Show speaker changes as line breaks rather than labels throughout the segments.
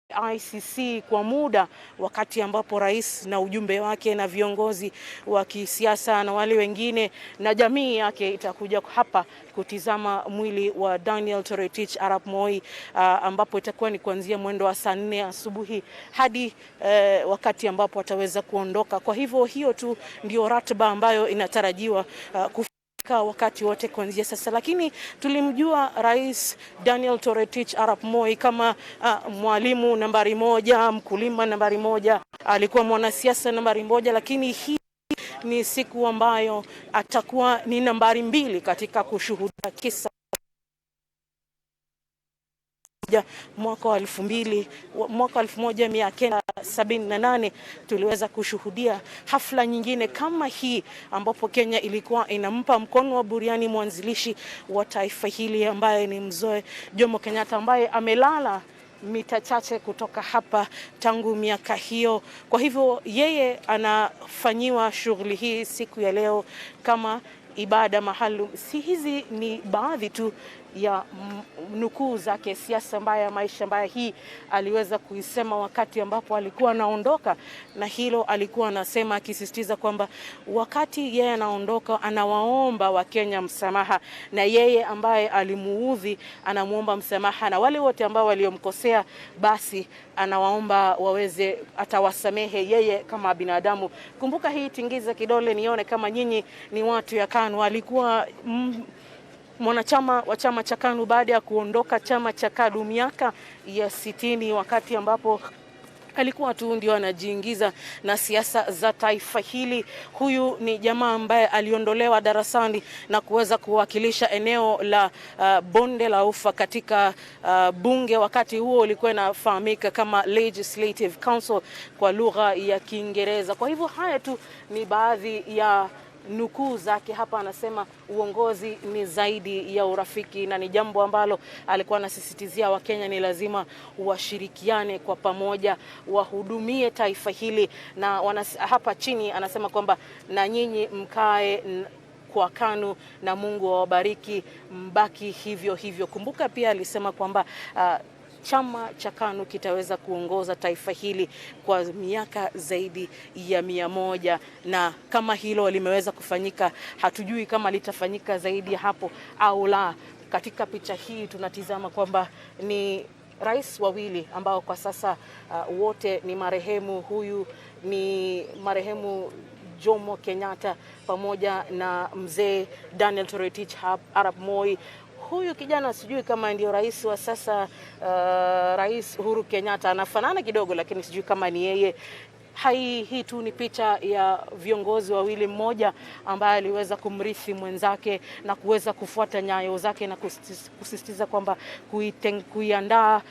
ICC kwa muda, wakati ambapo rais na ujumbe wake na viongozi wa kisiasa na wale wengine na jamii yake itakuja hapa kutizama mwili wa Daniel Toroitich Arap Moi, ambapo itakuwa ni kuanzia mwendo wa saa 4 asubuhi hadi wakati ambapo ataweza kuondoka. Kwa hivyo hiyo tu ndio ratiba ambayo inatarajiwa wakati wote kuanzia sasa. Lakini tulimjua Rais Daniel Toroitich Arap Moi kama mwalimu nambari 1, mkulima nambari 1, alikuwa mwanasiasa nambari 1, lakini hii ni siku ambayo atakuwa ni nambari 2 katika kushuhudia kisa mwaka 1978 tuliweza kushuhudia hafla nyingine kama hii, ambapo Kenya ilikuwa inampa mkono wa buriani mwanzilishi wa taifa hili ambaye ni mzee Jomo Kenyatta, ambaye amelala mita chache kutoka hapa tangu miaka hiyo. Kwa hivyo yeye anafanyiwa shughuli hii siku ya leo kama ibada maalum. Si hizi ni baadhi tu ya nukuu zake, siasa mbaya, maisha mbaya, hii aliweza kuisema wakati ambapo alikuwa anaondoka, na hilo alikuwa anasema akisisitiza kwamba wakati yeye anaondoka anawaomba Wakenya msamaha, na yeye ambaye alimuudhi anamuomba msamaha, na wale wote ambao waliomkosea basi anawaomba waweze atawasamehe yeye kama binadamu. Kumbuka hii tingiza kidole nione kama nyinyi ni watu ya KANU. Alikuwa mwanachama wa chama cha KANU baada ya kuondoka chama cha KANU miaka ya 60, wakati ambapo alikuwa tu ndio anajiingiza na siasa za taifa hili. Huyu ni jamaa ambaye aliondolewa darasani na kuweza kuwakilisha eneo la Bonde la Ufa katika bunge. Wakati huo ulikuwa inafahamika kama Legislative Council kwa lugha ya Kiingereza. Kwa hivyo haya tu ni baadhi ya nukuu zake. Hapa anasema uongozi ni zaidi ya urafiki, na ni jambo ambalo alikuwa anasisitizia Wakenya ni lazima washirikiane kwa pamoja, wahudumie taifa hili. Na hapa chini anasema kwamba na nyinyi mkae kwa KANU na Mungu awabariki, mbaki hivyo hivyo. Kumbuka pia alisema kwamba chama cha KANU kitaweza kuongoza taifa hili kwa miaka zaidi ya 100, na kama hilo limeweza kufanyika, hatujui kama litafanyika zaidi ya hapo au la. Katika picha hii tunatizama kwamba ni rais wawili ambao kwa sasa wote ni marehemu. Huyu ni marehemu Jomo Kenyatta pamoja na mzee Daniel Toroitich Arap Moi. Huyu kijana sijui kama ndio rais wa sasa, Rais Uhuru Kenyatta, anafanana kidogo lakini sijui kama ni yeye. Hii tu ni picha ya viongozi wawili, mmoja ambaye aliweza kumrithi mwenzake na kuweza kufuata nyayo zake na kusisitiza kwamba kuiandaa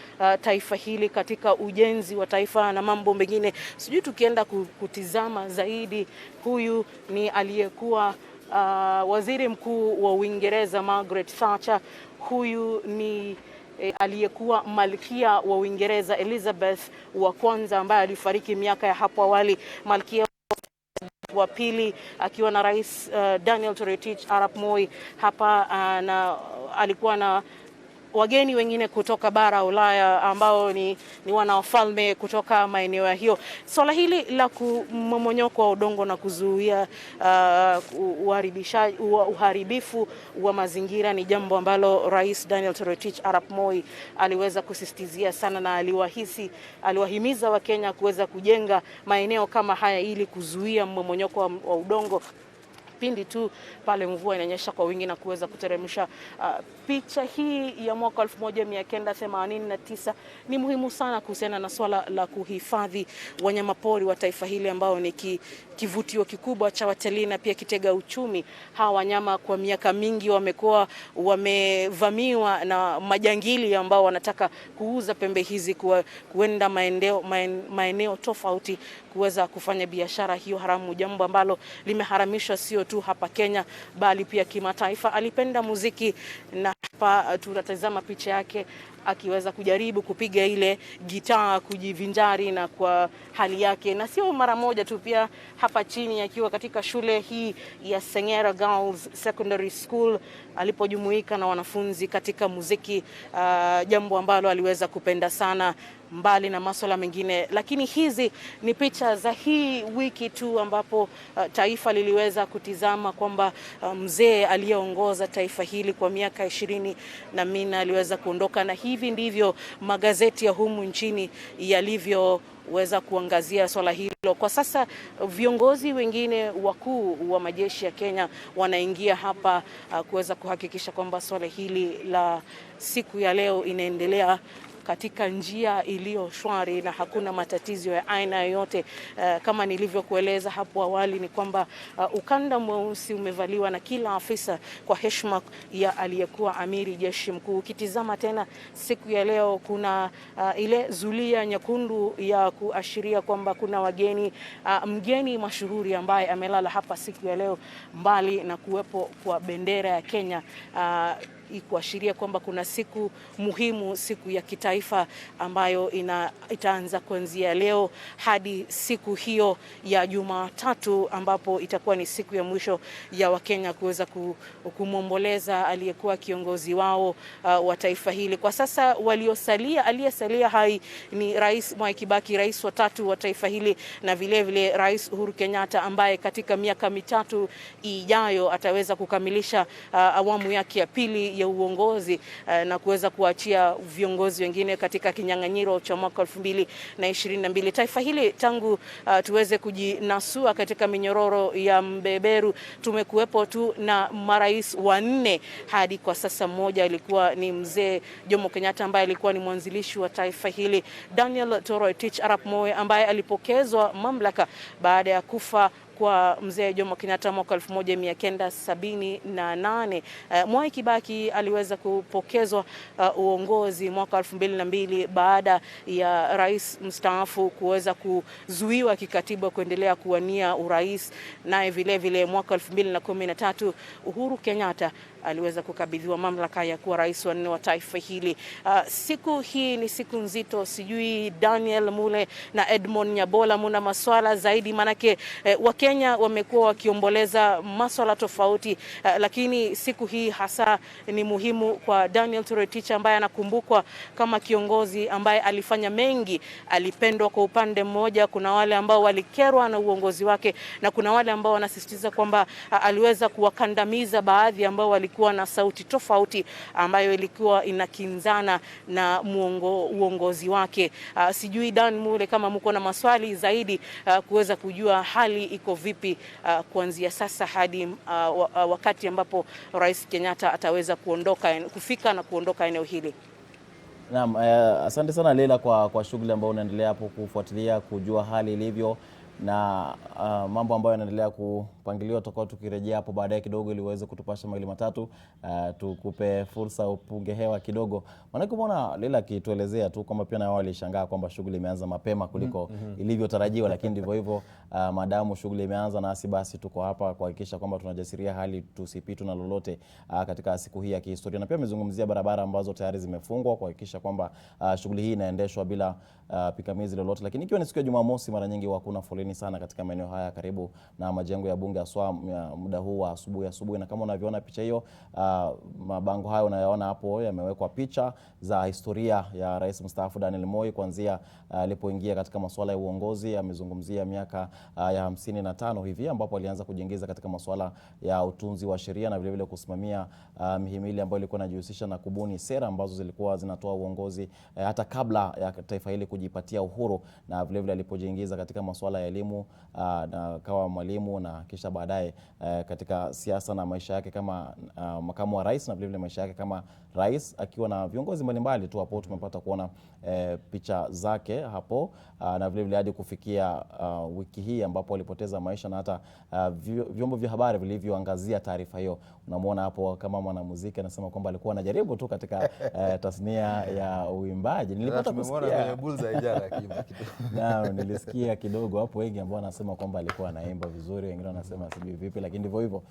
taifa hili katika ujenzi wa taifa na mambo mengine. Sijui tukienda kutizama zaidi, huyu ni aliyekuwa waziri mkuu wa Uingereza Margaret Thatcher. Huyu ni aliyekuwa malkia wa Uingereza Elizabeth wa kwanza, ambaye alifariki miaka ya hapo awali. Malkia wa pili akiwa na Rais Daniel Toroitich Arap Moi. Hapa na alikuwa na wageni wengine kutoka bara Ulaya ambao ni wanawafalme kutoka maeneo ya hiyo. Swala hili la mmomonyoko wa udongo na kuzuia uharibifu wa mazingira ni jambo ambalo Rais Daniel Toroitich Arap Moi aliweza kusisitizia sana, na aliwahimiza Wakenya kuweza kujenga maeneo kama haya ili kuzuia mmomonyoko wa udongo pindi tu pale mvua inanyesha kwa wingi na kuweza kuteremsha. Picha hii ya mwaka 1989 ni muhimu sana kuhusiana na swala la kuhifadhi wanyamapori wa taifa hili ambao ni kivutio kikubwa cha watalii na pia kitega uchumi. Hawa wanyama kwa miaka mingi wamekuwa wamevamiwa na majangili ambao wanataka kuuza pembe hizi kuenda maeneo tofauti kuweza kufanya biashara hiyo haramu, jambo ambalo limeharamishwa sio tu hapa Kenya bali pia kimataifa. Alipenda muziki, na hapa tunatazama picha yake akiweza kujaribu kupiga ile gitaa kujivinjari na kwa hali yake, na sio mara moja tu, pia hapa chini akiwa katika shule hii ya Sengera Girls Secondary School alipojumuika na wanafunzi katika muziki, jambo ambalo aliweza kupenda sana. mbali na masuala mengine. Lakini hizi ni picha za hii wiki tu ambapo taifa liliweza kutizama kwamba mzee aliyeongoza taifa hili kwa miaka 24 aliweza kuondoka, na hivi ndivyo magazeti ya humu nchini yalivyoweza kuangazia swala hilo. Kwa sasa viongozi wengine wakuu wa majeshi ya Kenya wanaingia hapa kuweza kuhakikisha kwamba swala hili la siku ya leo inaendelea katika njia iliyo shwari na hakuna matatizo ya aina yoyote. Kama nilivyokueleza hapo awali ni kwamba ukanda mweusi umevaliwa na kila afisa kwa heshima ya aliyekuwa amiri jeshi mkuu. Ukitizama tena siku ya leo kuna ile zulia nyekundu ya kuashiria kwamba kuna wageni, mgeni mashuhuri ambaye amelala hapa siku ya leo, mbali na kuwepo kwa bendera ya Kenya, kuashiria kwamba kuna siku muhimu, siku ya kitaifa ambayo itaanza kuanzia leo hadi siku hiyo ya Jumatatu, ambapo itakuwa ni siku ya mwisho ya Wakenya kuweza kumwomboleza aliyekuwa kiongozi wao wa taifa hili. Kwa sasa aliyesalia hai ni Rais Mwai Kibaki, rais wa 3 wa taifa hili, na vile vile Rais Uhuru Kenyatta ambaye katika miaka 3 ijayo ataweza kukamilisha awamu yake ya pili ya uongozi na kuweza kuachia viongozi wengine katika kinyang'anyiro cha mwaka 2022. Taifa hili tangu tuweze kujinasua katika minyororo ya mbeberu tumekuwepo tu na marais 4 hadi kwa sasa. Mmoja alikuwa ni mzee Jomo Kenyatta ambaye alikuwa ni mwanzilishi wa taifa hili, Daniel Toroitich arap Moi ambaye alipokezwa mamlaka baada ya kufa kwa mzee Jomo Kenyatta mwaka 1978. Mwai Kibaki aliweza kupokezwa uongozi mwaka 2002 baada ya rais mstaafu kuweza kuzuiwa kikatiba kuendelea kuwania urais. Naye vile vile mwaka 2013 Uhuru Kenyatta aliweza kukabidhiwa mamlaka ya kuwa rais wa 4 wa taifa hili. Siku hii ni siku nzito, sijui Daniel Mule na Edmond Nyabola muna maswala zaidi, manake Wakenya wamekuwa wakiomboleza maswala tofauti, lakini siku hii hasa ni muhimu kwa Daniel Toroitich ambaye anakumbukwa kama kiongozi ambaye alifanya mengi. Alipendwa kwa upande mmoja, kuna wale ambao walikerwa na uongozi wake, na kuna wale ambao wanasisitiza kwamba aliweza kuwakandamiza baadhi ambao walikuwa na sauti tofauti ambayo ilikuwa inakinzana na uongozi wake. Sijui Dan Mule kama mko na maswali zaidi kuweza kujua hali iko vipi kuanzia sasa hadi wakati ambapo Rais Kenyatta ataweza kufika na kuondoka eneo hili.
Naam, asante sana Leila kwa shughuli ambayo unaendelea hapo kufuatilia kujua hali ilivyo na mambo ambayo yanaendelea kupangiliwa. Tutakuwa tukirejea hapo baadaye kidogo ili uweze kutupasha mawili matatu, tukupe fursa upunge hewa kidogo. Maana umeona Leila akituelezea tu kwamba pia na wao walishangaa kwamba shughuli imeanza mapema kuliko ilivyotarajiwa, lakini ndivyo hivyo. Madamu shughuli imeanza, nasi basi tuko hapa kuhakikisha kwamba tunajasiria hali tusipitwe na lolote katika siku hii ya kihistoria. Na pia amezungumzia barabara ambazo tayari zimefungwa kuhakikisha kwamba shughuli hii inaendeshwa bila pikamizi lolote. Lakini ikiwa ni siku ya Jumamosi, mara nyingi hakuna foleni sana katika maeneo haya karibu na majengo ya bunge aswa muda huu wa asubuhi. Na kama unavyoona picha hiyo, mabango hayo unayoona hapo yamewekwa picha za historia ya rais mstaafu Daniel Moi kuanzia alipoingia katika masuala ya uongozi. Amezungumzia miaka ya 55 hivi ambapo alianza kujiingiza katika masuala ya utunzi wa sheria na vile vile kusimamia mihimili ambayo ilikuwa inajihusisha na kubuni sera ambazo zilikuwa zinatoa uongozi hata kabla ya taifa hili kujipatia uhuru, na vile vile alipojiingiza katika masuala ya elimu na kawa mwalimu, na kisha baadaye katika siasa na maisha yake kama makamu wa rais, na vile vile maisha yake kama rais akiwa na viongozi mbalimbali tu. Hapo tumepata kuona picha zake hapo, na vile vile hadi kufikia wiki hii ambapo alipoteza maisha, na hata vyombo vya habari vilivyoangazia taarifa hiyo. Unamwona hapo kama mwanamuziki anasema kwamba alikuwa anajaribu tu katika tasnia ya uimbaji. Nilipata kusikia nilisikia kidogo hapo wengi ambao wanasema kwamba alikuwa anaimba vizuri, wengine wanasema sijui vipi, lakini ndivyo hivyo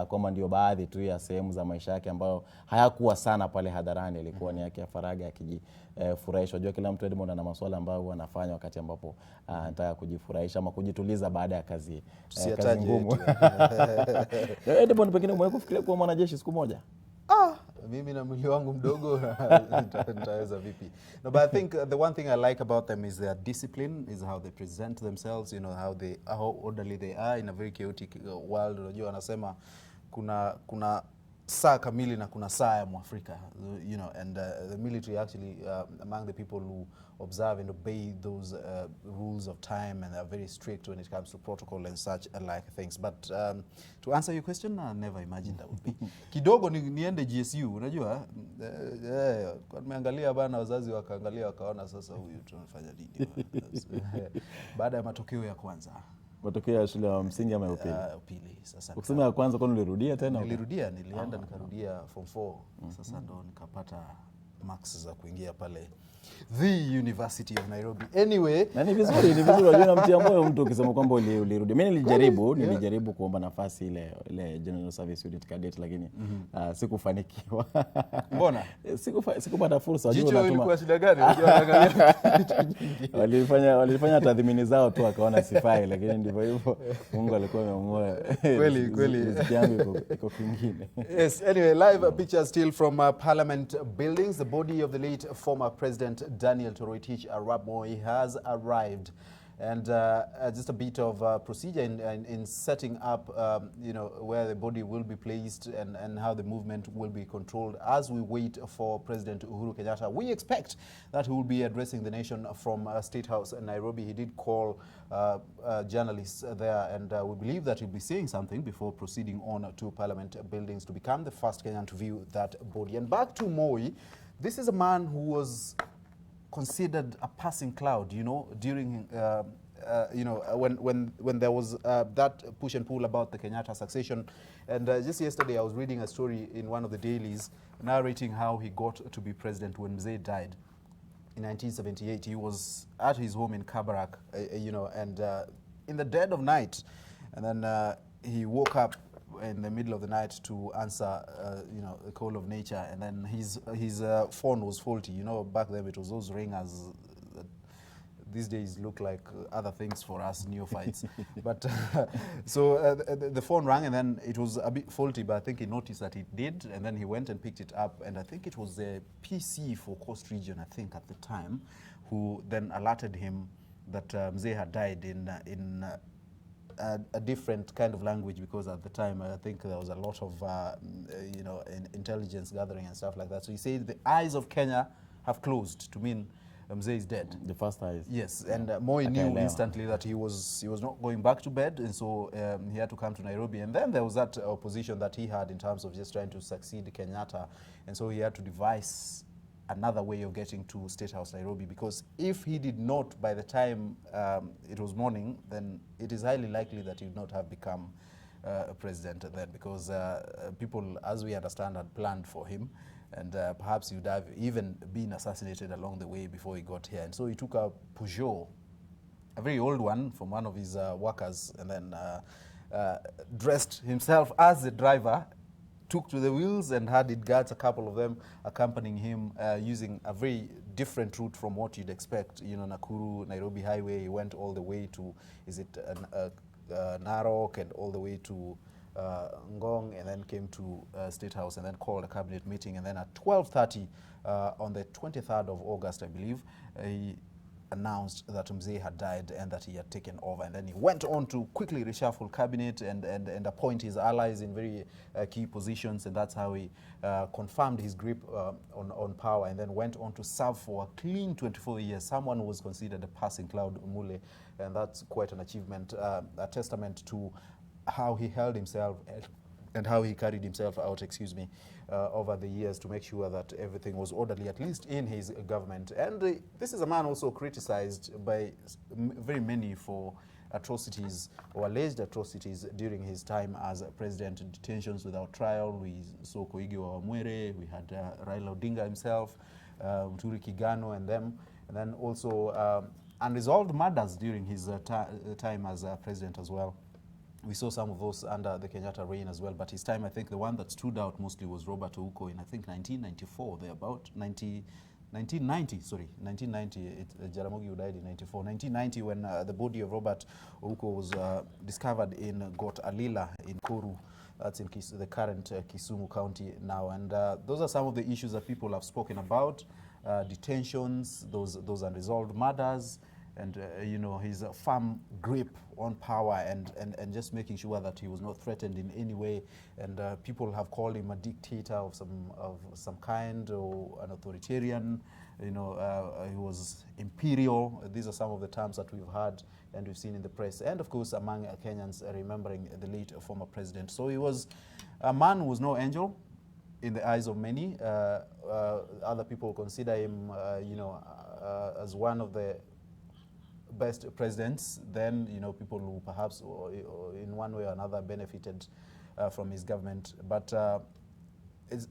kwamba ndio baadhi tu ya sehemu za maisha yake ambayo hayakuwa sana pale hadharani, ilikuwa ni yake ya faraga akijifurahisha. Unajua kila mtu Edmond ana masuala ambayo anafanya wakati ambapo anataka kujifurahisha ama kujituliza baada ya kazi ngumu. Edmond, pengine umewahi kufikiria kuwa mwanajeshi siku moja?
mimi na mwili wangu mdogo nitaweza vipi. No, but I think the one thing I like about them is their discipline, is how they present themselves, you know, how orderly they are in a very chaotic world. Unajua wanasema kuna saa kamili na kuna saa ya Mwafrika, you know, and the military actually among the people who observe and obey those rules of time, and are very strict when it comes to protocol and such like things. But to answer your question, I never imagined that would be. Kidogo niende GSU, unajua kwa nimeangalia bana, wazazi wakaangalia wakaona sasa huyu tunafanya nini baada ya matokeo ya kwanza.
Matokeo ya shule ya msingi ama upili?
Upili. Sasa
ukisema ya kwanza kwa nilirudia tena?
Nilirudia, nilienda nikarudia form 4. Sasa ndo nikapata marks za kuingia pale the University of Nairobi. Anyway,
na ni vizuri unajua mtia moyo mtu ukisema kwamba ulirudia. Mimi nilijaribu kuomba nafasi ile General Service Unit Cadet, lakini sikufanikiwa.
Mbona?
Sikupata fursa.
Unajua ilikuwa shida gani?
Walifanya tathmini zao tu akaona sifai, lakini ndivyo hivyo Mungu alikuwa ameamua.
Kweli
iko kwingine.
Yes, anyway, live pictures still from Parliament buildings. The body of the late former President Daniel Toroitich Arap Moi has arrived, and just a bit of procedure in setting up, you know, where the body will be placed and how the movement will be controlled as we wait for President Uhuru Kenyatta. We expect that he will be addressing the nation from State House in Nairobi. He did call journalists there, and we believe that he'll be saying something before proceeding on to Parliament buildings to become the first Kenyan to view that body. And back to Moi, this is a man who was considered a passing cloud, you know, during, you know, when there was that push and pull about the Kenyatta succession. And just yesterday I was reading a story in one of the dailies narrating how he got to be president when Mzee died in 1978. He was at his home in Kabarak, you know, and in the dead of night, and then he woke up in the middle of the night to answer, you know, the call of nature, and then his phone was faulty. You know, back then it was those ringers that these days look like other things for us neophytes. But so the phone rang, and then it was a bit faulty, but I think he noticed that it did, and then he went and picked it up, and I think it was the PC for Coast Region, I think at the time, who then alerted him that Mzee had died in a different kind of language, because at the time I think there was a lot of you know, intelligence gathering and stuff like that. So he said the eyes of Kenya have closed, to mean Mzee is dead.
The first eyes.
Yes, and Moi knew instantly that he was not going back to bed, and so he had to come to Nairobi. And then there was that opposition that he had in terms of just trying to succeed Kenyatta, and so he had to devise another way of getting to State House Nairobi, because if he did not, by the time it was morning, then it is highly likely that he would not have become a president then, because people, as we understand, had planned for him, and perhaps he would have even been assassinated along the way before he got here. And so he took a Peugeot, a very old one, from one of his workers, and then dressed himself as the driver, took to the wheels, and had it guards, a couple of them, accompanying him, using a very different route from what you'd expect. You know, Nakuru, Nairobi highway. He went all the way to, Narok, and all the way to Ngong, and then came to State House, and then called a cabinet meeting. And then at 12:30 on the 23rd of August, I believe, he announced that Mzee had died and that he had taken over. And then he went on to quickly reshuffle cabinet and appoint his allies in very key positions, and that's how he confirmed his grip on power, and then went on to serve for a clean 24 years. Someone who was considered a passing cloud, Mule, and that's quite an achievement, a testament to how he held himself and how he carried himself out, over the years, to make sure that everything was orderly, at least in his government. And this is a man also criticized by very many for atrocities or alleged atrocities during his time as president. Detentions without trial. We saw Koigi wa Wamwere, we had Raila Odinga himself, Muturi Kigano and them, and then also unresolved murders during his time as president as well. We saw some of those under the Kenyatta reign as well, but his time, I think the one that stood out mostly was Robert Ouko in, I think, 1994, thereabout, 1990, Jaramogi died in 94. 1990, when the body of Robert Ouko was discovered in Got Alila in Koru, That's in the current Kisumu County now. And those are some of the issues that people have spoken about. Detentions, those unresolved murders, and you know, his firm grip on power and just making sure that he was not threatened in any way. And people have called him a dictator of some kind, or an authoritarian. You know, he was imperial. These are some of the terms that we've heard and we've seen in the press, and of course among Kenyans remembering the late former president. So he was a man who was no angel in the eyes of many. Other people consider him, you know, as one of the best presidents. Then, you know, people who perhaps or in one way or another benefited from his government. But it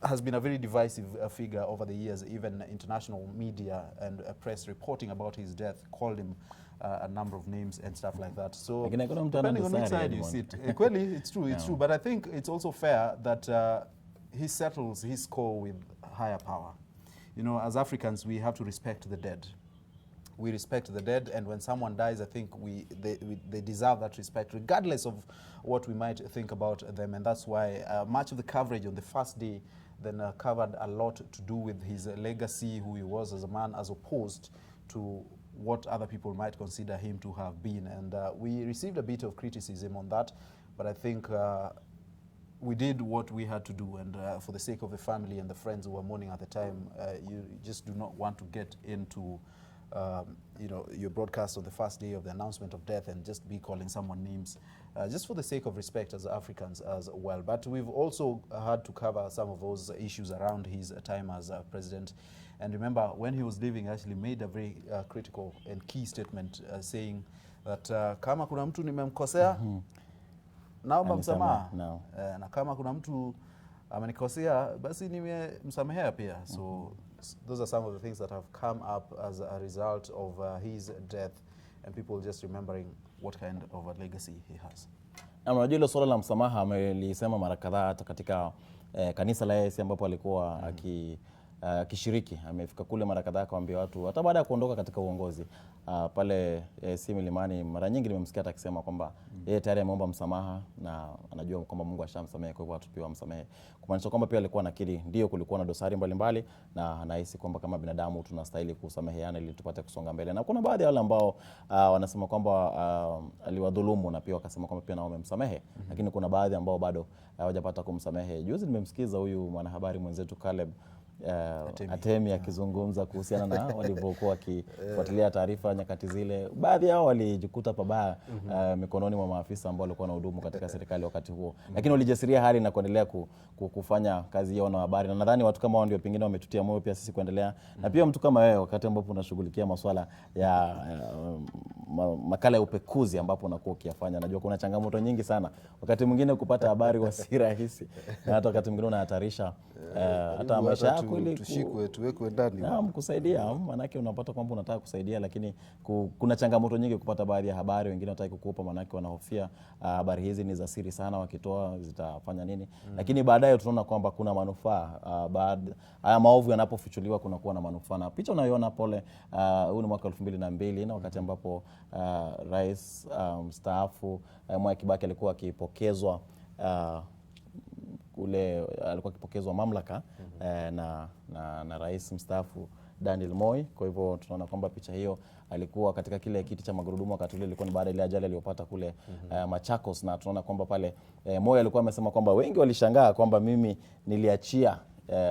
has been a very divisive figure over the years. Even international media and press reporting about his death called him a number of names and stuff like that. So depending on which side you sit, clearly it's true, it's true. But I think it's also fair that he settles his score with higher power. You know, as Africans, we have to respect the dead. We respect the dead, and when someone dies, I think they deserve that respect, regardless of what we might think about them. And that's why much of the coverage on the first day then covered a lot to do with his legacy, who he was as a man, as opposed to what other people might consider him to have been. And we received a bit of criticism on that, but I think we did what we had to do, and for the sake of the family and the friends who were mourning at the time, you just do not want to get into you know, your broadcast on the first day of the announcement of death and just be calling someone names, just for the sake of respect as Africans as well. But we've also had to cover some of those issues around his time as president. And remember, when he was leaving, actually made a very critical and key statement saying that kama kuna mtu nimemkosea, naomba msamaha, na kama kuna mtu amenikosea, basi nimemsamehea pia. So those are some of the things that have come up as a result of his death, and people just remembering what kind of a legacy he has.
Na unajua ile swala la msamaha amelisema mara kadhaa hata katika kanisa la AIC ambapo alikuwa akishiriki. Amefika kule mara kadhaa akawaambia watu, hata baada ya kuondoka katika uongozi pale si Milimani, mara nyingi nimemsikia hata akisema kwamba yeye tayari ameomba msamaha na anajua kwamba Mungu ashamsamehe, kwa hivyo watu pia wamsamehe. Kumaanisha kwamba pia alikuwa nakiri ndio kulikuwa na dosari mbalimbali, na anahisi kwamba kama binadamu tunastahili kusameheana ili tupate kusonga mbele. Na kuna baadhi ya wale ambao wanasema kwamba aliwadhulumu, na pia wakasema kwamba pia nao wamemsamehe, lakini kuna baadhi ambao bado hawajapata kumsamehe. Juzi nimemsikiza huyu mwanahabari mwenzetu Caleb Atemi akizungumza kuhusiana na walivyokuwa wakifuatilia taarifa nyakati zile. Baadhi yao walijikuta pabaya mikononi mwa maafisa ambao walikuwa na hudumu katika serikali wakati huo, lakini walijasiria hali na kuendelea kufanya kazi yao na habari. Na nadhani watu kama wao ndio pengine wametutia moyo pia sisi kuendelea, na pia mtu kama wewe wakati ambapo unashughulikia masuala ya makala ya upekuzi ambapo unakuwa ukiyafanya. Najua kuna changamoto nyingi sana, wakati mwingine kupata habari wa si rahisi, na hata wakati mwingine unahatarisha hata maisha yako ili
tushikwe tuwekwe ndani.
Naam, kusaidia. Manake unapata kwamba unataka kusaidia, lakini kuna changamoto nyingi kupata baadhi ya habari. Wengine wanataka kukupa, manake wanahofia habari hizi ni za siri sana, wakitoa zitafanya nini. Lakini baadaye tunaona kwamba kuna manufaa. Haya maovu yanapofichuliwa kuna kuwa na manufaa. Na picha unayoona pole, huu ni mwaka 2002, na wakati ambapo rais mstaafu Mwai Kibaki alikuwa akipokezwa alikuwa akipokezwa mamlaka na rais mstaafu Daniel Moi. Kwa hivyo tunaona kwamba picha hiyo alikuwa katika kile kiti cha magurudumu wakati ule, ilikuwa ni baada ile ajali aliyopata kule Machakos. Na tunaona kwamba pale Moi alikuwa amesema kwamba wengi walishangaa kwamba mimi niliachia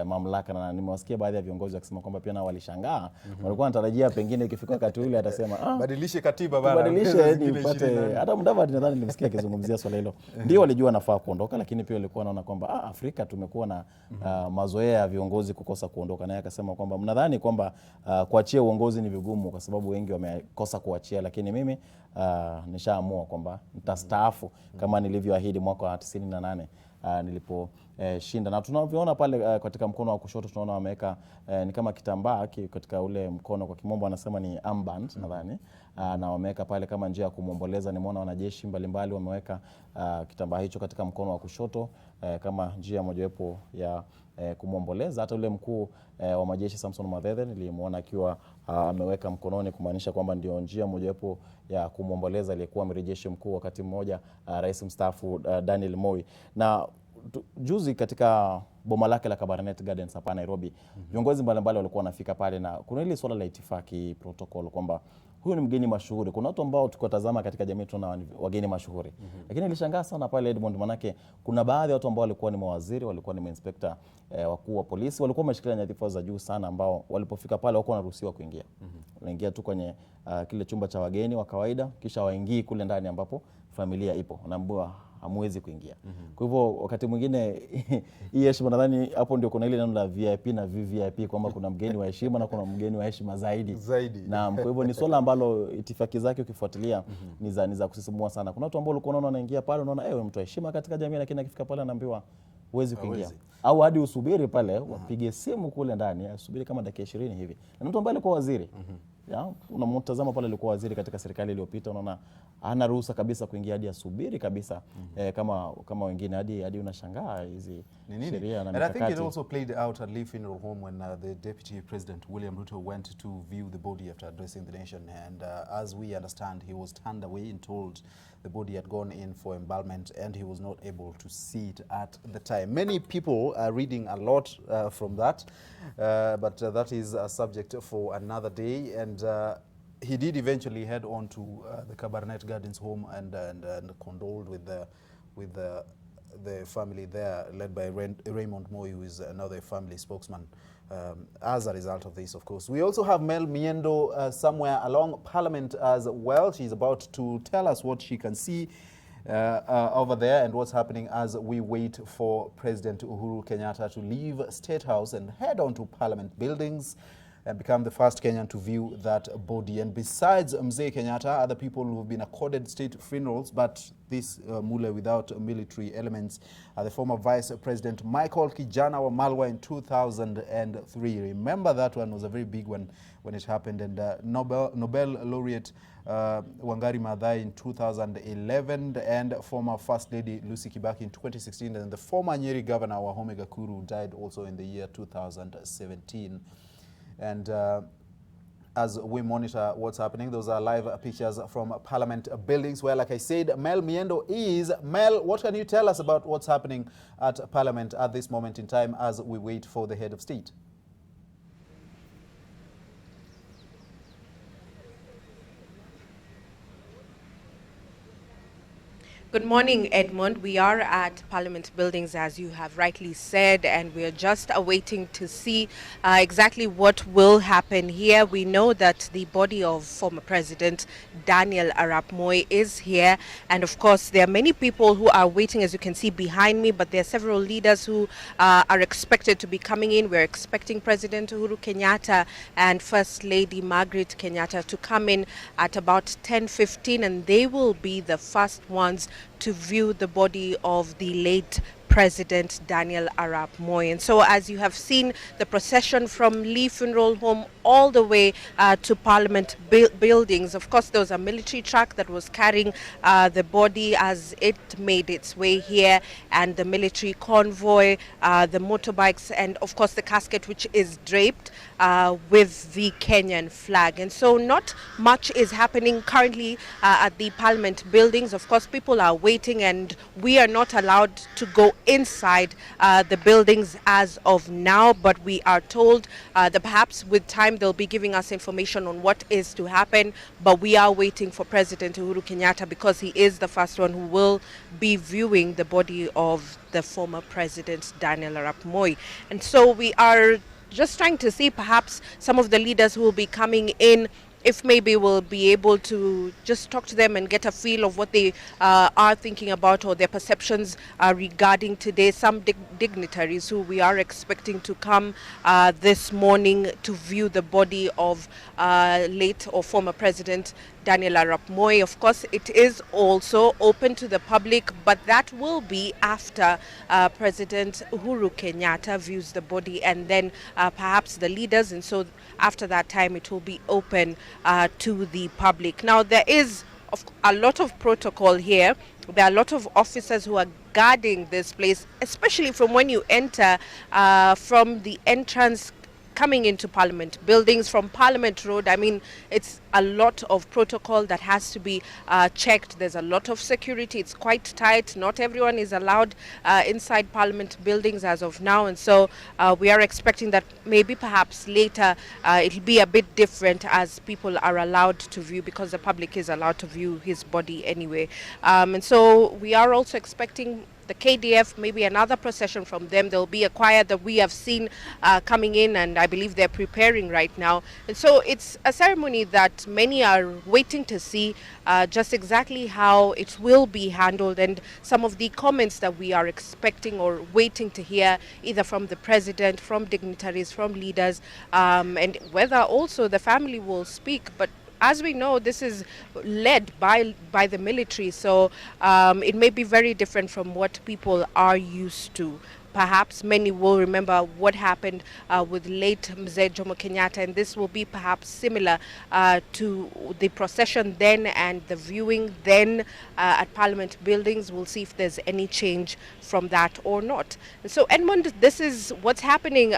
mamlaka, na nimewasikia baadhi ya viongozi wakisema kwamba pia nao walishangaa. Walikuwa wanatarajia pengine ikifika wakati ule atasema
badilishe katiba bana,
badilishe ni upate. Hata Mudavadi nadhani nilimsikia akizungumzia swala hilo. Ndio walijua nafaa kuondoka, lakini pia walikuwa wanaona kwamba Afrika tumekuwa na mazoea ya viongozi kukosa kuondoka. Naye akasema kwamba mnadhani kwamba kuachia uongozi ni vigumu kwa sababu wengi wamekosa kuachia, lakini mimi nishaamua kwamba nitastaafu kama nilivyoahidi mwaka wa 98 niliposhinda. Na tunavyoona pale katika mkono wa kushoto tunaona wameweka ni kama kitambaa katika ule mkono, kwa kimombo wanasema ni armband nadhani, na wameweka pale kama njia ya kumwomboleza. Nimeona wanajeshi mbalimbali wameweka kitambaa hicho katika mkono wa kushoto kama njia mojawapo ya kumwomboleza. Hata ule mkuu wa majeshi Samson Mathetheng nilimuona akiwa ameweka mkononi, kumaanisha kwamba ndio njia mojawapo ya kumwomboleza aliyekuwa amiri jeshi mkuu wakati mmoja, rais mstaafu Daniel Moi. Na juzi katika boma lake la Cabernet Gardens hapa Nairobi, viongozi mbalimbali walikuwa wanafika pale, na kuna ile swala la itifaki protocol kwamba huyu ni mgeni mashuhuri. Kuna watu ambao tukotazama katika jamii tuna wageni mashuhuri. Lakini nilishangaa sana pale Edmond, manake kuna baadhi ya watu ambao walikuwa ni mawaziri, walikuwa ni mainspector wakuu wa polisi, walikuwa wameshikilia nyadhifa za juu sana, ambao walipofika pale wako wanaruhusiwa kuingia. Wanaingia tu kwenye kile chumba cha wageni wa kawaida, kisha waingii kule ndani ambapo familia ipo. Wanaambiwa hamwezi kuingia. Kwa hivyo wakati mwingine hii heshima, nadhani hapo ndio kuna ile neno la VIP na VVIP, kwamba kuna mgeni wa heshima na kuna mgeni wa heshima zaidi. Na kwa hivyo ni swala ambalo itifaki zake ukifuatilia ni za kusisimua sana. Kuna watu ambao ulikuwa unaona wanaingia pale, unaona wewe mtu wa heshima katika jamii, lakini akifika pale anaambiwa huwezi kuingia. Au hadi usubiri pale, wapige simu kule ndani, usubiri kama dakika 20 hivi. Na mtu ambaye alikuwa waziri, unamtazama pale alikuwa waziri katika serikali iliyopita, unaona hana ruhusa kabisa kuingia, hadi asubiri kabisa kama wengine, hadi unashangaa hizi sheria na mikakati.
And I think it also played out at Lee Funeral Home when the Deputy President William Ruto went to view the body after addressing the nation, and as we understand, he was turned away and told the body had gone in for embalmment and he was not able to see it at the time. Many people are reading a lot from that, but that is a subject for another day. And he did eventually head on to the Cabernet Gardens home and condoled with the family there, led by Raymond Moi, who is now the family spokesman. As a result of this, of course. We also have Mel Miendo somewhere along Parliament as well. She's about to tell us what she can see over there and what's happening as we wait for President Uhuru Kenyatta to leave State House and head on to Parliament buildings and become the first Kenyan to view that body. And besides Mzee Kenyatta, other people who have been accorded state funerals, but this mule without military elements, the former Vice President Michael Kijana Wamalwa in 2003. Remember, that one was a very big one when it happened. And Nobel laureate Wangari Maathai in 2011, and former First Lady Lucy Kibaki in 2016, and the former Nyeri Governor Wahome Gakuru died also in the year 2017. And as we monitor what's happening, those are live pictures from Parliament buildings where, like I said, Mel Miendo is. Mel, what can you tell us about what's happening at Parliament at this moment in time as we wait for the head of state?
Good morning, Edmund. We are at Parliament buildings, as you have rightly said, and we are just awaiting to see exactly what will happen here. We know that the body of former President Daniel Arap Moi is here, and of course there are many people who are waiting, as you can see behind me, but there are several leaders who are expected to be coming in. We're expecting President Uhuru Kenyatta and First Lady Margaret Kenyatta to come in at about 10:15, and they will be the first ones to view the body of the late President Daniel Arap Moi. And so, as you have seen, the procession from Lee Funeral Home all the way to Parliament buildings. Of course, there was a military truck that was carrying the body as it made its way here, and the military convoy, the motorbikes, and of course the casket, which is draped with the Kenyan flag. And so not much is happening currently at the Parliament buildings. Of course, people are waiting, and we are not allowed to go inside the buildings as of now, but we are told that perhaps with time they'll be giving us information on what is to happen. But we are waiting for President Uhuru Kenyatta because he is the first one who will be viewing the body of the former President Daniel Arap Moi. And so we are just trying to see perhaps some of the leaders who will be coming in, if maybe we'll be able to just talk to them and get a feel of what they are thinking about or their perceptions regarding today. Some dignitaries who we are expecting to come this morning to view the body of late or former President Daniel Arap Moi. Of course, it is also open to the public, but that will be after President Uhuru Kenyatta views the body, and then perhaps the leaders, and so after that time it will be open to the public. Now, there is a lot of protocol here. There are a lot of officers who are guarding this place, especially from when you enter from the entrance coming into Parliament buildings from Parliament Road. I mean, it's a lot of protocol that has to be checked. There's a lot of security. It's quite tight. Not everyone is allowed inside Parliament buildings as of now, and so we are expecting that maybe perhaps later it'll be a bit different as people are allowed to view, because the public is allowed to view his body anyway. And so we are also expecting the KDF, maybe another procession from them. There'll be a choir that we have seen coming in, and I believe they're preparing right now. And so it's a ceremony that many are waiting to see just exactly how it will be handled, and some of the comments that we are expecting or waiting to hear, either from the president, from dignitaries, from leaders, and whether also the family will speak. But as we know, this is led by the military, so it may be very different from what people are used to. Perhaps many will remember what happened with late Mzee Jomo Kenyatta, and this will be perhaps similar to the procession then and the viewing then at Parliament buildings. We'll see if there's any change from that or not. So, Edmund, this is what's happening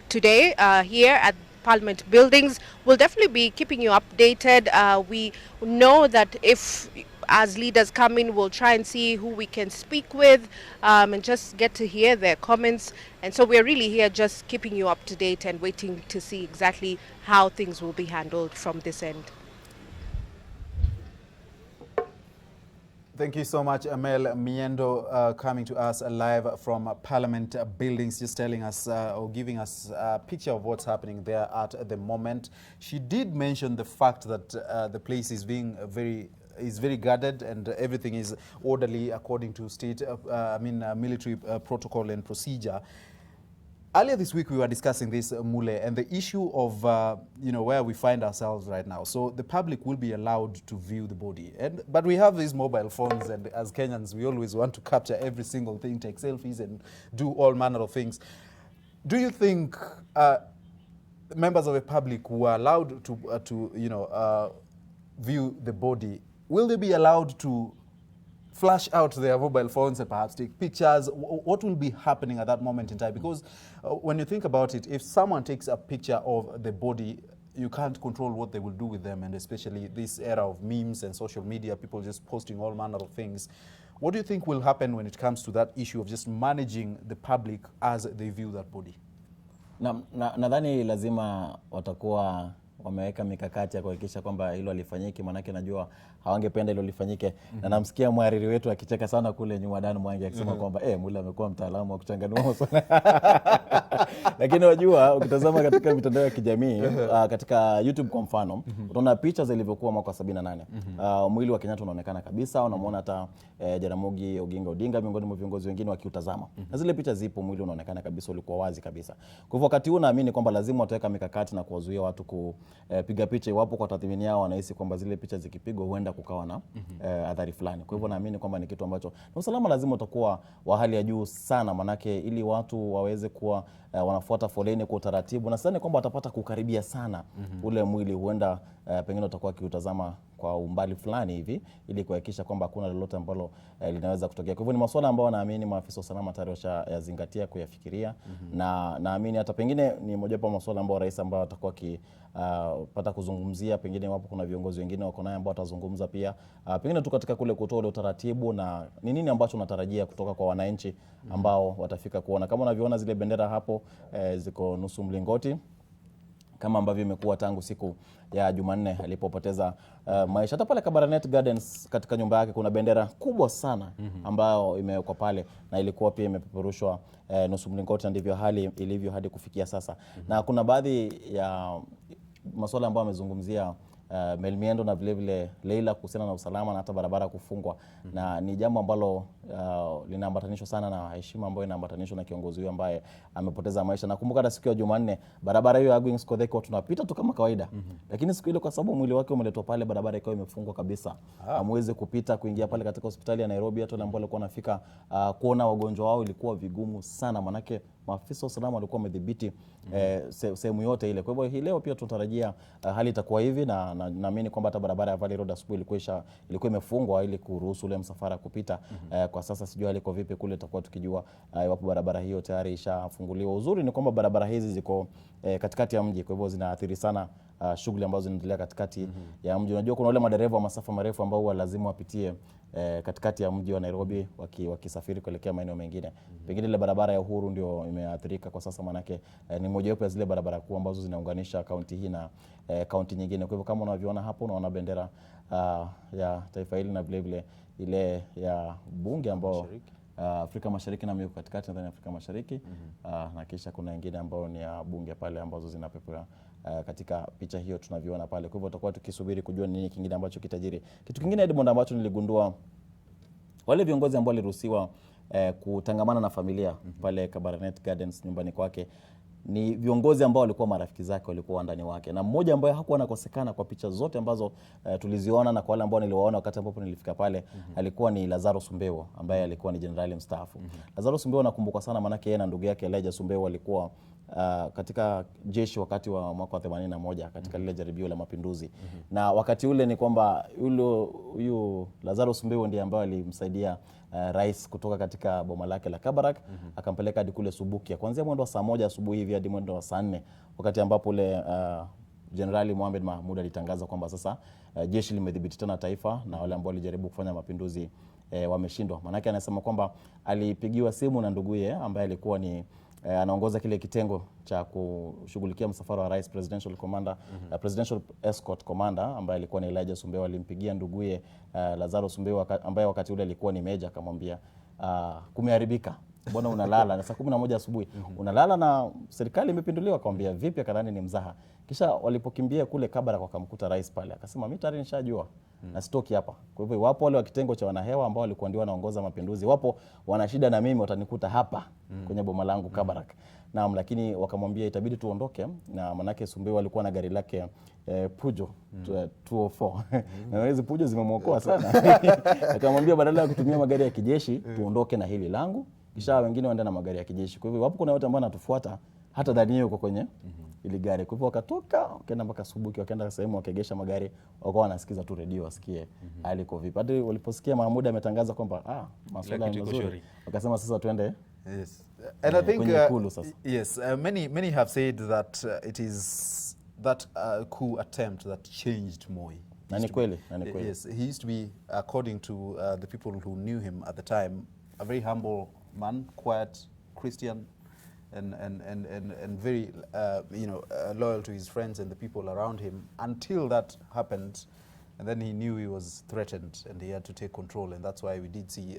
today here at Parliament buildings. We'll definitely be keeping you updated. We know that if as leaders come in, we'll try and see who we can speak with and just get to hear their comments. And so we're really here just keeping you up to date and waiting to see exactly how things will be handled from this end.
Thank you so much, Amel Miendo, coming to us live from Parliament buildings, just telling us or giving us a picture of what's happening there at the moment. She did mention the fact that the place is being very guarded and everything is orderly according to state, military protocol and procedure. Earlier this week, we were discussing this, Mule, and the issue of, where we find ourselves right now. So the public will be allowed to view the body. But we have these mobile phones, and as Kenyans, we always want to capture every single thing, take selfies, and do all manner of things. Do you think members of the public who are allowed to view the body, will they be allowed to flash out their mobile phones and perhaps take pictures? What will be happening at that moment in time? Because when you think about it, if someone takes a picture of the body, you can't control what they will do with them, and especially this era of memes and social media, people just posting all manner of things. What do you think will happen when it comes to that issue of just managing the public as they view that body?
Nadhani lazima watakuwa wameweka mikakati ya kuhakikisha kwamba hilo alifanyike, manake najua hawangependa hilo lifanyike. Na namsikia mhariri wetu akicheka sana kule nyuma, Dan Mwangi, akisema kwamba Mule amekuwa mtaalamu wa kuchanganua masuala. Lakini wajua, ukitazama katika mitandao ya kijamii, katika YouTube kwa mfano, utaona picha zilivyokuwa mwaka 78. Mwili wa Kenyatta unaonekana kabisa, unamuona hata Jaramogi Oginga Odinga miongoni mwa viongozi wengine wakiutazama. Na zile picha zipo, mwili unaonekana kabisa, ulikuwa wazi kabisa. Kwa hivyo wakati huu naamini kwamba lazima wataweka mikakati na kuwazuia watu kupiga picha iwapo kwa tathmini yao wanahisi kwamba zile picha zikipigwa huenda kukawa na athari fulani. Kwa hivyo naamini kwamba ni kitu ambacho na usalama lazima utakuwa wa hali ya juu sana, manake ili watu waweze kuwa wanafuata foleni kwa utaratibu, na sidhani kwamba watapata kukaribia sana ule mwili. Huenda pengine utakuwa kiutazama kwa umbali fulani hivi ili kuhakikisha kwamba hakuna lolote ambalo linaweza kutokea. Kwa hivyo ni masuala ambayo naamini maafisa wa usalama tayari washayazingatia, kuyafikiria, na naamini hata pengine ni mojawapo masuala ambayo rais ambao atakuwa pata kuzungumzia, pengine wapo kuna viongozi wengine wako naye ambao watazungumza pia, pengine tu katika kule kutoa ule utaratibu na ni nini ambacho unatarajia kutoka kwa wananchi ambao watafika kuona. Kama unavyoona zile bendera hapo ziko nusu mlingoti, kama ambavyo imekuwa tangu siku ya Jumanne alipopoteza maisha. Hata pale Kabarnet Gardens katika nyumba yake kuna bendera kubwa sana ambayo imewekwa pale, na ilikuwa pia imepeperushwa nusu mlingoti, na ndivyo hali ilivyo hadi kufikia sasa. Na kuna baadhi ya masuala ambayo amezungumzia Melmiendo na vile vile Leila kuhusiana na usalama na hata barabara kufungwa, na ni jambo ambalo linaambatanishwa sana na heshima ambayo inaambatanishwa na kiongozi huyo ambaye amepoteza maisha. Na kumbuka hata siku ya Jumanne barabara hiyo ya Agwings Kodheko tunapita tu kama kawaida, lakini siku ile kwa sababu mwili wake umeletwa pale, barabara ikawa imefungwa kabisa. Hamwezi kupita kuingia pale katika hospitali ya Nairobi. Hata wale ambao walikuwa wanafika kuona wagonjwa wao ilikuwa vigumu sana, manake maafisa wa usalama walikuwa wamedhibiti sehemu yote ile. Kwa hivyo hii leo pia tunatarajia hali itakuwa hivi, na naamini kwamba hata barabara ya Valley Road asubuhi ilikuwa imefungwa ili kuruhusu ule msafara kupita. Kwa sasa sijui hali iko vipi kule, tutakuwa tukijua iwapo barabara hiyo tayari ishafunguliwa. Uzuri ni kwamba barabara hizi ziko katikati ya mji, kwa hivyo zinaathiri sana shughuli ambazo zinaendelea katikati ya mji. Unajua kuna wale madereva wa masafa marefu ambao huwa lazima wapitie katikati ya mji wa Nairobi wakisafiri kuelekea maeneo mengine. Pengine ile barabara ya Uhuru ndio imeathirika kwa sasa, manake ni mojawapo ya zile barabara kuu ambazo zinaunganisha kaunti hii na kaunti nyingine. Kwa hivyo kama unavyoona hapo, unaona bendera ya taifa hili na vile vile ile ya bunge ambao Afrika Mashariki na miko katikati ndani ya Afrika Mashariki, na kisha kuna nyingine ambao ni ya bunge pale ambazo zinapepea katika picha hiyo tunaviona pale. Kwa hivyo tutakuwa tukisubiri kujua nini kingine ambacho kitajiri. Kitu kingine Edmond ambacho niligundua, wale viongozi ambao waliruhusiwa kutangamana na familia pale Kabarnet Gardens nyumbani kwake ni viongozi ambao walikuwa marafiki zake, walikuwa ndani wake, na mmoja ambaye hakuwa anakosekana kwa picha zote ambazo tuliziona na kwa wale ambao niliwaona wakati ambapo nilifika pale, alikuwa ni Lazaro Sumbewo ambaye alikuwa ni jenerali mstaafu. Lazaro Sumbewo nakumbuka sana, maana yeye na ndugu yake Elijah Sumbewo walikuwa katika jeshi wakati wa mwaka wa 81 katika lile jaribio la mapinduzi. Na wakati ule ni kwamba huyu Lazaro Sumbewo ndiye ambaye alimsaidia rais kutoka katika boma lake la Kabarak, akampeleka hadi kule Subukia kuanzia mwendo wa saa 1 asubuhi hivi hadi mwendo wa saa 4, wakati ambapo ule Generali Mohamed Mahmoud alitangaza kwamba sasa jeshi limedhibiti tena taifa na wale ambao walijaribu kufanya mapinduzi wameshindwa. Manake anasema kwamba alipigiwa simu na nduguye ambaye alikuwa ni anaongoza kile kitengo cha kushughulikia msafara wa rais, presidential commander, presidential escort commander, ambaye alikuwa ni Elijah Sumbewo. Alimpigia nduguye Lazaro Sumbewo ambaye wakati ule alikuwa ni meja, akamwambia kumeharibika, mbona unalala na saa 11 asubuhi unalala na serikali imepinduliwa? Akamwambia vipi? Akadhani ni mzaha. Kisha walipokimbia kule Kabarak wakamkuta rais pale, akasema mimi tayari nishajua na stoki hapa. Kwa hivyo wapo wale wa kitengo cha wanahewa ambao walikuwa ndio wanaongoza mapinduzi, wapo wana shida na mimi, watanikuta hapa kwenye boma langu Kabarak. Naam, lakini wakamwambia itabidi tuondoke, na manake Sumbewo alikuwa na gari lake Pujo 204 na hizo Pujo zimemwokoa sana. Akamwambia badala ya kutumia magari ya kijeshi tuondoke na hili langu, kisha wengine waende na magari ya kijeshi. Kwa hivyo wapo kuna watu ambao wanatufuata hata ndani yuko kwenye ile gari. Kwa hivyo wakatoka wakaenda mpaka Subuki, wakaenda sehemu wakaegesha magari, wakawa wanasikiza tu redio wasikie hali iko vipi. Hadi waliposikia Mahmoud ametangaza kwamba masuala ni mazuri, wakasema sasa tuende.
Yes, and I think yes, many have said that it is that coup attempt that changed Moi.
Na ni kweli.
Yes, he used to be, according to the people who knew him at the time, a very humble man, quiet, Christian, and very loyal to his friends and the people around him, until that happened. And then he knew he was threatened and he had to take control, and that's why we did see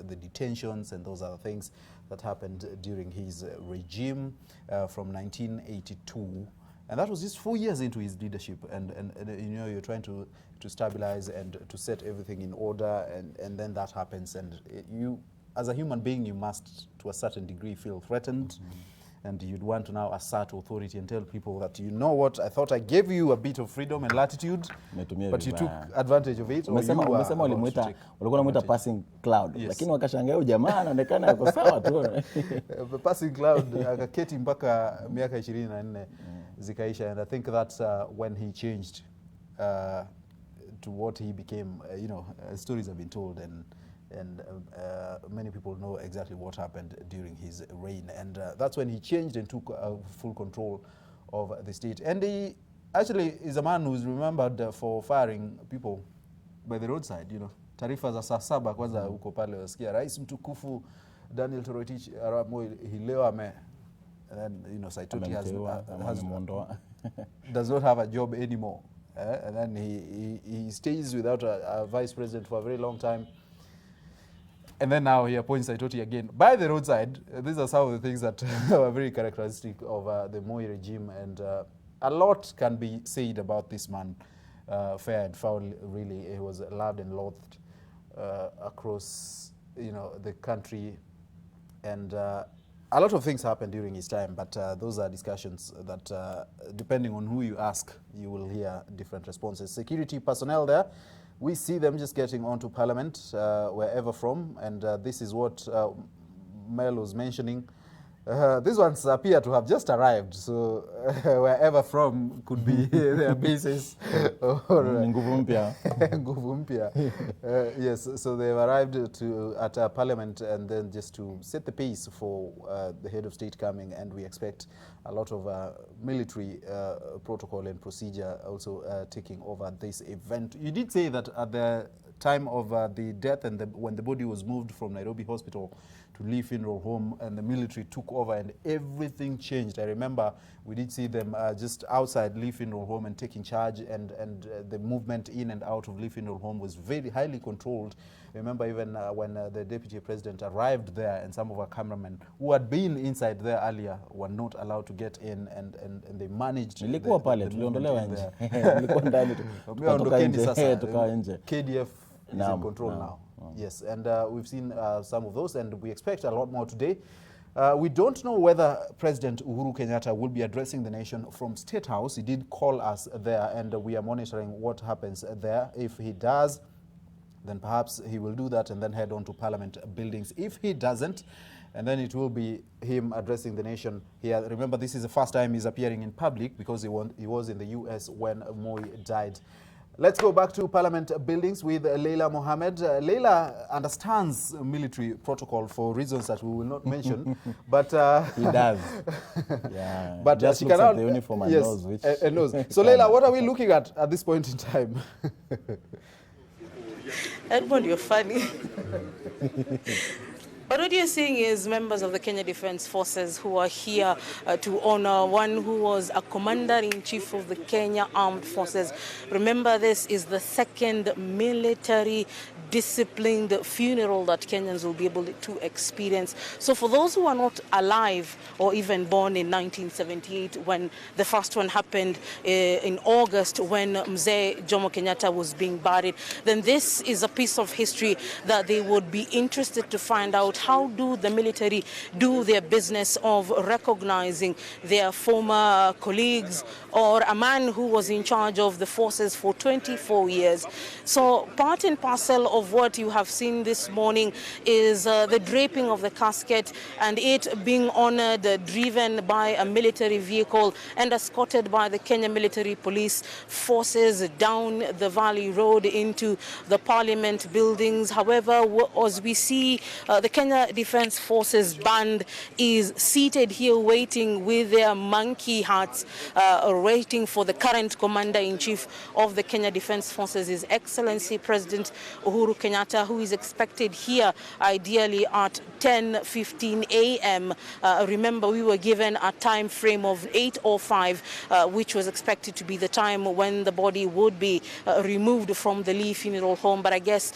the detentions and those other things that happened during his regime from 1982. And that was just 4 years into his leadership, and you're trying to stabilize and to set everything in order, and then that happens, and you, as a human being, you must to a certain degree feel threatened. And you'd want to now assert authority and tell people that, you know what, I thought I gave you a bit of freedom and latitude, but you took advantage of it.
Umesema walikuwa wanamuita passing cloud, lakini wakashangaa huyu jamaa anaonekana yako sawa tu.
Passing cloud akaketi mpaka miaka 24 zikaisha, and I think that's when he changed to what he became. Stories have been told, and many people know exactly what happened during his reign, and that's when he changed and took full control of the state. And he actually is a man who's remembered for firing people by the roadside. Taarifa za saa 7 kwanza huko pale wasikia rais mtukufu Daniel Toroitich arap Moi leo and then Saitoti does not have a job anymore, and then he stays without a vice president for a very long time. And then now he appoints Saitoti again by the roadside. These are some of the things that are very characteristic of the Moi regime, and a lot can be said about this man, fair and foul. Really, he was loved and loathed across the country, and a lot of things happened during his time. But those are discussions that, depending on who you ask, you will hear different responses. Security personnel there, we see them just getting onto Parliament wherever from, and this is what Mel was mentioning. These ones appear to have just arrived, so wherever from could be their bases or
Nguvu mpya.
Nguvu mpya. Yes, so they've arrived at Parliament and then just to set the pace for the head of state coming, and we expect a lot of military protocol and procedure also taking over this event. You did say that at the time of the death and when the body was moved from Nairobi Hospital to Lee Funeral Home and the military took over and everything changed. I remember we did see them just outside Lee Funeral Home and taking charge, and the movement in and out of Lee Funeral Home was very highly controlled. I remember even when the deputy president arrived there, and some of our cameramen who had been inside there earlier were not allowed to get in, and they managed.
Nilikuwa pale, tuliondolewa nje. Nilikuwa ndani, tukatoka nje, tukawa nje.
KDF is in control now. Yes, and we've seen some of those, and we expect a lot more today. We don't know whether President Uhuru Kenyatta will be addressing the nation from State House. He did call us there, and we are monitoring what happens there. If he does, then perhaps he will do that and then head on to Parliament buildings. If he doesn't, and then it will be him addressing the nation here. Remember, this is the first time he's appearing in public because he was in the US when Moi died. Let's go back to Parliament buildings with Leila Mohammed. Leila understands military protocol for reasons that we will not mention, but
he does. Yeah,
but
just
she
looks
cannot.
at the uniform and
Yes,
knows which.
and knows. So Leila, what are we looking at this point in time?
Edmund, you're funny. But what you're seeing is members of the Kenya Defence Forces who are here to honor one who was a commander-in-chief of the Kenya Armed Forces. Remember, this is the second military disciplined funeral that Kenyans will be able to experience. So for those who are not alive or even born in 1978 when the first one happened in August when Mzee Jomo Kenyatta was being buried, then this is a piece of history that they would be interested to find out. How do the military do their business of recognizing their former colleagues or a man who was in charge of the forces for 24 years? So part and parcel of what you have seen this morning is the draping of the casket and it being honored, driven by a military vehicle and escorted by the Kenya Military Police Forces down the Valley Road into the Parliament buildings. However, as we see, the Kenya Defence Forces band is seated here waiting with their monkey hats, waiting for the current Commander-in-Chief of the Kenya Defence Forces, His Excellency President Uhuru Kenyatta, who is expected here ideally at 10:15 a.m. Remember, we were given a time frame of 8:05, which was expected to be the time when the body would be removed from the Lee Funeral Home. But I guess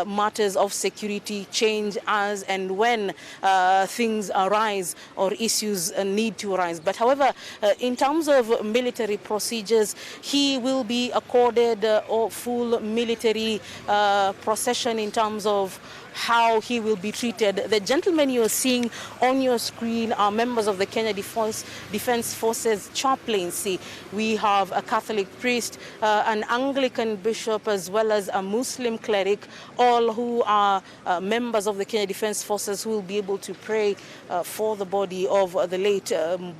matters of security change as and when things arise or issues need to arise. But however, in terms of military procedures, he will be accorded a full military procession in terms of how he will be treated. The gentlemen you're seeing on your screen are members of the Kenya Defence Forces chaplaincy. We have a Catholic priest, an Anglican bishop, as well as a Muslim cleric, all who are members of the Kenya Defence Forces who will be able to pray for the body of the late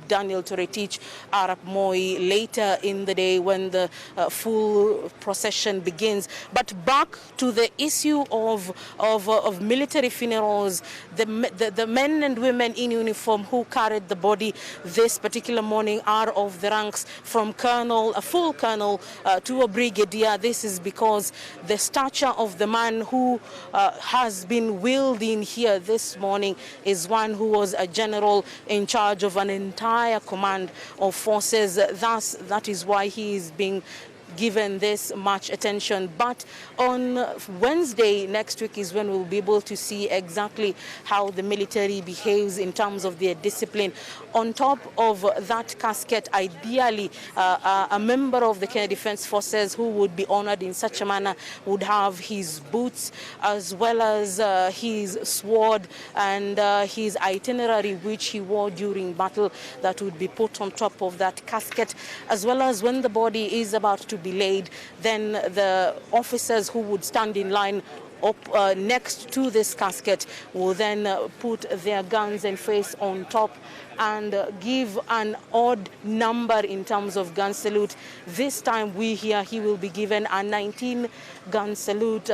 Daniel Toroitich Arap Moi later in the day when the full procession begins. But back to the issue of military funerals, the men and women in uniform who carried the body this particular morning are of the ranks from colonel, a full colonel, to a brigadier. This is because the stature of the man who has been wheeled in here this morning is one who was a general in charge of an entire command of forces. Thus, that is why he is being given this much attention. But on Wednesday next week is when we'll be able to see exactly how the military behaves in terms of their discipline. On top of that casket, ideally, a member of the Kenya Defence Forces who would be honored in such a manner would have his boots as well as his sword and his itinerary which he wore during battle that would be put on top of that casket, as well as when the body is about to be laid, then the officers who would stand in line next to this casket will then put their guns and face on top and give an odd number in terms of gun salute. This time we hear he will be given a 19 gun salute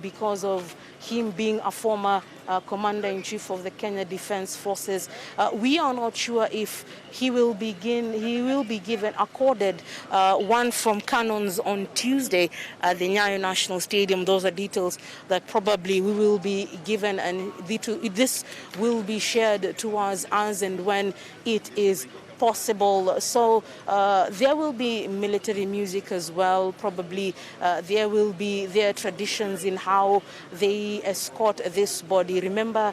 because of him being a former Commander-in-Chief of the Kenya Defense Forces. We are not sure if he will be given accorded one from Cannons on Tuesday at the Nyayo National Stadium. Those are details that probably we will be given, and this will be shared to us as and when it is possible. So there will be military music as well. Probably there will be their traditions in how they escort this body. Remember,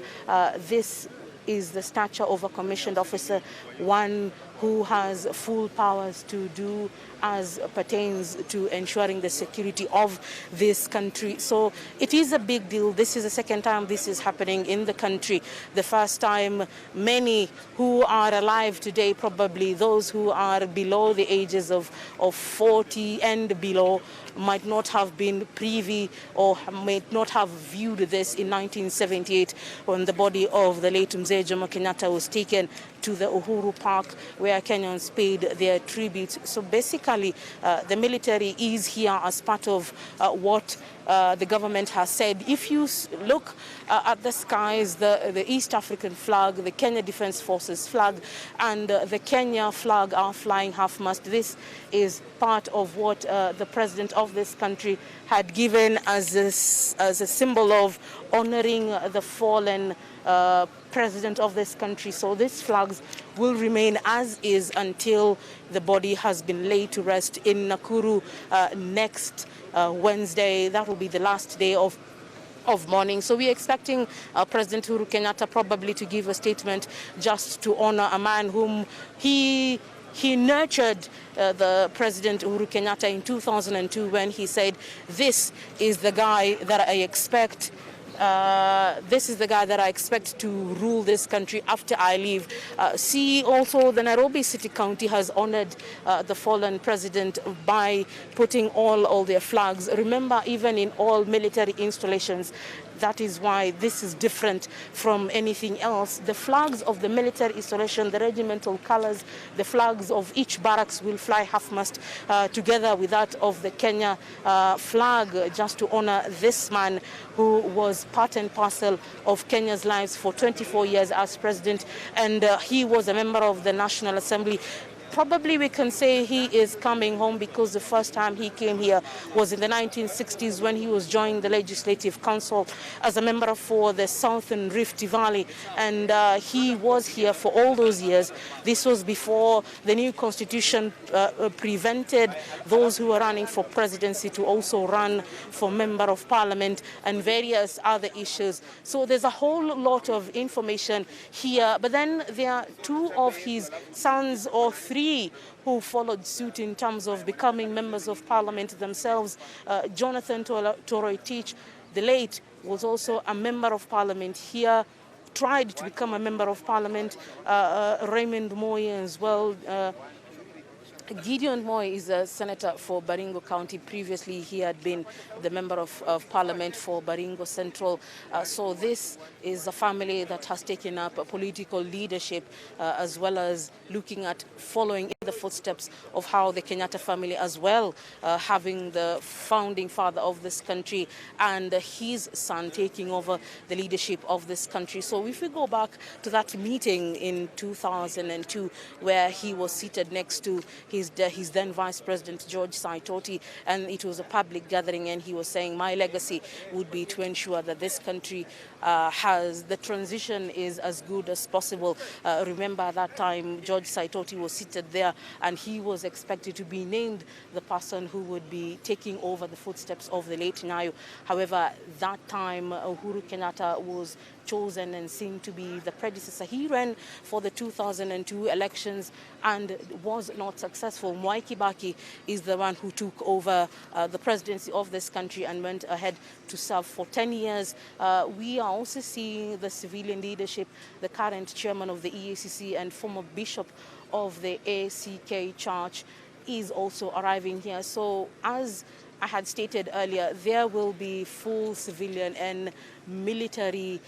this is the stature of a commissioned officer, one who has full powers to do as pertains to ensuring the security of this country. So it is a big deal. This is the second time this is happening in the country. The first time, many who are alive today, probably those who are below the ages of 40 and below, might not have been privy or might not have viewed this in 1978 when the body of the late Mzee Jomo Kenyatta was taken to the Uhuru Park where Kenyans paid their tribute. So basically, the military is here as part of what the government has said. If you look at the skies, the East African flag, the Kenya Defense Forces flag, and the Kenya flag are flying half-mast. This is part of what the president of this country had given as a symbol of honoring the fallen president of this country. So these flags will remain as is until the body has been laid to rest in Nakuru next Wednesday. That will be the last day of mourning. So we're expecting President Uhuru Kenyatta probably to give a statement just to honor a man whom he nurtured, the President Uhuru Kenyatta, in 2002 when he said, "This is the guy that I expect. This is the guy that I expect to rule this country after I leave." See, also the Nairobi City County has honored the fallen president by putting all their flags. Remember, even in all military installations, that is why this is different from anything else. The flags of the military installation, the regimental colors, the flags of each barracks will fly half-mast together with that of the Kenya flag, just to honor this man who was part and parcel of Kenya's lives for 24 years as president, and he was a member of the National Assembly. Probably we can say he is coming home because the first time he came here was in the 1960s when he was joining the Legislative Council as a member for the Southern Rift Valley, and he was here for all those years. This was before the new constitution prevented those who were running for presidency to also run for member of parliament and various other issues. So there's a whole lot of information here, but then there are two of his sons, or three, who followed suit in terms of becoming members of parliament themselves. Jonathan Toroitich, the late, was also a member of parliament here, tried to become a member of parliament. Raymond Moi as well. Gideon Moi is a senator for Baringo County. Previously, he had been the member of parliament for Baringo Central. So this is a family that has taken up a political leadership as well as looking at following in the footsteps of how the Kenyatta family as well, having the founding father of this country and his son taking over the leadership of this country. So if we go back to that meeting in 2002 where he was seated next to his then Vice President George Saitoti, and it was a public gathering, and he was saying, my legacy would be to ensure that this country has the transition is as good as possible. Remember at that time George Saitoti was seated there, and he was expected to be named the person who would be taking over the footsteps of the late Nyayo. However, that time Uhuru Kenyatta was chosen and seen to be the predecessor. He ran for the 2002 elections and was not successful. Mwai Kibaki is the one who took over the presidency of this country and went ahead to serve for 10 years. We are also seeing the civilian leadership, the current chairman of the EACC and former bishop of the ACK Church is also arriving here. So as I had stated earlier, there will be full civilian and military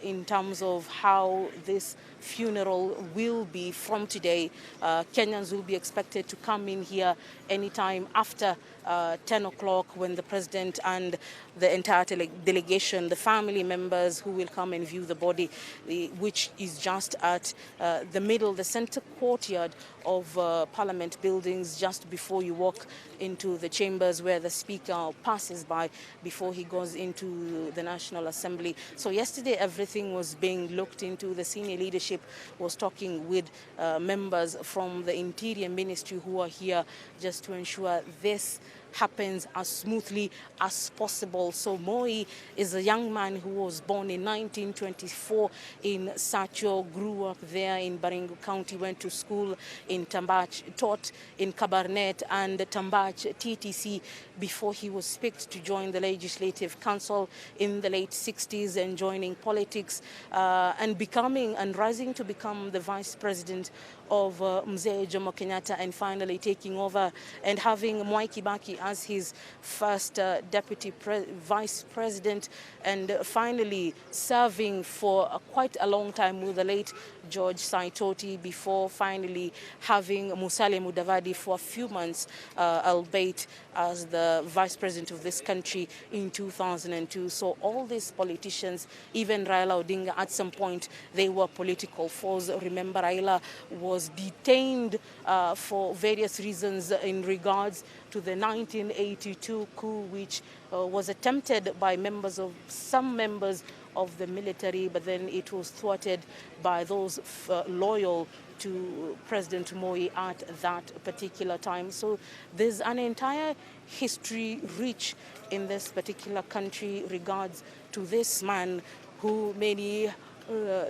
in terms of how this funeral will be from today. Kenyans will be expected to come in here anytime after 10 o'clock when the president and the entire delegation, the family members who will come and view the body, which is just at the center courtyard of Parliament buildings, just before you walk into the chambers where the speaker passes by before he goes into the National Assembly. So yesterday everything was being looked into. The senior leadership was talking with members from the Interior Ministry who are here just to ensure this happens as smoothly as possible. So Moi is a young man who was born in 1924 in Sacho, grew up there in Baringo County, went to school in Tambach, taught in Kabarnet and Tambach TTC before he was picked to join the Legislative Council in the late 60s and joining politics and rising to become the Vice President of Mzee Jomo Kenyatta, and finally taking over and having Mwai Kibaki as his first deputy vice president, and finally serving for quite a long time with the late George Saitoti before finally having Musalia Mudavadi for a few months, albeit as the vice president of this country in 2002. So all these politicians, even Raila Odinga, at some point they were political foes. Remember, Raila was detained for various reasons in regards to the 1982 coup, which was attempted by some members of the military, but then it was thwarted by those loyal to President Moi at that particular time. So there's an entire history rich in this particular country regards to this man who many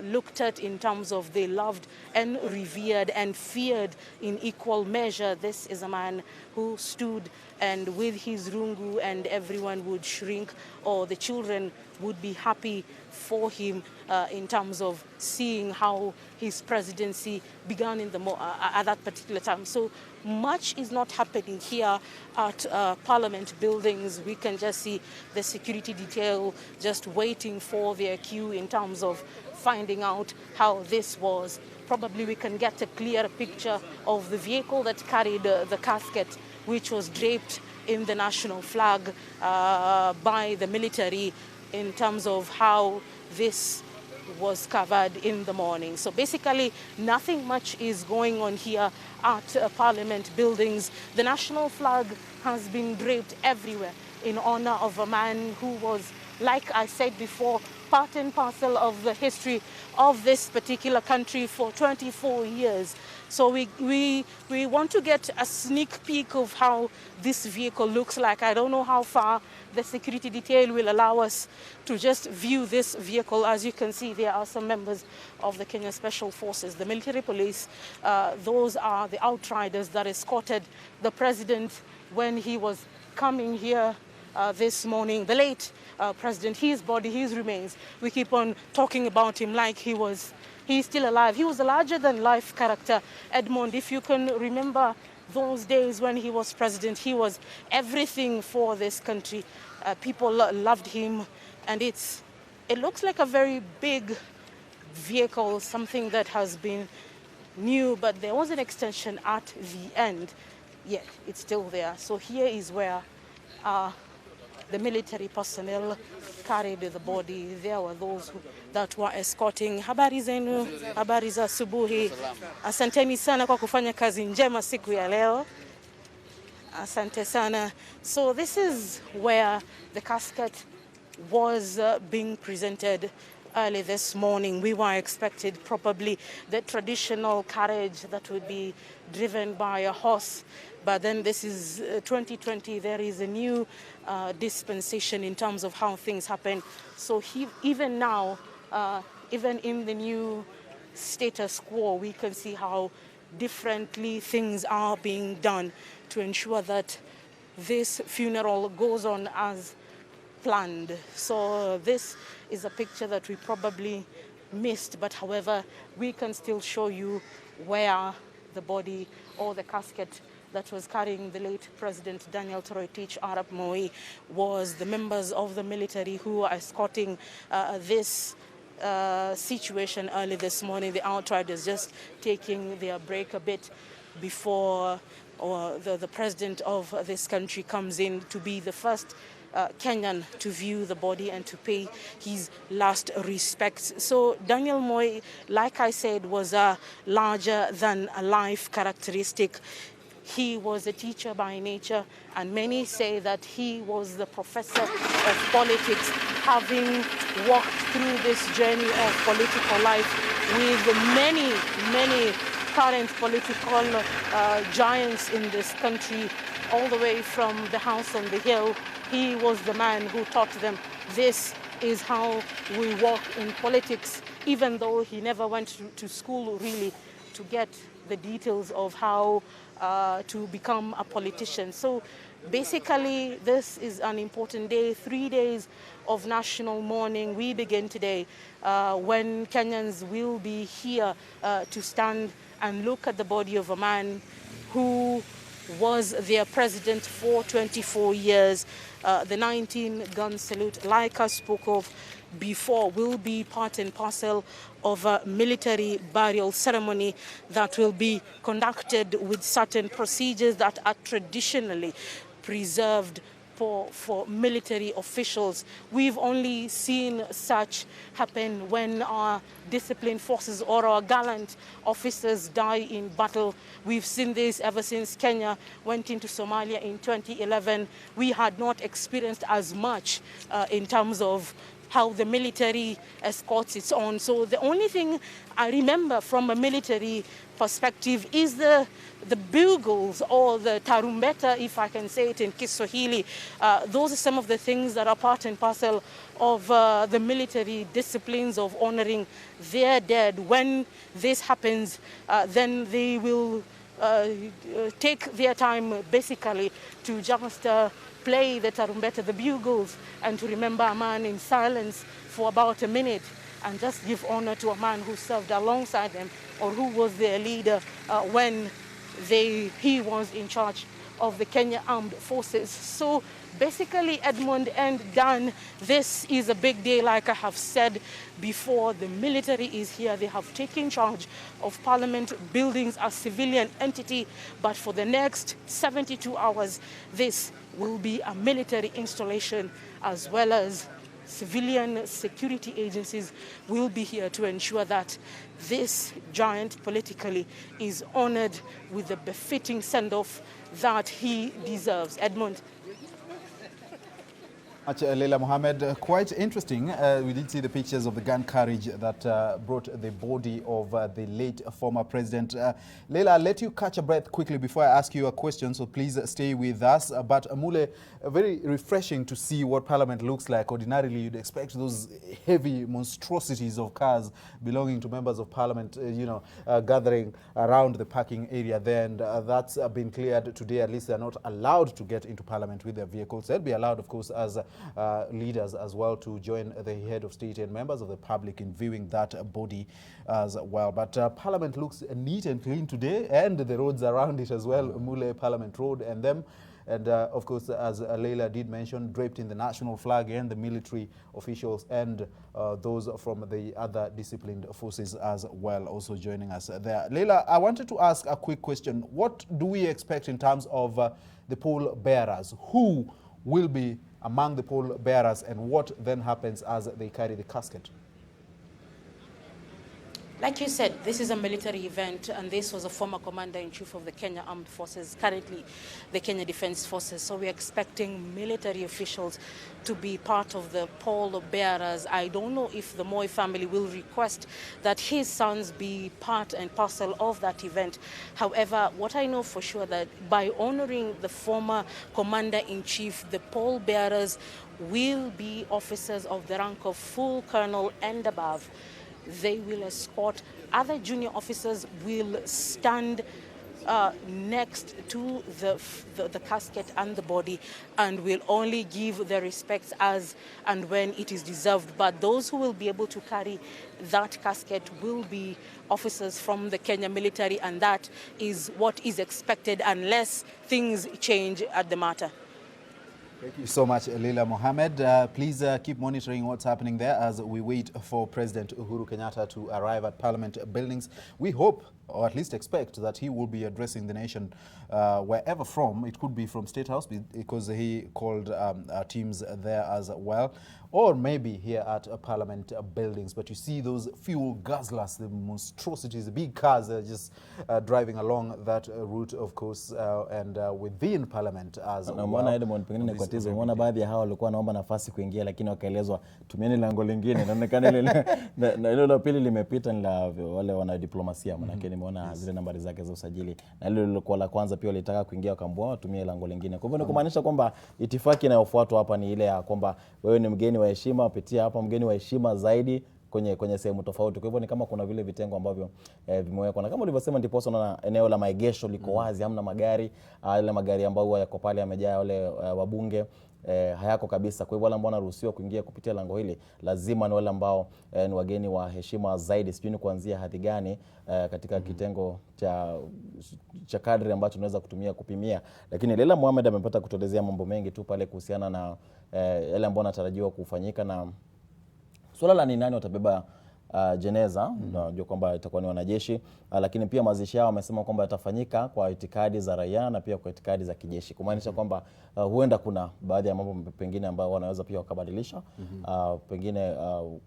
looked at in terms of they loved and revered and feared in equal measure. This is a man who stood and with his rungu and everyone would shrink, or the children would be happy for him in terms of seeing how his presidency began at that particular time. So much is not happening here at Parliament buildings. We can just see the security detail just waiting for their cue in terms of finding out how this was. Probably we can get a clear picture of the vehicle that carried the casket, which was draped in the national flag by the military, in terms of how this was covered in the morning. So basically nothing much is going on here at Parliament buildings. The national flag has been draped everywhere in honor of a man who was, like I said before, part and parcel of the history of this particular country for 24 years. So we want to get a sneak peek of how this vehicle looks like. I don't know how far the security detail will allow us to just view this vehicle. As you can see, there are some members of the Kenya Special Forces, the military police. Those are the outriders that escorted the president when he was coming here this morning. The late president, his body, his remains, we keep on talking about him like he's still alive. He was a larger-than-life character. Edmond, if you can remember those days when he was president, he was everything for this country. People loved him, and it looks like a very big vehicle, something that has been new, but there was an extension at the end. Yet it's still there. So here is where the military personnel carried the body. There were those that were escorting. Habari zenu, habari za asubuhi. Asanteni sana kwa kufanya kazi njema siku ya leo. Asante sana. So this is where the casket was being presented early this morning. We were expected probably the traditional carriage that would be driven by a horse. But then this is 2020, there is a new dispensation in terms of how things happen. So even now, even in the new status quo, we can see how differently things are being done to ensure that this funeral goes on as planned. So this is a picture that we probably missed, but however, we can still show you where the body or the casket that was carrying the late President Daniel Toroitich Arap Moi was the members of the military who are escorting this situation early this morning. The outriders just taking their break a bit before the president of this country comes in to be the first Kenyan to view the body and to pay his last respects. So Daniel Moi, like I said, was a larger than a life characteristic. He was a teacher by nature, and many say that he was the professor of politics, having walked through this journey of political life with many current political giants in this country, all the way from the house on the hill. He was the man who taught them this is how we walk in politics, even though he never went to school really to get the details of how to become a politician. So basically, this is an important day, 3 days of national mourning. We begin today when Kenyans will be here to stand and look at the body of a man who was their president for 24 years. The 19-gun salute, like I spoke of before, will be part and parcel of a military burial ceremony that will be conducted with certain procedures that are traditionally preserved for military officials. We've only seen such happen when our disciplined forces or our gallant officers die in battle. We've seen this ever since Kenya went into Somalia in 2011. We had not experienced as much in terms of how the military escorts its own. So the only thing I remember from a military perspective is the bugles or the tarumbeta, if I can say it in Kiswahili. Those are some of the things that are part and parcel of the military disciplines of honoring their dead. When this happens, then they will take their time basically to just play the tarumbeta, the bugles, and to remember a man in silence for about a minute and just give honor to a man who served alongside them or who was their leader when he was in charge of the Kenya Armed Forces. So basically, Edmund and Dan, this is a big day. Like I have said before, the military is here. They have taken charge of Parliament buildings as civilian entity, but for the next 72 hours, this will be a military installation, as well as civilian security agencies will be here to ensure that this giant politically is honored with the befitting send-off that he deserves. Edmund.
Leila Mohammed, quite interesting. We did see the pictures of the gun carriage that brought the body of the late former president. Leila, I'll let you catch a breath quickly before I ask you a question, so please stay with us. But Mule, very refreshing to see what Parliament looks like. Ordinarily, you'd expect those heavy monstrosities of cars belonging to members of Parliament, gathering around the parking area there. And that's been cleared today. At least they're not allowed to get into Parliament with their vehicles. They'll be allowed, of course, as leaders as well to join the head of state and members of the public in viewing that body as well. But Parliament looks neat and clean today, and the roads around it as well, Mule, Parliament Road and them. And of course, as Leila did mention, draped in the national flag and the military officials and those from the other disciplined forces as well also joining us there. Leila, I wanted to ask a quick question. What do we expect in terms of the pall bearers? Who will be among the pall bearers, and what then happens as they carry the casket?
Like you said, this is a military event, and this was a former commander-in-chief of the Kenya Armed Forces, currently the Kenya Defense Forces. So we're expecting military officials to be part of the pall bearers. I don't know if the Moi family will request that his sons be part and parcel of that event. However, what I know for sure that by honoring the former commander-in-chief, the pall bearers will be officers of the rank of full colonel and above. They will escort. Other junior officers will stand next to the casket and the body, and will only give the respects as and when it is deserved. But those who will be able to carry that casket will be officers from the Kenya military, and that is what is expected unless things change at the matter.
Thank you so much, Leila Mohammed. Please keep monitoring what's happening there as we wait for President Uhuru Kenyatta to arrive at Parliament buildings. We hope, or at least expect, that he will be addressing the nation wherever from. It could be from State House because he called teams there as well, or maybe here at Parliament buildings. But you see those fuel guzzlers, the monstrosities, the big cars are just driving along that route, of course, and within Parliament as well.
Umeona baadhi ya hao walikuwa naomba nafasi kuingia, lakini wakaelezwa tumieni lango lingine. Inaonekana ile la pili limepita ni la wale wana diplomasia, maana nimeona zile nambari zake za usajili, na ile lilikuwa la kwanza pia walitaka kuingia wakaambiwa watumie lango lingine. Kwa hivyo ni kumaanisha kwamba itifaki inayofuatwa hapa ni ile ya kwamba wewe ni mgeni wa heshima, pitia hapa, mgeni wa heshima zaidi kwenye sehemu tofauti. Kwa hivyo ni kama kuna vile vitengo ambavyo vimewekwa, na kama ulivyosema ndipo na eneo la maegesho liko wazi, hamna magari, ile magari ambayo yako pale yamejaa wale wabunge hayako kabisa. Kwa hivyo wale ambao wanaruhusiwa kuingia kupitia lango hili lazima ni wale ambao ni wageni wa heshima zaidi. Sijui ni kuanzia hadhi gani katika kitengo cha kadri ambacho tunaweza kutumia kupimia, lakini Leila Mohammed amepata kutuelezea mambo mengi tu pale kuhusiana na yale ambao yanatarajiwa kufanyika, na swala la ni nani watabeba jeneza. Unajua kwamba itakuwa ni wanajeshi, lakini pia mazishi yao wamesema kwamba yatafanyika kwa itikadi za raia na pia kwa itikadi za kijeshi, kumaanisha kwamba huenda kuna baadhi ya mambo pengine ambayo wanaweza pia wakabadilisha pengine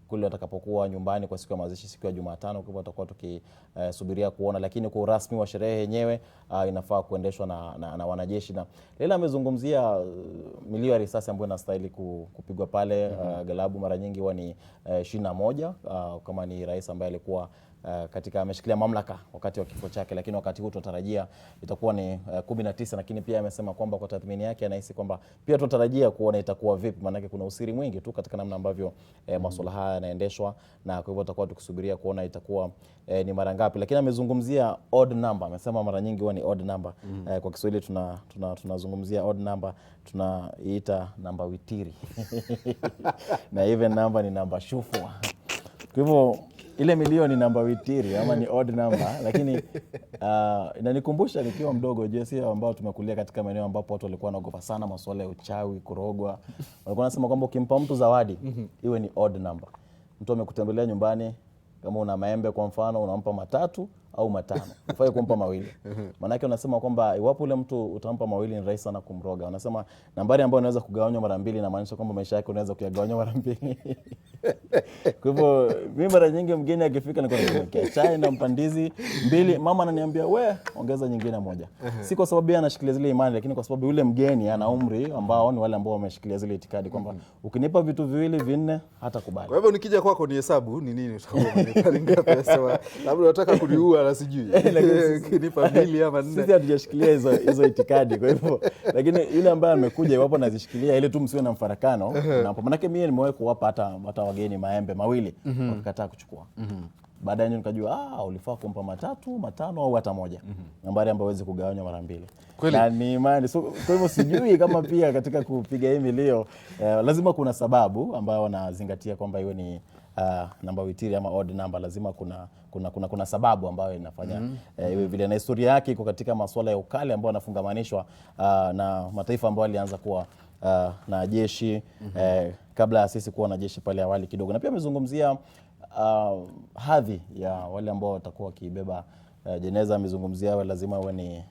kule watakapokuwa nyumbani kwa siku ya mazishi siku ya Jumatano. Kwa hivyo tutakuwa tukisubiria kuona, lakini kwa rasmi wa sherehe yenyewe inafaa kuendeshwa na wanajeshi. Na Leila amezungumzia milio ya risasi ambayo inastahili kupigwa pale. Galabu mara nyingi huwa ni 21 kama ni rais ambaye alikuwa katika ameshikilia mamlaka wakati wa kifo chake, lakini wakati huu tunatarajia itakuwa ni 19. Lakini pia amesema kwamba kwa tathmini yake anahisi kwamba pia tunatarajia kuona itakuwa vipi, maana yake kuna usiri mwingi tu katika namna ambavyo masuala haya yanaendeshwa, na kwa hivyo tutakuwa tukisubiria kuona itakuwa ni mara ngapi. Lakini amezungumzia odd number, amesema mara nyingi huwa ni odd number. Kwa Kiswahili tunazungumzia odd number, tunaita namba witiri na even number ni namba shufwa. Kwa hivyo ile milioni namba witiri ama ni odd number, lakini inanikumbusha nikiwa mdogo jinsi ambao tumekulia katika maeneo ambapo watu walikuwa wanaogopa sana masuala ya uchawi, kurogwa. Walikuwa wanasema kwamba ukimpa mtu zawadi iwe ni odd number. Mtu amekutembelea nyumbani, kama una maembe kwa mfano unampa 3 au 5, ufai kumpa 2. Maana yake unasema kwamba iwapo ule mtu utampa 2 ni rahisi sana kumroga. Wanasema nambari ambayo inaweza kugawanywa mara 2 inamaanisha kwamba maisha yake unaweza kuyagawanya mara 2. Kwa hivyo mimi mara nyingi mgeni akifika niko na chai na mpandizi 2, mama ananiambia we ongeza nyingine 1. Si kwa sababu yeye anashikilia zile imani, lakini kwa sababu yule mgeni ana umri ambao ni wale ambao wameshikilia zile itikadi kwamba ukinipa vitu 2 4 hata kubali.
Kwa hivyo nikija kwako ni hesabu ni nini utakuwa pesa, labda unataka kuniua na sijui kinipa 2 ama 4.
Sisi hatujashikilia hizo itikadi. Kwa hivyo lakini yule ambaye amekuja iwapo anazishikilia ile tu msiwe na mfarakano, na maana yake mimi nimewahi kuwapa hata wageni maembe 2 wakakataa kuchukua. Baadaye nikajua ulifaa kumpa 3, 5 au hata 1. Nambari ambayo haiwezi kugawanywa mara 2. Na ni imani. So, kwa hivyo sijui kama pia katika kupiga hii milio lazima kuna sababu ambayo wanazingatia kwamba iwe ni namba witiri ama odd number. Lazima kuna sababu ambayo inafanya iwe vile, na historia yake iko katika masuala ya ukali ambayo yanafungamanishwa na mataifa ambayo alianza kuwa na jeshi kabla ya sisi kuwa na jeshi pale awali kidogo. Na pia amezungumzia hadhi ya wale ambao watakuwa wakibeba jeneza. Amezungumzia lazima uwe ni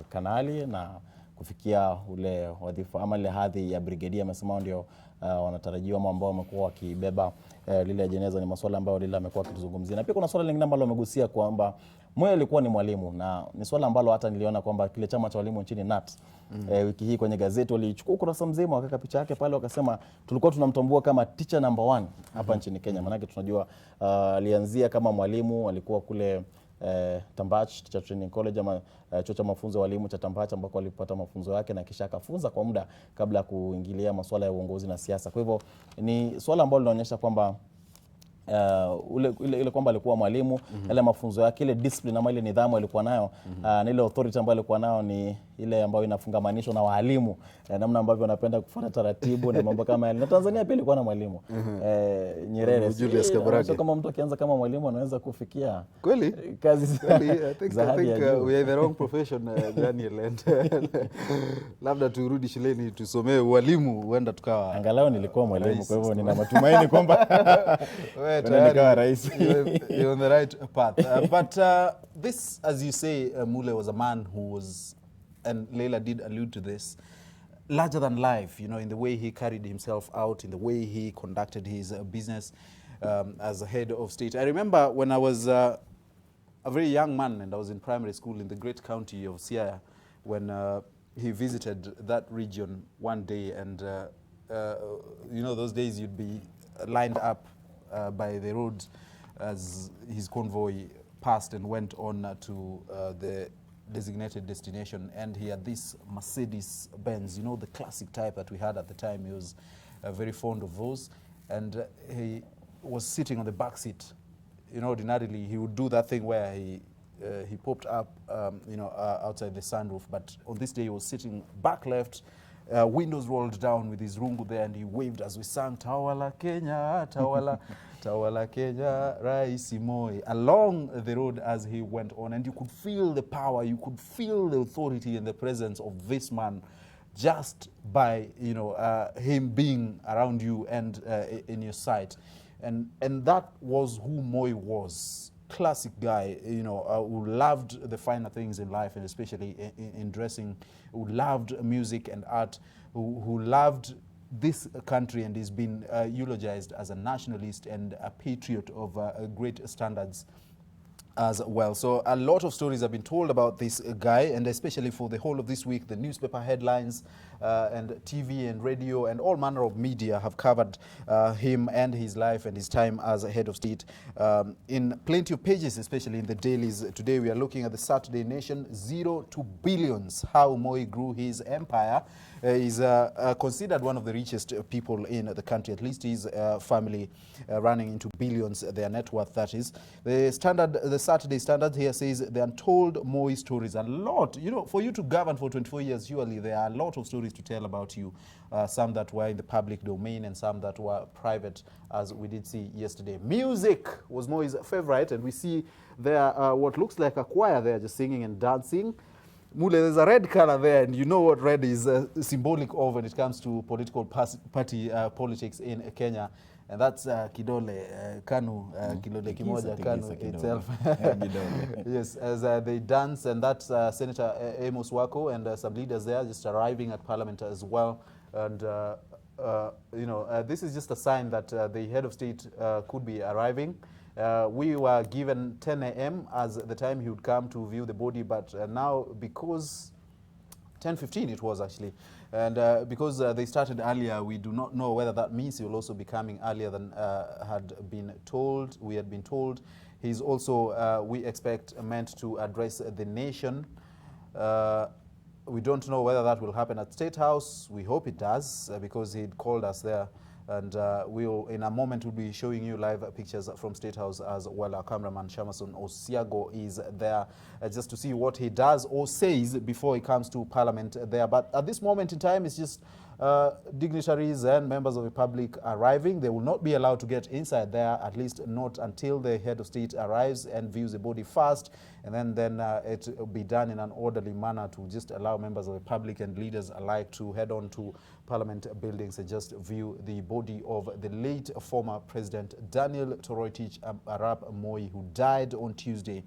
kanali na kufikia ule wadhifa ama ile hadhi ya brigedia. Amesema ndio wanatarajiwa ambao wamekuwa wakibeba lile jeneza. Ni masuala ambayo Leila amekuwa akizungumzia. Na pia kuna swala lingine ambalo amegusia kwamba Moyo alikuwa ni mwalimu, na ni swala ambalo hata niliona kwamba kile chama cha walimu nchini NAT wiki hii kwenye gazeti walichukua ukurasa mzima wakaweka picha yake pale, wakasema tulikuwa tunamtambua kama teacher number 1 hapa nchini Kenya. Maana tunajua alianzia kama mwalimu, alikuwa kule Tambach Teacher Training College ama chuo cha mafunzo ya walimu cha Tambach ambako alipata mafunzo yake na kisha akafunza kwa muda kabla ya kuingilia masuala ya uongozi na siasa. Kwa hivyo ni swala ambalo linaonyesha kwamba ile kwamba alikuwa mwalimu, ile mafunzo yake, ile discipline ama ile nidhamu alikuwa nayo, na ile authority ambayo alikuwa nayo ni ile ambayo inafungamanishwa na walimu, namna ambavyo wanapenda kufuata taratibu na mambo kama yale. Na Tanzania pia ilikuwa na mwalimu Nyerere,
Julius Kabarage.
Kama mtu akianza kama mwalimu anaweza kufikia
kweli
kazi
kweli. I think we are in the wrong profession, Daniel, and labda turudi shuleni tusomee walimu, huenda tukawa
angalau nilikuwa mwalimu, kwa hivyo nina matumaini kwamba nikawa rais.
You're on the right path. But this, as you say, Mule was a man who was, and Leila did allude to this, larger than life, you know, in the way he carried himself out, in the way he conducted his business as a head of state. I remember when I was a very young man and I was in primary school in the great county of Siaya, when he visited that region one day, and you know, those days you'd be lined up by the road as his convoy passed and went on to the designated destination, and he had this Mercedes Benz, you know, the classic type that we had at the time. He was very fond of those, and he was sitting on the back seat. You know, ordinarily he would do that thing where he popped up, you know, outside the sunroof, but on this day he was sitting back left, windows rolled down with his rungu there, and he waved as we sang Tawala Kenya, Tawala, Tawala Kenya, Raisi Moi, along the road as he went on. And you could feel the power, you could feel the authority and the presence of this man just by, you know, him being around you and in your sight. And that was who Moi was. Classic guy, you know, who loved the finer things in life, and especially in dressing, who loved music and art, who loved this country, and has been eulogized as a nationalist and a patriot of great standards as well. So a lot of stories have been told about this guy, and especially for the whole of this week, the newspaper headlines and TV and radio and all manner of media have covered him and his life and his time as a head of state in plenty of pages, especially in the dailies. Today we are looking at the Saturday Nation, 0 to billions, how Moi grew his empire. He's considered one of the richest people in the country, at least his family running into billions, their net worth, that is. The Saturday Standard here says the untold Moi stories. A lot, you know, for you to govern for 24 years, surely there are a lot of stories to tell about you, some that were in the public domain and some that were private, as we did see yesterday. Music was Moi's favorite, and we see there what looks like a choir there just singing and dancing. Mule, there's a red color there, and you know what red is symbolic of when it comes to political party politics in Kenya. And that's Kidole, Kanu, Kidole Kimoja, Kanu itself. Yes, as they dance, and that's Senator Amos Wako and some leaders there just arriving at Parliament as well. And, you know, this is just a sign that the head of state could be arriving. We were given 10 a.m. as the time he would come to view the body, but now because 10:15 it was actually, and because they started earlier, we do not know whether that means he will also be coming earlier than we had been told. He's also, we expect, meant to address the nation. We don't know whether that will happen at State House. We hope it does, because he'd called us there. And we'll, in a moment, we'll be showing you live pictures from State House as well. Our cameraman, Shamason Osiago, is there just to see what he does or says before he comes to Parliament there. But at this moment in time, it's just dignitaries and members of the public arriving. They will not be allowed to get inside there, at least not until the head of state arrives and views the body first. And then it will be done in an orderly manner to just allow members of the public and leaders alike to head on to Parliament buildings and just view the body of the late former President Daniel Toroitich Arap Moi, who died on Tuesday,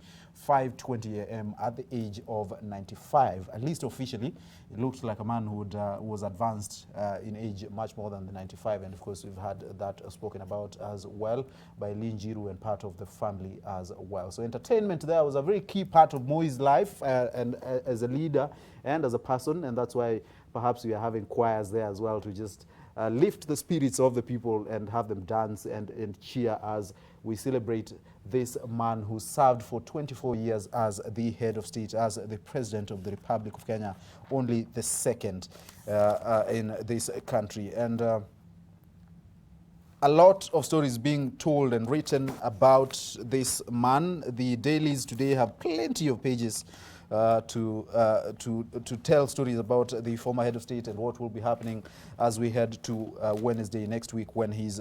5:20 a.m. at the age of 95. At least officially, it looks like a man who was advanced in age, much more than the 95. And of course, we've had that spoken about as well by Lin Jiru and part of the family as well. So entertainment there was a very key part of Moi's life and as a leader and as a person, and that's why perhaps we are having choirs there as well to just lift the spirits of the people and have them dance and cheer as we celebrate this man who served for 24 years as the head of state, as the President of the Republic of Kenya, only the second in this country. And a lot of stories being told and written about this man. The dailies today have plenty of pages to tell stories about the former head of state and what will be happening as we head to Wednesday next week, when his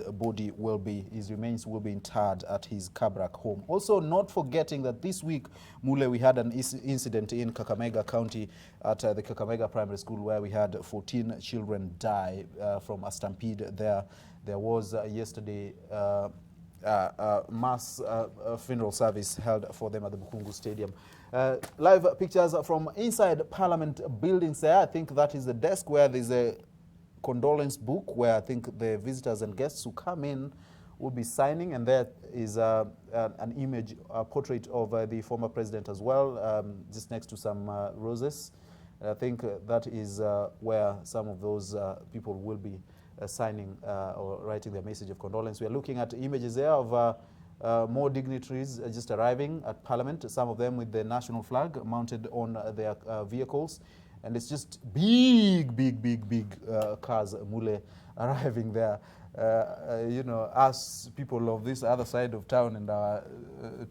remains will be interred at his Kabrak home. Also, not forgetting that this week, Mule, we had an incident in Kakamega County at the Kakamega Primary School, where we had 14 children die from a stampede there. There was yesterday mass funeral service held for them at the Bukungu Stadium. Live pictures from inside Parliament buildings there. I think that is the desk where there's a condolence book where I think the visitors and guests who come in will be signing, and there is an image, a portrait of the former president as well, just next to some roses. I think that is where some of those people will be signing or writing their message of condolence. We are looking at images there of more dignitaries just arriving at Parliament, some of them with the national flag mounted on their vehicles. And it's just big cars, Mule, arriving there. You know, us people of this other side of town and our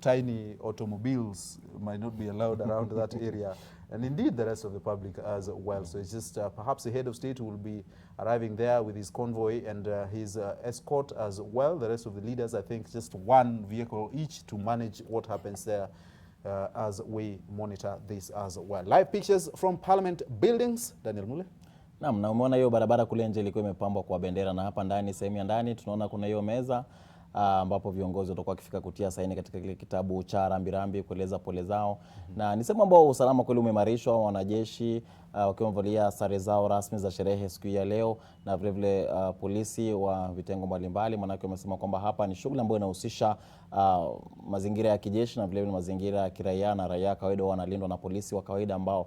tiny automobiles might not be allowed around that area. And indeed, the rest of the public as well. So it's just perhaps the head of state will be arriving there with his convoy and his escort as well. The rest of the leaders, I think, just one vehicle each to manage what happens there as we monitor this as well. Live pictures from Parliament buildings. Daniel Mule.
Naam, na umeona hiyo barabara kule nje ilikuwa imepambwa kwa bendera, na hapa ndani, sehemu ya ndani, tunaona kuna hiyo meza ambapo viongozi watakuwa wakifika kutia saini katika kile kitabu cha rambirambi kueleza pole zao. Na ni sehemu ambao usalama kweli umeimarishwa, wanajeshi wakiwa wamevalia sare zao rasmi za sherehe siku ya leo, na vile vile polisi wa vitengo mbalimbali. Manake wamesema kwamba hapa ni shughuli ambayo inahusisha mazingira ya kijeshi na vile vile mazingira ya kiraia, na raia kawaida wanalindwa na polisi wa kawaida ambao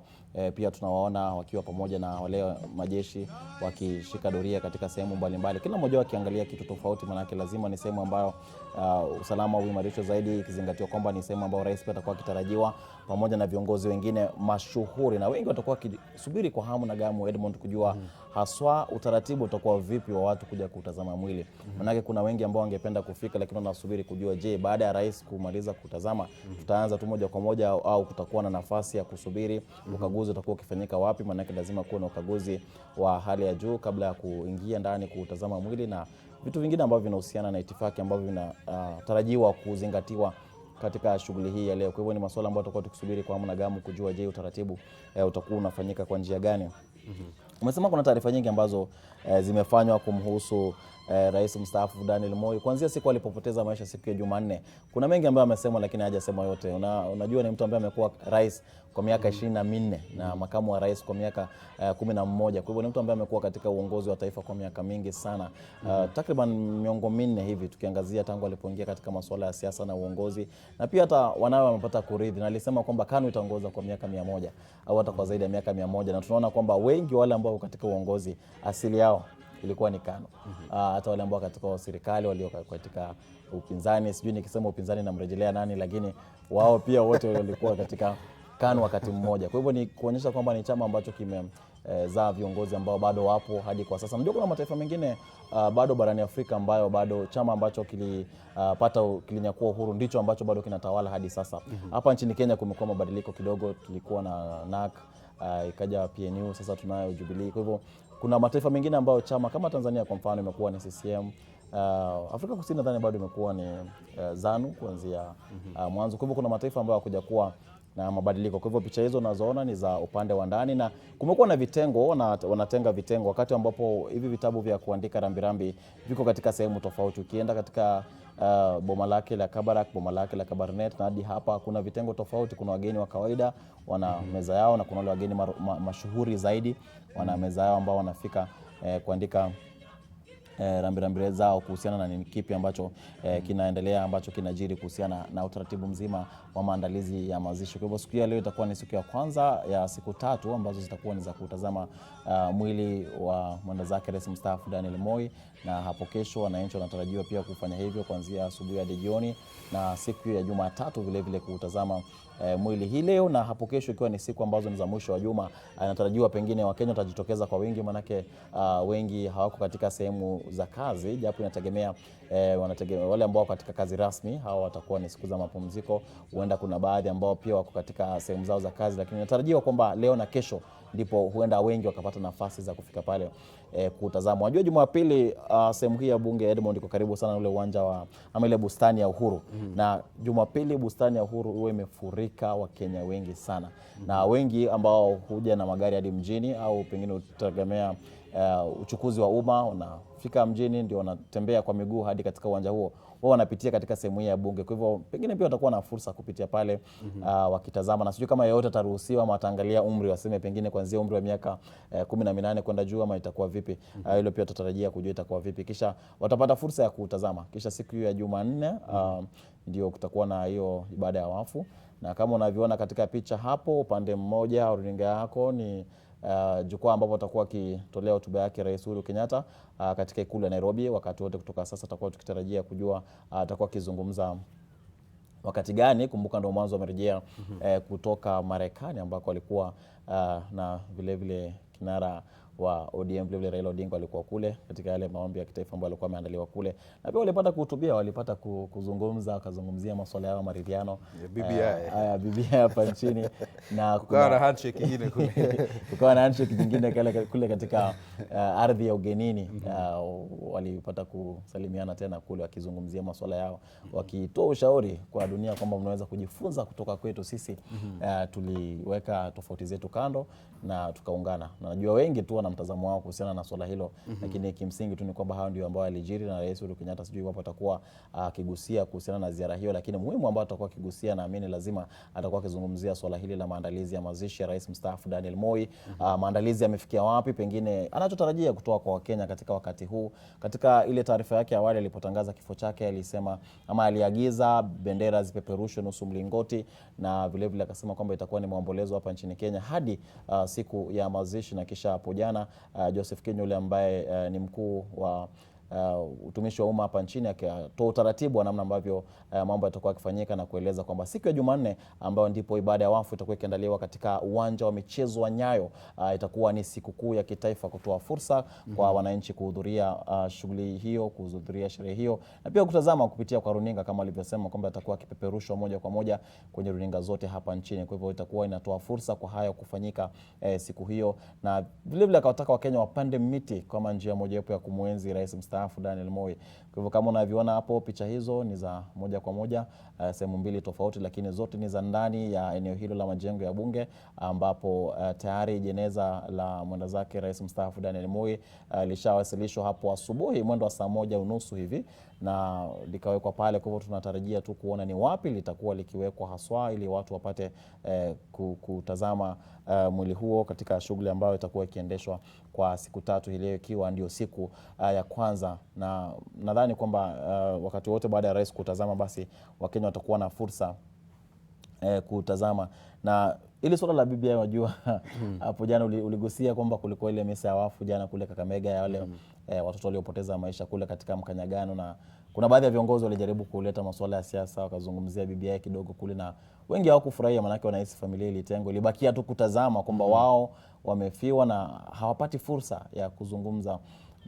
pia tunawaona wakiwa pamoja na wale majeshi wakishika doria katika sehemu mbalimbali. Kila mmoja akiangalia kitu tofauti, manake lazima ni sehemu ambayo usalama uimarishwe zaidi, ikizingatiwa kwamba ni sehemu ambayo rais pia atakuwa akitarajiwa pamoja na viongozi wengine mashuhuri, na wengi watakuwa kisubiri kwa hamu na gamu, Edmond, kujua haswa utaratibu utakuwa vipi wa watu kuja kutazama mwili. Manake kuna wengi ambao wangependa kufika, lakini wanasubiri kujua, je, baada ya rais kumaliza kutazama tutaanza tu moja kwa moja au kutakuwa na nafasi ya kusubiri ukaguzi utakuwa ukifanyika wapi? Manake lazima kuwe na ukaguzi wa hali ya juu kabla ya kuingia ndani kutazama mwili, na vitu vingine ambavyo vinahusiana na itifaki ambavyo vinatarajiwa kuzingatiwa katika shughuli hii ya leo. Kwa hivyo ni masuala ambayo tutakuwa tukisubiri kwa hamu na gamu kujua, je, utaratibu utakuwa unafanyika kwa njia gani. Umesema kuna taarifa nyingi ambazo zimefanywa kumhusu rais mstaafu Daniel Moi kuanzia siku alipopoteza maisha siku ya Jumanne. Kuna mengi ambayo amesema, lakini hajasema yote. Unajua ni mtu ambaye amekuwa rais kwa miaka 24 na makamu wa rais kwa miaka 11. Kwa hivyo ni mtu ambaye amekuwa katika uongozi wa taifa kwa miaka mingi sana. Takriban miongo minne hivi tukiangazia tangu alipoingia katika masuala ya siasa na uongozi, na pia hata wanawe wamepata kurithi, na alisema kwamba KANU itaongoza kwa miaka 100 au hata kwa zaidi ya miaka 100, na tunaona kwamba wengi wale ambao katika uongozi asili yao ilikuwa ni KANU. Hata wale ambao katika serikali walio katika upinzani, sijui nikisema upinzani na mrejelea nani, lakini wao pia wote walikuwa katika KANU wakati mmoja. Kwa hivyo ni kuonyesha kwamba ni chama ambacho kimezaa viongozi ambao bado wapo hadi kwa sasa. Ndio kuna mataifa mengine bado barani Afrika ambayo bado chama ambacho kilinyakua uhuru ndicho ambacho bado kinatawala hadi sasa. Hapa nchini Kenya kumekuwa mabadiliko kidogo, tulikuwa na NAK, ikaja PNU, sasa tunayo Jubilee. Kwa hivyo kuna mataifa mengine ambayo chama kama Tanzania kwa mfano imekuwa ni CCM. Afrika Kusini nadhani bado imekuwa ni ZANU kuanzia mwanzo. Kwa hivyo kuna mataifa ambayo hakuja kuwa na mabadiliko. Kwa hivyo picha hizo unazoona ni za upande wa ndani, na kumekuwa na vitengo, wanatenga vitengo wakati ambapo hivi vitabu vya kuandika rambirambi viko katika sehemu tofauti. Ukienda katika boma lake la Kabarak, boma lake la Kabarnet, na hadi hapa kuna vitengo tofauti. Kuna wageni wa kawaida wana meza yao, na kuna wale wageni mashuhuri zaidi wana meza yao ambao wanafika kuandika rambirambi zao kuhusiana na nini kipi ambacho kinaendelea, ambacho kinajiri kuhusiana na utaratibu mzima wa maandalizi ya mazishi. Kwa hivyo siku ya leo itakuwa ni siku ya kwanza ya siku 3 ambazo zitakuwa ni za kutazama mwili wa mwenda zake rais mstaafu Daniel Moi, na hapo kesho wananchi wanatarajiwa pia kufanya hivyo kuanzia asubuhi hadi jioni, na siku ya Jumatatu vile vile kutazama mwili hii leo na hapo kesho, ikiwa ni siku ambazo ni za mwisho wa juma. Inatarajiwa pengine Wakenya watajitokeza kwa wingi, manake wengi hawako katika sehemu za kazi, japo inategemea wale ambao katika kazi rasmi hao watakuwa ni siku za mapumziko. Huenda kuna baadhi ambao pia wako katika sehemu zao za kazi, lakini inatarajiwa kwamba leo na kesho ndipo huenda wengi wakapata nafasi za kufika pale kutazama. Unajua Jumapili sehemu hii ya bunge Edmond iko karibu sana ule uwanja wa ama ile bustani ya Uhuru. Na Jumapili bustani ya Uhuru huwa imefurika Wakenya wengi sana. Na wengi ambao huja na magari hadi mjini au pengine utategemea uchukuzi wa umma, wanafika mjini ndio wanatembea kwa miguu hadi katika uwanja huo. Wao wanapitia katika sehemu hii ya bunge. Kwa hivyo pengine pia watakuwa na fursa kupitia pale wakitazama. Na sijui kama yeyote ataruhusiwa ama ataangalia umri, waseme pengine kuanzia umri wa miaka 18 kwenda juu ama itakuwa vipi. Hilo pia tutarajia kujua itakuwa vipi. Kisha watapata fursa ya kutazama. Kisha siku hiyo ya Jumanne ndio kutakuwa na hiyo ibada ya wafu. Na kama unavyoona katika picha hapo, upande mmoja runinga yako ni jukwaa ambapo atakuwa akitolea hotuba yake Rais Uhuru Kenyatta katika ikulu ya Nairobi. Wakati wote kutoka sasa tutakuwa tukitarajia kujua atakuwa akizungumza wakati gani. Kumbuka ndio mwanzo amerejea kutoka Marekani ambako alikuwa na vile kinara wa ODM vile Raila Odinga alikuwa kule katika yale maombi ya kitaifa ambayo alikuwa ameandaliwa kule. Na pia walipata kuhutubia, walipata kuzungumza, akazungumzia masuala ya maridhiano BBI hapa nchini na
kukawa na handshake nyingine kule.
Kukawa na handshake nyingine kule katika ardhi ya ugenini. Walipata kusalimiana tena kule wakizungumzia masuala yao, wakitoa ushauri kwa dunia kwamba mnaweza kujifunza kutoka kwetu sisi. Tuliweka tofauti zetu kando na tukaungana. Na najua wengi tu wana mtazamo wao kuhusiana na swala hilo, lakini kimsingi tu ni kwamba hao ndio ambao alijiri. Na Rais Uhuru Kenyatta sijui wapo atakuwa akigusia kuhusiana na ziara hiyo, lakini muhimu ambao atakuwa akigusia, naamini lazima atakuwa akizungumzia swala hili la maandalizi ya mazishi ya Rais mstaafu Daniel Moi. Maandalizi yamefikia wapi, pengine anachotarajia kutoa kwa Wakenya katika wakati huu. Katika ile taarifa yake awali alipotangaza kifo chake, alisema ama aliagiza bendera zipeperushwe nusu mlingoti, na vile vile akasema kwamba itakuwa ni maombolezo hapa nchini Kenya hadi siku ya mazishi. Na kisha hapo jana Joseph Kenya yule ambaye ni mkuu wa utumishi wa umma hapa nchini akatoa utaratibu wa namna ambavyo mambo yatakuwa yakifanyika na kueleza kwamba siku ya Jumanne ambayo ndipo ibada ya wafu itakuwa ikiandaliwa katika uwanja wa michezo wa Nyayo, itakuwa ni sikukuu ya kitaifa, kutoa fursa kwa wananchi kuhudhuria shughuli hiyo, kuhudhuria sherehe hiyo na pia kutazama kupitia kwa runinga kama alivyosema kwamba atakuwa akipeperushwa moja kwa moja kwenye runinga zote hapa nchini. Kwa hivyo itakuwa inatoa fursa kwa hayo kufanyika siku hiyo, na vile vile akawataka Wakenya wapande miti kama njia mojawapo ya kumuenzi Rais mstaafu Daniel Moi. Kwa hivyo kama unavyoona hapo, picha hizo ni za moja kwa moja sehemu mbili tofauti, lakini zote ni za ndani ya eneo hilo la majengo ya bunge, ambapo tayari jeneza la mwenda zake Rais mstaafu Daniel Moi lishawasilishwa hapo asubuhi mwendo wa saa 1:30 hivi na likawekwa pale. Kwa hivyo tunatarajia tu kuona ni wapi litakuwa likiwekwa haswa, ili watu wapate kutazama mwili huo katika shughuli ambayo itakuwa ikiendeshwa kwa siku 3 ile, ikiwa ndio siku ya kwanza. Na nadhani kwamba wakati wote baada ya rais kutazama, basi Wakenya watakuwa na fursa kutazama. Na ili swala la BBI wajua hapo jana uligusia kwamba kulikuwa ile misa ya wafu jana kule Kakamega ya wale watoto waliopoteza maisha kule katika mkanyagano, na kuna baadhi ya viongozi walijaribu kuleta masuala ya siasa, wakazungumzia BBI kidogo kule, na wengi hawakufurahia, manake wanahisi familia ilitengwa, ilibakia tu kutazama kwamba wao wamefiwa na hawapati fursa ya kuzungumza,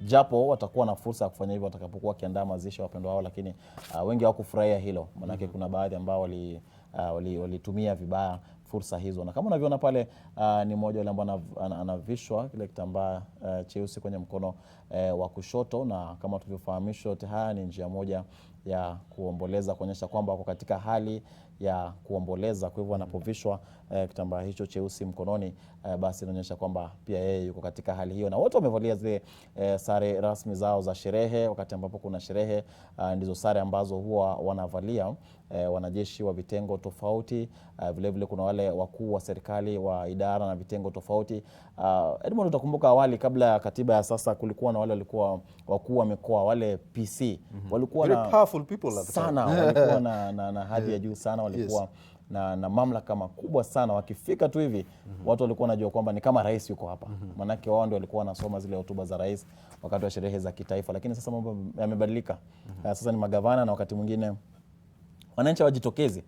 japo watakuwa na fursa ya kufanya hivyo watakapokuwa kiandaa mazishi ya wapendwa wao. Lakini wengi hawakufurahia hilo, manake kuna baadhi ambao walitumia vibaya fursa hizo. Na kama unavyoona pale ni mmoja yule ambaye anavishwa kile kitambaa cheusi kwenye mkono wa kushoto, na kama tulivyofahamishwa yote haya ni njia moja ya kuomboleza, kuonyesha kwamba wako katika hali ya kuomboleza. Kwa hivyo anapovishwa kitambaa hicho cheusi mkononi, basi inaonyesha kwamba pia yeye yuko katika hali hiyo. Na wote wamevalia zile sare rasmi zao za sherehe. Wakati ambapo kuna sherehe, ndizo sare ambazo huwa wanavalia wanajeshi wa vitengo tofauti. Vile vile kuna wale wakuu wa serikali wa idara na vitengo tofauti. Edmond, utakumbuka awali kabla ya katiba ya sasa kulikuwa na wale walikuwa wakuu wa mikoa, wale PC. Walikuwa
very powerful people at the
sana, walikuwa na hadhi ya juu sana, walikuwa na mamlaka makubwa sana. Wakifika tu hivi watu walikuwa wanajua kwamba ni kama rais yuko hapa. Manake wao ndio walikuwa wanasoma zile hotuba za rais wakati wa sherehe za kitaifa. Lakini sasa mambo yamebadilika. Sasa ni magavana na wakati mwingine wananchi wajitokeze.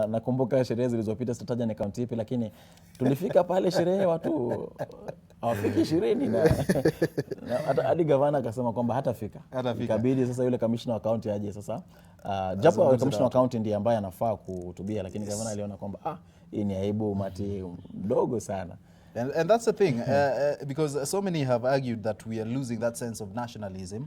Nakumbuka sherehe zilizopita, sitataja ni kaunti ipi, lakini tulifika pale sherehe watu hawafiki 20 na hadi gavana akasema kwamba hatafika. Ikabidi sasa yule commissioner wa county aje sasa. Japo commissioner wa county ndiye ambaye anafaa kuhutubia, lakini gavana aliona kwamba hii ni aibu, umati mdogo sana.
And that's the thing, because so many have argued that we are losing that sense of nationalism,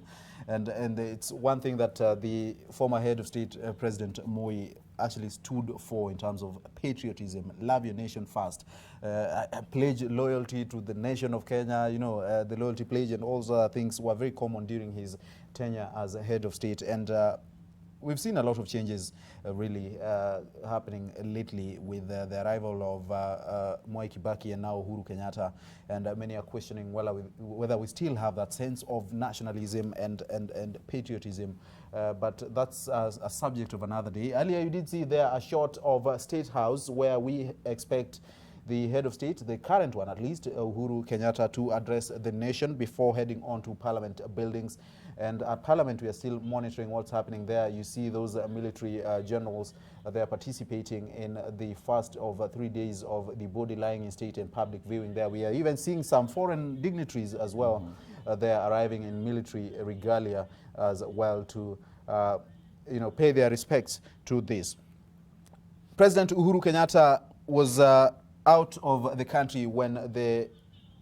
and it's one thing that the former head of state, President Moi, actually stood for in terms of patriotism, love your nation first, pledge loyalty to the nation of Kenya. You know, the loyalty pledge and all other things were very common during his tenure as a head of state. And we've seen a lot of changes really happening lately with the arrival of Mwai Kibaki and now Uhuru Kenyatta, and many are questioning whether we still have that sense of nationalism and patriotism, but that's a subject of another day. Earlier you did see there a shot of State House where we expect the head of state, the current one at least, Uhuru Kenyatta, to address the nation before heading on to Parliament buildings. And at Parliament, we are still monitoring what's happening there. You see those military generals, they are participating in the first of 3 days of the body lying in state and public viewing there. We are even seeing some foreign dignitaries as well. They are arriving in military regalia as well to pay their respects to this. President Uhuru Kenyatta was out of the country when the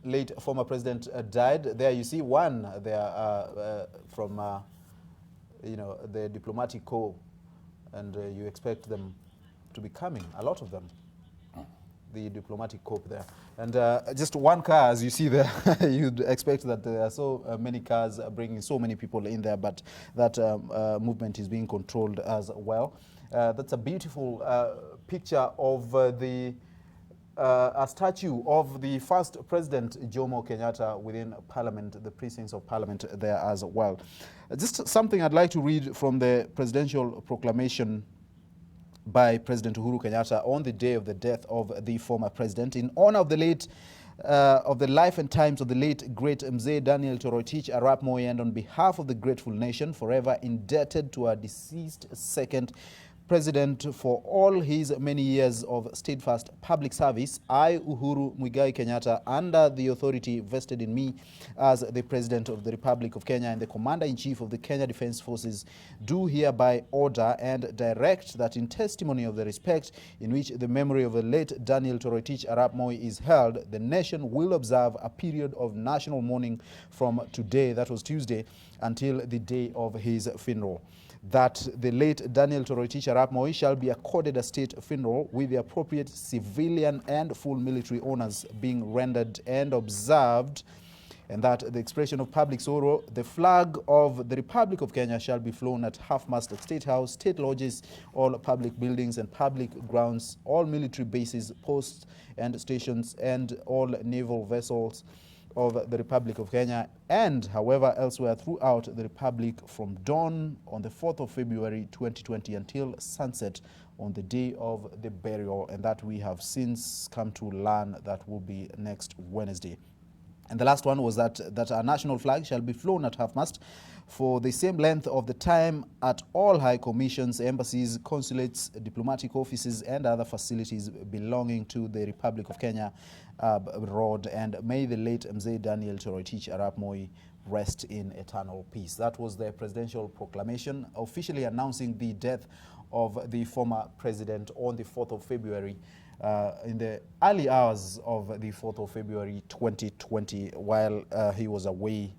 late former president died. There you see one there from the diplomatic corps, and you expect them to be coming, a lot of them, the diplomatic corps there. And just one car, as you see there, you'd expect that there are so many cars bringing so many people in there, but that movement is being controlled as well. That's a beautiful picture of a statue of the first President Jomo Kenyatta within Parliament, the precincts of Parliament there as well. Just something I'd like to read from the presidential proclamation by President Uhuru Kenyatta on the day of the death of the former president. In honor of the life and times of the late great Mzee Daniel Toroitich Arap Moi, and on behalf of the grateful nation, forever indebted to our deceased second President for all his many years of steadfast public service, I, Uhuru Muigai Kenyatta, under the authority vested in me as the President of the Republic of Kenya and the Commander-in-Chief of the Kenya Defence Forces, do hereby order and direct that in testimony of the respect in which the memory of the late Daniel Toroitich Arap Moi is held, the nation will observe a period of national mourning from today, that was Tuesday, until the day of his funeral. That the late Daniel Toroitich Arap Moi shall be accorded a state funeral with the appropriate civilian and full military honors being rendered and observed, and that the expression of public sorrow, the flag of the Republic of Kenya shall be flown at half-mast at State House, state lodges, all public buildings and public grounds, all military bases, posts and stations, and all naval vessels of the Republic of Kenya, and however elsewhere throughout the Republic from dawn on the 4th of February 2020 until sunset on the day of the burial, and that we have since come to learn that will be next Wednesday. And the last one was that our national flag shall be flown at half-mast for the same length of the time at all high commissions, embassies, consulates, diplomatic offices, and other facilities belonging to the Republic of Kenya abroad. And may the late Mzee Daniel Toroitich Arap Moi rest in eternal peace. That was the presidential proclamation officially announcing the death of the former president on the 4th of February. In the early hours of the 4th of February 2020, while he was away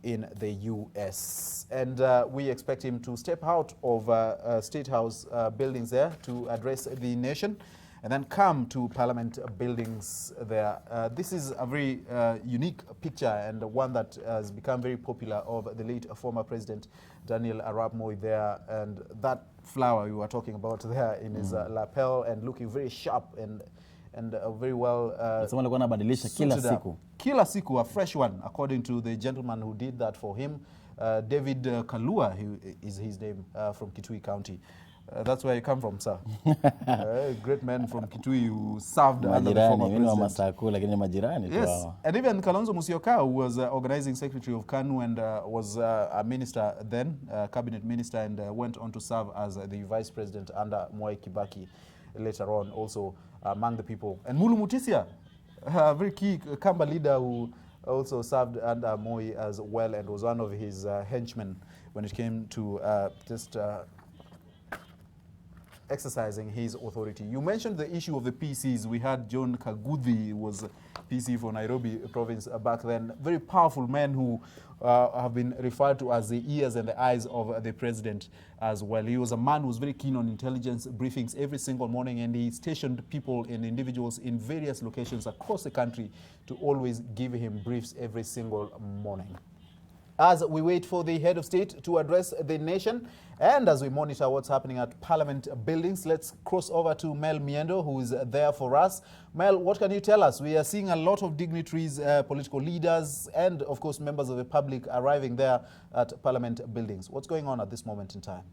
in the US. And we expect him to step out of State House buildings there to address the nation, and then come to Parliament buildings there. This is a very unique picture, and one that has become very popular, of the late former President Daniel Arap Moi there, and that flower you were talking about there in his lapel, and looking very sharp and very well kila siku, a fresh one, according to the gentleman who did that for him, David Kalua, who is his name, from Kitui County. That's where you come from, sir. Great man from Kitui who served under the former president. Yes, and even Kalonzo Musyoka, who was organizing secretary of KANU and was a minister then, cabinet minister, and went on to serve as the vice president under Mwai Kibaki later on, also among the people. And Mulu Mutisia, a very key Kamba leader who also served under Moi as well and was one of his henchmen when it came to exercising his authority. You mentioned the issue of the PCs. We had John Kaguthi, was PC for Nairobi province back then. Very powerful men who have been referred to as the ears and the eyes of the president as well. He was a man who was very keen on intelligence briefings every single morning, and he stationed people and individuals in various locations across the country to always give him briefs every single morning. As we wait for the head of state to address the nation and as we monitor what's happening at Parliament buildings, let's cross over to Mel Miendo, who is there for us. Mel, what can you tell us? We are seeing a lot of dignitaries, political leaders, and of course members of the public arriving there at Parliament buildings. What's going on at this moment in time?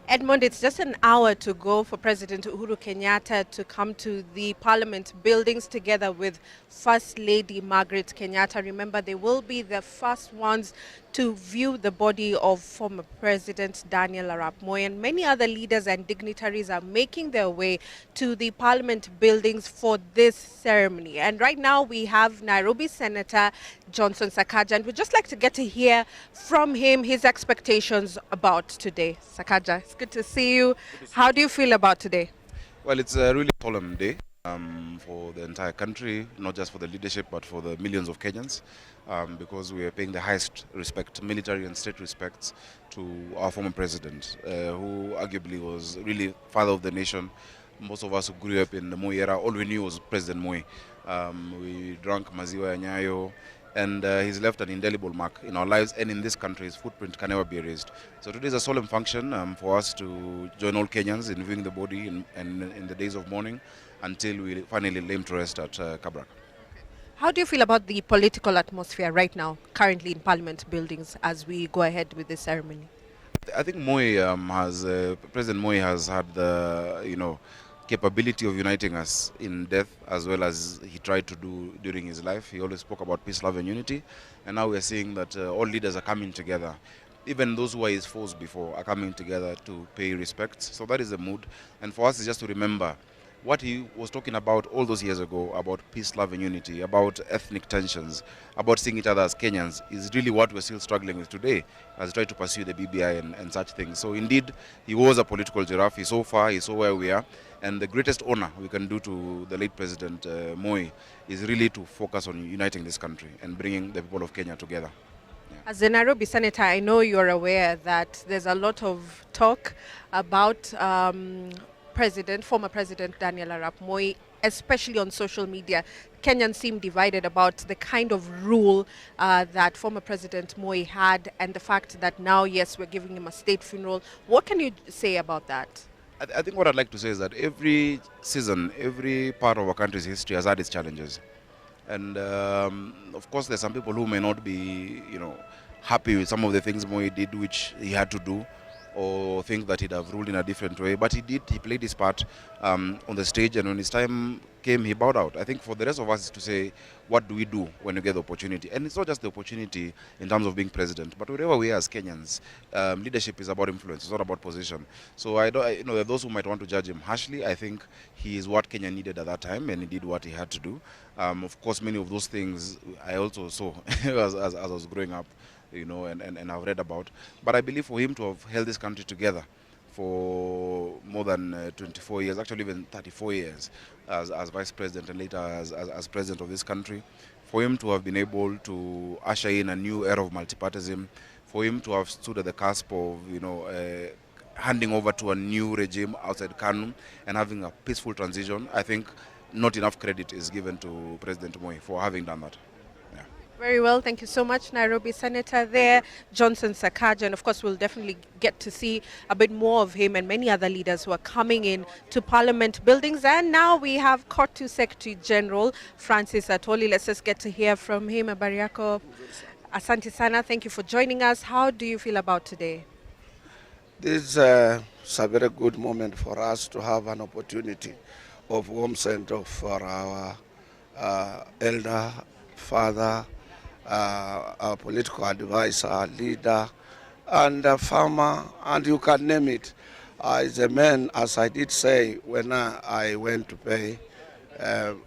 Edmund, it's just an hour to go for President Uhuru Kenyatta to come to the Parliament buildings together with First Lady Margaret Kenyatta. Remember, they will be the first ones to view the body of former President Daniel Arap Moi, and many other leaders and dignitaries are making their way to the Parliament buildings for this ceremony. And right now we have Nairobi Senator Johnson Sakaja, and we'd just like to get to hear from him his expectations about today. Sakaja, it's good to see you. How do you feel about today?
Well, it's a really solemn day for the entire country, not just for the leadership, but for the millions of Kenyans, because we are paying the highest respect, military and state respects, to our former president, who arguably was really father of the nation. Most of us who grew up in the Moi era, all we knew was President Moi. We drank maziwa ya Nyayo, and he's left an indelible mark in our lives and in this country. His footprint can never be erased. So today is a solemn function for us to join all Kenyans in viewing the body in the days of mourning until we finally lay him to rest at Kabrak.
How do you feel about the political atmosphere right now, currently in Parliament buildings, as we go ahead with this ceremony?
I think President Moi has had the, capability of uniting us in death, as well as he tried to do during his life. He always spoke about peace, love and unity, and now we are seeing that all leaders are coming together. Even those who were his foes before are coming together to pay respects. So that is the mood, and for us is just to remember what he was talking about all those years ago, about peace, love and unity, about ethnic tensions, about seeing each other as Kenyans, is really what we're still struggling with today as we try to pursue the BBI and such things. So indeed, he was a political giraffe. He's so far, he's so where we are. And the greatest honor we can do to the late President Moi is really to focus on uniting this country and bringing the people of Kenya together. Yeah.
As a Nairobi Senator, I know you're aware that there's a lot of talk about former President Daniel Arap Moi, especially on social media. Kenyans seem divided about the kind of rule that former President Moi had, and the fact that now, yes, we're giving him a state funeral. What can you say about that?
I think what I'd like to say is that every season, every part of our country's history has had its challenges. And of course, there's some people who may not be, happy with some of the things Moi did, which he had to do, or think that he'd have ruled in a different way. But he played his part on the stage, and when his time came, he bowed out. I think for the rest of us is to say, what do we do when we get the opportunity? And it's not just the opportunity in terms of being president, but wherever we are as Kenyans, leadership is about influence, it's not about position. So there are those who might want to judge him harshly. I think he is what Kenya needed at that time, and he did what he had to do. Of course, many of those things I also saw as I was growing up, and I've read about. But I believe for him to have held this country together for more than 24 years, actually even 34 years, as vice president and later as president of this country, for him to have been able to usher in a new era of multipartyism, for him to have stood at the cusp of, handing over to a new regime outside KANU and having a peaceful transition, I think not enough credit is given to President Moi for having done that.
Very well. Thank you so much, Nairobi Senator there, Johnson Sakaja. And of course, we'll definitely get to see a bit more of him and many other leaders who are coming in to Parliament buildings. And now we have Court Secretary General Francis Atoli. Let's just get to hear from him. Habari yako? Asante sana, thank you for joining us. How do you feel about today?
This is a very good moment for us to have an opportunity of warm send-off for our elder, father, our political advisor, leader, and farmer, and you can name it. As a man, as I did say when I went to pay a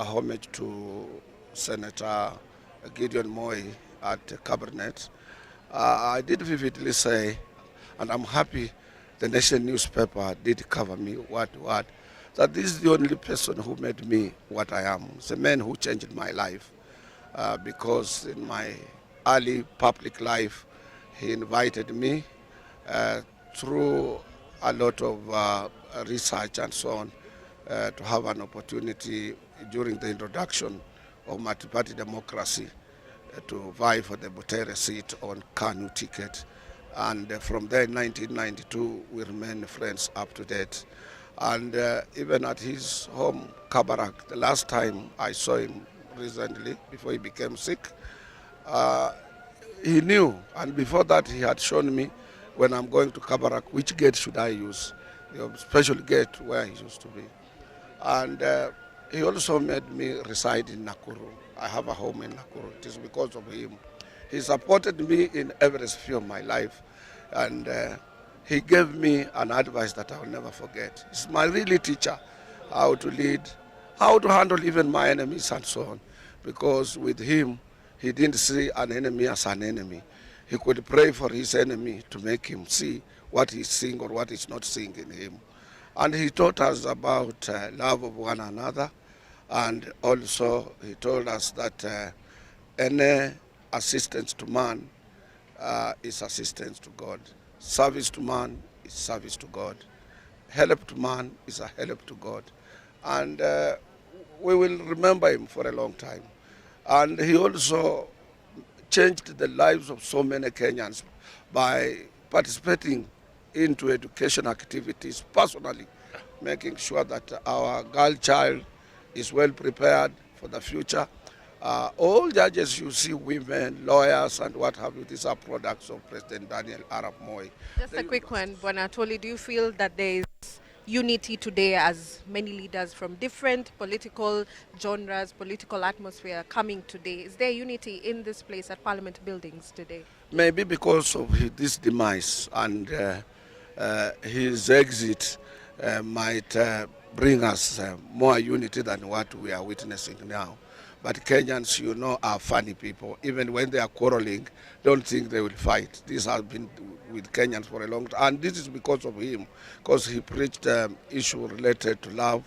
homage to Senator Gideon Moi at Cabinet, I did vividly say, and I'm happy the Nation newspaper did cover me word to word, that this is the only person who made me what I am. It's a man who changed my life because in my early public life, he invited me through a lot of research and so on to have an opportunity during the introduction of multi-party democracy to vie for the Butere seat on Kanu ticket. And from there in 1992, we remain friends up to date. And even at his home, Kabarak, the last time I saw him recently, before he became sick, he knew. And before that, he had shown me when I'm going to Kabarak, which gate should I use, the special gate where he used to be. And he also made me reside in Nakuru. I have a home in Nakuru. It is because of him. He supported me in every sphere of my life, and he gave me an advice that I will never forget. He's my really teacher, how to lead, how to handle even my enemies and so on. Because with him, he didn't see an enemy as an enemy. He could pray for his enemy to make him see what he's seeing or what he's not seeing in him. And he taught us about love of one another, and also he told us that any assistance to man is assistance to God. Service to man is service to God. Help to man is a help to God. And we will remember him for a long time. And he also changed the lives of so many Kenyans by participating into education activities personally, making sure that our girl child is well prepared for the future. All judges you see, women, lawyers, and what have you, these are products of President Daniel Arap Moi.
Just a quick one, Bwana Toli, do you feel that there is unity today as many leaders from different political genres, political atmosphere coming today? Is there unity in this place at Parliament Buildings today?
Maybe because of this demise and his exit might bring us more unity than what we are witnessing now. But Kenyans, you know, are funny people. Even when they are quarreling, don't think they will fight. This has been with Kenyans for a long time. And this is because of him, because he preached issue related to love,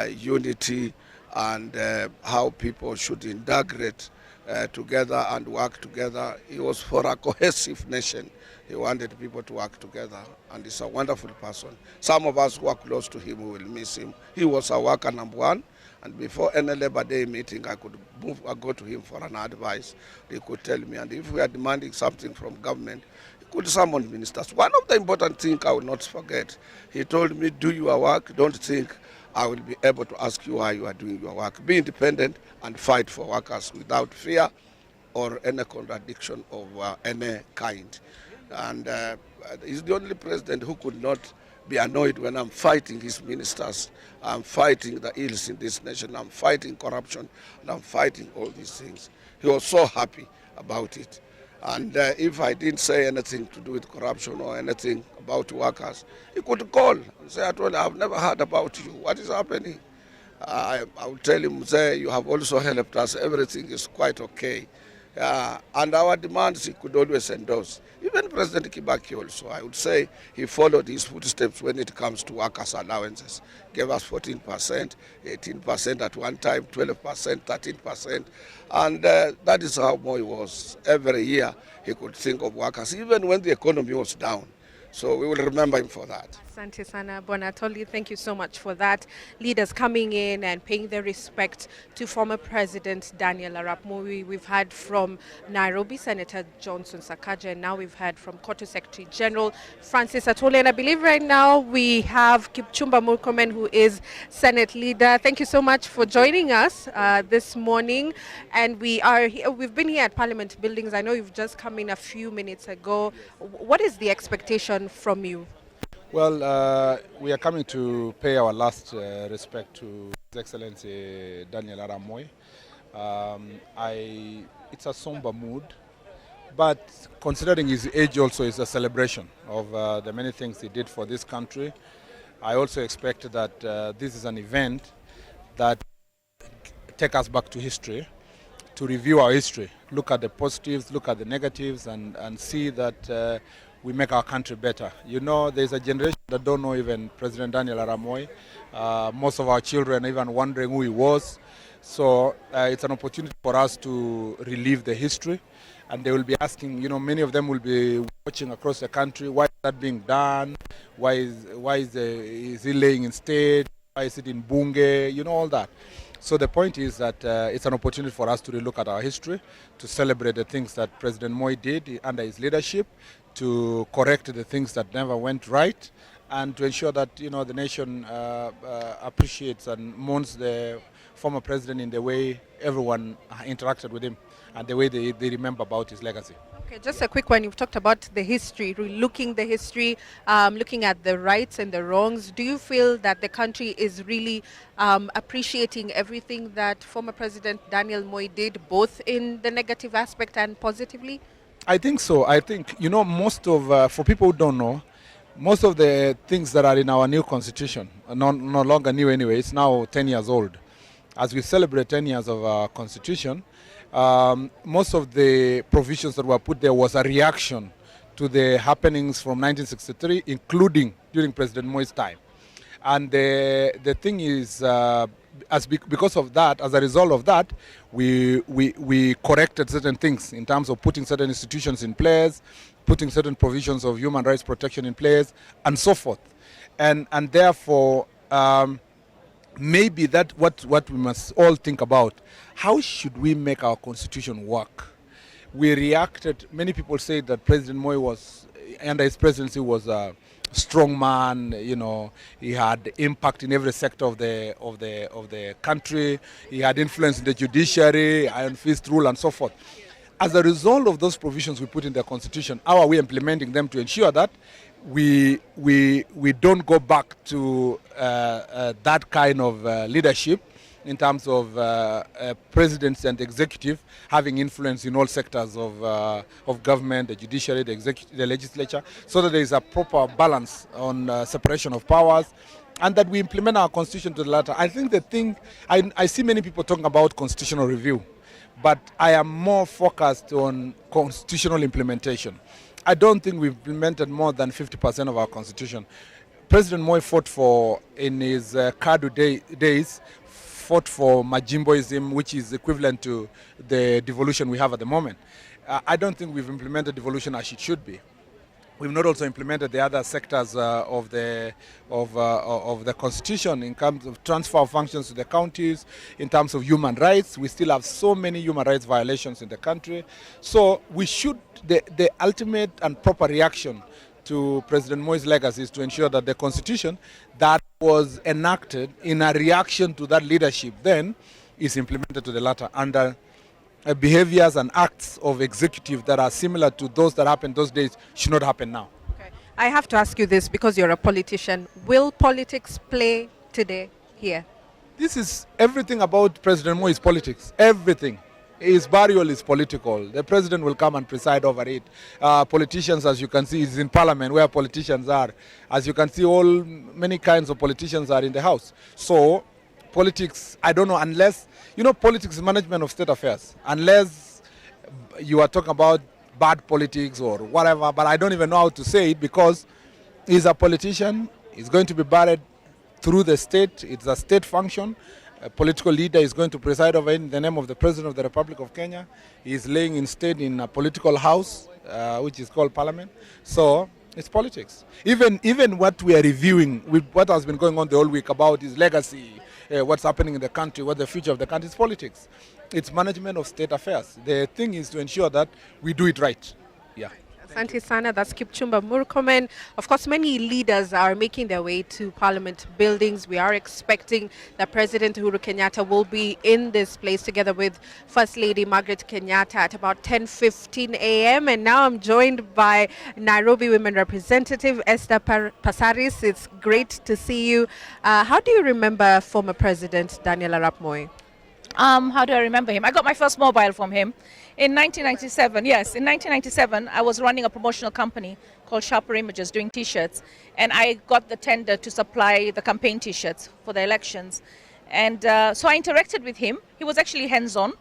unity, and how people should integrate together and work together. He was for a cohesive nation. He wanted people to work together, and he's a wonderful person. Some of us who are close to him, we will miss him. He was a worker number one, and before any Labor Day meeting, I could go to him for an advice. He could tell me, and if we are demanding something from government, he could summon ministers. One of the important things I will not forget, he told me, do your work, don't think I will be able to ask you how you are doing your work. Be independent and fight for workers without fear or any contradiction of any kind. And he's the only president who could not be annoyed when I'm fighting his ministers. I'm fighting the ills in this nation. I'm fighting corruption, and I'm fighting all these things. He was so happy about it. And if I didn't say anything to do with corruption or anything about workers, he could call and say, I've never heard about you. What is happening? I will tell him, say, you have also helped us. Everything is quite okay. And our demands he could always endorse. Even President Kibaki also, I would say he followed his footsteps when it comes to workers' allowances. Gave us 14%, 18% at one time, 12%, 13%. And that is how Moi was. Every year he could think of workers, even when the economy was down. So we will remember him for that.
Asante sana, Bwana Toli. Thank you so much for that. Leaders coming in and paying their respect to former President Daniel Arap Moi. We've heard from Nairobi, Senator Johnson Sakaja, and now we've heard from Koto Secretary General Francis Atwoli. And I believe right now we have Kipchumba Murkomen, who is Senate leader. Thank you so much for joining us this morning. And we've been here at Parliament Buildings. I know you've just come in a few minutes ago. What is the expectation from you?
Well, we are coming to pay our last respect to His Excellency Daniel Arap Moi. It's a somber mood, but considering his age also is a celebration of the many things he did for this country. I also expect that this is an event that take us back to history, to review our history, look at the positives, look at the negatives, and see that we make our country better. You know, there's a generation that don't know even President Daniel Arap Moi. Most of our children are even wondering who he was. So it's an opportunity for us to relive the history. And they will be asking, you know, many of them will be watching across the country, why is that being done? Why is he laying in state? Why is it in Bunge? You know, all that. So the point is that it's an opportunity for us to relook at our history, to celebrate the things that President Moi did under his leadership, to correct the things that never went right, and to ensure that, you know, the nation appreciates and mourns the former president in the way everyone interacted with him and the way they remember about his legacy.
Okay, just a quick one. You've talked about the history, relooking the history, looking at the rights and the wrongs. Do you feel that the country is really appreciating everything that former President Daniel Moi did, both in the negative aspect and positively?
I think so. I think, you know, most of, for people who don't know, most of the things that are in our new constitution are no longer new anyway. It's now 10 years old. As we celebrate 10 years of our constitution, most of the provisions that were put there was a reaction to the happenings from 1963, including during President Moi's time. And the thing is, because of that, as a result of that, we corrected certain things in terms of putting certain institutions in place, putting certain provisions of human rights protection in place, and so forth. And therefore, maybe that what we must all think about. How should we make our constitution work? We reacted. Many people say that President Moi was, under his presidency, was a strong man. You know, he had impact in every sector of the country. He had influence in the judiciary, iron fist rule, and so forth. As a result of those provisions we put in the constitution, how are we implementing them to ensure that we don't go back to that kind of leadership in terms of presidency and executive having influence in all sectors of government, the judiciary, the legislature, so that there is a proper balance on separation of powers, and that we implement our constitution to the latter. I think the thing, I see many people talking about constitutional review, but I am more focused on constitutional implementation. I don't think we've implemented more than 50% of our constitution. President Moi fought for, in his Kadu days, fought for Majimboism, which is equivalent to the devolution we have at the moment. I don't think we've implemented devolution as it should be. We've not also implemented the other sectors of the constitution in terms of transfer of functions to the counties, in terms of human rights. We still have so many human rights violations in the country. So we should, the ultimate and proper reaction to President Moi's legacy is to ensure that the constitution that was enacted in a reaction to that leadership then is implemented to the latter under behaviors and acts of executive that are similar to those that happened those days should not happen now.
Okay. I have to ask you this because you're a politician. Will politics play today here?
This is everything about President Moi is politics. Everything. His burial is political. The president will come and preside over it. Politicians, as you can see, is in Parliament where politicians are. As you can see, many kinds of politicians are in the House. So politics, I don't know, unless, you know, politics is management of state affairs. Unless you are talking about bad politics or whatever, but I don't even know how to say it because he's a politician. He's going to be buried through the state. It's a state function. A political leader is going to preside over it in the name of the President of the Republic of Kenya. He is laying in state in a political house, which is called Parliament. So It's politics. Even what we are reviewing with what has been going on the whole week about his legacy, what's happening in the country, what the future of the country is politics. It's management of state affairs. The thing is to ensure that we do it right. Yeah.
Asante Sana, that's Kipchumba Murkomen. Of course, many leaders are making their way to Parliament buildings. We are expecting that President Uhuru Kenyatta will be in this place together with First Lady Margaret Kenyatta at about 10:15 a.m. And now I'm joined by Nairobi Women Representative Esther Passaris. It's great to see you. How do you remember former President Daniel Arap Moi?
How do I remember him? I got my first mobile from him in 1997. Yes, in 1997, I was running a promotional company called Sharper Images doing T-shirts. And I got the tender to supply the campaign T-shirts for the elections. And so I interacted with him. He was actually hands-on.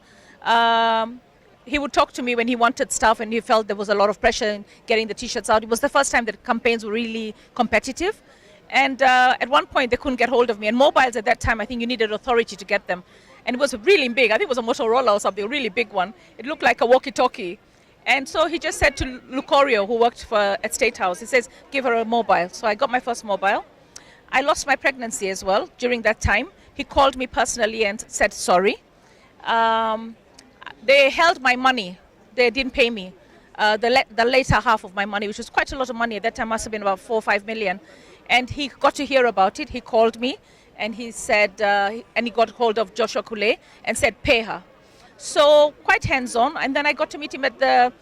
He would talk to me when he wanted stuff and he felt there was a lot of pressure in getting the T-shirts out. It was the first time that campaigns were really competitive. And at one point, they couldn't get hold of me. And mobiles at that time, I think you needed authority to get them. And it was really big. I think it was a Motorola or something, a really big one. It looked like a walkie-talkie. And so he just said to Lucario, who worked at State House, he says, give her a mobile. So I got my first mobile. I lost my pregnancy as well during that time. He called me personally and said sorry. They held my money. They didn't pay me. The later half of my money, which was quite a lot of money. At that time must have been about 4 or 5 million. And he got to hear about it. He called me. And he said, and he got hold of Joshua Kule and said, pay her. So quite hands-on. And then I got to meet him at the,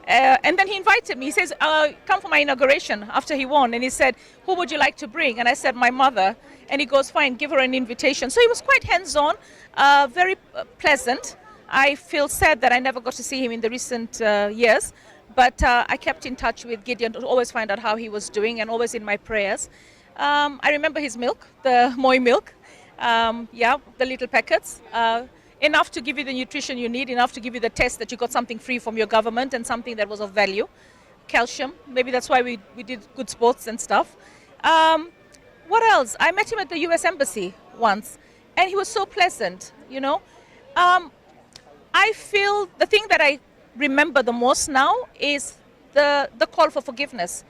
and then he invited me. He says, come for my inauguration after he won. And he said, who would you like to bring? And I said, my mother. And he goes, fine, give her an invitation. So he was quite hands-on, very pleasant. I feel sad that I never got to see him in the recent years. But I kept in touch with Gideon to always find out how he was doing and always in my prayers. I remember his milk, the Moi milk, the little packets, enough to give you the nutrition you need, enough to give you the test that you got something free from your government and something that was of value. Calcium, maybe that's why we did good sports and stuff. What else? I met him at the US Embassy once, and he was so pleasant, you know. I feel the thing that I remember the most now is the call for forgiveness.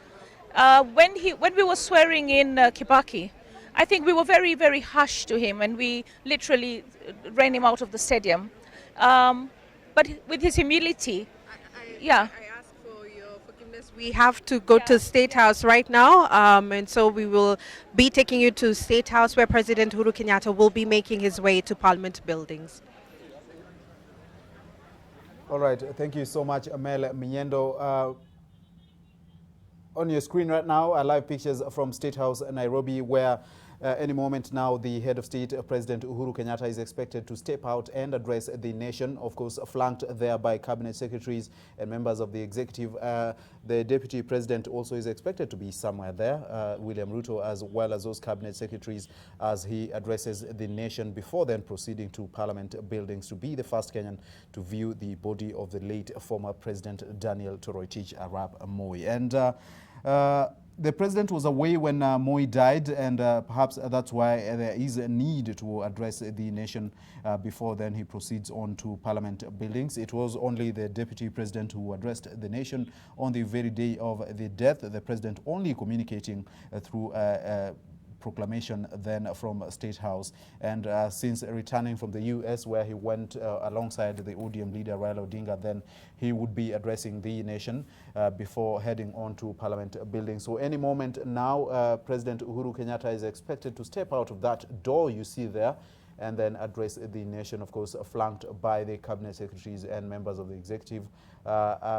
When we were swearing in Kibaki, I think we were very, very harsh to him and we literally ran him out of the stadium. But with his humility,
I ask for your forgiveness. We have to go to State House right now, and so we will be taking you to State House where President Uhuru Kenyatta will be making his way to Parliament buildings.
All right, thank you so much, Amel Minyendo. On your screen right now are live pictures from State House Nairobi, where any moment now the head of state, President Uhuru Kenyatta, is expected to step out and address the nation, of course flanked there by cabinet secretaries and members of the executive. The deputy president also is expected to be somewhere there, William Ruto, as well as those cabinet secretaries, as he addresses the nation before then proceeding to Parliament buildings to be the first Kenyan to view the body of the late former President Daniel Toroitich Arap Moi. And the president was away when Moi died, and perhaps that's why there is a need to address the nation before then he proceeds on to Parliament buildings. It was only the deputy president who addressed the nation on the very day of the death, the president only communicating through proclamation then from State House. And since returning from the US, where he went alongside the ODM leader Raila Odinga, then he would be addressing the nation before heading on to Parliament building. So any moment now, President Uhuru Kenyatta is expected to step out of that door you see there and then address the nation, of course, flanked by the cabinet secretaries and members of the executive.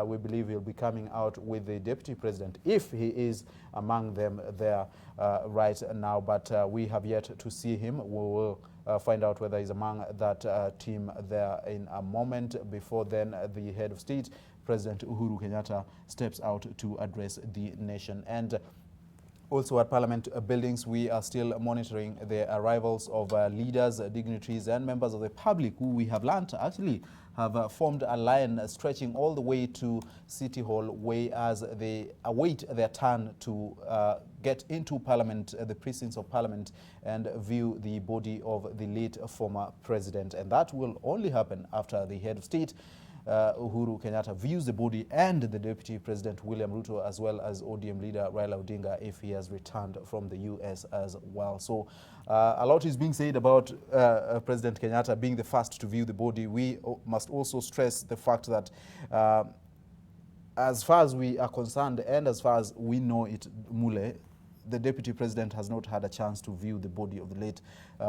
We believe he'll be coming out with the deputy president, if he is among them there right now. But we have yet to see him. We will find out whether he's among that team there in a moment. Before then, the head of state, President Uhuru Kenyatta, steps out to address the nation. And also at Parliament buildings, we are still monitoring the arrivals of leaders, dignitaries and members of the public who we have learned actually have formed a line stretching all the way to City Hall, way as they await their turn to get into Parliament, the precincts of Parliament, and view the body of the late former president. And that will only happen after the head of state Uhuru Kenyatta views the body and the Deputy President William Ruto, as well as ODM leader Raila Odinga, if he has returned from the US as well. So a lot is being said about President Kenyatta being the first to view the body. We must also stress the fact that as far as we are concerned, and as far as we know it, Mule, the Deputy President has not had a chance to view the body of the late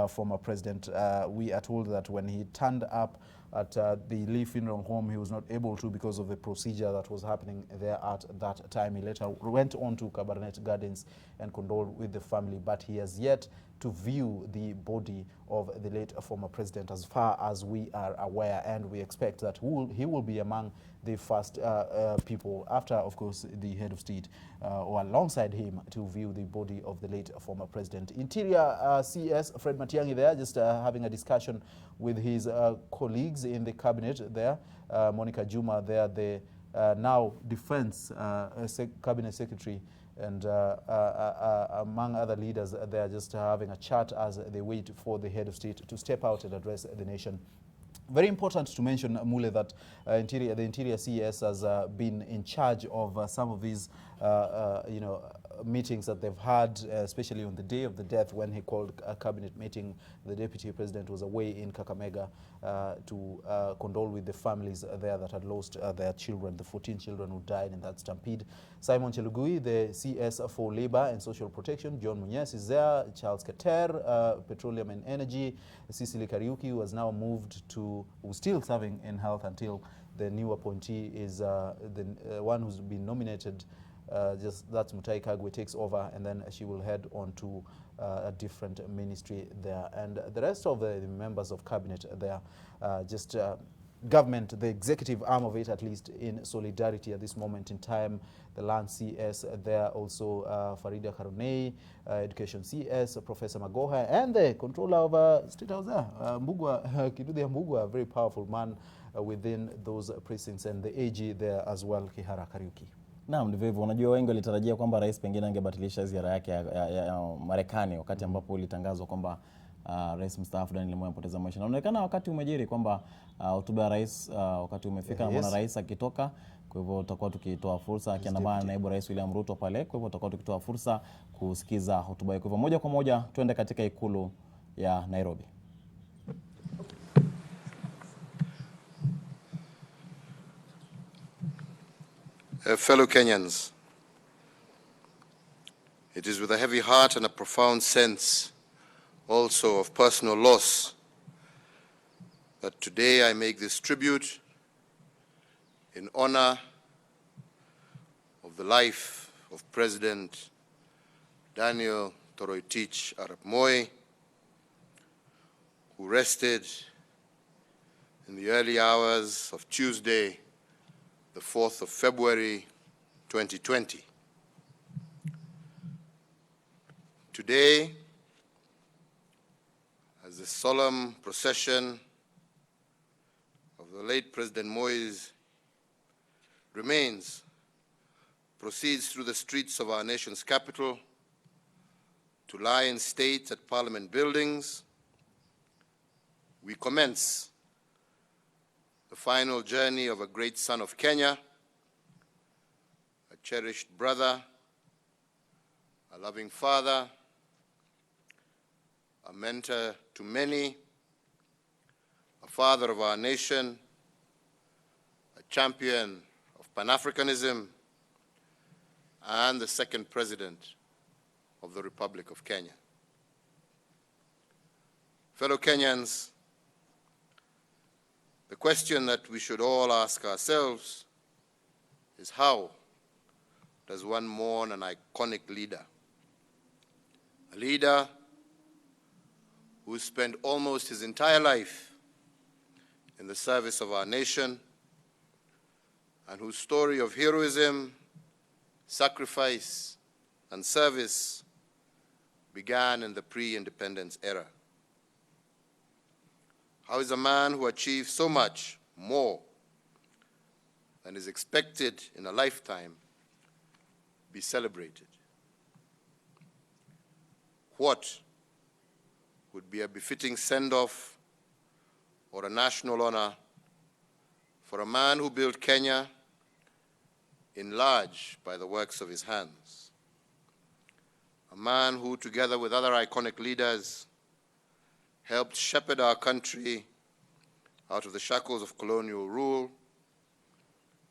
former president. We are told that when he turned up at the Lee Funeral Home, he was not able to because of the procedure that was happening there at that time. He later went on to Cabernet Gardens and condoled with the family, but he has yet to view the body of the late former president as far as we are aware, and we expect that he will be among the first people, after, of course, the head of state, or alongside him, to view the body of the late former president. Interior CS Fred Matiang'i there, just having a discussion with his colleagues in the cabinet there. Monica Juma there, the now defense cabinet secretary, and among other leaders, they are just having a chat as they wait for the head of state to step out and address the nation. Very important to mention, Mule, that the Interior CES has been in charge of some of these, meetings that they've had, especially on the day of the death when he called a cabinet meeting. The Deputy President was away in Kakamega to condole with the families there that had lost their children, the 14 children who died in that stampede. Simon Chelugui, the CS for Labor and Social Protection, John Munyes is there, Charles Keter, Petroleum and Energy, Cecily Kariuki, who has now moved to, who's still serving in health until the new appointee is the one who's been nominated. That's Mutai Kagwe takes over, and then she will head on to a different ministry there. And the rest of the members of cabinet there, government, the executive arm of it, at least in solidarity at this moment in time. The Land CS there also, Farida Karunei, Education CS, Professor Magoha, and the controller of State House there, Mbugua, Kidude Mbugua, a very powerful man within those precincts, and the AG there as well, Kihara Kariuki.
Naam, ndivyo hivyo. Unajua wengi walitarajia kwamba rais pengine angebatilisha ziara yake ya Marekani wakati ambapo ulitangazwa kwamba rais mstaafu Daniel Moi amepoteza maisha. Na inaonekana wakati umejiri kwamba hotuba ya rais wakati umefika, na rais akitoka. Kwa hivyo tutakuwa tukitoa fursa akiandamana na naibu rais William Ruto pale. Kwa hivyo tutakuwa tukitoa fursa kusikiza hotuba yake. Kwa hivyo moja kwa moja twende katika ikulu ya Nairobi.
Fellow Kenyans, it is with a heavy heart and a profound sense also of personal loss that today I make this tribute in honor of the life of President Daniel Toroitich Arap Moi, who rested in the early hours of Tuesday, the 4th of February, 2020. Today, as the solemn procession of the late President Moi's remains proceeds through the streets of our nation's capital to lie in state at Parliament buildings, we commence the final journey of a great son of Kenya, a cherished brother, a loving father, a mentor to many, a father of our nation, a champion of Pan-Africanism, and the second president of the Republic of Kenya. Fellow Kenyans, the question that we should all ask ourselves is, how does one mourn an iconic leader? A leader who spent almost his entire life in the service of our nation, and whose story of heroism, sacrifice, and service began in the pre-independence era. How is a man who achieved so much more than is expected in a lifetime be celebrated? What would be a befitting send-off or a national honor for a man who built Kenya in large by the works of his hands. A man who, together with other iconic leaders, helped shepherd our country out of the shackles of colonial rule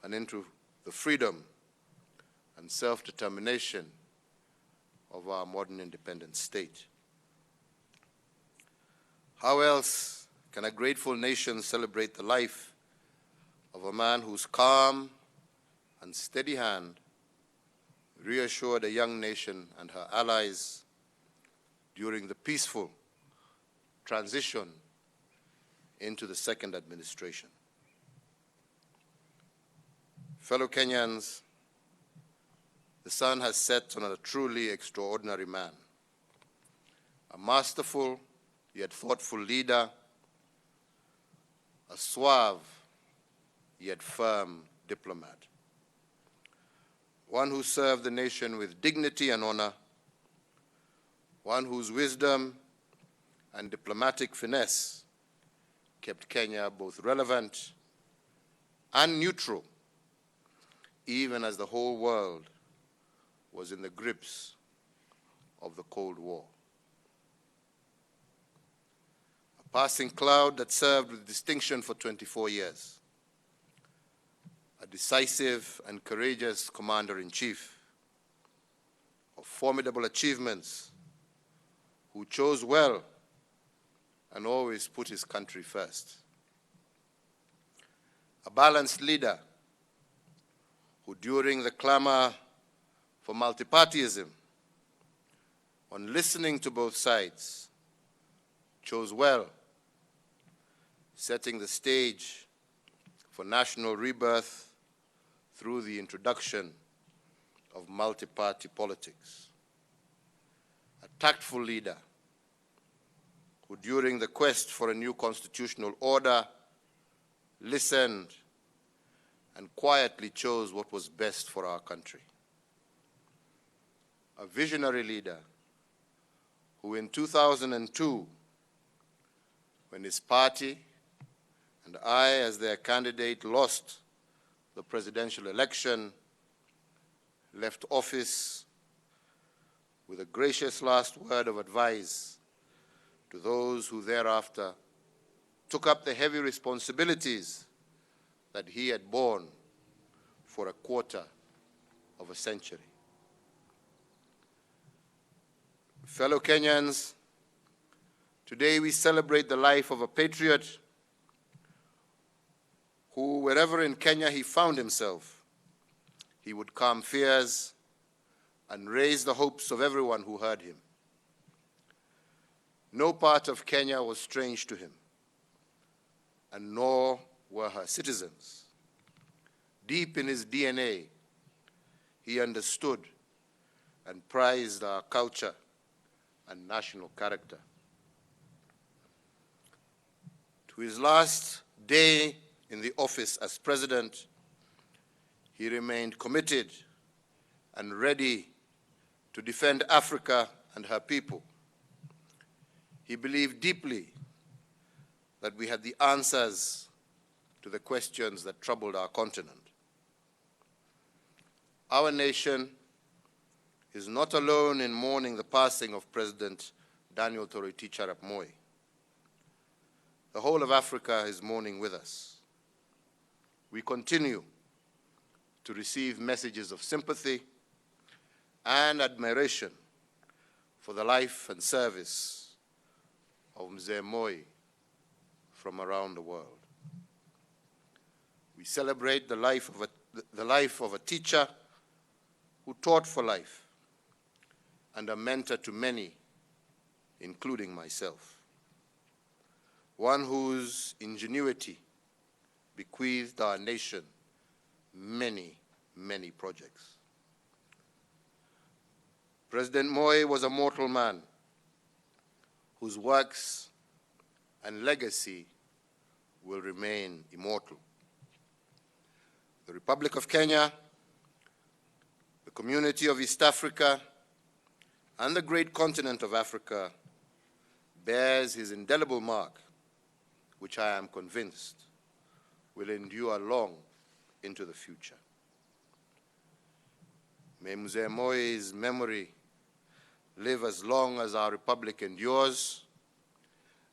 and into the freedom and self-determination of our modern independent state. How else can a grateful nation celebrate the life of a man whose calm and steady hand reassured a young nation and her allies during the peaceful transition into the second administration? Fellow Kenyans, the sun has set on a truly extraordinary man, a masterful yet thoughtful leader, a suave yet firm diplomat, one who served the nation with dignity and honor, one whose wisdom and diplomatic finesse kept Kenya both relevant and neutral, even as the whole world was in the grips of the Cold War. A passing cloud that served with distinction for 24 years. A decisive and courageous commander-in-chief of formidable achievements, who chose well and always put his country first. A balanced leader who, during the clamor for multipartyism, on listening to both sides, chose well, setting the stage for national rebirth through the introduction of multi-party politics. A tactful leader who, during the quest for a new constitutional order, listened and quietly chose what was best for our country. A visionary leader who in 2002, when his party and I, as their candidate, lost the presidential election, left office with a gracious last word of advice to those who thereafter took up the heavy responsibilities that he had borne for a quarter of a century. Fellow Kenyans, today we celebrate the life of a patriot who, wherever in Kenya he found himself, he would calm fears and raise the hopes of everyone who heard him. No part of Kenya was strange to him, and nor were her citizens. Deep in his DNA, he understood and prized our culture and national character. To his last day in the office as president, he remained committed and ready to defend Africa and her people. He believed deeply that we had the answers to the questions that troubled our continent. Our nation is not alone in mourning the passing of President Daniel Toroitich arap Moi. The whole of Africa is mourning with us. We continue to receive messages of sympathy and admiration for the life and service of Mzee Moi from around the world. We celebrate the life of a teacher who taught for life and a mentor to many, including myself. One whose ingenuity bequeathed our nation many, many projects. President Moi was a mortal man whose works and legacy will remain immortal. The Republic of Kenya, the community of East Africa, and the great continent of Africa bears his indelible mark, which I am convinced will endure long into the future. May Mzee Moi's memory live as long as our republic endures,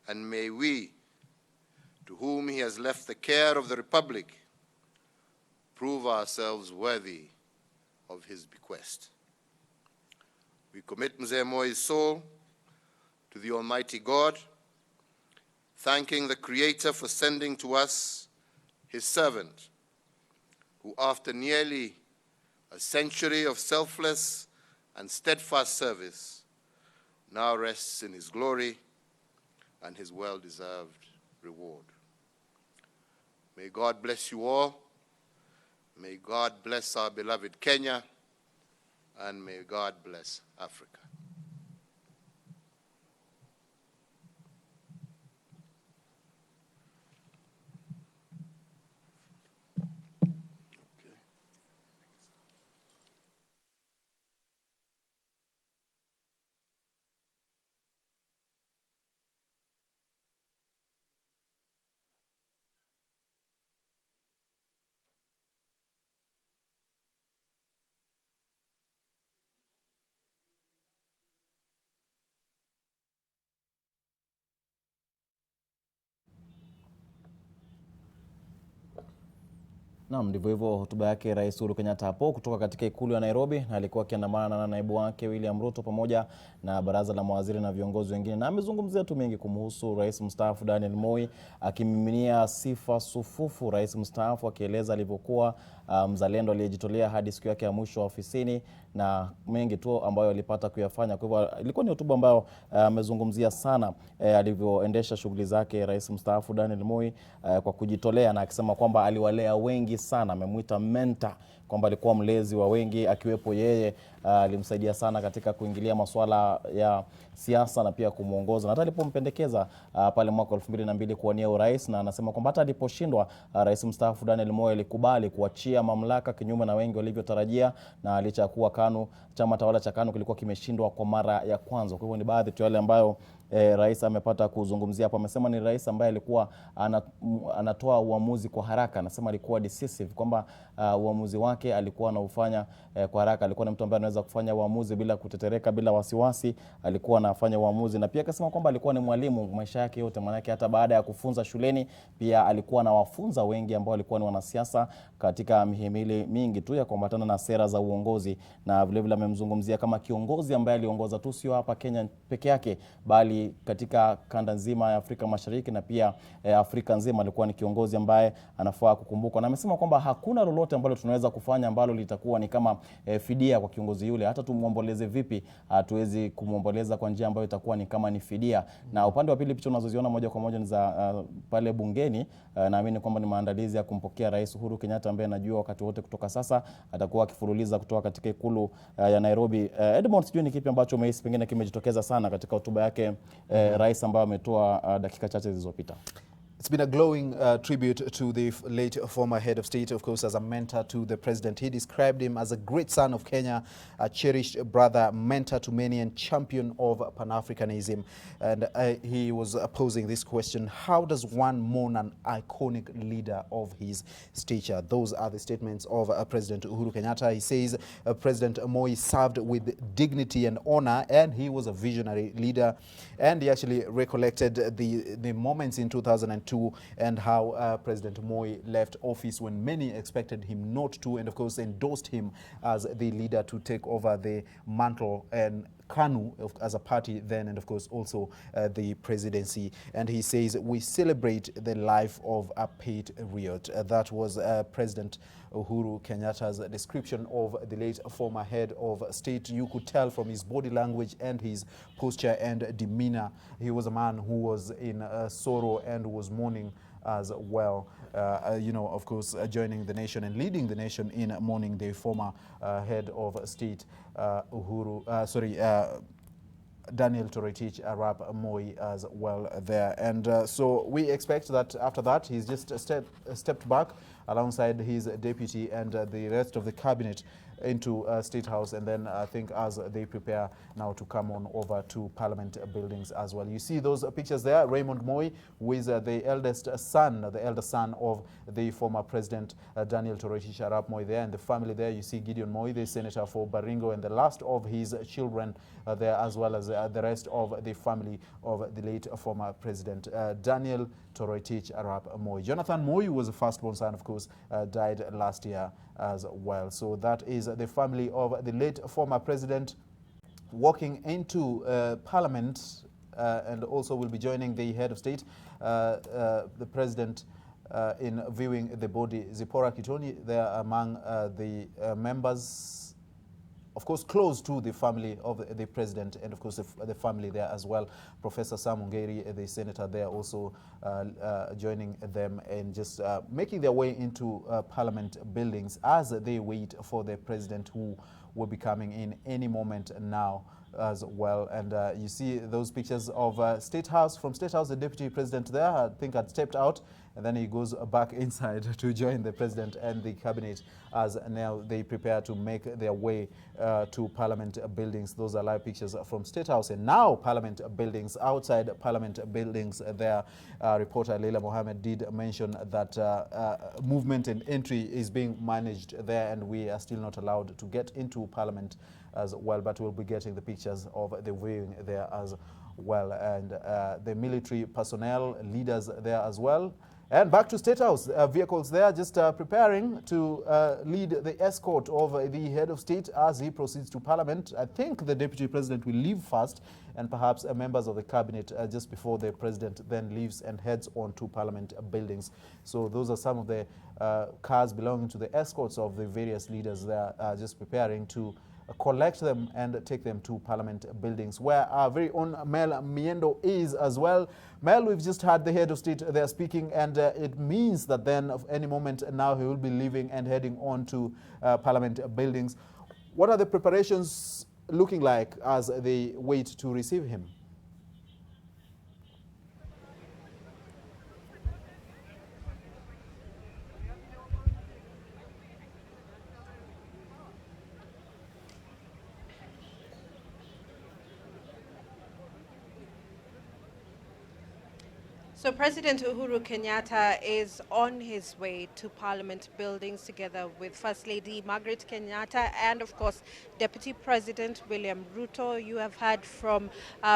and may we, to whom he has left the care of the republic, prove ourselves worthy of his bequest. We commit Mzee Moi's soul to the Almighty God, thanking the Creator for sending to us his servant, who after nearly a century of selfless and steadfast service now rests in his glory and his well-deserved reward. May God bless you all. May God bless our beloved Kenya, and may God bless Africa.
Naam, ndivyo hivyo hotuba yake Rais Uhuru Kenyatta hapo kutoka katika ikulu ya Nairobi, na alikuwa akiandamana na naibu wake William Ruto pamoja na baraza la mawaziri na viongozi wengine, na amezungumzia tu mengi kumhusu Rais mstaafu Daniel Moi, akimiminia sifa sufufu Rais mstaafu, akieleza alivyokuwa mzalendo aliyejitolea hadi siku yake ya mwisho ofisini na mengi tu ambayo alipata kuyafanya. Kwa hivyo ilikuwa ni hotuba ambayo amezungumzia sana alivyoendesha shughuli zake Rais mstaafu Daniel Moi kwa kujitolea, na akisema kwamba aliwalea wengi sana. Amemuita mentor, kwamba alikuwa mlezi wa wengi, akiwepo yeye. Alimsaidia sana katika kuingilia masuala ya siasa na pia kumuongoza, na hata alipompendekeza pale mwaka 2002 kuwania urais, na anasema kwamba hata aliposhindwa Rais mstaafu Daniel Moi alikubali kuachia mamlaka kinyume na wengi walivyotarajia, na licha kuwa KANU, chama tawala cha KANU, kilikuwa kimeshindwa kwa mara ya kwanza. Kwa hivyo ni baadhi tu yale ambayo rais amepata kuzungumzia hapa. Amesema ni rais ambaye alikuwa anatoa uamuzi kwa haraka. Anasema alikuwa decisive, kwamba uamuzi wake alikuwa anaufanya kwa haraka. Alikuwa ni mtu ambaye anaweza kufanya uamuzi bila kutetereka, bila wasiwasi. Alikuwa anafanya uamuzi, na pia akasema kwamba alikuwa ni mwalimu maisha yake yote, maana yake hata baada ya kufunza shuleni pia alikuwa anawafunza wengi ambao walikuwa ni wanasiasa katika mihimili mingi tu ya kuambatana na sera za uongozi. Na vile vile amemzungumzia kama kiongozi ambaye aliongoza tu sio hapa Kenya peke yake, bali katika kanda nzima ya Afrika Mashariki na pia Afrika nzima. Alikuwa ni kiongozi ambaye anafaa kukumbukwa, na amesema kwamba hakuna lolote ambalo tunaweza kufanya ambalo litakuwa ni kama fidia kwa kiongozi yule. Hata tumuomboleze vipi, hatuwezi kumuomboleza kwa njia ambayo itakuwa ni kama ni fidia. Na upande wa pili, picha unazoziona moja kwa moja ni za pale bungeni. Naamini kwamba ni maandalizi ya kumpokea Rais Uhuru Kenyatta, ambaye najua wakati wote kutoka sasa atakuwa akifululiza kutoka katika ikulu ya Nairobi. Edmond, sijui ni kipi ambacho umehisi pengine kimejitokeza sana katika hotuba yake rais ambaye ametoa dakika chache zilizopita?
It's been a glowing tribute to the late former head of state, of course, as a mentor to the president. He described him as a great son of Kenya, a cherished brother, mentor to many, and champion of Pan-Africanism. And he was posing this question: how does one mourn an iconic leader of his stature? Those are the statements of President Uhuru Kenyatta. He says President Moi served with dignity and honor, and he was a visionary leader. And he actually recollected the moments in 2002 and how President Moi left office when many expected him not to, and of course endorsed him as the leader to take over the mantle and KANU as a party then, and of course also the presidency. And he says we celebrate the life of a patriot. That was President Uhuru Kenyatta's description of the late former head of state. You could tell from his body language and his posture and demeanor, he was a man who was in sorrow and was mourning as well. You know, of course, joining the nation and leading the nation in mourning the former head of state, Daniel Toroitich Arap Moi as well there. And so we expect that after that he's just stepped back alongside his deputy and the rest of the cabinet into State House, and then I think as they prepare now to come on over to Parliament buildings as well. You see those pictures there, Raymond Moi, who is the elder son of the former President Daniel Toroitich arap Moi there, and the family there. You see Gideon Moi, the senator for Baringo, and the last of his children there, as well as the rest of the family of the late former President Daniel Toroitich arap Moi. Jonathan Moi was the firstborn son, of course, died last year as well. So that is the family of the late former president walking into Parliament, and also will be joining the head of state, the president, in viewing the body. Zipporah Kitoni there among the members, of course, close to the family of the president, and of course the family there as well. Professor Sam Ongeri, the senator there, also joining them and just making their way into Parliament buildings as they wait for the president, who will be coming in any moment now as well. And you see those pictures of State House. From State House, the deputy president there, I think, had stepped out, and then he goes back inside to join the president and the cabinet as now they prepare to make their way to Parliament buildings. Those are live pictures from State House and now Parliament buildings. Outside Parliament buildings there, reporter Leila Mohammed did mention that movement and entry is being managed there, and we are still not allowed to get into Parliament as well, but we'll be getting the pictures of the viewing there as well, and the military personnel, leaders there as well. And back to State House, vehicles there just preparing to lead the escort of the head of state as he proceeds to Parliament. I think the deputy president will leave first, and perhaps members of the cabinet just before the president then leaves and heads on to Parliament buildings. So those are some of the cars belonging to the escorts of the various leaders there, just preparing to collect them and take them to Parliament buildings, where our very own Mel Miendo is as well. Mel, we've just had the head of state there speaking, and it means that then of any moment now he will be leaving and heading on to Parliament buildings. What are the preparations looking like as they wait to receive him?
So President Uhuru Kenyatta is on his way to Parliament buildings together with First Lady Margaret Kenyatta and, of course, Deputy President William Ruto. You have heard from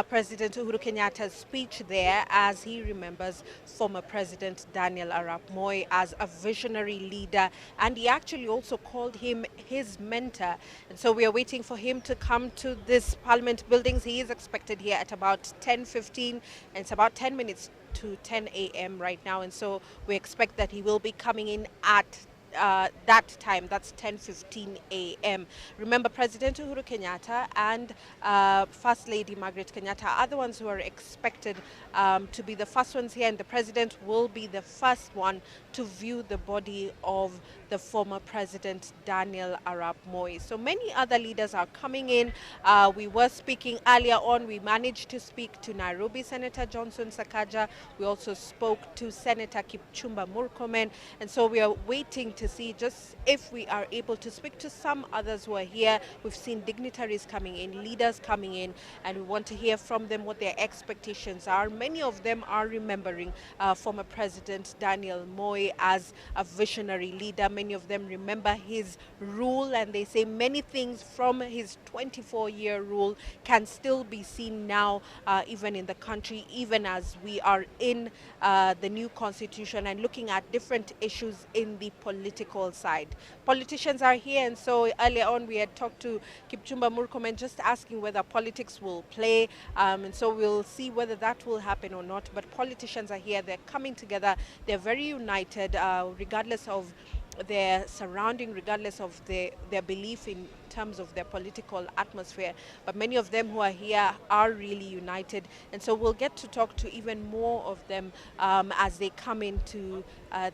President Uhuru Kenyatta's speech there as he remembers former President Daniel arap Moi as a visionary leader, and he actually also called him his mentor. And so we are waiting for him to come to this Parliament buildings. He is expected here at about 10:15, and it's about 10 minutes to 10 a.m. right now, and so we expect that he will be coming in at that time. That's 10:15 a.m. Remember, President Uhuru Kenyatta and First Lady Margaret Kenyatta are the ones who are expected to be the first ones here, and the president will be the first one to view the body of the former President Daniel arap Moi. So many other leaders are coming in. We were speaking earlier on. We managed to speak to Nairobi Senator Johnson Sakaja. We also spoke to Senator Kipchumba Murkomen, and so we are waiting to see just if we are able to speak to some others who are here. We've seen dignitaries coming in, leaders coming in, and we want to hear from them what their expectations are. Many of them are remembering former President Daniel Moi as a visionary leader. Many of them remember his rule, and they say many things from his 24-year rule can still be seen now, even in the country, even as we are in the new constitution and looking at different issues in the political side. Politicians are here, and so earlier on we had talked to Kipchumba Murkomen just asking whether politics will play, and so we'll see whether that will happen or not. But politicians are here, they're coming together, they're very united, regardless of their surrounding, regardless of their belief in terms of their political atmosphere. But many of them who are here are really united, and so we'll get to talk to even more of them as they come into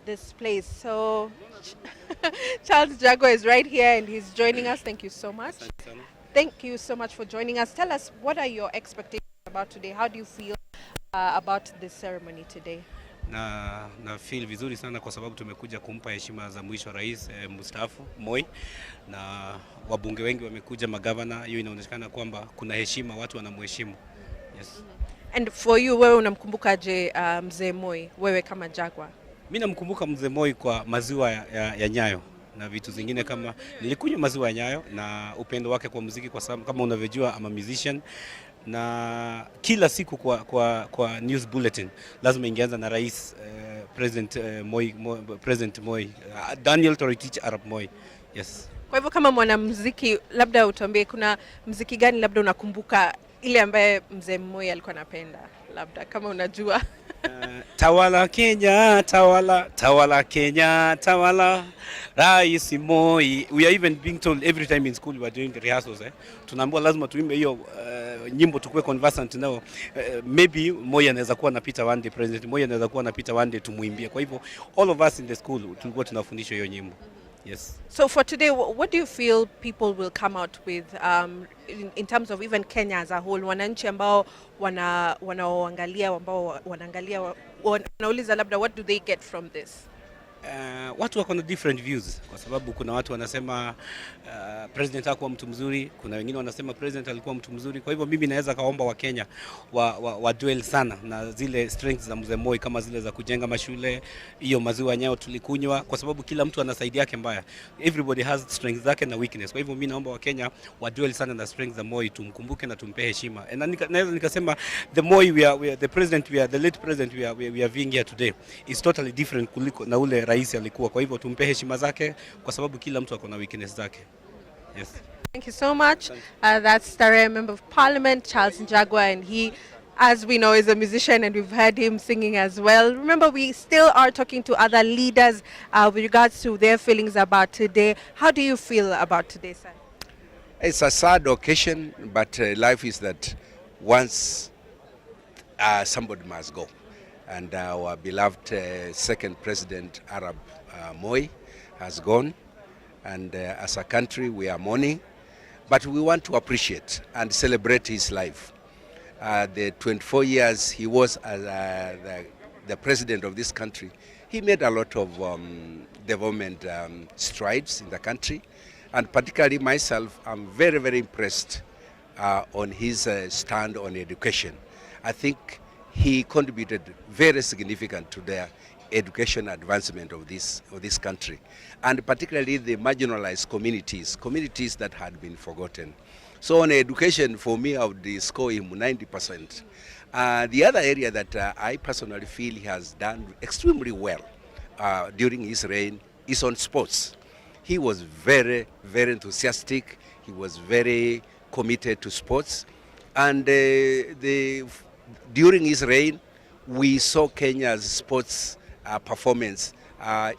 this place. So Charles Jago is right here and he's joining us. Thank you so much. Thank you so much for joining us. Tell us, what are your expectations about today? How do you feel about this ceremony today?
na feel vizuri sana kwa sababu tumekuja kumpa heshima za mwisho rais mstaafu Moi, na wabunge wengi wamekuja, magavana. Hiyo inaonekana kwamba kuna heshima, watu wanamheshimu. Yes.
And for you, wewe unamkumbukaje mzee Moi, wewe kama Jaguar?
Mimi namkumbuka mzee Moi kwa maziwa ya Nyayo na vitu zingine, kama nilikunywa maziwa ya Nyayo, na upendo wake kwa muziki, kwa sababu kama unavyojua ama musician, na kila siku kwa news bulletin lazima ingeanza na rais President Moi, Daniel Toroitich Arap Moi. Yes.
Kwa hivyo kama mwanamuziki, labda utuambie kuna muziki gani labda unakumbuka ile ambaye mzee Moi alikuwa anapenda, labda kama unajua?
Tawala Kenya, tawala Kenya, tawala Rais Moi. We are even being told every time in school we are doing rehearsals, tunaambiwa lazima tuimbe hiyo nyimbo, tukue conversant nao. Maybe Moi anaweza kuwa anapita one day, President Moi anaweza kuwa anapita one day, tumuimbie. Kwa hivyo all of us in the school tulikuwa tunafundishwa hiyo nyimbo. Yes.
So for today, what do you feel people will come out with in terms of even Kenya as a whole? Wananchi ambao wanaangalia, ambao wanauliza labda, what do they get from this?
Watu wako na different views, kwa sababu kuna watu wanasema president hakuwa mtu mzuri, kuna wengine wanasema president alikuwa mtu mzuri. Kwa hivyo mimi naweza kaomba wa Kenya wa dwell sana na zile strengths za mzee Moi, kama zile za kujenga mashule, hiyo maziwa Nyayo tulikunywa, kwa sababu kila mtu ana side yake mbaya. Everybody has strengths zake na weakness. Kwa hivyo mimi naomba wa Kenya wa dwell sana na strengths za Moi, tumkumbuke na tumpe heshima. Na naweza nikasema the Moi we are the president, the late president we are viewing here today is totally different kuliko na ule rais alikuwa. Kwa hivyo tumpe heshima zake, kwa sababu kila mtu akona weakness zake. Yes.
Thank you so much. That's the Member of Parliament, Charles Jaguar, and he, as we know, is a musician, and we've heard him singing as well. Remember, we still are talking to other leaders with regards to their feelings about today. How do you feel about today, sir?
It's a sad occasion, but life is that once somebody must go. And our beloved second president, Arap Moi, has gone. And as a country, we are mourning. But we want to appreciate and celebrate his life. The 24 years he was the president of this country, he made a lot of development strides in the country. And particularly myself, I'm very, very impressed on his stand on education. I think he contributed very significant to the education advancement of this country, and particularly the marginalized communities that had been forgotten. So on education, for me, I would score him 90%. The other area that I personally feel he has done extremely well during his reign is on sports. He was very, very enthusiastic. He was very committed to sports, and during his reign, we saw Kenya's sports performance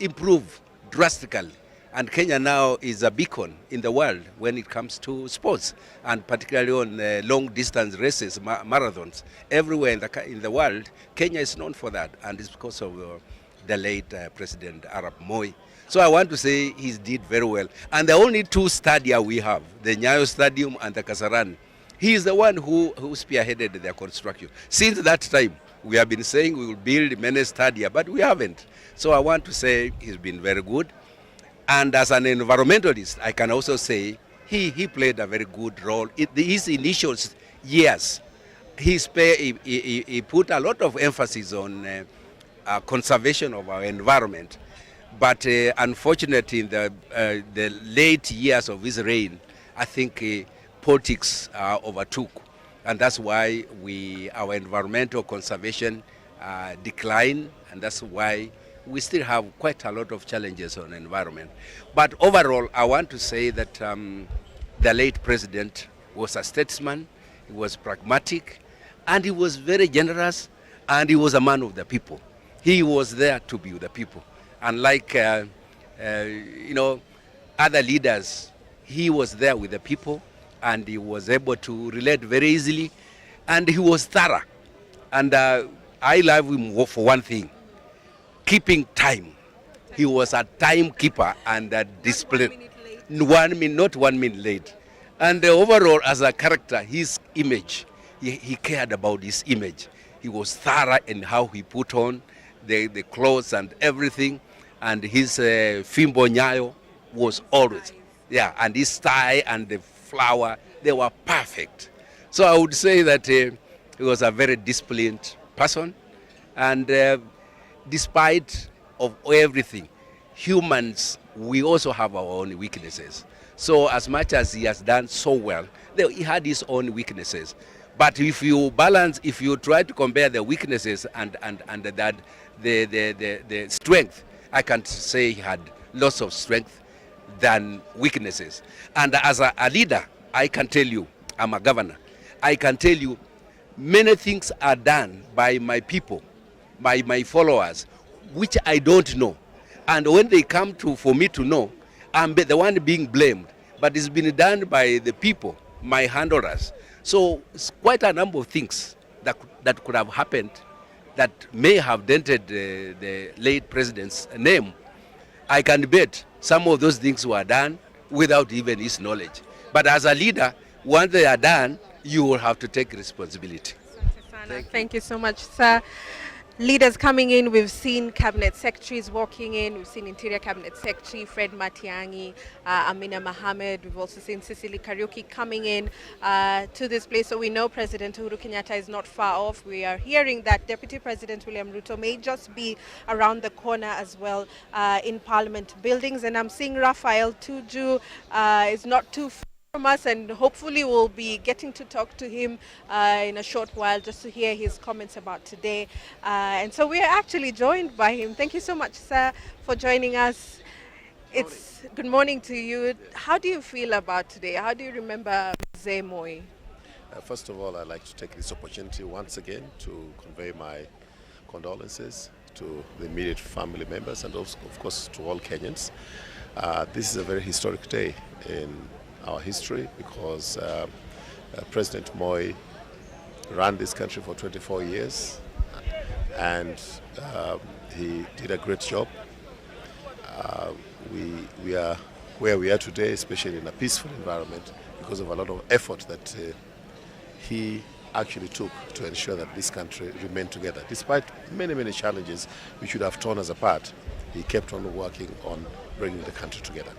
improve drastically. And Kenya now is a beacon in the world when it comes to sports, and particularly on long-distance races, marathons. Everywhere in the world, Kenya is known for that, and it's because of the late President Arap Moi. So I want to say he did very well. And the only two stadia we have, the Nyayo Stadium and the Kasarani, he is the one who spearheaded their construction. Since that time, we have been saying we will build many stadia, but we haven't. So I want to say he's been very good. And as an environmentalist, I can also say he played a very good role. In his initial years, he put a lot of emphasis on conservation of our environment. But unfortunately, in the late years of his reign, I think politics overtook, and that's why our environmental conservation declined, and that's why we still have quite a lot of challenges on environment. But overall, I want to say that the late president was a statesman, he was pragmatic, and he was very generous, and he was a man of the people. He was there to be with the people. Unlike other leaders, he was there with the people, and he was able to relate very easily, and he was thorough. And I love him for one thing, keeping time. He was a timekeeper and a discipline. 1 minute, not 1 minute late. And overall, as a character, his image, he cared about his image. He was thorough in how he put on the clothes and everything, and his fimbo nyayo was always, yeah, and his tie and the flower, they were perfect. So I would say that he was a very disciplined person, and despite of everything, humans, we also have our own weaknesses. So as much as he has done so well, he had his own weaknesses. But if you balance, if you try to compare the weaknesses and that the strength, I can say he had lots of strength than weaknesses. And as a leader, I can tell you, I'm a governor, I can tell you many things are done by my people, by my followers, which I don't know. And when they come to for me to know, I'm the one being blamed. But it's been done by the people, my handlers. So it's quite a number of things that could have happened that may have dented the late president's name. I can bet some of those things were done without even his knowledge. But as a leader, once they are done, you will have to take responsibility.
Thank you so much, sir. Leaders coming in, we've seen cabinet secretaries walking in, we've seen Interior Cabinet Secretary Fred Matiang'i, Amina Mohamed, we've also seen Cecily Kariuki coming in to this place. So we know President Uhuru Kenyatta is not far off. We are hearing that Deputy President William Ruto may just be around the corner as well in Parliament buildings. And I'm seeing Raphael Tuju is not too far from us, and hopefully we'll be getting to talk to him in a short while just to hear his comments about today. And so we are actually joined by him. Thank you so much, sir, for joining us. It's good morning to you. How do you feel about today? How do you remember Mzee Moi?
First of all, I'd like to take this opportunity once again to convey my condolences to the immediate family members and also, of course, to all Kenyans. This is a very historic day in our history because President Moi ran this country for 24 years and he did a great job. We are where we are today, especially in a peaceful environment, because of a lot of effort that he actually took to ensure that this country remained together. Despite many, many challenges which should have torn us apart, he kept on working on bringing the country together.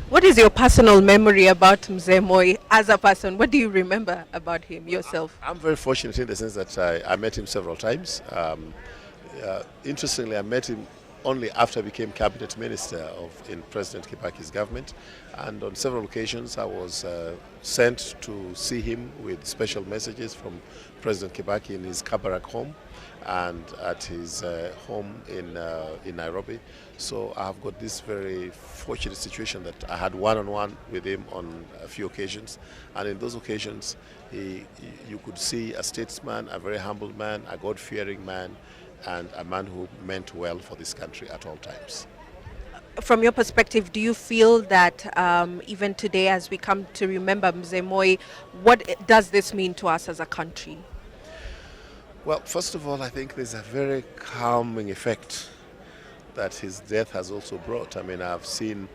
What is your personal memory about Mzee Moi as a person? What do you remember about him yourself?
I'm very fortunate in the sense that I met him several times. Interestingly, I met him only after I became cabinet minister in President Kibaki's government, and on several occasions I was sent to see him with special messages from President Kibaki in his Kabarak home and at his home in Nairobi. So I have got this very fortunate situation that I had one-on-one with him on a few occasions, and in those occasions you could see a statesman, a very humble man, a God-fearing man, and a man who meant well for this country at all times.
From your perspective, do you feel that even today, as we come to remember Mzee Moi, what does this mean to us as a country?
Well, first of all, I think there's a very calming effect that his death has also brought. I mean, I've seen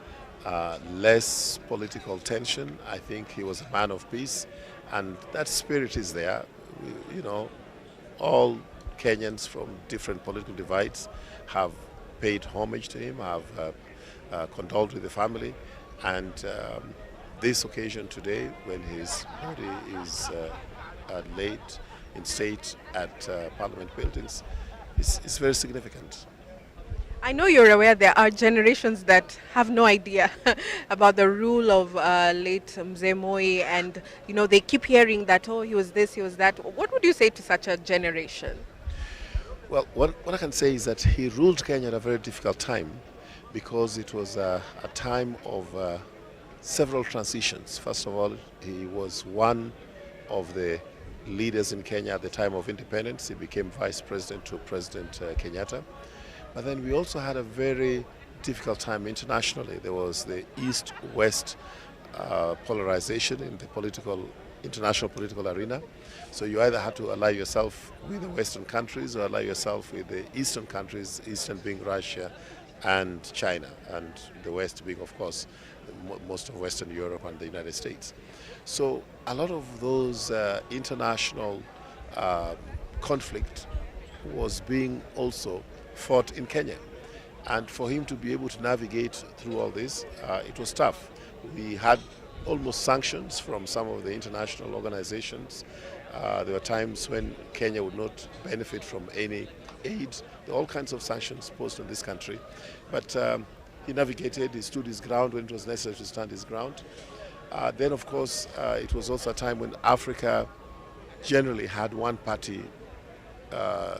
less political tension. I think he was a man of peace, and that spirit is there. You know, all Kenyans from different political divides have paid homage to him, have condoled with the family, and this occasion today, when his body is laid in state at Parliament buildings, is very significant.
I know you're aware there are generations that have no idea about the rule of late Mzee Moi, and you know they keep hearing that, oh, he was this, he was that. What would you say to such a generation?
Well, what I can say is that he ruled Kenya at a very difficult time because it was a time of several transitions. First of all, he was one of the leaders in Kenya at the time of independence. He became vice president to President Kenyatta. But then we also had a very difficult time internationally. There was the East-West polarization in the international political arena. So you either had to ally yourself with the Western countries or ally yourself with the Eastern countries, Eastern being Russia and China, and the West being, of course, most of Western Europe and the United States. So a lot of those international conflict was being also fought in Kenya. And for him to be able to navigate through all this, it was tough. We had almost sanctions from some of the international organizations. There were times when Kenya would not benefit from any aid. There were all kinds of sanctions posed on this country. But he navigated, he stood his ground when it was necessary to stand his ground. Then, of course, it was also a time when Africa generally had one-party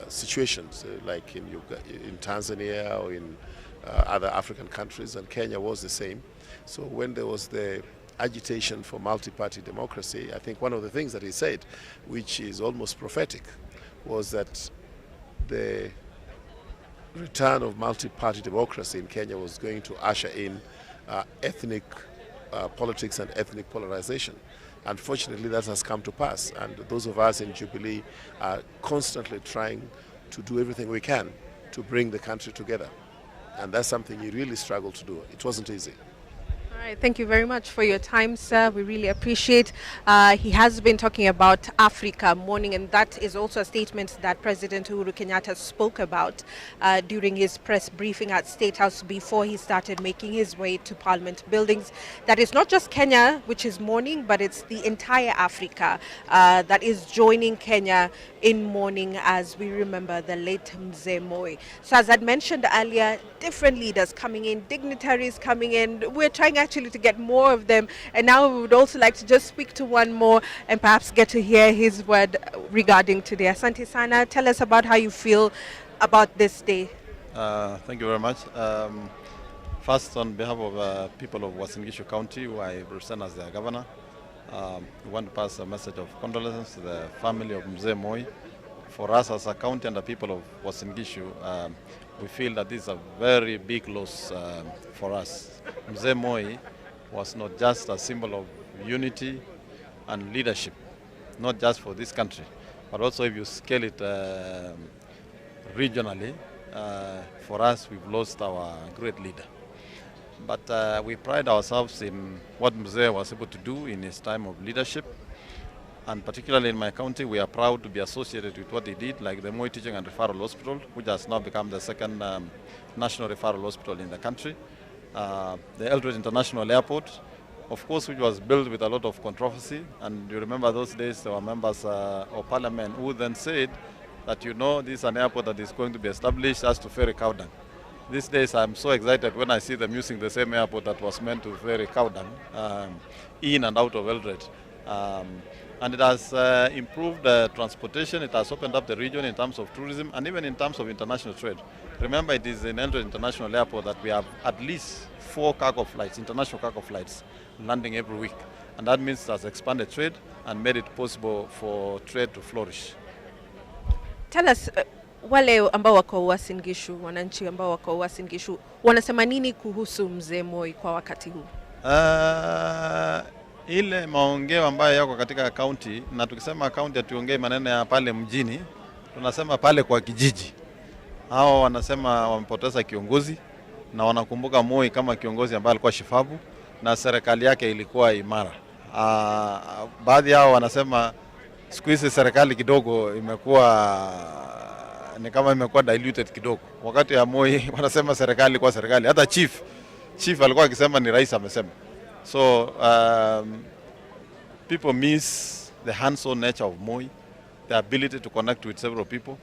situations, like in Tanzania or in other African countries, and Kenya was the same. So when there was the agitation for multi-party democracy, I think one of the things that he said, which is almost prophetic, was that the return of multi-party democracy in Kenya was going to usher in ethnic politics and ethnic polarization. Unfortunately, that has come to pass, and those of us in Jubilee are constantly trying to do everything we can to bring the country together. And that's something he really struggled to do. It wasn't easy.
All right, thank you very much for your time, sir. We really appreciate. He has been talking about Africa Morning, and that is also a statement that President Uhuru Kenyatta spoke about during his press briefing at State House before he started making his way to Parliament buildings. That is not just Kenya, which is mourning, but it's the entire Africa that is joining Kenya in mourning as we remember the late Mzee Moi. So as I'd mentioned earlier, different leaders coming in, dignitaries coming in. We're trying actually to get more of them, and now we would also like to just speak to one more and perhaps get to hear his word regarding today. Asante Sana, tell us about how you feel about this day.
Thank you very much. First, on behalf of people of Uasin Gishu County, who I represent as their governor, we want to pass a message of condolences to the family of Mzee Moi. For us as a county and the people of Uasin Gishu, we feel that this is a very big loss for us. Mzee Moi was not just a symbol of unity and leadership, not just for this country, but also if you scale it regionally, for us we've lost our great leader. But we pride ourselves in what Mzee was able to do in his time of leadership. And particularly in my county, we are proud to be associated with what he did, like the Moi Teaching and Referral Hospital, which has now become the second national referral hospital in the country. The Eldoret International Airport, of course, which was built with a lot of controversy. And you remember those days, there were members of parliament who then said that, you know, this is an airport that is going to be established as to ferry cow dung. These days, I'm so excited when I see them using the same airport that was meant to ferry cow dung in and out of Eldoret. And it has improved transportation. It has opened up the region in terms of tourism and even in terms of international trade. Remember, it is in Eldoret International Airport that we have at least 4 cargo flights, international cargo flights, landing every week. And that means it has expanded trade and made it possible for trade to flourish.
Tell us, wale ambao wako Uasin Gishu, wananchi ambao wako Uasin Gishu, wanasema nini kuhusu Mzee Moi kwa wakati huu?
Ile maongeo ambayo yako katika kaunti, na tukisema kaunti hatuongei maneno ya pale mjini, tunasema pale kwa kijiji. Hao wanasema wamepoteza kiongozi na wanakumbuka Moi kama kiongozi ambaye alikuwa shifabu na serikali yake ilikuwa imara. Baadhi yao wanasema siku hizi serikali kidogo imekuwa ni kama imekuwa diluted kidogo. Wakati ya Moi wanasema serikali kwa serikali, hata chief alikuwa akisema ni rais amesema. So people miss the hands-on nature of Moi, the ability to connect with several people,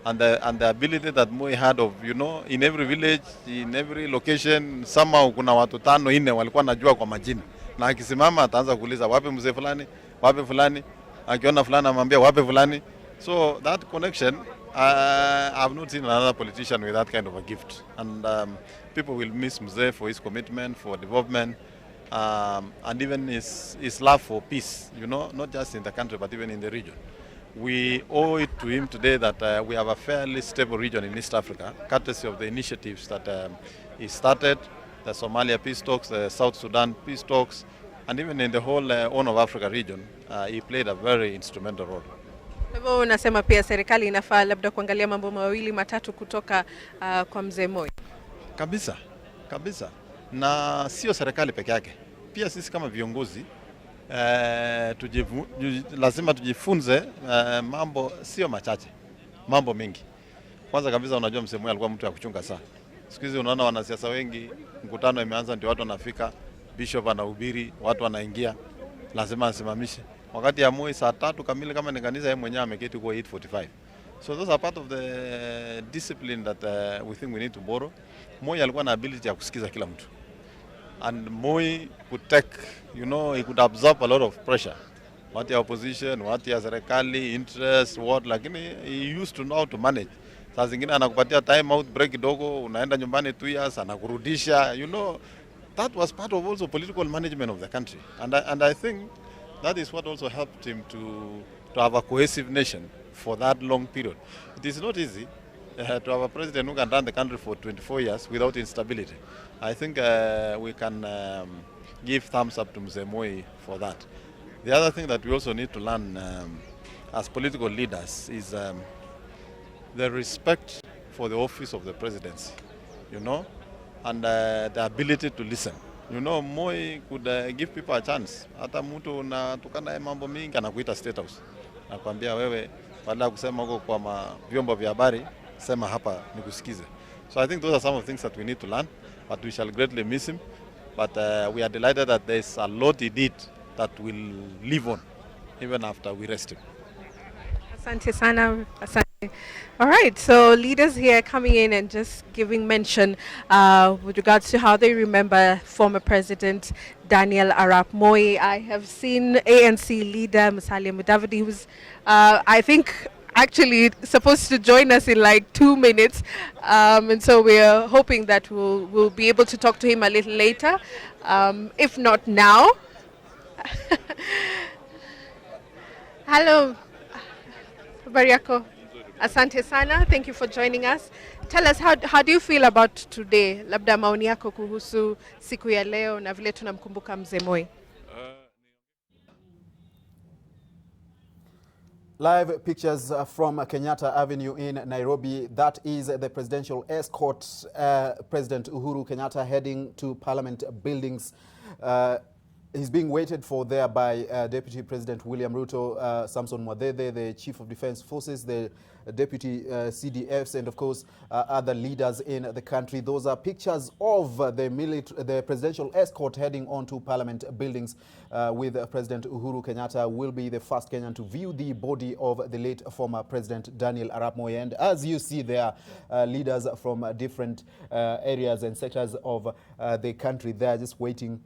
and the ability that Moi had of, you know, in every village, in every location, somehow kuna watu 5-4 walikuwa najua kwa majina. Na akisimama ataanza kuuliza wapi mzee fulani, wapi fulani, akiona fulani amwambia wapi fulani. So that connection, I have not seen another politician with that kind of a gift. And people will miss Mzee for his commitment, for development, and even his love for peace, you know, not just in the country, but even in the region. We owe it to him today that we have a fairly stable region in East Africa, courtesy of the initiatives that he started, the Somalia peace talks, the South Sudan peace talks, and even in the whole Horn of Africa region, he played a very instrumental role.
Hivyo unasema pia serikali inafaa labda kuangalia mambo mawili matatu kutoka kwa Mzee Moi.
Kabisa, kabisa. Na sio serikali peke yake. Pia sisi kama viongozi lazima tujifunze mambo sio machache, mambo mengi. Kwanza kabisa unajua mzee Moi alikuwa mtu ya kuchunga saa. Siku hizi unaona wanasiasa wengi, mkutano imeanza ndio watu wanafika, bishop anahubiri, watu wanaingia, lazima asimamishe. Wakati ya Moi saa 3 kamili kama ni kanisa, yeye mwenyewe ameketi kwa 8:45. So those are part of the discipline that we think we need to borrow. Moi alikuwa na ability ya kusikiza kila mtu. And Moi could take, he could absorb a lot of pressure. What ya opposition, what ya serikali, interest, what, lakini he used to know how to manage. Saa zingine anakupatia time out break kidogo, unaenda nyumbani 2 years, anakurudisha, that was part of also political management of the country. And I think that is what also helped him to have a cohesive nation for that long period. It is not easy to have a president who can run the country for 24 years without instability. I think we can give thumbs up to Mzee Moi for that. The other thing that we also need to learn as political leaders is the respect for the office of the presidency, and the ability to listen. Moi could give people a chance. Hata mtu unatukana mambo mingi anakuita State House. Nakwambia wewe badala ya kusema huko kwa vyombo vya habari, sema hapa nikusikize. So I think those are some of the things that we need to learn, but we shall greatly miss him. But we are delighted that there's a lot he did that will live on even after we rest him.
Asante sana. Asante. All right, so leaders here coming in and just giving mention with regards to how they remember former President Daniel Arap Moi. I have seen ANC leader Musalia Mudavadi, who's I think actually supposed to join us in like 2 minutes, and so we're hoping that we'll be able to talk to him a little later, if not now. Hello, Bariako. Asante sana. Thank you for joining us. Tell us, how do you feel about today? Labda maoni yako kuhusu siku ya leo na vile tunamkumbuka Mzee Moi.
Live pictures from Kenyatta Avenue in Nairobi. That is the presidential escort. President Uhuru Kenyatta heading to Parliament buildings. He's being waited for there by Deputy President William Ruto, Samson Mwadhedhe, the Chief of Defense Forces, the Deputy CDFs, and of course other leaders in the country. Those are pictures of the presidential escort heading on to Parliament buildings with President Uhuru Kenyatta. Will be the first Kenyan to view the body of the late former President Daniel Arap Moi. And as you see, there are leaders from different areas and sectors of the country. They are just waiting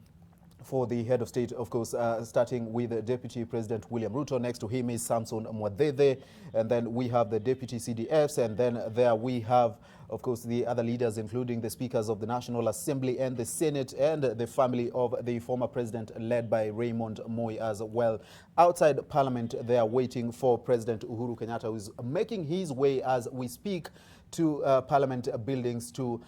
for the head of state, of course, starting with Deputy President William Ruto. Next to him is Samson Mwadhedhe, and then we have the Deputy CDFs, and then there we have, of course, the other leaders, including the speakers of the National Assembly and the Senate, and the family of the former president, led by Raymond Moi as well. Outside Parliament, they are waiting for President Uhuru Kenyatta, who is making his way as we speak to Parliament buildings to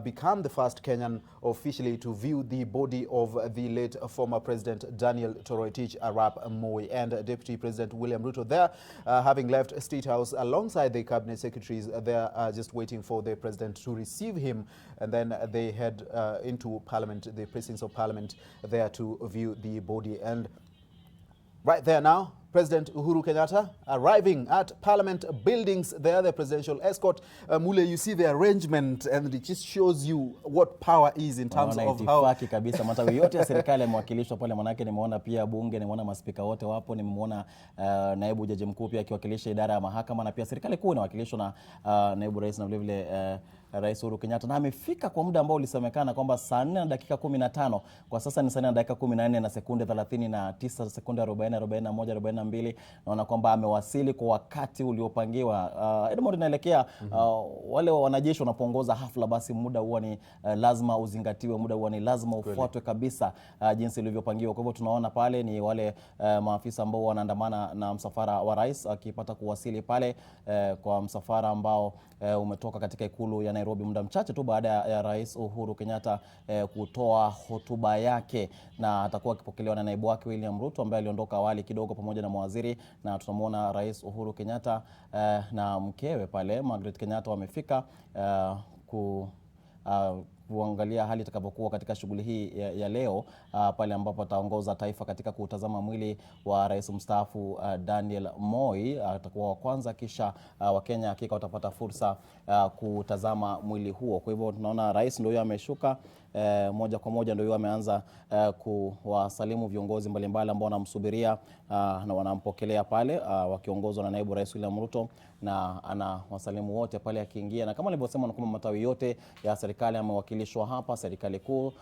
become the first Kenyan officially to view the body of the late former President Daniel Toroitich Arap Moi. And Deputy President William Ruto there, having left State House alongside the cabinet secretaries, they are just waiting for the president to receive him, and then they head into Parliament, the precincts of Parliament, there to view the body. And right there now, President Uhuru Kenyatta arriving at Parliament buildings there, the presidential escort. Mule, you see the arrangement, and it just shows you what power is in terms of how...
kabisa matawi yote ya serikali yamewakilishwa pale, manake nimeona pia bunge, nimeona maspika wote wapo, nimeona naibu jaji mkuu pia akiwakilisha idara ya mahakama, na pia serikali kuu inawakilishwa na naibu rais na vile vile Rais Uhuru Kenyatta, na amefika kwa muda ambao ulisemekana kwamba saa 4 na dakika 15. Kwa sasa ni saa 4 na dakika 14 na sekunde 39 sekunde 40 41 42. Naona kwamba amewasili kwa wakati uliopangiwa. Edmond, inaelekea wale wanajeshi wanapoongoza hafla, basi muda huwa ni lazima uzingatiwe, muda huwa ni lazima ufuatwe kabisa jinsi ilivyopangiwa. Kwa hivyo tunaona pale ni wale maafisa ambao wanaandamana na msafara wa rais akipata kuwasili pale kwa msafara ambao umetoka katika ikulu ya Nairobi muda mchache tu baada ya Rais Uhuru Kenyatta kutoa hotuba yake, na atakuwa akipokelewa na naibu wake William Ruto ambaye aliondoka awali kidogo pamoja na mawaziri. Na tunamuona Rais Uhuru Kenyatta na mkewe pale Margaret Kenyatta wamefika kuangalia hali itakavyokuwa katika shughuli hii ya leo pale ambapo ataongoza taifa katika kutazama mwili wa rais mstaafu Daniel Moi. Atakuwa wa kwanza, kisha Wakenya hakika watapata fursa kutazama mwili huo. Kwa hivyo tunaona rais ndio ameshuka moja kwa moja, ndio ameanza kuwasalimu viongozi mbalimbali ambao wanamsubiria na wanampokelea pale wakiongozwa na naibu rais William Ruto, na ana wasalimu wote pale akiingia. Na kama nilivyosema, kwamba matawi yote ya serikali yamewakilishwa hapa, serikali kuu,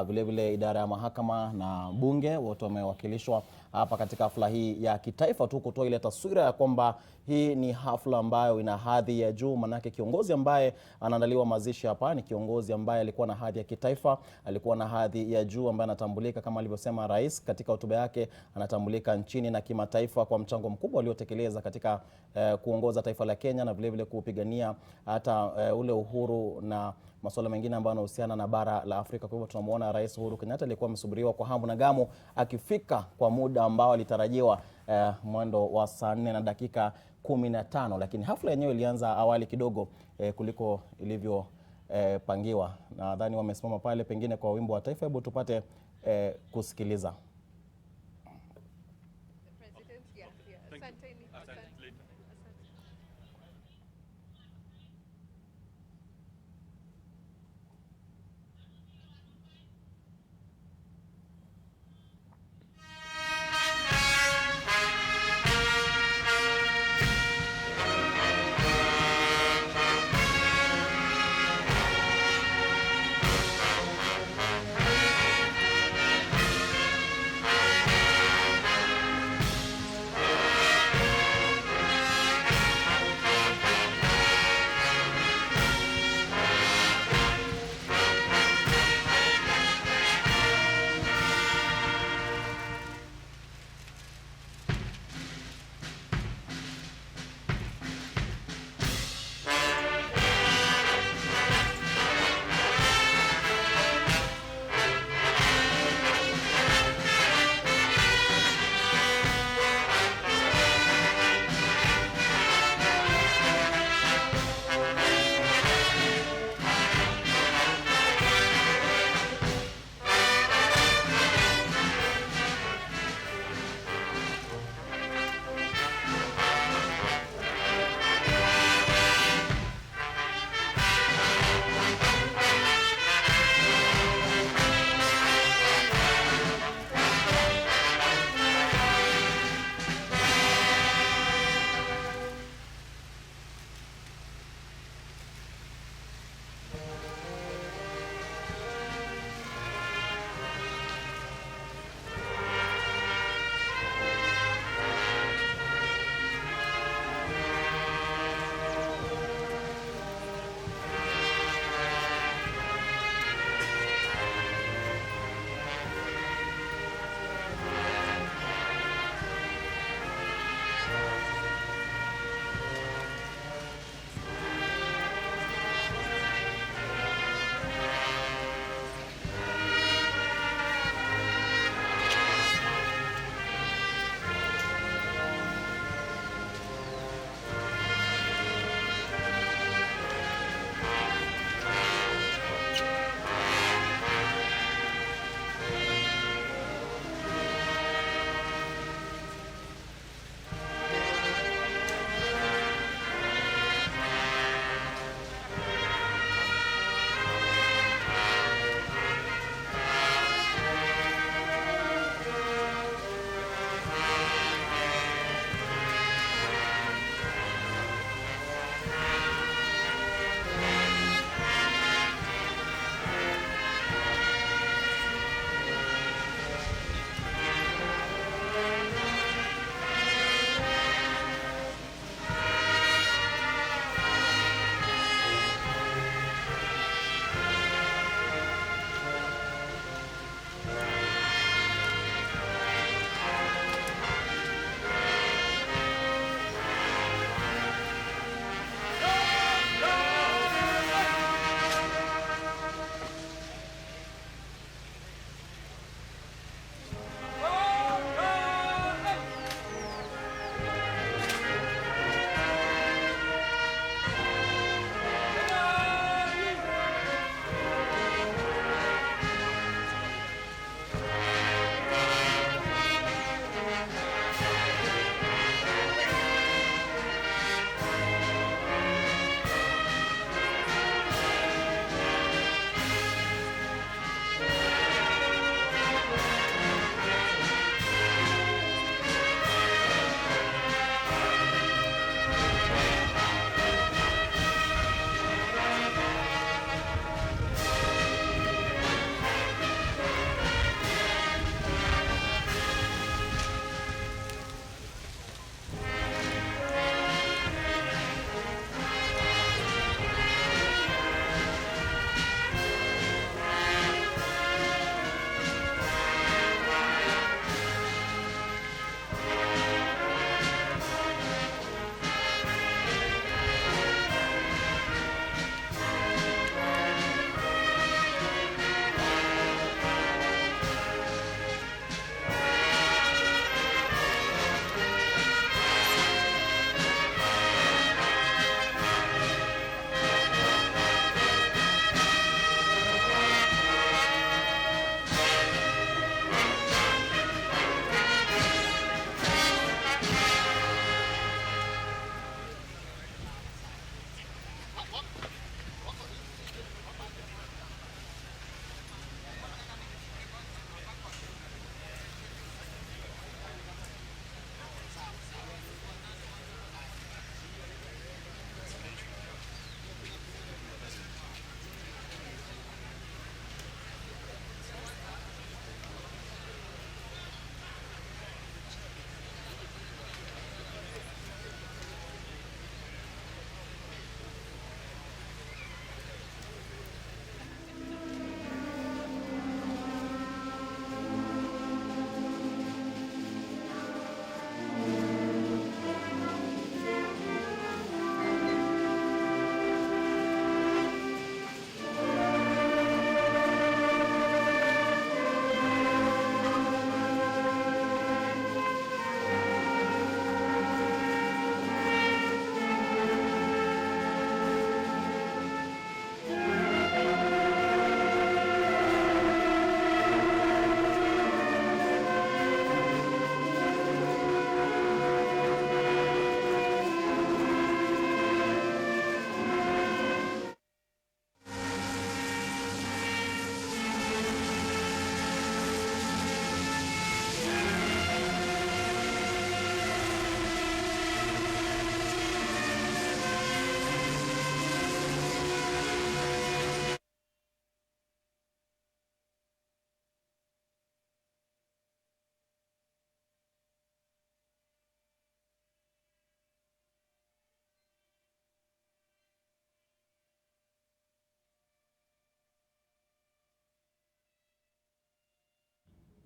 vile vile idara ya mahakama na bunge, wote wamewakilishwa hapa katika hafla hii ya kitaifa, tu kutoa ile taswira ya kwamba hii ni hafla ambayo ina hadhi ya juu. Manake kiongozi ambaye anaandaliwa mazishi hapa ni kiongozi ambaye alikuwa na hadhi ya kitaifa, alikuwa na hadhi ya juu, ambaye anatambulika kama alivyosema rais katika hotuba yake, anatambulika nchini na kimataifa kwa mchango mkubwa aliotekeleza katika kuongoza taifa la Kenya, na vile vile kupigania hata ule uhuru na masuala mengine ambayo yanahusiana na bara la Afrika. Kwa hivyo tunamuona Rais Uhuru Kenyatta alikuwa amesubiriwa kwa hamu na gamu, akifika kwa muda ambao alitarajiwa mwendo wa saa 4 na dakika 15, lakini hafla yenyewe ilianza awali kidogo kuliko ilivyo pangiwa. Nadhani wamesimama pale pengine kwa wimbo wa taifa. Hebu tupate kusikiliza.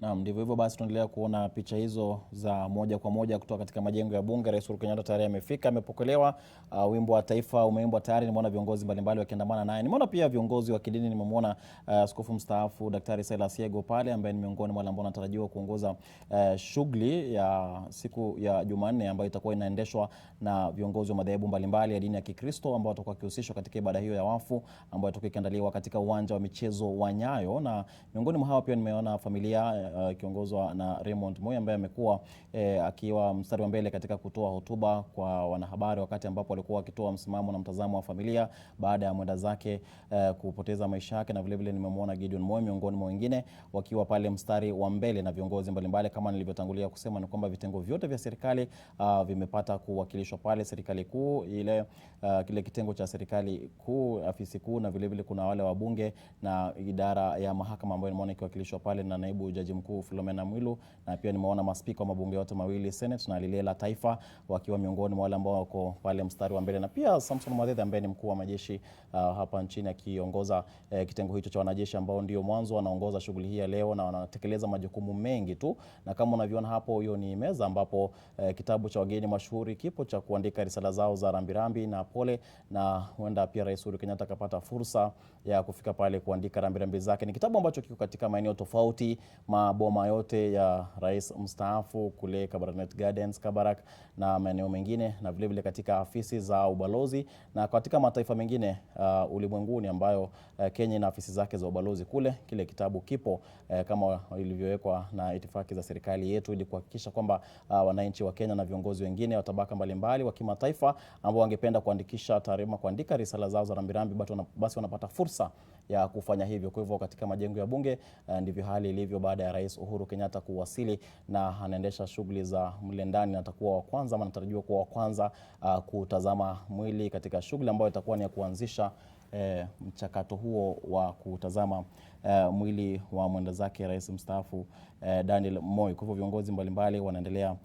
Naam, ndivyo hivyo basi tunaendelea kuona picha hizo za moja kwa moja kutoka katika majengo ya bunge. Rais Uhuru Kenyatta tayari amefika, amepokelewa. Wimbo wa taifa umeimbwa tayari. Nimeona viongozi mbalimbali wakiandamana naye. Nimeona pia viongozi wa kidini, nimemwona askofu mstaafu Daktari Silas Yego pale ambaye ni miongoni mwa wale ambao wanatarajiwa kuongoza shughuli ya siku ya Jumanne ambayo itakuwa inaendeshwa na viongozi wa madhehebu mbalimbali ya dini ya Kikristo ambao watakuwa wakihusishwa katika ibada hiyo ya wafu ambayo itakuwa ikiandaliwa katika uwanja wa michezo wa Nyayo. Na miongoni mwa hao pia nimeona familia kiongozwa na Raymond Moi ambaye amekuwa akiwa mstari wa mbele katika kutoa hotuba kwa wanahabari wakati ambapo walikuwa wakitoa msimamo na mtazamo wa familia baada ya mwenda zake kupoteza maisha yake. Na vile vile nimemwona Gideon Moi miongoni mwa wengine wakiwa pale mstari wa mbele na viongozi mbalimbali. Kama nilivyotangulia kusema ni kwamba vitengo vyote vya serikali vimepata kuwakilishwa pale, serikali kuu ile kile kitengo cha serikali kuu, afisi kuu, na vile vile kuna wale wabunge na idara ya mahakama ambayo nimeona ikiwakilishwa pale na naibu jaji mkuu Philomena Mwilu, na pia nimeona maspika wa mabunge yote mawili, Senate na lile la taifa, wakiwa miongoni mwa wale ambao wako pale mstari wa mbele, na pia Samson Mwadhedhe ambaye ni mkuu wa majeshi hapa nchini akiongoza kitengo hicho cha wanajeshi ambao ndio mwanzo wanaongoza shughuli hii ya leo na wanatekeleza majukumu mengi tu. Na kama unavyoona hapo, hiyo ni meza ambapo kitabu cha wageni mashuhuri kipo cha kuandika risala zao za rambirambi na pole, na huenda pia Rais Uhuru Kenyatta akapata fursa ya kufika pale kuandika rambirambi zake. Ni kitabu ambacho kiko katika maeneo tofauti, maboma yote ya rais mstaafu kule Kabarnet Gardens, Kabarak na maeneo mengine, na vile vile katika afisi za ubalozi na katika mataifa mengine ulimwenguni ambayo Kenya ina afisi zake za ubalozi kule. Kile kitabu kipo kama ilivyowekwa na itifaki za serikali yetu ili kuhakikisha kwamba wananchi wa Kenya na viongozi wengine wa tabaka mbalimbali wa kimataifa ambao wangependa kuandikisha taarifa, kuandika risala zao za rambirambi, basi wanapata fursa ya kufanya hivyo. Kwa hivyo katika majengo ya bunge ndivyo hali ilivyo baada ya Rais Uhuru Kenyatta kuwasili, na anaendesha shughuli za mle ndani, na atakuwa wa kwanza ama anatarajiwa kuwa wa kwanza kutazama mwili katika shughuli ambayo itakuwa ni ya kuanzisha mchakato huo wa kutazama mwili wa mwenda zake rais mstaafu Daniel Moi. Kwa hivyo viongozi mbalimbali wanaendelea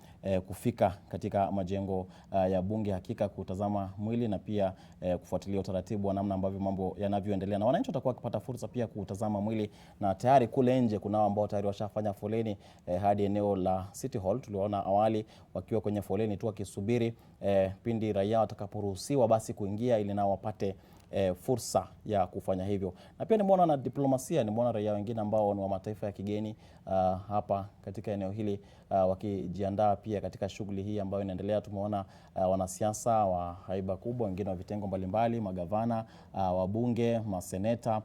kufika katika majengo ya bunge hakika kutazama mwili na pia kufuatilia utaratibu wa namna ambavyo mambo yanavyoendelea, na wananchi watakuwa wakipata fursa pia kutazama mwili. Na tayari kule nje kuna ambao tayari washafanya foleni hadi eneo la City Hall. Tuliona awali wakiwa kwenye foleni tu wakisubiri pindi raia watakaporuhusiwa basi kuingia ili nao wapate fursa ya kufanya hivyo. Na pia nimeona na diplomasia, nimeona raia wengine ambao ni wa mataifa ya kigeni hapa katika eneo hili wakijiandaa pia katika shughuli hii ambayo inaendelea. Tumeona wanasiasa wa haiba kubwa, wengine wa vitengo mbalimbali, magavana, wabunge, maseneta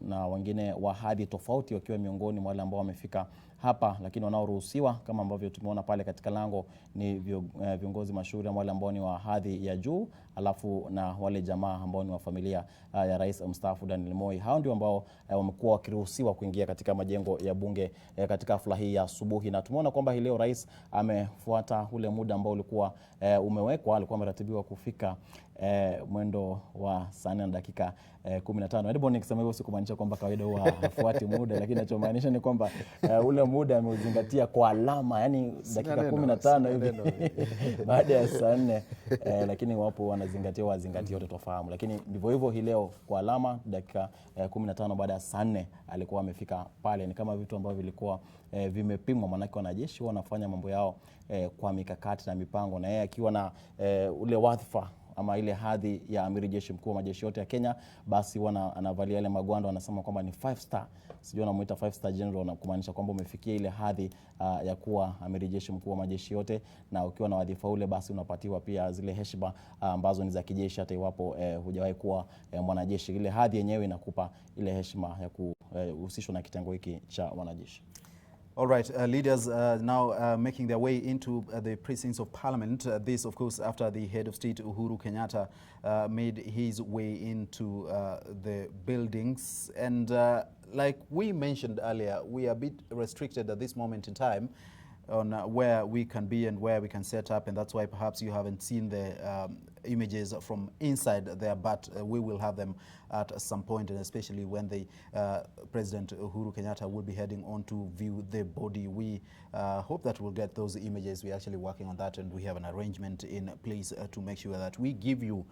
na wengine wa hadhi tofauti wakiwa miongoni mwa wale ambao wamefika hapa, lakini wanaoruhusiwa kama ambavyo tumeona pale katika lango ni viongozi mashuhuri wale ambao ni wa hadhi ya juu, alafu na wale jamaa ambao ni wa familia ya rais mstaafu Daniel Moi. Hao ndio ambao wamekuwa wakiruhusiwa kuingia katika majengo ya bunge katika hafla hii ya asubuhi. Na tumeona kwamba hii leo rais amefuata ule muda ambao ulikuwa umewekwa. Alikuwa ameratibiwa kufika mwendo wa saa 4 na dakika 15. Ndipo nikisema hivyo sikumaanisha kwamba kawaida huwa hafuati muda, lakini ninachomaanisha ni kwamba ule muda ameuzingatia kwa alama, yani dakika 15 hivi baada ya saa 4, lakini wapo wanazingatia yote tofahamu. Lakini ndivyo hivyo hii leo kwa alama dakika 15 baada ya saa 4 alikuwa amefika pale. Ni kama vitu ambavyo vilikuwa vimepimwa, maana wanajeshi wanafanya mambo yao kwa mikakati na mipango, na yeye akiwa na ule wadhifa ama ile hadhi ya amiri jeshi mkuu wa majeshi yote ya Kenya, basi anavalia ile magwanda, wanasema kwamba ni 5 star. Sijui anamuita 5 star general, na kumaanisha kwamba umefikia ile hadhi ya kuwa amiri jeshi mkuu wa majeshi yote, na ukiwa na wadhifa ule basi unapatiwa pia zile heshima ambazo ni za kijeshi hata iwapo hujawahi kuwa mwanajeshi. Ile hadhi yenyewe inakupa ile heshima ya kuhusishwa na kitengo hiki cha wanajeshi.
All right, leaders now making their way into the precincts of Parliament. This, of course, after the head of state, Uhuru Kenyatta, made his way into the buildings. And like we mentioned earlier, we are a bit restricted at this moment in time on where we can be and where we can set up. And that's why perhaps you haven't seen the images from inside there, but we will have them at some point, and especially when the President Uhuru Kenyatta will be heading on to view the body. We hope that we'll get those images. We're actually working on that, and we have an arrangement in place to make sure that we give you,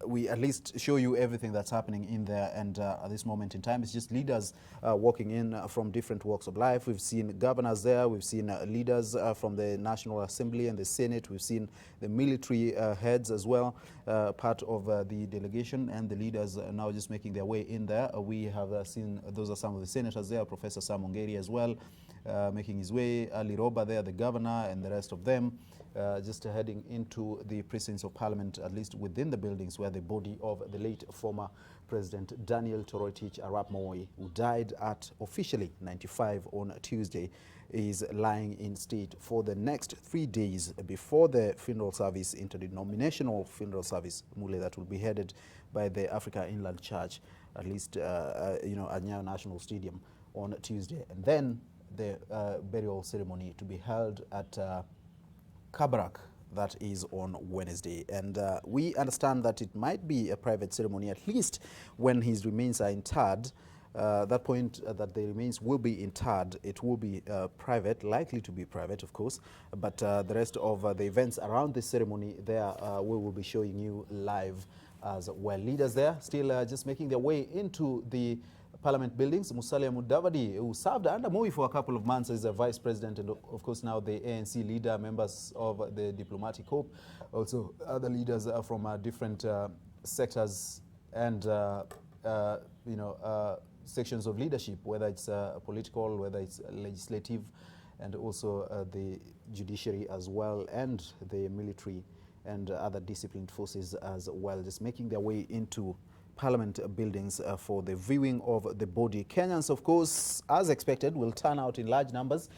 we at least show you everything that's happening in there. And at this moment in time, it's just leaders walking in from different walks of life. We've seen governors there, we've seen leaders from the National Assembly and the Senate, we've seen the military heads as well, part of the delegation, and the leaders now just making their way in there. We have seen, those are some of the senators there, Professor Sam Ongeri as well, making his way, Ali Roba there, the governor, and the rest of them, just heading into the precincts of Parliament, at least within the buildings where the body of the late former President Daniel Toroitich Arap Moi, who died at officially 95 on Tuesday, is lying in state for the next 3 days before the funeral service, interdenominational funeral service, Mule, that will be headed by the Africa Inland Church, at least, at Nyayo National Stadium on Tuesday. And then the burial ceremony to be held at Kabarak, that is on Wednesday. And we understand that it might be a private ceremony, at least when his remains are interred. That point that the remains will be interred, it will be private, likely to be private, of course. But the rest of the events around this ceremony there, we will be showing you live as well. Leaders there still just making their way into the Parliament buildings. Musalia Mudavadi, who served under Moi for a couple of months as a vice president, and of course now the ANC leader, members of the diplomatic corps, also other leaders from different sectors and sections of leadership, whether it's political, whether it's legislative, and also the judiciary as well, and the military and other disciplined forces as well, just making their way into Parliament buildings for the viewing of the body. Kenyans, of course, as expected, will turn out in large numbers.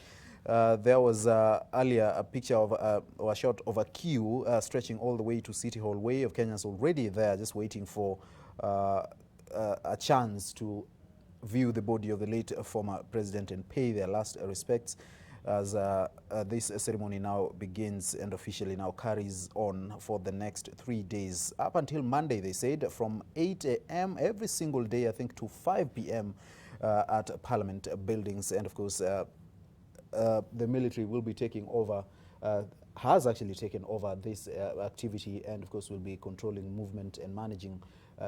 There was earlier a picture of or a shot of a queue stretching all the way to City Hall Way of Kenyans already there, just waiting for a chance to view the body of the late former president and pay their last respects, as this ceremony now begins and officially now carries on for the next 3 days. Up until Monday, they said, from 8 a.m. every single day, I think, to 5 p.m. At Parliament buildings. And of course, the military will be taking over, has actually taken over this activity, and of course will be controlling movement and managing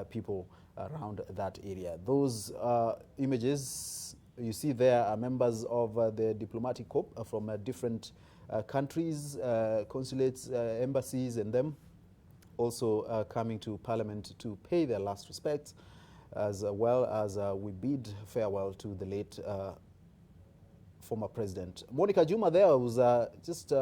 people around that area. Those images you see there are members of the diplomatic corps from different countries, consulates, embassies, and them also coming to Parliament to pay their last respects, as well as we bid farewell to the late former president. Monica Juma there was just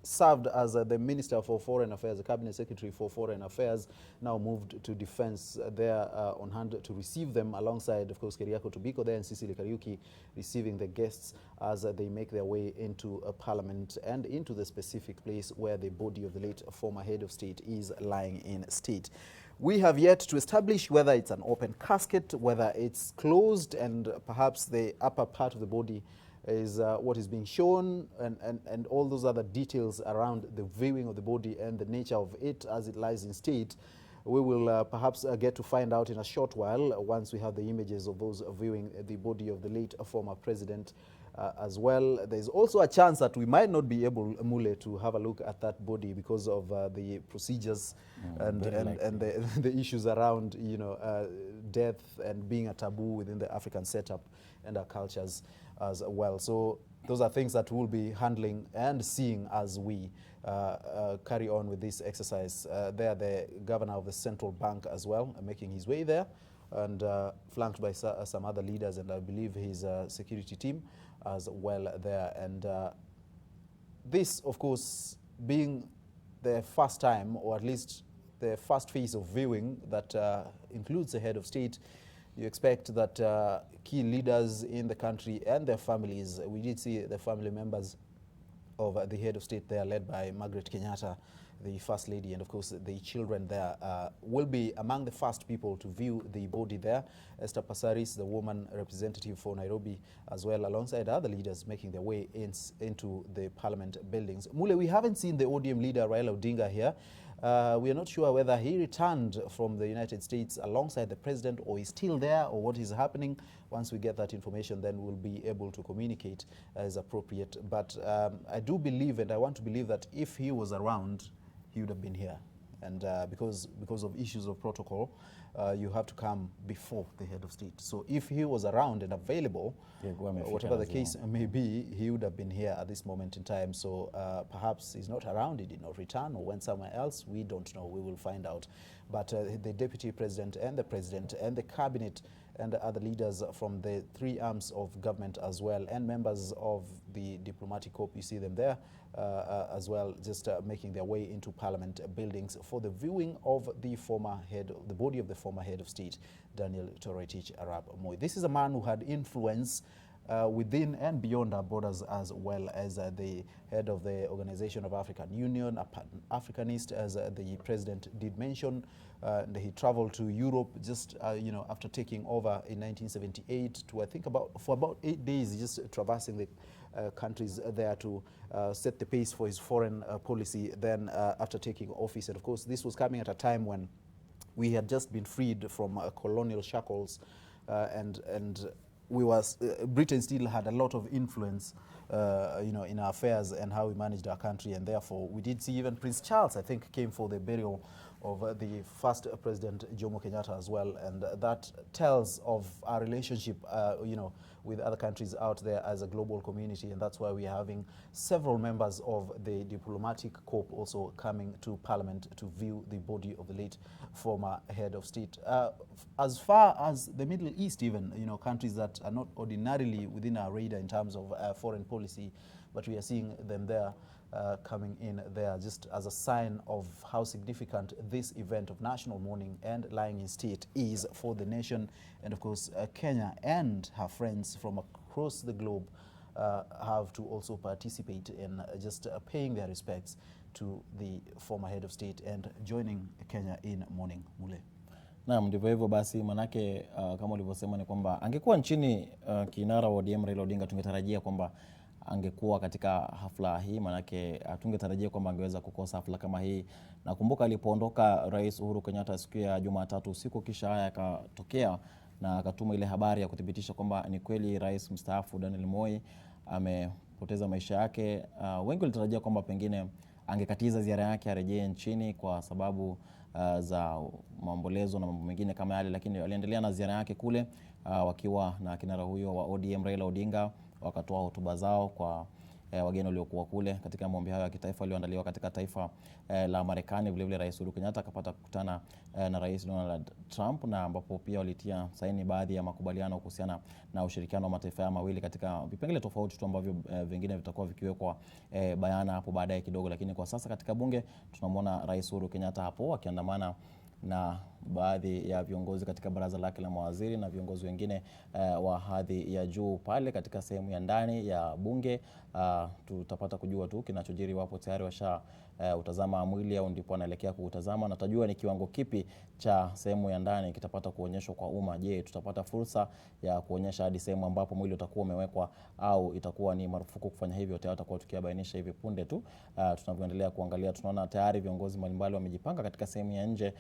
served as the Minister for Foreign Affairs, the Cabinet Secretary for Foreign Affairs, now moved to Defense there on hand to receive them, alongside, of course, Keriako Tobiko there and Sicily Kariuki receiving the guests as they make their way into Parliament and into the specific place where the body of the late former head of state is lying in state. We have yet to establish whether it's an open casket, whether it's closed, and perhaps the upper part of the body is what is being shown, and all those other details around the viewing of the body and the nature of it as it lies in state. We will perhaps get to find out in a short while, once we have the images of those viewing the body of the late former president as well. There's also a chance that we might not be able, Mule, to have a look at that body because of the procedures and the issues around, death and being a taboo within the African setup and our cultures as well. So those are things that we'll be handling and seeing as we carry on with this exercise. There, the governor of the central bank as well, making his way there, and flanked by some other leaders, and I believe his security team as well there. And this, of course, being the first time, or at least the first phase of viewing that includes the head of state, you expect that key leaders in the country and their families, we did see the family members of the head of state there, led by Margaret Kenyatta, the First Lady, and of course the children there, will be among the first people to view the body there. Esther Passaris, the woman representative for Nairobi, as well, alongside other leaders making their way into the Parliament buildings. Mule, we haven't seen the ODM leader Raila Odinga here. We are not sure whether he returned from the United States alongside the president or is still there or what is happening. Once we get that information, then we'll be able to communicate as appropriate. But I do believe, and I want to believe, that if he was around, he would have been here. And because of issues of protocol, you have to come before the head of state. So if he was around and available, whatever the case may be, he would have been here at this moment in time. So perhaps he's not around, he did not return, or went somewhere else. We don't know. We will find out. But the deputy president and the cabinet and the other leaders from the three arms of government as well, and members of the diplomatic corps, you see them there as well, just making their way into Parliament buildings for the viewing of the body of the former head of state, Daniel Toroitich Arap Moi. This is a man who had influence within and beyond our borders, as well as the head of the Organization of African Union, a Pan-Africanist, as the president did mention. He traveled to Europe just after taking over in 1978 to, I think, for about 8 days, just traversing the countries there to set the pace for his foreign policy then after taking office. And of course, this was coming at a time when we had just been freed from colonial shackles, and Britain still had a lot of influence in our affairs and how we managed our country. And therefore we did see even Prince Charles, I think, came for the burial of the first President Jomo Kenyatta as well. And that tells of our relationship with other countries out there as a global community. And that's why we're having several members of the diplomatic corps also coming to Parliament to view the body of the late former head of state. As far as the Middle East, even, countries that are not ordinarily within our radar in terms of foreign policy, but we are seeing them there, coming in there, just as a sign of how significant this event of national mourning and lying in state is for the nation. And of course, Kenya and her friends from across the globe have to also participate in just paying their respects to the former head of state and joining Kenya in mourning. Mule.
Naam, ndivyo hivyo basi, manake kama ulivyosema ni kwamba angekuwa nchini kinara wa ODM Raila Odinga, tungetarajia kwamba angekuwa katika hafla hii, manake tungetarajia kwamba angeweza kukosa hafla kama hii. Nakumbuka alipoondoka Rais Uhuru Kenyatta siku ya Jumatatu usiku, kisha haya yakatokea na akatuma ile habari ya kuthibitisha kwamba ni kweli rais mstaafu Daniel Moi amepoteza maisha yake. Wengi walitarajia kwamba pengine angekatiza ziara yake arejee nchini kwa sababu za maombolezo na mambo mengine kama yale, lakini aliendelea na ziara yake kule wakiwa na kinara huyo wa ODM Raila Odinga, wakatoa hotuba zao kwa wageni waliokuwa kule katika maombi hayo ya kitaifa yaliyoandaliwa katika taifa la Marekani. Vile vile Rais Uhuru Kenyatta akapata kukutana na Rais Donald Trump, na ambapo pia walitia saini baadhi ya makubaliano kuhusiana na ushirikiano wa mataifa mawili katika vipengele tofauti tu ambavyo vingine vitakuwa vikiwekwa bayana hapo baadaye kidogo. Lakini kwa sasa katika bunge tunamwona Rais Uhuru Kenyatta hapo akiandamana na baadhi ya viongozi katika baraza lake la mawaziri na viongozi wengine wa hadhi ya juu pale katika sehemu ya ndani ya bunge. Tutapata kujua tu kinachojiri, wapo tayari washa utazama mwili au ndipo anaelekea kuutazama, na tutajua ni kiwango kipi cha sehemu ya ndani kitapata kuonyeshwa kwa umma. Je, tutapata fursa ya kuonyesha hadi sehemu ambapo mwili utakuwa umewekwa au itakuwa ni marufuku kufanya hivyo? Tayari tutakuwa tukiabainisha hivi punde tu tunavyoendelea kuangalia. Tunaona tayari viongozi mbalimbali wamejipanga katika sehemu ya nje.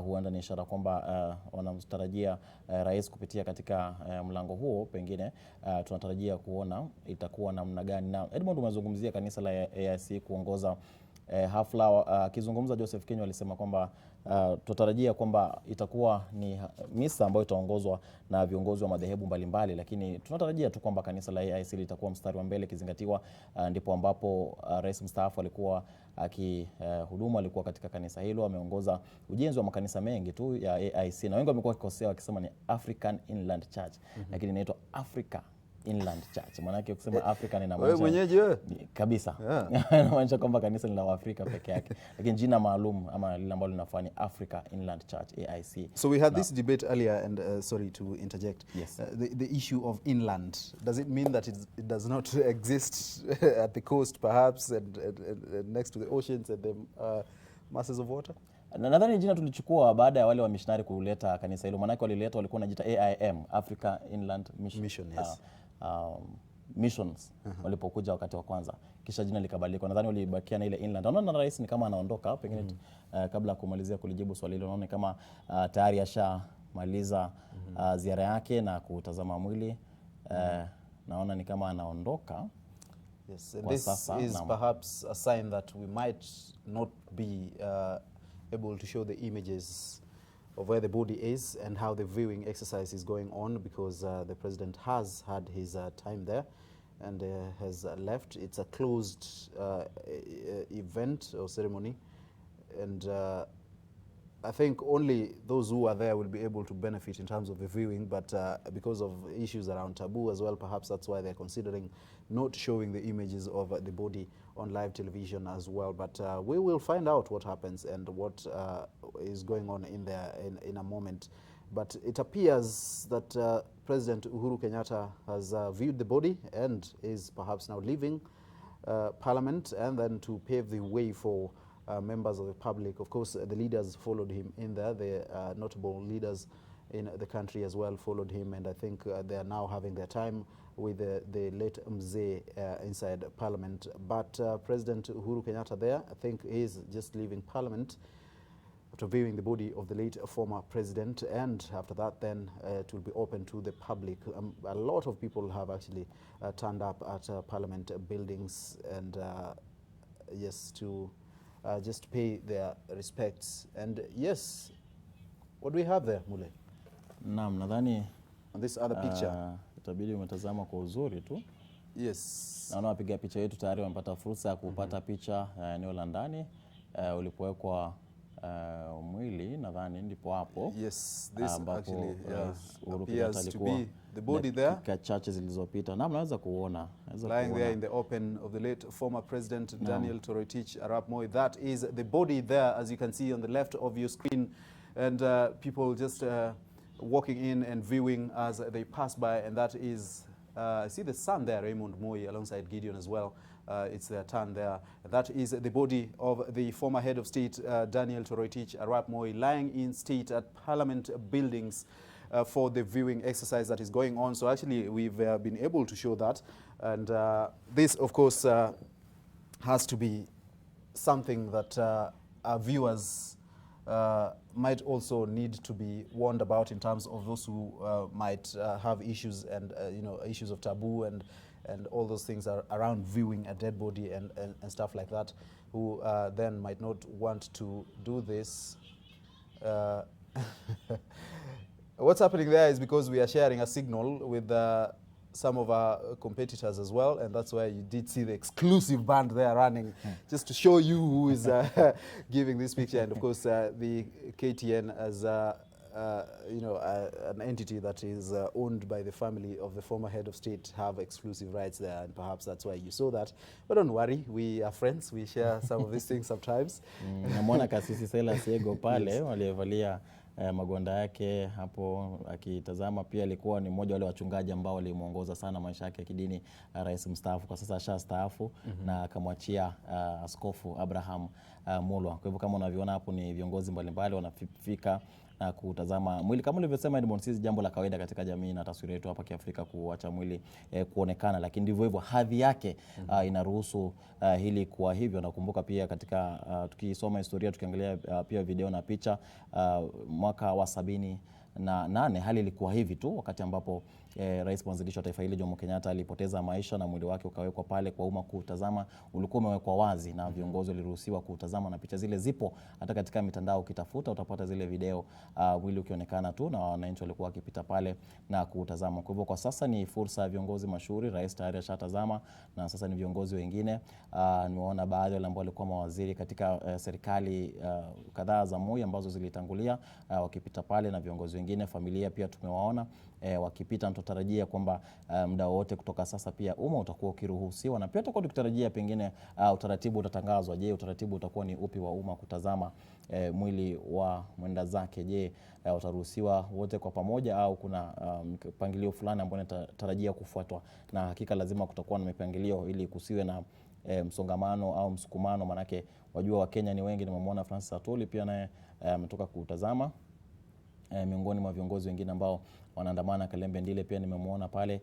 Huenda ni ishara kwamba wanamtarajia rais kupitia katika mlango huo. Pengine tunatarajia kuona itakuwa namna gani. Na Edmond, umezungumzia kanisa la AIC kuongoza hafla. Akizungumza Joseph Kenya alisema kwamba tutarajia kwamba itakuwa ni misa ambayo itaongozwa na viongozi wa madhehebu mbalimbali, lakini tunatarajia tu kwamba kanisa la AIC litakuwa mstari wa mbele, kizingatiwa ndipo ambapo rais mstaafu alikuwa akihudumu, alikuwa katika kanisa hilo, ameongoza ujenzi wa makanisa mengi tu ya AIC, na wengi wamekuwa wakikosea wakisema ni African Inland Church, lakini inaitwa Africa Inland Church. Maana yake ukisema Africa ni
wewe mwenyeji wewe
kabisa, inamaanisha kwamba kanisa ni la Afrika peke yake, lakini jina maalum ama lile ambalo linafanya Africa Inland Church AIC.
So we had this debate earlier, and sorry to interject.
Yes.
The issue of inland, does it mean that it does not exist at the coast perhaps and next to the oceans and the masses of water?
Na nadhani jina tulichukua baada ya wale wa missionary kuleta kanisa hilo, maana walileta walikuwa wanajiita AIM, Africa Inland Mission.
Yes.
missions walipokuja wakati wa kwanza, kisha jina likabadilika. Nadhani walibakia na ile inland. Naona rais ni kama anaondoka pengine kabla kumalizia kulijibu swali hilo, naona kama tayari ashamaliza ziara yake na kutazama mwili. Naona ni kama anaondoka.
Yes, and this is perhaps a sign that we might not be able to show the images of where the body is and how the viewing exercise is going on, because the president has had his time there and has left. It's a closed event or ceremony, and I think only those who are there will be able to benefit in terms of the viewing, but because of issues around taboo as well, perhaps that's why they're considering not showing the images of the body on live television as well. But we will find out what happens and what is going on in there in a moment. But it appears that President Uhuru Kenyatta has viewed the body and is perhaps now leaving Parliament, and then to pave the way for members of the public. Of course, the leaders followed him in there. The notable leaders in the country as well followed him, and I think they are now having their time with the late Mzee inside Parliament. But President Uhuru Kenyatta there, I think, is just leaving Parliament after viewing the body of the late former president, and after that then it will be open to the public. A lot of people have actually turned up at Parliament buildings, and yes, to just pay their respects. And yes, what do we have there, Mule?
Naam, nadhani
on this other picture
itabidi umetazama kwa uzuri tu.
Yes.
Naona wapiga picha yetu tayari wamepata fursa ya kupata picha eneo la ndani ulipowekwa mwili, nadhani ndipo hapo.
Yes, this actually
appears
to be the body there.
Chache zilizopita. Naam, naweza kuona.
Lying there in the open of the late former president Daniel Toroitich Arap Moi. That is the body there, as you can see on the left of your screen, and people just walking in and viewing as they pass by, and that is see the son there, Raymond Moi, alongside Gideon as well. It's their turn there. That is the body of the former head of state, Daniel Toroitich Arap Moi, lying in state at Parliament buildings for the viewing exercise that is going on. So actually, we've been able to show that. And this, of course, has to be something that our viewers might also need to be warned about, in terms of those who might have issues and issues of taboo and all those things are around viewing a dead body and stuff like that, who then might not want to do this. What's happening there is because we are sharing a signal with some of our competitors as well, and that's why you did see the exclusive band there running, just to show you who is giving this picture. And of course, the KTN as an entity that is owned by the family of the former head of state have exclusive rights there, and perhaps that's why you saw that. But don't worry, we are friends. We share some of these things sometimes.
Namwona Kasisi Sela Siego pale waliovalia magonda yake hapo akitazama. Pia alikuwa ni mmoja wale wachungaji ambao walimuongoza sana maisha yake ya kidini rais mstaafu, kwa sasa ashastaafu na akamwachia Askofu Abraham Mulwa. Kwa hivyo kama unavyoona hapo ni viongozi mbalimbali wanafika na kutazama mwili. Kama ulivyosema Edmond, si jambo la kawaida katika jamii na taswira yetu hapa Kiafrika kuacha mwili kuonekana, lakini ndivyo hivyo hadhi yake inaruhusu hili kuwa hivyo. Nakumbuka pia katika tukisoma historia, tukiangalia pia video na picha, mwaka wa 78 hali ilikuwa hivi tu, wakati ambapo rais mwanzilishi wa taifa hili Jomo Kenyatta alipoteza maisha na mwili wake ukawekwa pale kwa umma kutazama. Ulikuwa umewekwa wazi na viongozi waliruhusiwa kutazama, na picha zile zipo hata katika mitandao, ukitafuta utapata zile video, mwili ukionekana tu na wananchi walikuwa wakipita pale na kutazama. Kwa hivyo kwa sasa ni fursa ya viongozi mashuhuri, rais tayari ashatazama na sasa ni viongozi wengine. Nimeona baadhi wale ambao walikuwa mawaziri katika serikali kadhaa za Moi ambazo zilitangulia wakipita pale, na viongozi wengine, familia pia tumewaona wakipita. Tutarajia kwamba muda wote kutoka sasa pia umma utakuwa ukiruhusiwa, na pia tutakuwa tukitarajia pengine utaratibu utatangazwa. Je, utaratibu utakuwa ni upi wa umma kutazama mwili wa mwenda zake? Je, utaruhusiwa wote kwa pamoja au kuna mpangilio fulani ambao natarajia kufuatwa? Na hakika lazima kutakuwa na mipangilio ili kusiwe na msongamano au msukumano, manake wajua Wakenya ni wengi. Nimemwona Francis Atoli pia naye ametoka kutazama. miongoni mwa viongozi wengine ambao wanaandamana. Kalembe Ndile pia nimemwona pale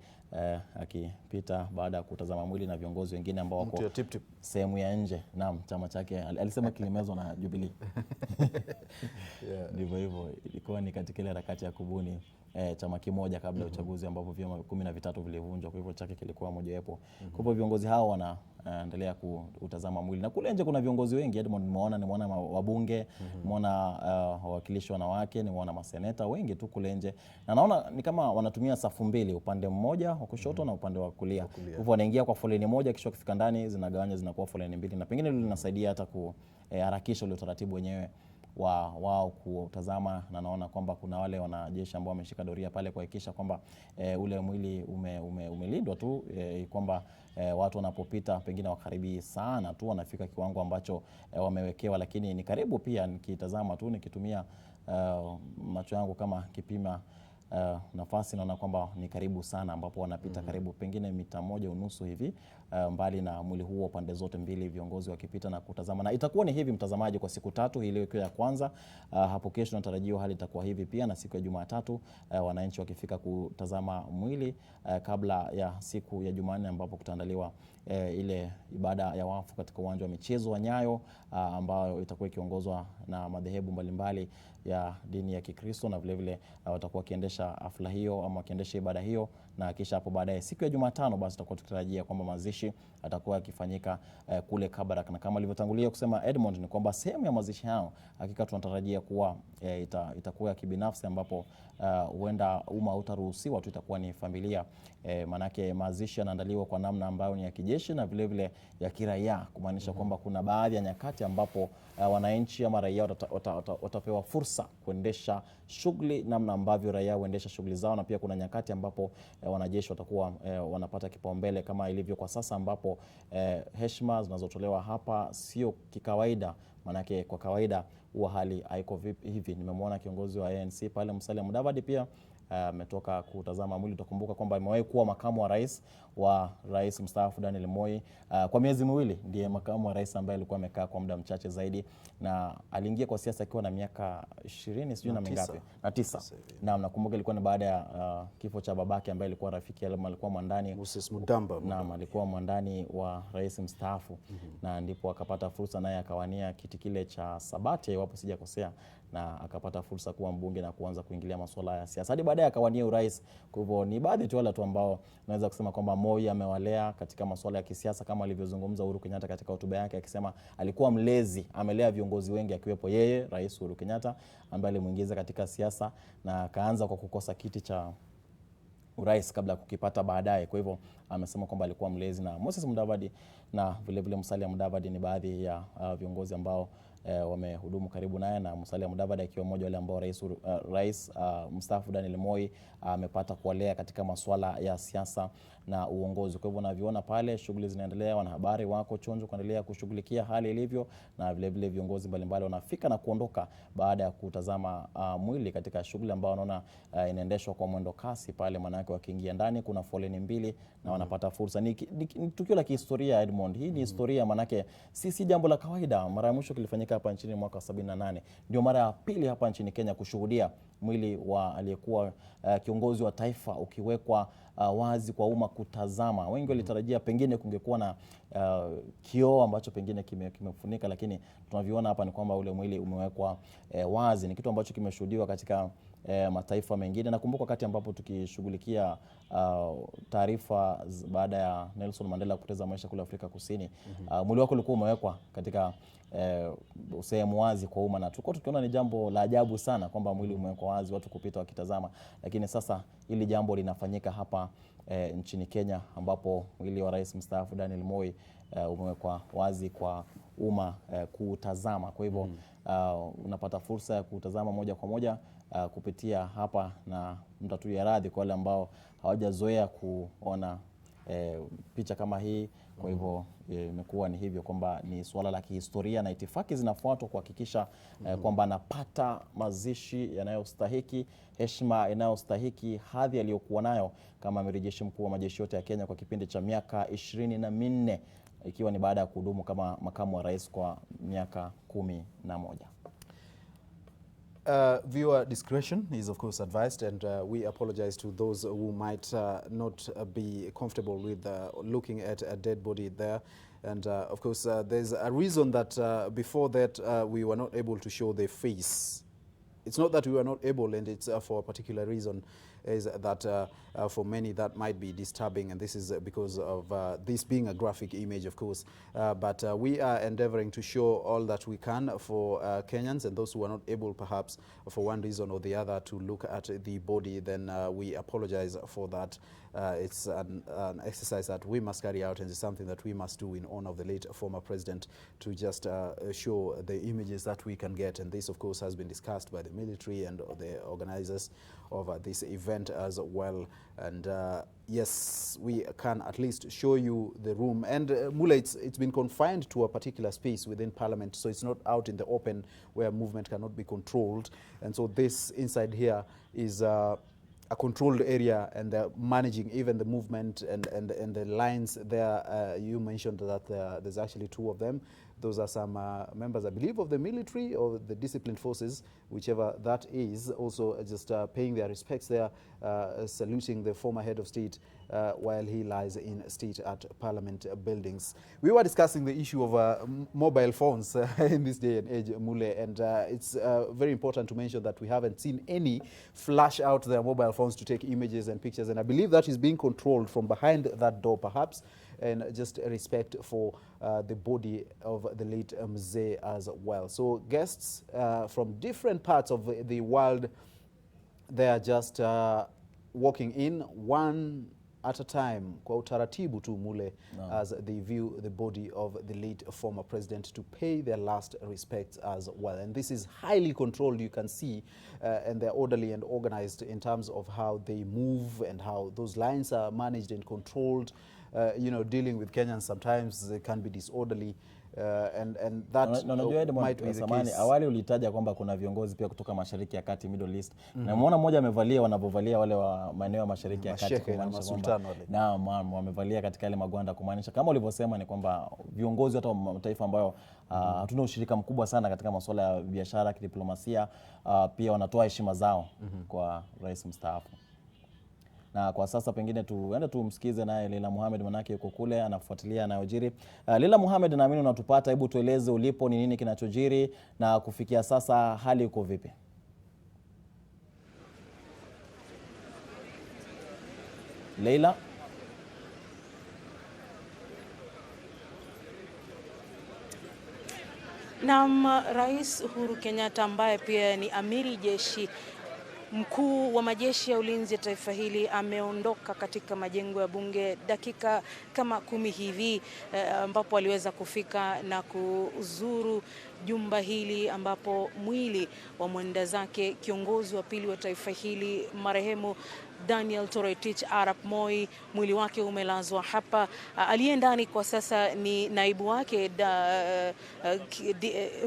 akipita baada ya kutazama mwili, na viongozi wengine ambao wako sehemu ya nje. Naam, chama chake alisema kilimezwa na Jubilee. Ndivyo hivyo, ilikuwa ni katika ile harakati ya kubuni chama kimoja kabla ya uchaguzi ambapo vyama 13 vilivunjwa. Kwa hivyo chake kilikuwa mojawapo. Kwa hivyo viongozi hao wanaendelea kutazama mwili, na kule nje kuna viongozi wengi. Edmond, nimeona wabunge, nimeona wawakilishi wanawake, nimeona maseneta wengi tu kule nje, na naona ni kama wanatumia safu mbili, upande mmoja wa kushoto na upande wa kulia. Kwa hivyo wanaingia kwa foleni moja, kisha kufika ndani zinagawanywa, zinakuwa foleni mbili, na pengine hilo linasaidia hata kuharakisha ule utaratibu wenyewe wao kutazama. Na naona kwamba kuna wale wanajeshi ambao wameshika doria pale kuhakikisha kwamba ule mwili umelindwa tu, kwamba watu wanapopita pengine wakaribi sana tu, wanafika kiwango ambacho wamewekewa, lakini ni karibu. Pia nikitazama tu, nikitumia macho yangu kama kipima nafasi, naona kwamba ni karibu sana, ambapo wanapita karibu pengine mita 1.5 hivi mbali na mwili huo, pande zote mbili viongozi wakipita na kutazama. Na itakuwa ni hivi, mtazamaji, kwa siku 3, hii leo ikiwa ya kwanza. Hapo kesho natarajiwa hali itakuwa hivi pia, na siku ya Jumatatu wananchi wakifika kutazama mwili kabla ya siku ya Jumanne ambapo kutaandaliwa ile ibada ya wafu katika uwanja wa michezo wa Nyayo, ambayo itakuwa ikiongozwa na madhehebu mbalimbali ya dini ya Kikristo, na vile vile watakuwa wakiendesha hafla hiyo ama wakiendesha ibada hiyo, na kisha hapo baadaye siku ya Jumatano basi tutakuwa tukitarajia kwamba mazishi atakuwa yakifanyika kule Kabarak. Na kama alivyotangulia kusema Edmond, ni kwamba sehemu ya mazishi hao hakika tunatarajia kuwa itakuwa ya kibinafsi, ambapo huenda umma hautaruhusiwa tu, itakuwa ni familia. Manake mazishi yanaandaliwa kwa namna ambayo ni ya kijeshi na vile vile ya kiraia, kumaanisha kwamba kuna baadhi ya nyakati ambapo wananchi ama raia watapewa fursa kuendesha shughuli namna ambavyo raia huendesha shughuli zao, na pia kuna nyakati ambapo wanajeshi watakuwa wanapata kipaumbele kama ilivyo kwa sasa, ambapo heshima zinazotolewa hapa sio kikawaida. Manake kwa kawaida huwa hali haiko hivi. Nimemwona kiongozi wa ANC pale Musalia Mudavadi pia ametoka kutazama mwili. Utakumbuka kwamba amewahi kuwa makamu wa rais mstaafu Daniel Moi kwa miezi miwili, ndiye makamu wa rais ambaye alikuwa amekaa kwa muda mchache zaidi, na aliingia kwa siasa akiwa na miaka 20 sijui na mingapi, na 9. Na nakumbuka ilikuwa ni baada ya kifo cha babake ambaye alikuwa rafiki, alikuwa mwandani
Moses Mudamba.
Naam, alikuwa mwandani wa rais mstaafu, na ndipo akapata fursa naye akawania kiti kile cha Sabate iwapo sijakosea, na akapata fursa kuwa mbunge na kuanza kuingilia masuala ya siasa hadi baadaye akawania urais. Kwa hivyo ni baadhi tu wale tu ambao naweza kusema kwamba Moi amewalea katika masuala ya kisiasa, kama alivyozungumza Uhuru Kenyatta katika hotuba yake akisema alikuwa mlezi, amelea viongozi wengi akiwepo yeye Rais Uhuru Kenyatta ambaye alimuingiza katika siasa na akaanza kwa kukosa kiti cha urais kabla kukipata baadaye. Kwa hivyo amesema kwamba alikuwa mlezi, na Moses Mudavadi na vile vile Musalia Mudavadi ni baadhi ya viongozi ambao wamehudumu karibu naye, na Musalia Mudavadi akiwa mmoja wale ambao rais mstaafu Daniel Moi amepata kuwalea katika masuala ya siasa na uongozi. Kwa hivyo naviona pale shughuli zinaendelea, wanahabari wako chonjo kuendelea kushughulikia hali ilivyo, na vile vile viongozi mbalimbali wanafika na kuondoka baada ya kutazama mwili katika shughuli ambao wanaona inaendeshwa kwa mwendo kasi pale. Manake wakiingia ndani kuna foleni mbili na wanapata fursa. Ni tukio la kihistoria Edmond. Hii ni historia, manake si jambo la kawaida. Mara ya mwisho kilifanyika hapa nchini mwaka 78. Ndio mara ya pili hapa nchini Kenya kushuhudia mwili wa aliyekuwa kiongozi wa taifa ukiwekwa wazi kwa umma kutazama. Wengi walitarajia pengine kungekuwa na kioo ambacho pengine kimefunika, lakini tunavyoona hapa ni kwamba ule mwili umewekwa wazi. Ni kitu ambacho kimeshuhudiwa katika mataifa mengine. Nakumbuka wakati ambapo tukishughulikia taarifa baada ya Nelson Mandela kupoteza maisha kule Afrika Kusini, mwili wake ulikuwa umewekwa katika sehemu wazi kwa umma, na tulikuwa tukiona ni jambo la ajabu sana kwamba mwili umewekwa wazi, watu kupita wakitazama. Lakini sasa hili jambo linafanyika hapa nchini Kenya, ambapo mwili wa rais mstaafu Daniel Moi umewekwa wazi kwa umma kutazama. Kwa hivyo unapata fursa ya kutazama moja kwa moja kupitia hapa, na mtatuia radhi kwa wale ambao hawajazoea kuona picha kama hii. Kwa hivyo imekuwa ni hivyo kwamba ni suala la kihistoria na itifaki zinafuatwa kuhakikisha kwamba anapata mazishi yanayostahiki, heshima inayostahiki, hadhi aliyokuwa nayo kama amiri jeshi mkuu wa majeshi yote ya Kenya kwa kipindi cha miaka 24, ikiwa ni baada ya kuhudumu kama makamu wa rais kwa miaka 11.
Viewer discretion is of course advised, and we apologize to those who might not be comfortable with looking at a dead body there. And of course there's a reason that before that we were not able to show the face. It's not that we were not able, and it's for a particular reason, is that for many that might be disturbing, and this is because of this being a graphic image, of course. But we are endeavoring to show all that we can for Kenyans, and those who are not able, perhaps, for one reason or the other, to look at the body, then we apologize for that. It's an exercise that we must carry out, and it's something that we must do in honor of the late former president, to just show the images that we can get. And this, of course, has been discussed by the military and the organizers of this event as well. And yes, we can at least show you the room. And Mula, it's been confined to a particular space within Parliament, so it's not out in the open where movement cannot be controlled. And so this inside here is a controlled area, and they're managing even the movement and the lines there. You mentioned that there's actually 2 of them. Those are some members, I believe, of the military or the disciplined forces, whichever that is, also just paying their respects there, saluting the former head of state while he lies in state at Parliament buildings. We were discussing the issue of mobile phones in this day and age, Mule, and it's very important to mention that we haven't seen any flash out their mobile phones to take images and pictures, and I believe that is being controlled from behind that door, perhaps, and just respect for the body of the late Mzee as well. So guests from different parts of the world, they are just walking in one at a time, kwa utaratibu tu Mule, as they view the body of the late former president to pay their last respects as well. And this is highly controlled, you can see, and they're orderly and organized in terms of how they move and how those lines are managed and controlled. You know, dealing with Kenyans sometimes they can be disorderly. And that might be the case.
Awali ulitaja kwamba kuna viongozi pia kutoka Mashariki ya Kati, Middle East. Na muona mmoja amevalia wanavovalia wale wa maeneo ya Mashariki ya Kati, kumaanisha kwamba wamevalia katika ile magwanda, kumaanisha kama ulivyosema ni kwamba viongozi hata mataifa ambayo hatuna ushirika mkubwa sana katika masuala ya biashara, kidiplomasia, pia wanatoa heshima zao kwa rais mstaafu. Na kwa sasa pengine tuende tumsikize naye Leila Mohamed, manake yuko kule anafuatilia yanayojiri. Leila Mohamed, naamini unatupata, hebu tueleze ulipo, ni nini kinachojiri na kufikia sasa hali uko vipi? Leila?
Naam, Rais Uhuru Kenyatta ambaye pia ni amiri jeshi mkuu wa majeshi ya ulinzi ya taifa hili ameondoka katika majengo ya bunge dakika kama 10 hivi, ambapo aliweza kufika na kuzuru jumba hili ambapo mwili wa mwenda zake kiongozi wa pili wa taifa hili marehemu Daniel Toroitich Arap Moi, mwili wake umelazwa hapa. Aliye ndani kwa sasa ni naibu wake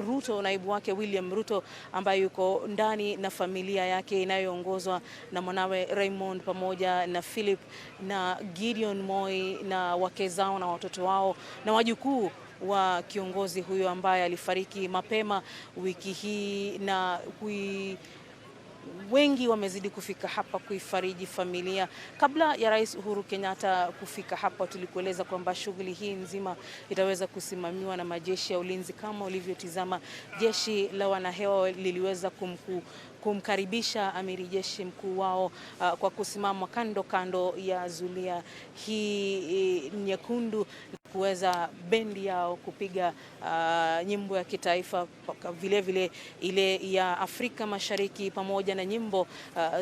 Ruto, naibu wake William Ruto, ambaye yuko ndani na familia yake inayoongozwa na mwanawe Raymond pamoja na Philip na Gideon Moi na wake zao na watoto wao na wajukuu wa kiongozi huyo ambaye alifariki mapema wiki hii, na wengi wamezidi kufika hapa kuifariji familia. Kabla ya Rais Uhuru Kenyatta kufika hapa, tulikueleza kwamba shughuli hii nzima itaweza kusimamiwa na majeshi ya ulinzi. Kama ulivyotizama, jeshi la wanahewa liliweza kumkaribisha amiri jeshi mkuu wao kwa kusimama kando kando ya zulia hii nyekundu, kuweza bendi yao kupiga nyimbo ya kitaifa, vile vile ile ya Afrika Mashariki, pamoja na nyimbo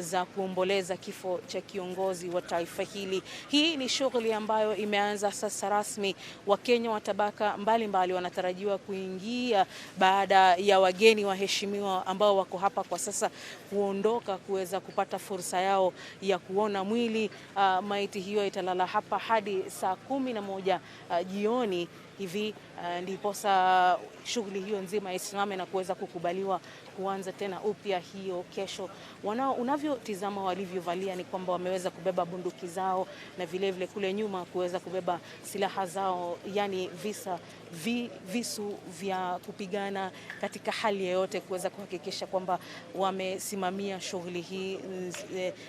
za kuomboleza kifo cha kiongozi wa taifa hili. Hii ni shughuli ambayo imeanza sasa rasmi. Wakenya wa tabaka mbalimbali wanatarajiwa kuingia baada ya wageni waheshimiwa ambao wako hapa kwa sasa kuondoka, kuweza kupata fursa yao ya kuona mwili. Maiti hiyo italala hapa hadi saa 11 jioni, hivi ndiposa shughuli hiyo nzima isimame na kuweza kukubaliwa kuanza tena upya hiyo kesho. Unavyotizama walivyovalia ni kwamba wameweza kubeba bunduki zao na vile vile kule nyuma kuweza kubeba silaha zao, yani visu vya kupigana katika hali yoyote, kuweza kuhakikisha kwamba wamesimamia shughuli hii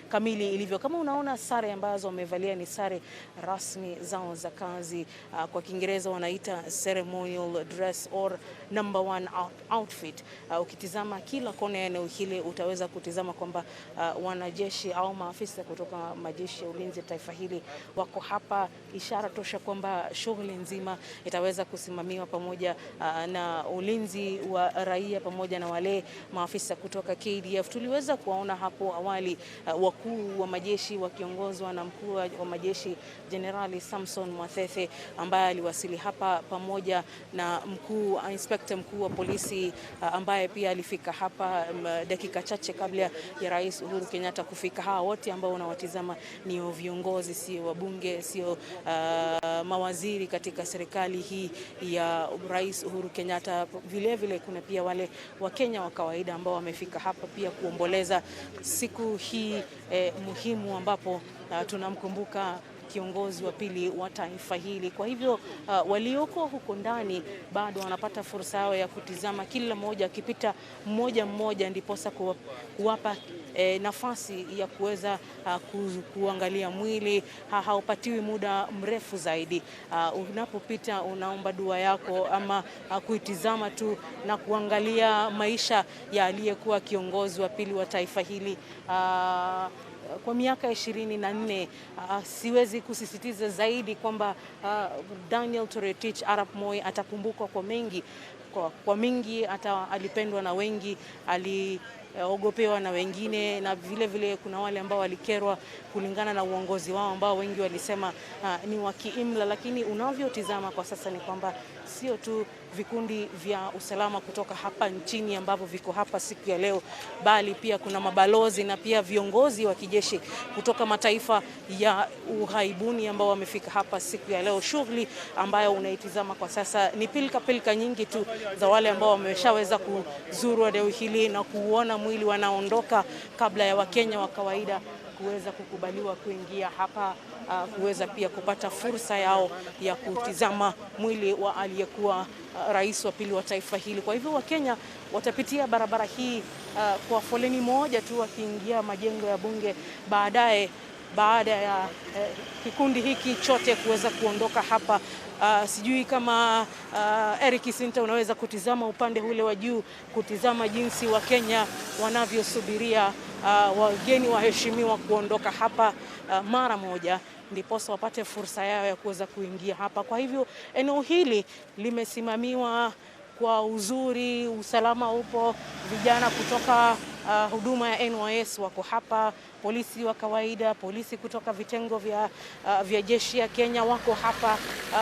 kamili ilivyo. Kama unaona sare ambazo wamevalia ni sare rasmi zao za kazi, kwa Kiingereza wanaita ceremonial dress or number 1 outfit. Ukitizama kila kona ya eneo hili utaweza kutizama kwamba wanajeshi au maafisa kutoka majeshi ya ulinzi ya taifa hili wako hapa, ishara tosha kwamba shughuli nzima itaweza kusimamiwa pamoja na ulinzi wa raia pamoja na wale maafisa kutoka KDF. Tuliweza kuwaona hapo awali wakuu wa majeshi wakiongozwa na mkuu wa majeshi Generali Samson Mwathethe ambaye aliwasili hapa pamoja na inspector mkuu wa polisi ambaye pia alifika hapa dakika chache kabla ya Rais Uhuru Kenyatta kufika. Hawa wote ambao unawatizama ni viongozi, sio wabunge, sio mawaziri katika serikali hii ya Rais Uhuru Kenyatta. Vile vile kuna pia wale wa Kenya wa kawaida ambao wamefika hapa pia kuomboleza siku hii muhimu ambapo tunamkumbuka kiongozi wa pili wa taifa hili. Kwa hivyo walioko huko ndani bado wanapata fursa yao ya kutizama, kila mmoja akipita mmoja mmoja, ndiposa kuwapa nafasi ya kuweza kuangalia mwili. Haupatiwi muda mrefu zaidi. Unapopita unaomba dua yako ama kuitizama tu na kuangalia maisha ya aliyekuwa kiongozi wa pili wa taifa hili kwa miaka 24. Siwezi kusisitiza zaidi kwamba Daniel Toroitich Arap Moi atakumbukwa kwa mengi. Kwa mingi alipendwa na wengi, aliogopewa na wengine, na vile vile kuna wale ambao walikerwa kulingana na uongozi wao ambao wengi walisema ni wa kiimla. Lakini unavyotizama kwa sasa ni kwamba sio tu vikundi vya usalama kutoka hapa nchini ambavyo viko hapa siku ya leo, bali pia kuna mabalozi na pia viongozi wa kijeshi kutoka mataifa ya ughaibuni ambao wamefika hapa siku ya leo. Shughuli ambayo unaitizama kwa sasa ni pilika nyingi tu za wale ambao wameshaweza kuzuru eneo hili na kuona mwili wanaondoka kabla ya Wakenya wa kawaida kuweza kukubaliwa kuingia hapa, kuweza pia kupata fursa yao ya kutizama mwili wa aliyekuwa rais wa pili wa taifa hili. Kwa hivyo Wakenya watapitia barabara hii kwa foleni moja tu wakiingia majengo ya bunge, baada ya kikundi hiki chote kuweza kuondoka hapa. Sijui kama Eric Sinta unaweza kutizama upande ule wa juu, kutizama jinsi Wakenya wanavyosubiria wageni waheshimiwa kuondoka hapa mara moja, ndiposa wapate fursa yao ya kuweza kuingia hapa. Kwa hivyo eneo hili limesimamiwa kwa uzuri, usalama upo, vijana kutoka huduma ya NYS wako hapa, polisi wa kawaida, polisi kutoka vitengo vya jeshi ya Kenya wako hapa,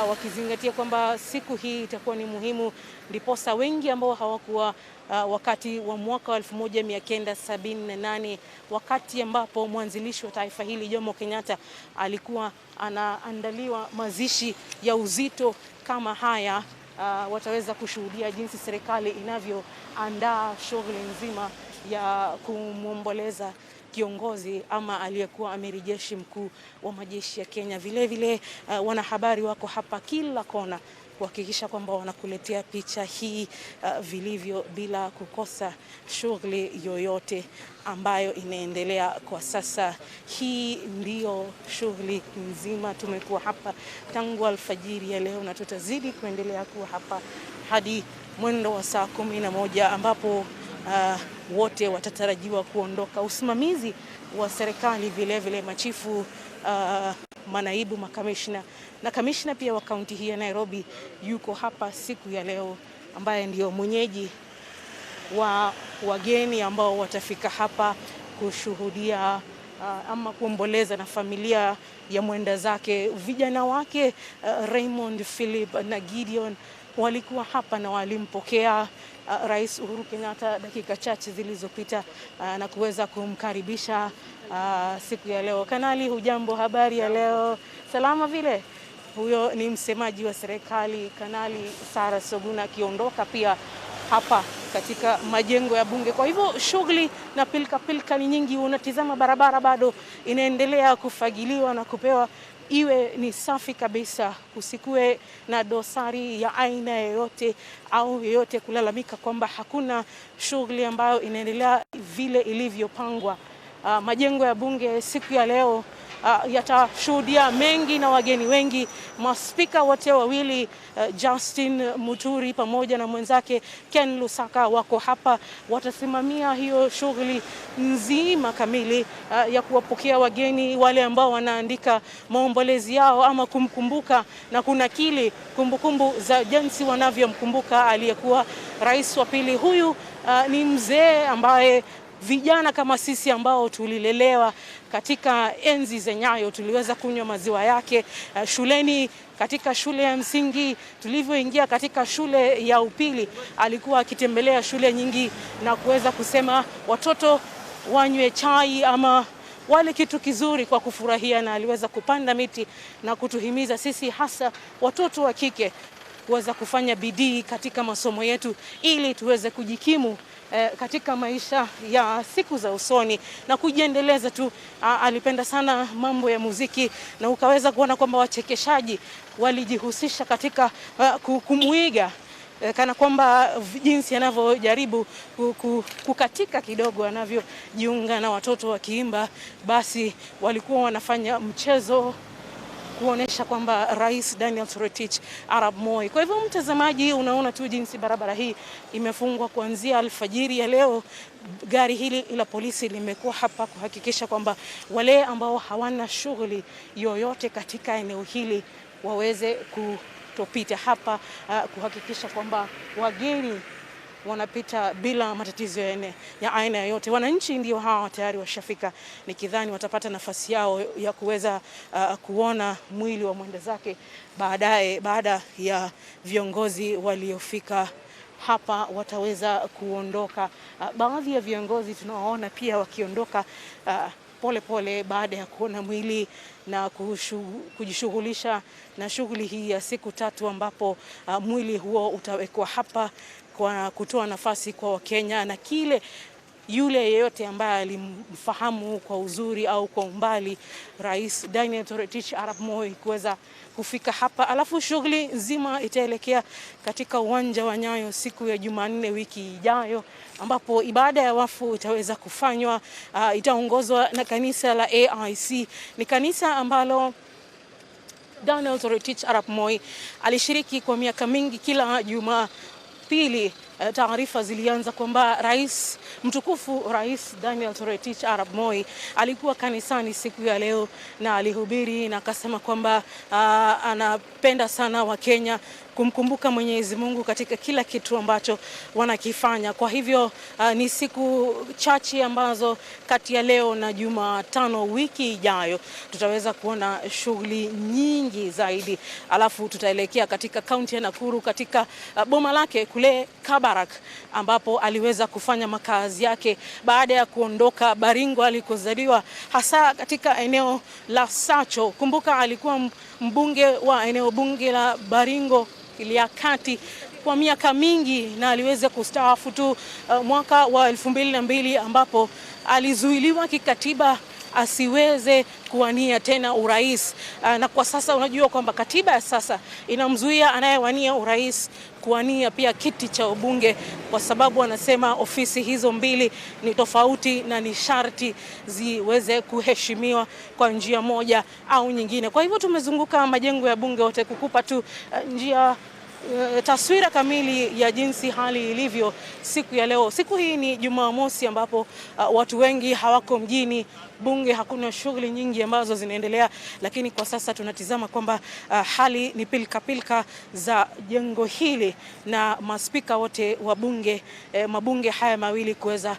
wakizingatia kwamba siku hii itakuwa ni muhimu, ndiposa wengi ambao hawakuwa wakati wa mwaka wa 1978 wakati ambapo mwanzilishi wa taifa hili Jomo Kenyatta alikuwa anaandaliwa mazishi ya uzito kama haya, wataweza kushuhudia jinsi serikali inavyoandaa shughuli nzima ya kumwomboleza kiongozi ama aliyekuwa amiri jeshi mkuu wa majeshi ya Kenya. Vile vile wanahabari wako hapa kila kona kuhakikisha kwamba wanakuletea picha hii vilivyo bila kukosa shughuli yoyote ambayo inaendelea kwa sasa. Hii ndio shughuli nzima. Tumekuwa hapa tangu alfajiri ya leo na tutazidi kuendelea kuwa hapa hadi mwendo wa saa 11 ambapo wote watatarajiwa kuondoka. Usimamizi wa serikali vile vile, machifu, manaibu makamishna na kamishna pia wa kaunti hii ya Nairobi yuko hapa siku ya leo, ambaye ndio mwenyeji wa wageni ambao watafika hapa kushuhudia ama kuomboleza na familia ya mwenda zake. Vijana wake Raymond, Philip na Gideon walikuwa hapa na walimpokea Rais Uhuru Kenyatta dakika chache zilizopita na kuweza kumkaribisha siku ya leo. Kanali, hujambo? Habari ya leo? Salama vile? huyo ni msemaji wa serikali Kanali Sara Soguna akiondoka pia hapa katika majengo ya bunge. Kwa hivyo shughuli na pilka ni nyingi. Unatizama barabara bado inaendelea kufagiliwa na kupewa iwe ni safi kabisa, kusikue na dosari ya aina yoyote au yoyote kulalamika kwamba hakuna shughuli ambayo inaendelea vile ilivyopangwa. Majengo ya bunge siku ya leo yatashuhudia mengi na wageni wengi. Maspika wote wawili Justin Muturi pamoja na mwenzake Ken Lusaka wako hapa, watasimamia hiyo shughuli nzima kamili ya kuwapokea wageni wale ambao wanaandika maombolezi yao ama kumkumbuka na kunakili kumbukumbu za jinsi wanavyomkumbuka aliyekuwa rais wa pili. Huyu ni mzee ambaye vijana kama sisi ambao tulilelewa katika enzi za Nyayo tuliweza kunywa maziwa yake shuleni, katika shule ya msingi, tulivyoingia katika shule ya upili. Alikuwa akitembelea shule nyingi na kuweza kusema watoto wanywe chai ama wale kitu kizuri kwa kufurahia, na aliweza kupanda miti na kutuhimiza sisi hasa watoto wa kike kuweza kufanya bidii katika masomo yetu ili tuweze kujikimu katika maisha ya siku za usoni na kujiendeleza tu. Alipenda sana mambo ya muziki na ukaweza kuona kwamba wachekeshaji walijihusisha katika kumuiga kana kwamba jinsi anavyojaribu kukatika kidogo anavyojiunga na watoto wakiimba, basi walikuwa wanafanya mchezo kuonesha kwamba Rais Daniel Toroitich Arap Moi. Kwa hivyo mtazamaji, unaona tu jinsi barabara hii imefungwa kuanzia alfajiri ya leo. Gari hili la polisi limekuwa hapa kuhakikisha kwamba wale ambao hawana shughuli yoyote katika eneo hili waweze kutopita hapa, kuhakikisha kwamba wageni wanapita bila matatizo ya aina yoyote. Wananchi ndio hawa tayari washafika, nikidhani watapata nafasi yao ya kuweza kuona mwili wa mwenda zake baadaye. Baada ya viongozi waliofika hapa wataweza kuondoka. Baadhi ya viongozi tunawaona pia wakiondoka pole baada ya kuona mwili na kujishughulisha na shughuli hii ya siku 3 ambapo mwili huo utawekwa hapa kwa kutoa nafasi kwa Wakenya na kile yule yeyote ambaye alimfahamu kwa uzuri au kwa umbali Rais Daniel Toroitich Arap Moi kuweza kufika hapa. Alafu shughuli nzima itaelekea katika uwanja wa Nyayo siku ya Jumanne wiki ijayo, ambapo ibada ya wafu itaweza kufanywa. Itaongozwa na kanisa la AIC. Ni kanisa ambalo Daniel Toroitich Arap Moi alishiriki kwa miaka mingi. Kila Jumapili taarifa zilianza kwamba mtukufu Rais Daniel Toroitich Arap Moi alikuwa kanisani siku ya leo na alihubiri na akasema kwamba anapenda sana Wakenya kumkumbuka Mwenyezi Mungu katika kila kitu ambacho wanakifanya. Kwa hivyo ni siku chache ambazo kati ya leo na Jumatano wiki ijayo tutaweza kuona shughuli nyingi zaidi. Alafu tutaelekea katika kaunti ya Nakuru katika boma lake kule Kabarak, ambapo aliweza kufanya makazi yake baada ya kuondoka Baringo alikozaliwa, hasa katika eneo la Sacho. Kumbuka alikuwa mbunge wa eneo bunge la Baringo ya kati kwa miaka mingi na aliweza kustaafu tu mwaka wa 2002 ambapo alizuiliwa kikatiba asiweze kuwania tena urais. Na kwa sasa unajua kwamba katiba ya sasa inamzuia anayewania urais kuwania pia kiti cha ubunge, kwa sababu anasema ofisi hizo mbili ni tofauti na ni sharti ziweze kuheshimiwa kwa njia moja au nyingine. Kwa hivyo tumezunguka majengo ya bunge yote kukupa tu taswira kamili ya jinsi hali ilivyo siku ya leo. Siku hii ni Jumamosi ambapo watu wengi hawako mjini bunge, hakuna shughuli nyingi ambazo zinaendelea, lakini kwa sasa tunatizama kwamba hali ni pilka za jengo hili na maspika wote wa bunge, mabunge haya mawili kuweza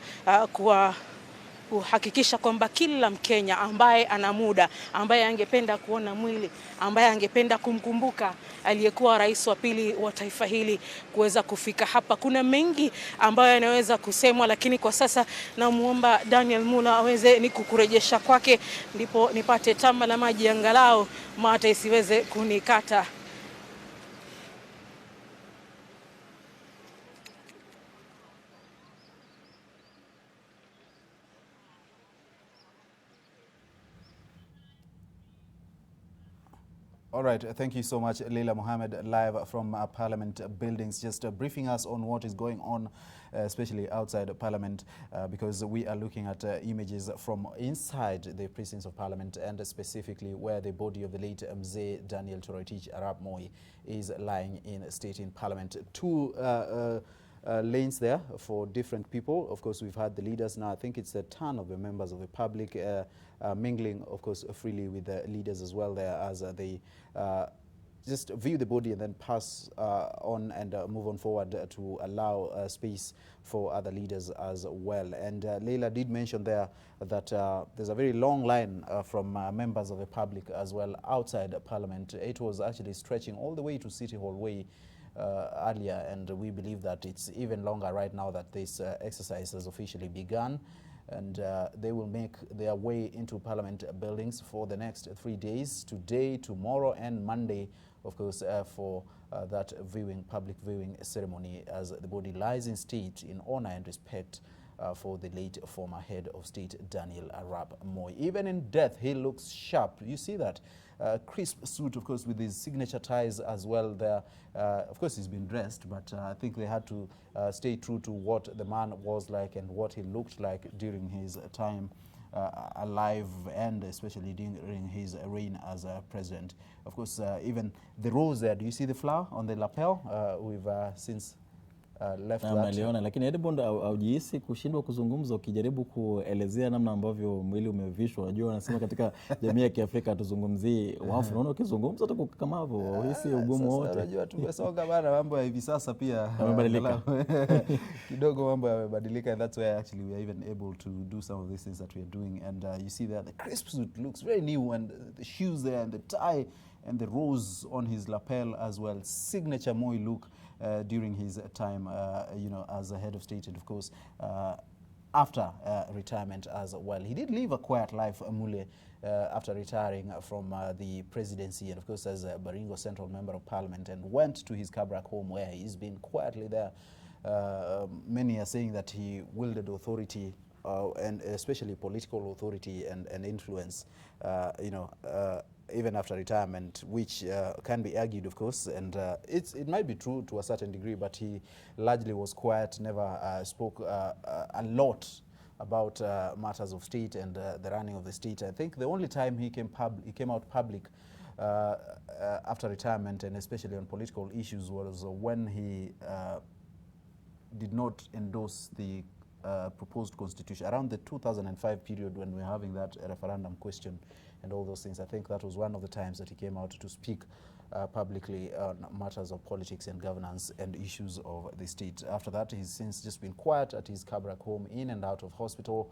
kuhakikisha kwamba kila Mkenya ambaye ana muda, ambaye angependa kuona mwili, ambaye angependa kumkumbuka aliyekuwa rais wa pili wa taifa hili kuweza kufika hapa. Kuna mengi ambayo yanaweza kusemwa, lakini kwa sasa namuomba Daniel Mula aweze ni kukurejesha kwake, ndipo nipate tama la maji angalau mate isiweze kunikata.
All right, thank you so much, Leila Mohammed, live from Parliament buildings, just briefing us on what is going on, especially outside Parliament, because we are looking at images from inside the precincts of Parliament, and specifically where the body of the late Mzee Daniel Toroitich Arap Moi is lying in state in Parliament. Two lanes there for different people. Of course, we've had the leaders. Now I think it's the turn of the members of the public mingling, of course, freely with the leaders as well there, as they just view the body and then pass on and move on forward to allow space for other leaders as well. And Leila did mention there that there's a very long line from members of the public as well outside Parliament. It was actually stretching all the way to City Hall Way earlier, and we believe that it's even longer right now that this exercise has officially begun, and they will make their way into Parliament buildings for the next 3 days, today, tomorrow and Monday, of course, for that public viewing ceremony, as the body lies in state in honor and respect for the late former head of state, Daniel Arap Moi. Even in death, he looks sharp. You see that crisp suit, of course, with his signature ties as well there. Of course, he's been dressed, but I think they had to stay true to what the man was like and what he looked like during his time alive, and especially during his reign as president. Of course, even the rose there, do you see the flower on the lapel? We've since left that.
Naliona, lakini Edmond haujihisi kushindwa kuzungumza ukijaribu kuelezea namna ambavyo mwili umevishwa. Unajua wanasema katika jamii ya Kiafrika hatuzungumzii wafu. Unaona ukizungumza tu kama hivyo uhisi ugumu wote.
Sasa unajua tumesonga bana, mambo ya hivi sasa pia
yamebadilika.
Kidogo mambo yamebadilika, and that's why actually we are even able to do some of these things that we are doing. And you see there the crisp suit looks very new, and the shoes there and the tie and the rose on his lapel as well. Signature Moi look during his time, you know, as a head of state, and of course after retirement as well. He did live a quiet life, Mule, after retiring from the presidency, and of course as a Baringo Central Member of Parliament, and went to his Kabrak home where he's been quietly there. Many are saying that he wielded authority, and especially political authority and influence, you know, even after retirement, which can be argued, of course, and it might be true to a certain degree, but he largely was quiet, never spoke a lot about matters of state and the running of the state. I think the only time he came out public after retirement, and especially on political issues, was when he did not endorse the proposed constitution around the 2005 period, when we were having that referendum question and all those things. I think that was one of the times that he came out to speak publicly on matters of politics and governance and issues of the state. After that, he's since just been quiet at his Kabrak home, in and out of hospital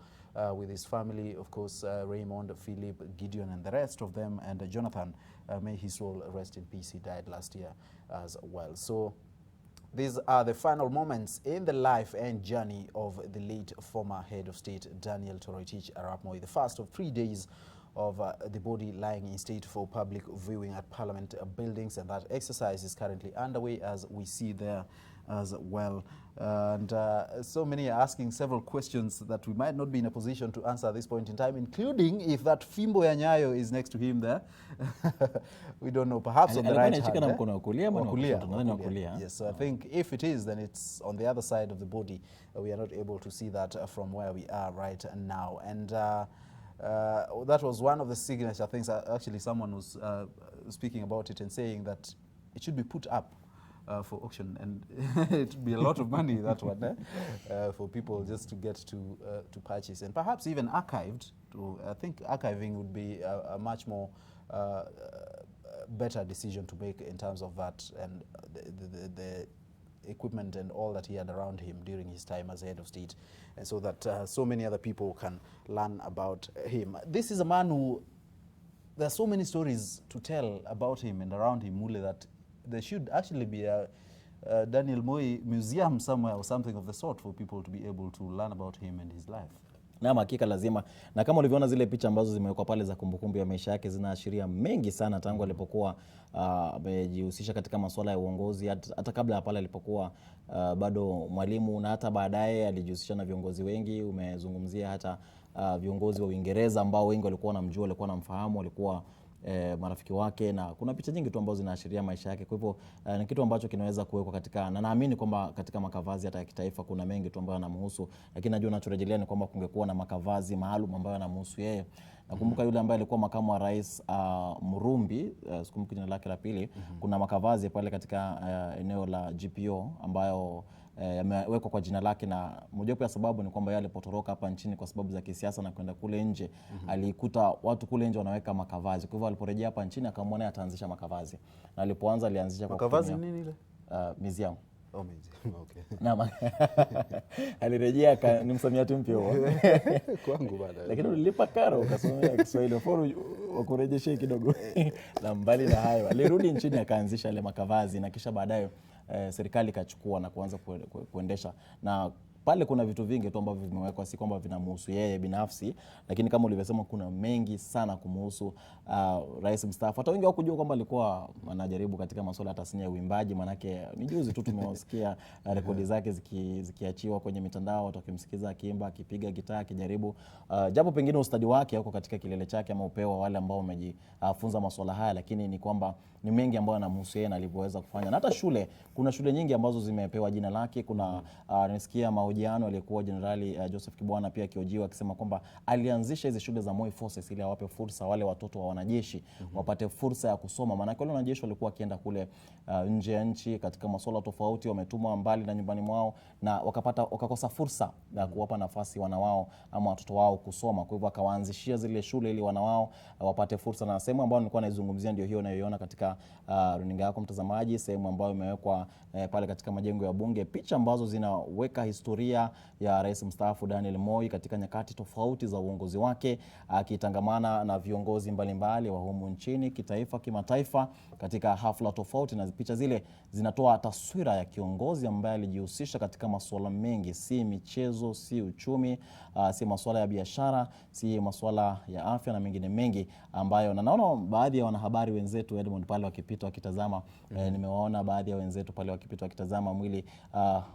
with his family, of course, Raymond, Philip, Gideon, and the rest of them, and Jonathan, may his soul rest in peace. He died last year as well. So these are the final moments in the life and journey of the late former head of state, Daniel Toroitich Arap Moi, the first of 3 days of the body lying in state for public viewing at Parliament buildings, and that exercise is currently underway, as we see there as well. And so many are asking several questions that we might not be in a position to answer at this point in time, including if that Fimbo ya Nyayo is next to him there. We don't know, perhaps on the right hand. Yes, so I think if it is, then it's on the other side of the body. We are not able to see that from where we are right now. And that was one of the signature things. Actually, someone was speaking about it and saying that it should be put up for auction, and it would be a lot of money, that one, for people just to get to purchase, and perhaps even archived. I think archiving would be a much more better decision to make in terms of that, and the equipment and all that he had around him during his time as head of state, and so that so many other people can learn about him. This is a man who, there are so many stories to tell about him and around him, Mule, that there should actually be a Daniel Moi museum somewhere or something of the sort for people to be able to learn about him and his life.
Na hakika lazima, na kama ulivyoona zile picha ambazo zimewekwa pale za kumbukumbu ya maisha yake zinaashiria mengi sana tangu alipokuwa amejihusisha katika masuala ya uongozi, hata kabla ya pale alipokuwa bado mwalimu, na hata baadaye alijihusisha na viongozi wengi. Umezungumzia hata viongozi wa Uingereza ambao wengi walikuwa wanamjua, walikuwa wanamfahamu, walikuwa marafiki wake, na kuna picha nyingi tu ambazo zinaashiria maisha yake. Kwa hivyo ni kitu ambacho kinaweza kuwekwa katika, na naamini kwamba katika makavazi hata ya kitaifa kuna mengi tu ambayo yanamhusu, lakini najua nachorejelea ni kwamba kungekuwa na makavazi maalum ambayo yanamhusu yeye. Nakumbuka yule ambaye alikuwa makamu wa rais Murumbi, sikumbuki jina lake la pili, kuna makavazi pale katika eneo la GPO ambayo yamewekwa kwa jina lake, na mojawapo ya sababu ni kwamba yeye alipotoroka hapa nchini kwa sababu za kisiasa na kwenda kule nje, alikuta watu kule nje wanaweka makavazi. Kwa hivyo aliporejea hapa nchini akamwona ataanzisha makavazi, na alipoanza alianzisha kwa
makavazi nini ile?
Museum.
Oh, museum. Okay.
Naam. Alirejea ni msamiati mpya huo.
Kwangu bado.
Lakini ulilipa karo ukasomea Kiswahili for wakurejeshe kidogo. Na mbali na hayo, alirudi nchini akaanzisha ile makavazi, na kisha baadaye serikali ikachukua na kuanza kuendesha. Na pale kuna vitu vingi tu ambavyo vimewekwa, si kwamba vinamhusu yeye binafsi, lakini kama ulivyosema kuna mengi sana kumhusu rais mstaafu. Hata wengi hawakujua kwamba alikuwa anajaribu katika masuala ya tasnia ya uimbaji, manake ni juzi tu tumewasikia rekodi zake zikiachiwa kwenye mitandao, watu wakimsikiza akiimba, akipiga gitaa, akijaribu japo pengine ustadi wake huko katika kilele chake ama upeo wa wale ambao wamejifunza masuala haya, lakini ni kwamba ni mengi ambayo yanamhusu yeye na alivyoweza kufanya. Na hata shule, kuna shule nyingi ambazo zimepewa jina lake. Kuna nisikia mahojiano aliyekuwa Jenerali Joseph Kibwana pia akiojiwa akisema kwamba alianzisha hizi shule za Moi Forces ili awape fursa wale watoto wa wanajeshi wapate fursa ya kusoma, maana wale wanajeshi walikuwa wakienda kule nje ya nchi katika masuala tofauti, wametumwa mbali na nyumbani mwao, na wakakosa fursa ya kuwapa nafasi wana wao ama watoto wao kusoma. Kwa hivyo akawaanzishia zile shule ili wana wao wapate fursa, na sehemu ambayo nilikuwa naizungumzia ndio hiyo unayoiona katika runinga yako mtazamaji, sehemu ambayo imewekwa pale katika majengo ya bunge, picha ambazo zinaweka historia ya rais mstaafu Daniel Moi katika nyakati tofauti za uongozi wake, akitangamana na viongozi mbalimbali wa humu nchini, kitaifa, kimataifa, katika hafla tofauti. Na picha zile zinatoa taswira ya kiongozi ambaye alijihusisha katika masuala mengi, si michezo, si uchumi, si masuala ya biashara, si masuala ya afya na mengine mengi ambayo, na naona baadhi ya wanahabari wenzetu Edmond pale wakipita wakitazama, nimewaona baadhi ya wenzetu pale wakipita wakitazama mwili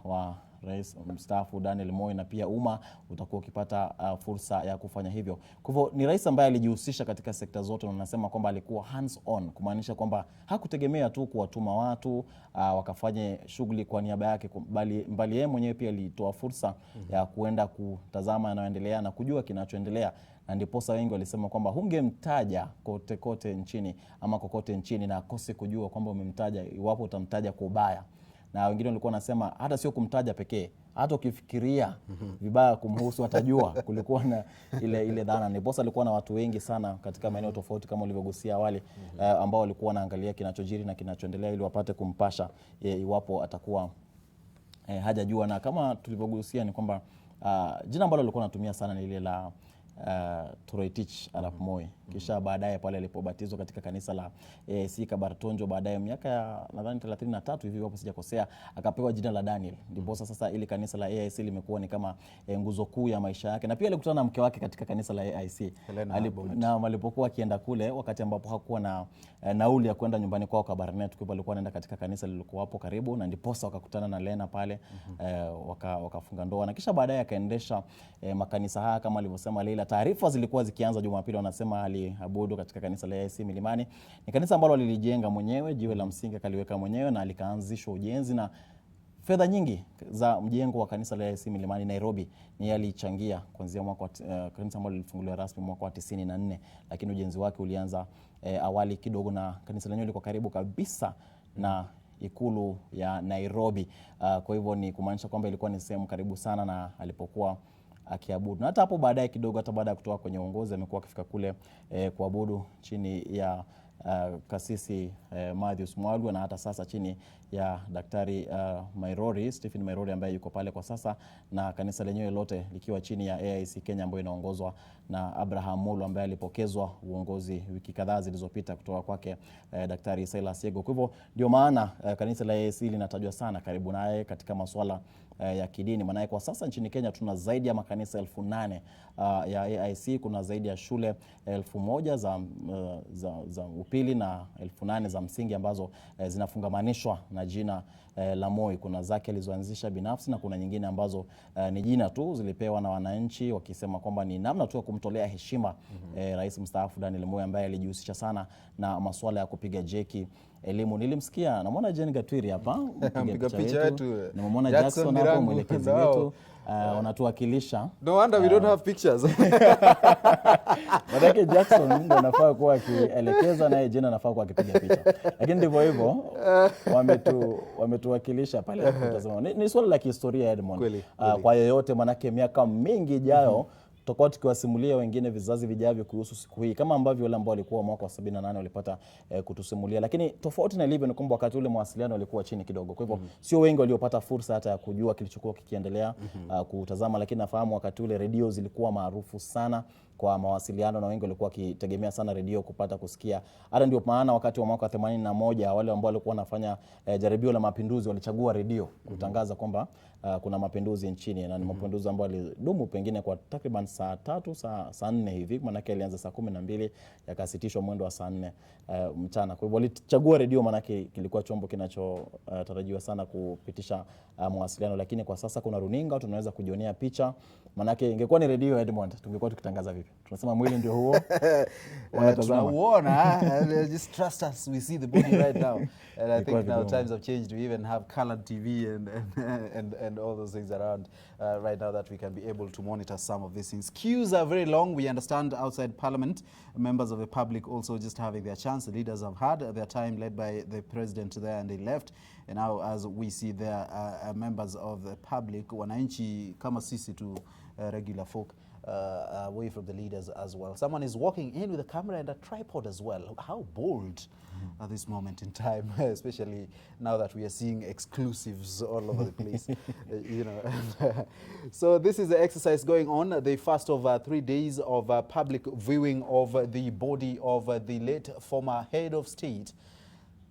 wa rais mstaafu Daniel Moi, na pia umma utakuwa ukipata fursa ya kufanya hivyo. Kwa hivyo ni rais ambaye alijihusisha katika sekta zote, na nasema kwamba alikuwa hands on, kumaanisha kwamba hakutegemea tu kuwatuma watu wakafanye shughuli kwa niaba yake, bali yeye mwenyewe pia alitoa fursa ya kuenda kutazama yanayoendelea na kujua kinachoendelea. Na ndiposa wengi walisema kwamba hungemtaja kote nchini ama kokote nchini na akose kujua kwamba umemtaja iwapo utamtaja kwa ubaya. Na wengine walikuwa nasema hata sio kumtaja pekee, hata ukifikiria vibaya kumhusu atajua. Kulikuwa na ile dhana. Ndiposa alikuwa na watu wengi sana katika maeneo tofauti kama ulivyogusia awali, ambao walikuwa wanaangalia kinachojiri na kinachoendelea ili wapate kumpasha iwapo atakuwa hajajua. Na kama tulivyogusia ni kwamba jina ambalo alikuwa anatumia sana ni ile la Toroitich Arap Moi. Kisha baadaye pale alipobatizwa katika kanisa la AIC Kabartonjo, baadaye miaka ya nadhani 33 hivi hapo sijakosea, akapewa jina la Daniel. Ndipo sasa ili kanisa la AIC limekuwa ni kama nguzo kuu ya maisha yake. Na pia alikutana na mke wake katika kanisa la AIC. Na alipokuwa akienda kule wakati ambapo hakuwa na nauli ya kwenda nyumbani kwao Kabarnet, kwa alikuwa anaenda katika kanisa lililokuwa hapo karibu, na ndipo wakakutana na Lena pale, wakafunga ndoa. Na kisha baadaye akaendesha makanisa haya kama alivyosema Leila. Taarifa zilikuwa zikianza Jumapili, wanasema aliabudu katika kanisa la AIC Milimani. Ni kanisa ambalo alilijenga mwenyewe, jiwe la msingi akaliweka mwenyewe, na likaanzishwa ujenzi, na fedha nyingi za mjengo wa kanisa la AIC Milimani Nairobi ni alichangia kuanzia mwaka kanisa ambalo lilifunguliwa rasmi mwaka wa 94, lakini ujenzi wake ulianza awali kidogo, na kanisa lenyewe liko karibu kabisa na ikulu ya Nairobi. Kwa hivyo ni kumaanisha kwamba ilikuwa ni sehemu karibu sana na alipokuwa akiabudu. Na hata hapo baadaye kidogo, hata baada ya kutoka kwenye uongozi, amekuwa akifika kule kuabudu chini ya kasisi Matthews Mwalwa, na hata sasa chini ya Daktari Mairori, Stephen Mairori ambaye yuko pale kwa sasa, na kanisa lenyewe lote likiwa chini ya AIC Kenya ambayo inaongozwa na Abraham Molo ambaye alipokezwa uongozi wiki kadhaa zilizopita kutoka kwake Daktari Silas Yego. Kwa hivyo ndio maana kanisa la AIC linatajwa sana karibu naye katika masuala ya kidini. Maana kwa sasa nchini Kenya tuna zaidi ya makanisa 8,000 ya AIC, kuna zaidi ya shule 1,000 za upili na 8,000 za msingi ambazo zinafungamanishwa na jina la Moi. Kuna zake alizoanzisha binafsi na kuna nyingine ambazo ni jina tu zilipewa na wananchi wakisema kwamba ni namna tu ya kumtolea heshima Rais mstaafu Daniel Moi ambaye alijihusisha sana na masuala ya kupiga jeki elimu. Nilimsikia namuona Jane Gatwiri hapa
mpiga picha yetu,
na namuona Jackson hapo mwelekezi wetu wanatuwakilisha.
No wonder we don't have pictures.
Badake Jackson ndio anafaa kuwa akielekeza na Jane anafaa kuwa akipiga picha. Lakini ndivyo hivyo wametuwakilisha pale kutazama. Ni swala la kihistoria Edmond. Kwa yoyote manake miaka mingi ijayo tutakuwa tukiwasimulia wengine vizazi vijavyo kuhusu siku hii kama ambavyo wale ambao walikuwa mwaka wa 78 walipata kutusimulia. Lakini tofauti na ilivyo ni kwamba wakati ule mawasiliano yalikuwa chini kidogo. Kwa hivyo sio wengi waliopata fursa hata ya kujua kilichokuwa kikiendelea kutazama, lakini nafahamu wakati ule redio zilikuwa maarufu sana kwa mawasiliano na wengi walikuwa wakitegemea sana redio kupata kusikia. Hata ndio maana wakati wa mwaka 81 wale ambao walikuwa wanafanya jaribio la mapinduzi walichagua redio kutangaza kwamba kuna mapinduzi nchini, na ni mapinduzi ambayo yalidumu pengine kwa takriban saa 3 saa 4 hivi, maana yake ilianza saa 12 yakasitishwa mwendo wa saa 4 mchana. Kwa hivyo walichagua redio maana yake kilikuwa chombo kinachotarajiwa sana kupitisha mawasiliano. Lakini kwa sasa kuna runinga, tunaweza kujionea picha. Maana yake ingekuwa ni redio Edmond tungekuwa tukitangaza vipi? Tunasema mwili ndio huo.
Tunauona, just trust us, we see the body right now. And I think now times have changed. We even have colored TV and all those things around right now that we can be able to monitor some of these things. Queues are very long, we understand, outside Parliament. Members of the public also just having their chance. The leaders have had their time, led by the president there, and they left. And now as we see there members of the public, wananchi kama sisi to regular folk, away from the leaders as well. Someone is walking in with a camera and a tripod as well. How bold at this moment in time, especially now that we are seeing exclusives all over the place. You know. So this is the exercise going on, the first of 3 days of public viewing of the body of the late former head of state,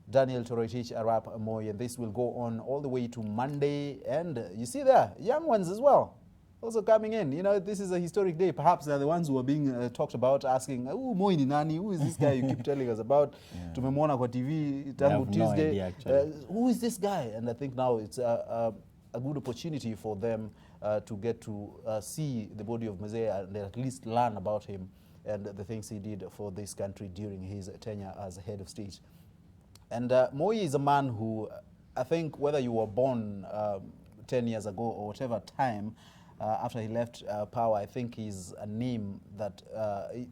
Daniel Toroitich Arap Moi, and this will go on all the way to Monday. And you see there, young ones as well also coming in. You know, this is a historic day. Perhaps they're the ones who are being talked about, asking, "Oh, Moi ni nani? Who is this guy you keep telling us about? Tumemwona kwa TV tangu Tuesday. Who is this guy?" And I think now it's a good opportunity for them to get to see the body of Mzee and at least learn about him and the things he did for this country during his tenure as head of state. And Moi is a man who, I think, whether you were born 10 years ago or whatever time, after he left power, I think is a name that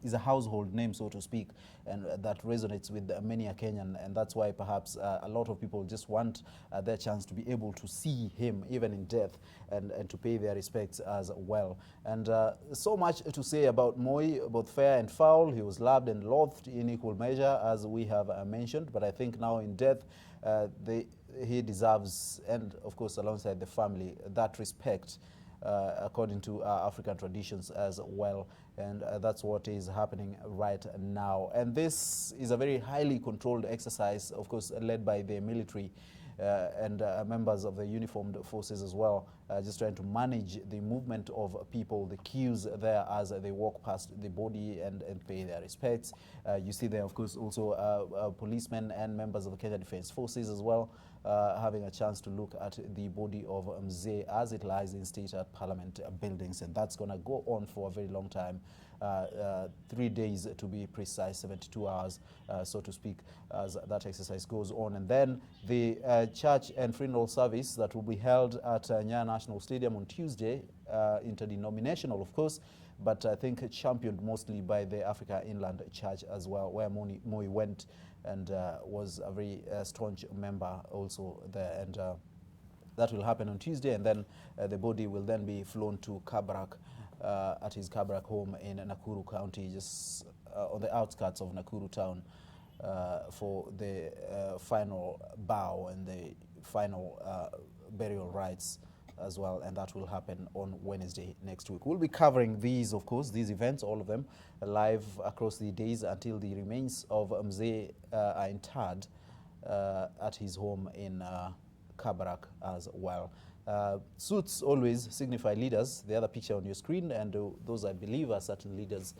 is a household name, so to speak, and that resonates with many a Kenyan, and that's why perhaps a lot of people just want their chance to be able to see him even in death and to pay their respects as well. And so much to say about Moi, both fair and foul. He was loved and loathed in equal measure, as we have mentioned, but I think now in death, he deserves, and of course alongside the family, that respect according to African traditions as well. And that's what is happening right now. And this is a very highly controlled exercise, of course, led by the military and members of the uniformed forces as well, just trying to manage the movement of people, the queues there as they walk past the body and pay their respects. You see there, of course, also policemen and members of the Kenya Defense Forces as well, having a chance to look at the body of Mzee as it lies in state at Parliament buildings. And that's going to go on for a very long time. 3 days to be precise, 72 hours, so to speak, as that exercise goes on. And then the church and funeral service that will be held at Nyayo National Stadium on Tuesday, interdenominational, of course, but I think championed mostly by the Africa Inland Church as well, where Moi went and was a very staunch member also there. And that will happen on Tuesday, and then the body will then be flown to Kabarak, at his Kabarak home in Nakuru County, just on the outskirts of Nakuru town, for the final bow and the final burial rites as well, and that will happen on Wednesday next week. We'll be covering these, of course, these events, all of them, live across the days until the remains of Mzee are interred at his home in Kabarak as well. Suits always signify leaders. The other picture on your screen, and those I believe are certain leaders.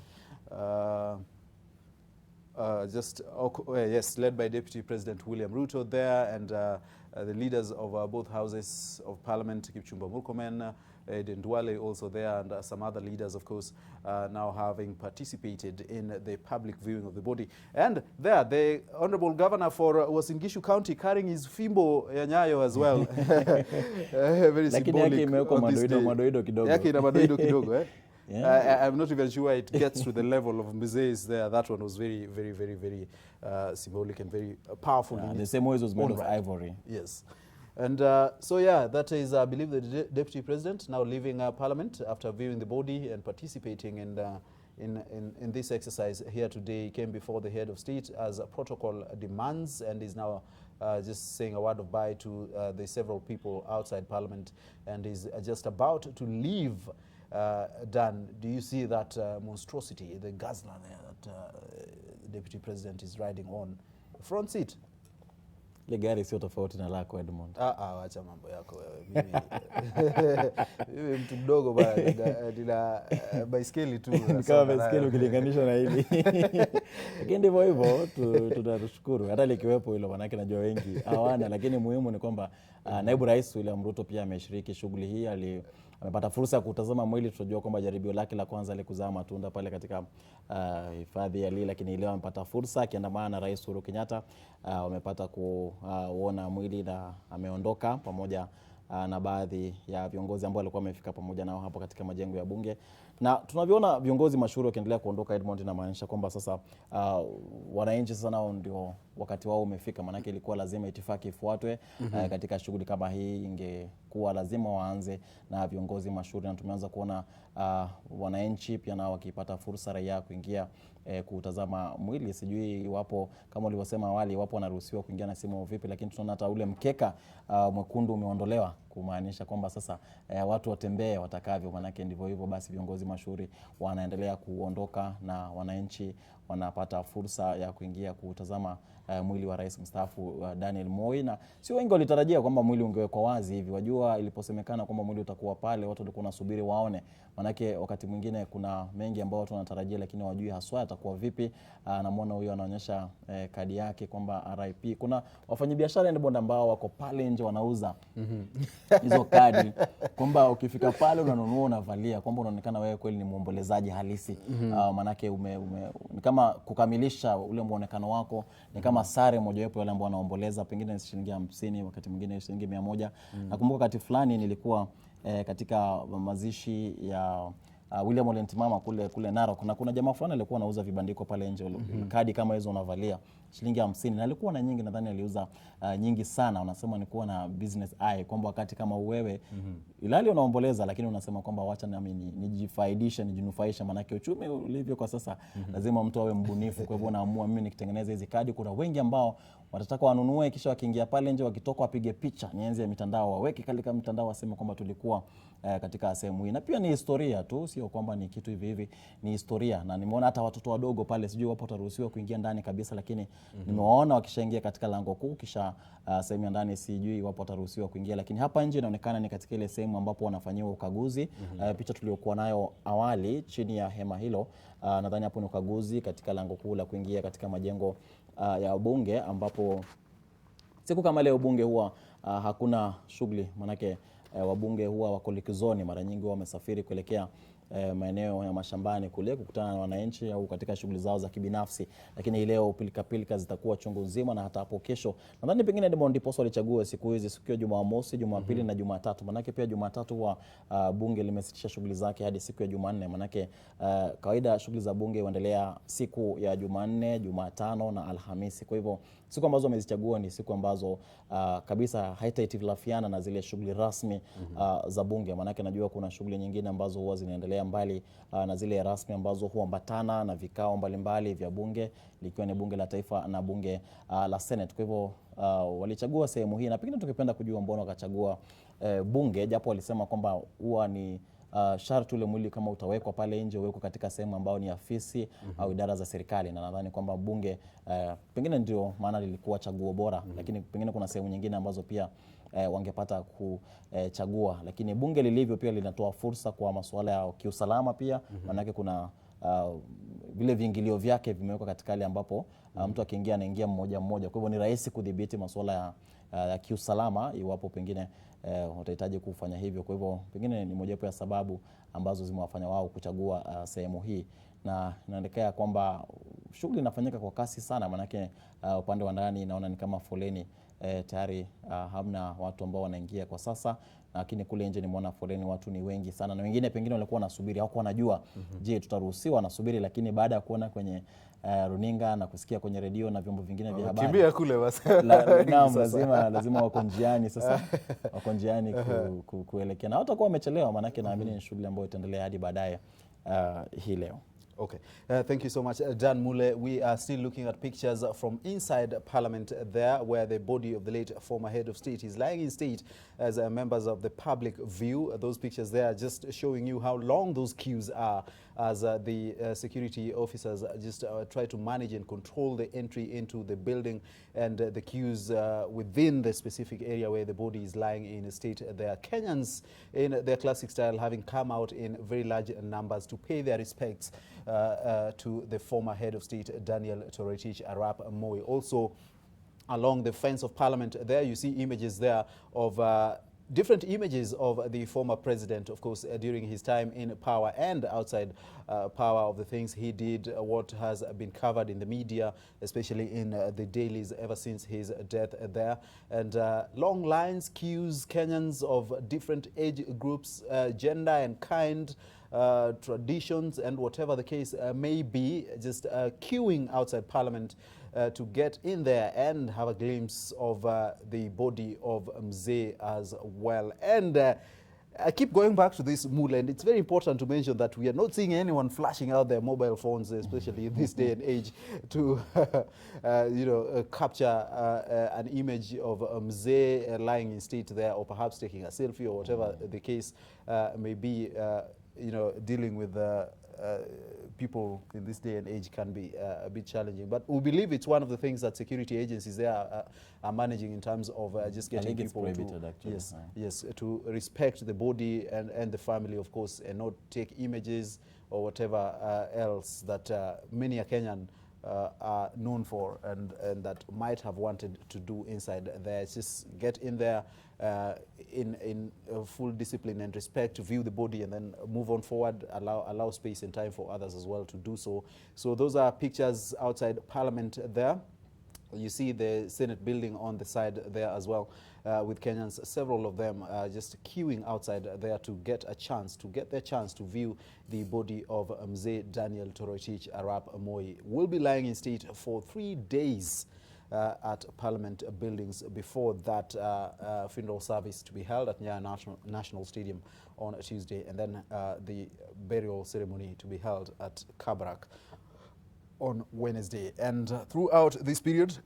Yes, led by Deputy President William Ruto there, and the leaders of both houses of Parliament, Kipchumba Murkomen, Aden Duale also there, and some other leaders, of course, now having participated in the public viewing of the body. And there, the Honorable Governor for Uasin County carrying his fimbo ya Nyayo as well. Very symbolic on this day. Yaki ina madoido kidogo, eh? Yeah. I'm not even sure it gets to the level of Mzee's there. That one was very, very, very, very symbolic and very powerful.
Yeah, the same way it was made of ivory.
Yes. And so, yeah, that is, I believe, the Deputy President now leaving Parliament after viewing the body and participating in this exercise here today. He came before the head of state as protocol demands, and is now just saying a word of bye to the several people outside Parliament, and is just about to leave. Dan, do you see that monstrosity, the Gazla there that the Deputy President is riding on? Front seat.
Le gari sio tofauti na lako Edmond.
Wacha mambo yako wewe. Mimi mtu mdogo bana, nina baiskeli tu.
Kama baiskeli ukilinganisha na hili. Lakini ndivyo hivyo, tunashukuru. Hata likiwepo hilo manake najua wengi hawana, lakini muhimu ni kwamba Naibu Rais William Ruto pia ameshiriki shughuli hii. Amepata fursa ya kutazama mwili. Tunajua kwamba jaribio lake la kwanza kuzaa matunda pale katika hifadhi ya Lila, lakini leo amepata fursa akiandamana na Rais Uhuru Kenyatta. Wamepata kuona mwili na ameondoka pamoja na baadhi ya viongozi ambao walikuwa wamefika pamoja nao hapo katika majengo ya bunge. Na tunavyoona viongozi mashuhuri wakiendelea kuondoka, Edmond, inamaanisha kwamba sasa wananchi sasa nao ndio wakati wao umefika, manake ilikuwa lazima itifaki ifuatwe. Katika shughuli kama hii ingekuwa lazima waanze na viongozi mashuhuri, na tumeanza kuona wananchi pia nao wakipata fursa raia kuingia kutazama mwili. Sijui iwapo kama ulivyosema awali iwapo wanaruhusiwa kuingia na simu vipi, lakini tunaona hata ule mkeka mwekundu umeondolewa, kumaanisha kwamba sasa watu watembee watakavyo, manake ndivyo hivyo. Basi viongozi mashuhuri wanaendelea kuondoka na wananchi wanapata fursa ya kuingia kutazama mwili wa rais mstaafu Daniel Moi. Na sio wengi walitarajia kwamba mwili ungewekwa wazi hivi. Wajua, iliposemekana kwamba mwili utakuwa pale, watu walikuwa wanasubiri waone, manake wakati mwingine kuna mengi ambao watu wanatarajia lakini wajui haswa atakuwa vipi. Namuona huyo anaonyesha kadi yake kwamba RIP. Kuna wafanyabiashara ndio ambao wako pale nje wanauza hizo kadi, kwamba ukifika pale unanunua unavalia, kwamba unaonekana wewe kweli ni muombolezaji halisi. Manake ni kama kukamilisha ule muonekano wako, ni kama sare mojawapo wale ambao wanaomboleza, pengine shilingi 50, wakati mwingine shilingi 100. Nakumbuka wakati fulani nilikuwa katika mazishi ya William Ole Ntimama kule Narok, na kuna jamaa fulani alikuwa anauza vibandiko pale nje, kadi kama hizo unavalia shilingi 50, na alikuwa na nyingi, nadhani aliuza nyingi sana. Unasema ni kuwa na business eye, kwamba wakati kama wewe ilali unaomboleza, lakini unasema kwamba wacha nami nijifaidishe, nijinufaisha, manake uchumi ulivyo kwa sasa lazima mtu awe mbunifu. Kwa hivyo naamua mimi nikitengeneza hizi kadi. Kuna wengi ambao watataka wanunue, kisha wakiingia pale nje wakitoka wapige picha nyenzi ya mitandao, waweke katika mitandao, waseme kwamba tulikuwa katika sehemu hii. Na pia ni historia tu, sio kwamba ni kitu hivi hivi, ni historia. Na nimeona hata watoto wadogo pale, sijui wapo wataruhusiwa kuingia ndani kabisa, lakini nimewaona wakishaingia katika lango kuu, kisha sehemu ya ndani sijui wapo wataruhusiwa kuingia, lakini hapa nje inaonekana ni katika ile sehemu ambapo wanafanyiwa ukaguzi. Picha tuliokuwa nayo awali chini ya hema hilo, nadhani hapo ni ukaguzi katika lango kuu la kuingia katika majengo ya bunge, ambapo siku kama leo bunge huwa hakuna shughuli, manake wabunge huwa wako likizoni. Mara nyingi wamesafiri kuelekea maeneo ya mashambani kule kukutana na wananchi au katika shughuli zao za kibinafsi. Lakini leo pilika zitakuwa chungu nzima, na hata hapo kesho nadhani pengine ndipo walichagua siku hizi, siku ya Jumamosi, Jumapili na Jumatatu. Manake pia Jumatatu huwa bunge limesitisha shughuli zake hadi siku ya Jumanne. Manake kawaida shughuli za bunge huendelea siku ya Jumanne, Jumatano na Alhamisi. Kwa hivyo siku ambazo wamezichagua ni siku ambazo kabisa haitaitilafiana na zile shughuli rasmi za bunge. Manake najua kuna shughuli nyingine ambazo huwa zinaendelea mbali na zile rasmi ambazo huambatana na vikao mbalimbali vya bunge, likiwa ni bunge la taifa na bunge la Senate. Kwa hivyo walichagua sehemu hii, na pengine tungependa kujua mbona wakachagua bunge, japo walisema kwamba huwa ni sharti ule mwili kama utawekwa pale nje uwekwe katika sehemu ambayo ni afisi au idara za serikali, na nadhani kwamba bunge pengine ndio maana lilikuwa chaguo bora, lakini pengine kuna sehemu nyingine ambazo pia wangepata kuchagua, lakini bunge lilivyo pia linatoa fursa kwa masuala ya kiusalama pia, manake kuna vile viingilio vyake vimewekwa katika hali ambapo mtu akiingia anaingia mmoja mmoja, kwa hivyo ni rahisi kudhibiti masuala ya kiusalama iwapo pengine watahitaji kufanya hivyo. Kwa hivyo pengine ni mojawapo ya sababu ambazo zimewafanya wao kuchagua sehemu hii, na inaonekana kwamba shughuli inafanyika kwa kasi sana, manake upande wa ndani naona ni kama foleni tayari hamna watu ambao wanaingia kwa sasa, lakini kule nje nimeona foleni watu ni wengi sana, na wengine pengine walikuwa wanasubiri, hawako wanajua je tutaruhusiwa, nasubiri, lakini baada ya kuona kwenye runinga na kusikia kwenye redio na vyombo vingine vya habari
kimbia kule basi
lazima wako njiani sasa, wako njiani kuelekea, na watakuwa wamechelewa, manake naamini ni shughuli ambayo itaendelea hadi baadaye hii leo.
Okay, thank you so much, Dan Mule. We are still looking at pictures from inside Parliament there, where the body of the late former head of state is lying in state as members of the public view. Those pictures there are just showing you how long those queues are, as the security officers just try to manage and control the entry into the building, and the queues within the specific area where the body is lying in state. There are Kenyans in their classic style having come out in very large numbers to pay their respects to the former head of state, Daniel Toroitich Arap Moi. Also, along the fence of Parliament there, you see images there of different images of the former president, of course, during his time in power and outside power, of the things he did, what has been covered in the media, especially in the dailies ever since his death there. And long lines, queues, Kenyans of different age groups, gender and kind, traditions, and whatever the case may be, just queuing outside Parliament to get in there and have a glimpse of the body of Mzee as well. And I keep going back to this, Mule, and it's very important to mention that we are not seeing anyone flashing out their mobile phones, especially in this day and age, to capture an image of Mzee lying in state there, or perhaps taking a selfie, or whatever the case may be. Dealing with people in this day and age can be a bit challenging. But we believe it's one of the things that security agencies there are managing in terms of just getting people to respect the body and the family, of course, and not take images or whatever else that many a Kenyan are known for, and that might have wanted to do inside there. It's just get in there in full discipline and respect to view the body, and then move on forward, allow space and time for others as well to do so. So those are pictures outside Parliament there. You see the Senate building on the side there as well, with Kenyans, several of them just queuing outside there to get their chance to view the body of Mzee Daniel Toroitich Arap Moi. Will be lying in state for 3 days at Parliament buildings before that funeral service to be held at Nyayo National Stadium on a Tuesday, and then the burial ceremony to be held at Kabarak on Wednesday. And throughout this period,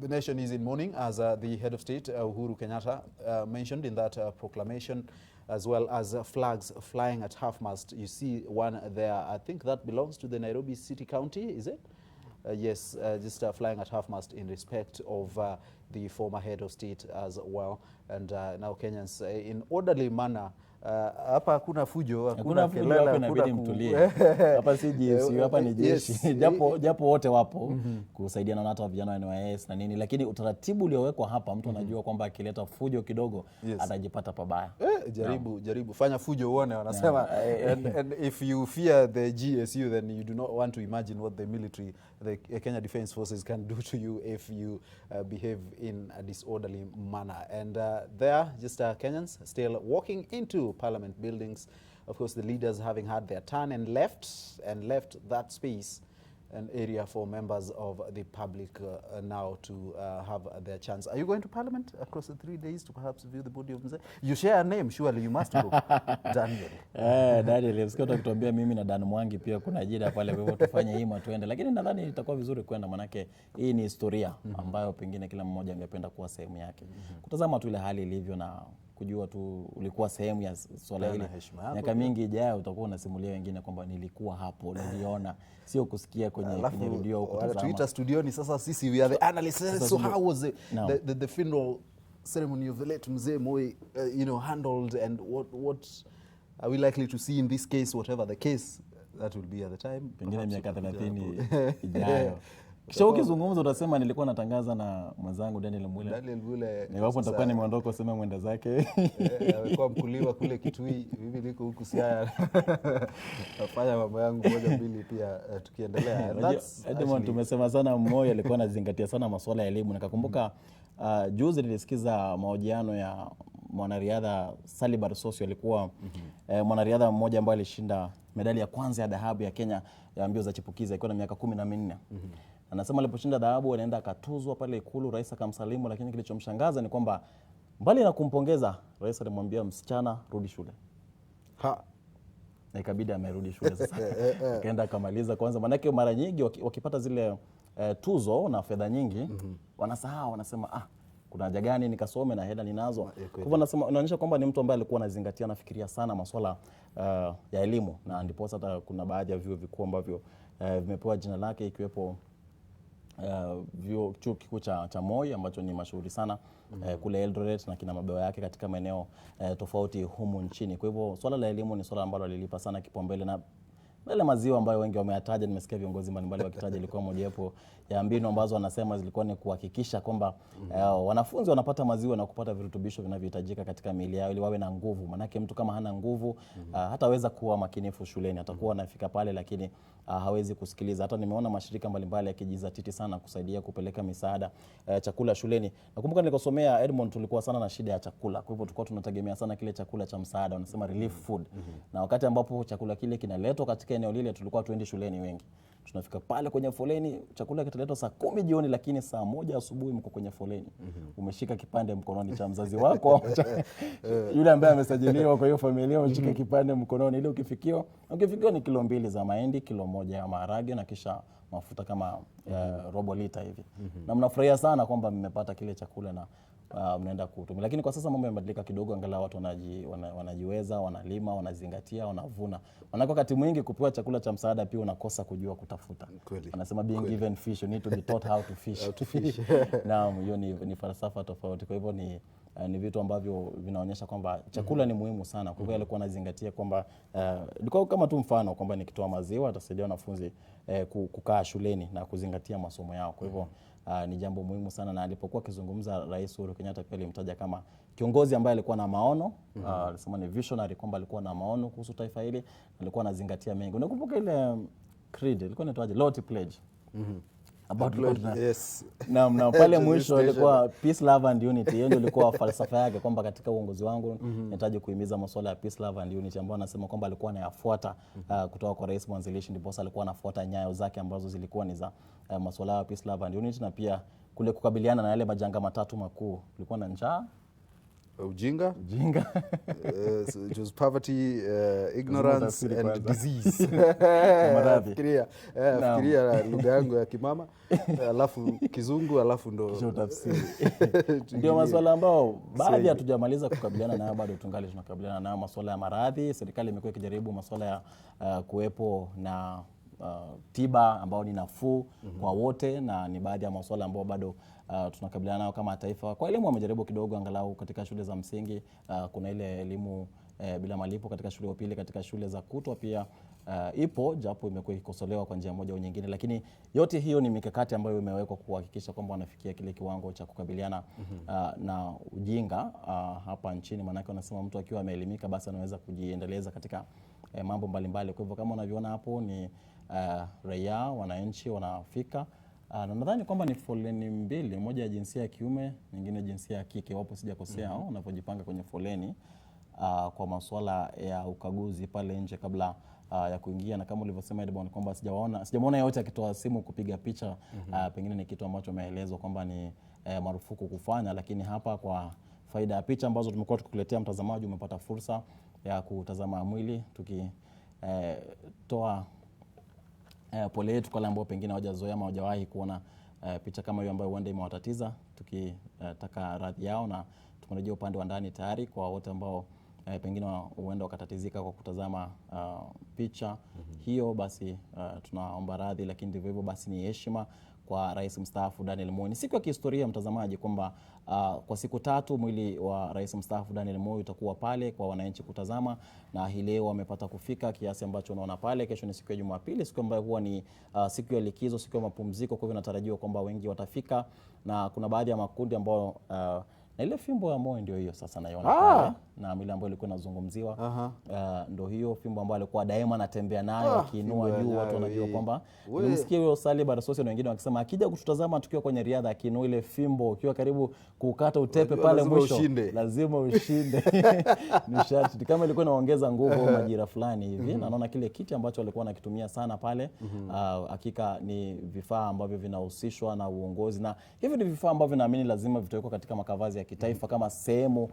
the nation is in mourning, as the head of state, Uhuru Kenyatta, mentioned in that proclamation, as well as flags flying at half-mast. You see one there, I think that belongs to the Nairobi City County, is it? Yes, just flying at half-mast in respect of the former head of state as well. And now Kenyans, in orderly manner, hapa hakuna fujo, hakuna kelele,
hapa inabidi mtulie. Hapa si GSU, hapa ni jeshi. Japo wote wapo kusaidiana na hata vijana wa NYS na nini, lakini utaratibu uliowekwa hapa, mtu anajua kwamba akileta fujo kidogo atajipata pabaya.
Jaribu fanya fujo uone, wanasema. And if you fear the GSU, then you do not want to imagine what the military, the Kenya Defence Forces, can do to you if you behave in a disorderly manner. And there, just Kenyans still walking into Parliament buildings. Of course, the leaders having had their turn and left that space an area for members of the public now to have their chance. Are you going to Parliament across the 3 days to perhaps view the body of Mzee? You share a name, surely you must go. Daniel.
Daniel, msikio kutuambia mimi na Dan Mwangi pia kuna ajira pale, kwa hivyo tufanye hima tuende. Lakini nadhani itakuwa vizuri kwenda, manake hii ni historia ambayo pengine kila mmoja angependa kuwa sehemu yake. Kutazama tu ile hali ilivyo na kujua tu ulikuwa sehemu ya swala hili. Miaka mingi ijayo utakuwa unasimulia wengine kwamba nilikuwa hapo, niliona, sio kusikia kwenye video huko tazama.
Twitter studioni sasa sisi we are the analysts. So how was the funeral ceremony of the late Mzee Moi handled, and what are we likely to see in this case, whatever the case that will be at the time?
Pengine miaka 30 ijayo. Kisha ukizungumza utasema nilikuwa natangaza na mwenzangu Daniel Mbule. Ni wapo nitakuwa nimeondoka useme mwenda zake.
Alikuwa mkuliwa kule Kitui, mimi niko huku Siaya. Nafanya mambo yangu moja mbili pia tukiendelea.
Edmond, tumesema sana Moi alikuwa anazingatia sana masuala ya elimu. Nikakumbuka juzi nilisikiza mahojiano ya mwanariadha Salibar Sosio, alikuwa mwanariadha mmoja ambaye alishinda medali ya kwanza ya dhahabu ya Kenya ya mbio za chipukizi akiwa na miaka 14. Anasema aliposhinda dhahabu anaenda akatuzwa pale Ikulu, rais akamsalimu, lakini kilichomshangaza ni kwamba mbali na kumpongeza, rais alimwambia msichana rudi shule. Na ikabidi amerudi shule sasa. Akaenda akamaliza kwanza, manake mara nyingi wakipata zile tuzo na fedha nyingi wanasahau, wanasema kuna haja gani nikasome na hela ninazo. Kwa hivyo nasema inaonyesha kwamba ni mtu ambaye alikuwa anazingatia, anafikiria sana masuala ya elimu, na ndipo hata kuna baadhi ya vyuo vikuu ambavyo vimepewa jina lake, ikiwepo chuo kikuu cha Moi ambacho ni mashuhuri sana kule Eldoret, na kina mabao yake katika maeneo tofauti humu nchini. Kwa hivyo swala la elimu ni swala ambalo lilipa sana kipaumbele, na ile maziwa ambayo wengi wameyataja, nimesikia viongozi mbalimbali wakitaja, ilikuwa mojawapo ya mbinu ambazo wanasema zilikuwa ni kuhakikisha kwamba wanafunzi wanapata maziwa na kupata virutubisho vinavyohitajika katika miili yao ili wawe na nguvu. Manake mtu kama hana nguvu hataweza kuwa makinifu shuleni, atakuwa anafika pale lakini hawezi kusikiliza. Hata nimeona mashirika mbalimbali yakijizatiti sana kusaidia kupeleka misaada chakula shuleni. Nakumbuka nilikosomea Edmond, tulikuwa sana na shida ya chakula, kwa hivyo tulikuwa tunategemea sana kile chakula cha msaada, wanasema relief food. Na wakati ambapo chakula kile kinaletwa katika eneo lile, tulikuwa tuendi shuleni wengi. Tunafika pale kwenye foleni, chakula kitaletwa saa 10 jioni, lakini saa 1 asubuhi mko kwenye foleni. Umeshika kipande mkononi cha mzazi wako yule ambaye amesajiliwa kwa hiyo familia, umeshika kipande mkononi ili ukifikiwa ni kilo 2 za mahindi, kilo 1 ya maharage, na kisha mafuta kama robo lita hivi. Na mnafurahia sana kwamba mmepata kile chakula na mnaenda kutumia. Lakini kwa sasa mambo yamebadilika kidogo, angalau watu wanajiweza, wanalima, wanazingatia, wanavuna. Maana wakati mwingi kupewa chakula cha msaada pia unakosa kujua kutafuta. Wanasema being given fish, you need to be taught how to fish. Naam, hiyo ni falsafa tofauti. Kwa hivyo ni vitu ambavyo vinaonyesha kwamba chakula ni muhimu sana. Kwa hivyo alikuwa anazingatia kwamba ilikuwa kama tu mfano kwamba nikitoa maziwa atasaidia wanafunzi kukaa shuleni na kuzingatia masomo yao. Kwa hivyo ni jambo muhimu sana, na alipokuwa akizungumza Rais Uhuru Kenyatta pia alimtaja kama kiongozi ambaye alikuwa na maono. Alisema ni visionary, kwamba alikuwa na maono kuhusu taifa hili, alikuwa anazingatia mengi. Unakumbuka ile creed ilikuwa inaitwaje, loyalty pledge?
Yes.
Na pale mwisho ilikuwa peace, love and unity. Hiyo ndio ilikuwa falsafa yake, kwamba katika uongozi wangu nahitaji kuhimiza masuala ya peace, love and unity, ambao anasema kwamba alikuwa anayafuata kutoka kwa rais mwanzilishi. Ndipo alikuwa anafuata nyayo zake ambazo zilikuwa ni za masuala ya peace, love and unity, na pia kule kukabiliana na yale majanga matatu makuu. Kulikuwa na njaa,
ujinga. So it was poverty, ignorance and disease. Fikiria lugha yangu ya kimama, alafu kizungu, alafu ndo
tafsiri. Ndio masuala ambao baadhi hatujamaliza kukabiliana nayo, bado tungali tunakabiliana nayo. Masuala ya maradhi, serikali imekuwa ikijaribu masuala ya kuwepo na tiba ambao ni nafuu kwa wote, na ni baadhi ya masuala ambao bado tunakabiliana nayo kama taifa. Kwa elimu wamejaribu kidogo, angalau katika shule za msingi kuna ile elimu bila malipo katika shule ya upili, katika shule za kutwa pia ipo, japo imekuwa ikikosolewa kwa njia moja au nyingine. Lakini yote hiyo ni mikakati ambayo imewekwa kuhakikisha kwamba wanafikia kile kiwango cha kukabiliana na ujinga hapa nchini. Maana yake wanasema mtu akiwa ameelimika basi anaweza kujiendeleza katika mambo mbalimbali. Kwa hivyo kama unavyoona hapo ni raia, wananchi wanafika, na nadhani kwamba ni foleni mbili, moja ya jinsia ya kiume, nyingine jinsia ya kike, wapo sijakosea, wanapojipanga kwenye foleni kwa masuala ya ukaguzi pale nje kabla ya kuingia, na kama ulivyosema Edmond kwamba sijamuona yote akitoa simu kupiga picha. Pengine ni kitu ambacho ameelezwa kwamba ni marufuku kufanya, lakini hapa kwa faida ya picha ambazo tumekuwa tukuletea mtazamaji, umepata fursa ya kutazama mwili tukitoa pole yetu kwa wale ambao pengine hawajazoea ama hawajawahi kuona picha kama hiyo ambayo huenda imewatatiza, tukitaka radhi yao, na tumerejea upande wa ndani tayari kwa wote ambao pengine huenda wakatatizika kwa kutazama picha hiyo. Basi tunaomba radhi, lakini ndivyo hivyo, basi ni heshima kwa rais mstaafu Daniel Moi. Ni siku ya kihistoria mtazamaji, kwamba kwa siku 3 mwili wa rais mstaafu Daniel Moi utakuwa pale kwa wananchi kutazama, na hii leo wamepata kufika kiasi ambacho unaona pale. Kesho ni siku ya Jumapili, siku ambayo huwa ni siku ya likizo, siku ya mapumziko, kwa hivyo natarajiwa kwamba wengi watafika, na kuna baadhi ya makundi ambao na ile fimbo ya Moi ndio hiyo sasa naiona pale, na ile ambayo ilikuwa inazungumziwa ndio hiyo fimbo ambayo alikuwa daima anatembea nayo akiinua juu. Watu wanajua kwamba nimsikia huyo Sali Barasosi na wengine wakisema akija kututazama tukiwa kwenye riadha akiinua ile fimbo ukiwa karibu kukata utepe pale mwisho lazima ushinde. Ni sharti kama ilikuwa inaongeza nguvu majira fulani hivi. Na naona kile kiti ambacho walikuwa wanakitumia sana pale hakika ni vifaa ambavyo vinahusishwa na uongozi, na hivi ni vifaa ambavyo naamini lazima vitawekwa katika makavazi ya kitaifa kama sehemu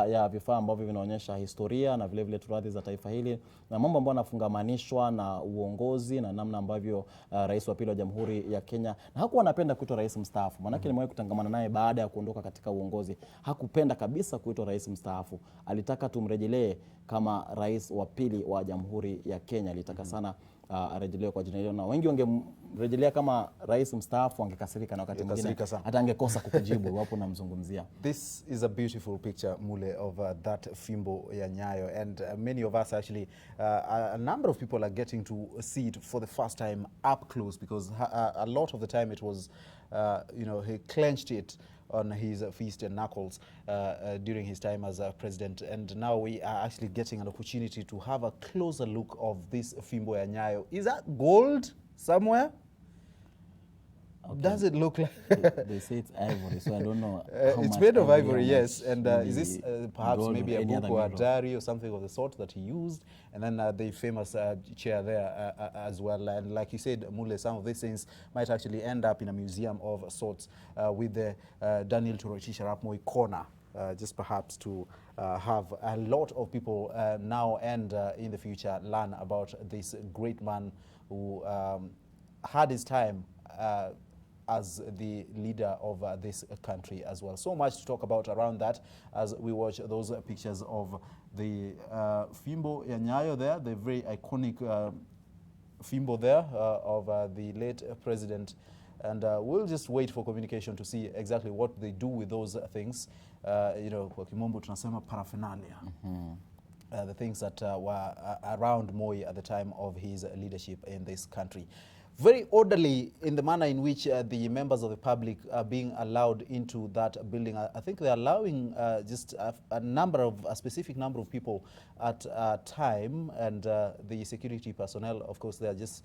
ya vifaa ambavyo vinaonyesha historia na vile vile turathi za taifa hili, na mambo ambayo yanafungamanishwa na uongozi na namna ambavyo rais wa pili wa Jamhuri ya Kenya, na hakuwa anapenda kuitwa rais mstaafu, maana yake nimewahi kutangamana naye baada ya kuondoka katika uongozi. Hakupenda kabisa kuitwa rais mstaafu, alitaka tumrejelee kama rais wa pili wa Jamhuri ya Kenya. Alitaka sana arejelewe kwa jina hilo, na wengi wangemrejelea kama rais mstaafu angekasirika, na wakati mwingine hata angekosa kukujibu wapo namzungumzia.
This is a beautiful picture, Mule, of that fimbo ya Nyayo, and many of us actually, a number of people are getting to see it for the first time up close, because a lot of the time it was, he clenched it on his fist and knuckles during his time as president, and now we are actually getting an opportunity to have a closer look of this fimbo ya Nyayo. Is that gold somewhere? Okay. Does it look like
they say it's ivory, so I don't know how
it's
much
made of ivory, yes. And is this perhaps
gold
maybe
or
a
any
book
other
or a
mineral?
diary or something of the sort that he used? And then the famous chair there as well. And like you said, Mule, some of these things might actually end up in a museum of sorts, with the Daniel Toroitich Arap Moi corner, just perhaps to have a lot of people now and in the future learn about this great man who had his time as the leader of this country as well. So much to talk about around that as we watch those pictures of the fimbo ya Nyayo there, the very iconic fimbo there of the late president. And we'll just wait for communication to see exactly what they do with those things. Kwa kimombo tunasema paraphernalia. The things that were around Moi at the time of his leadership in this country. Very orderly in the manner in which the members of the public are being allowed into that building. I think they're allowing just a specific number of people at a time, and the security personnel, of course, they are just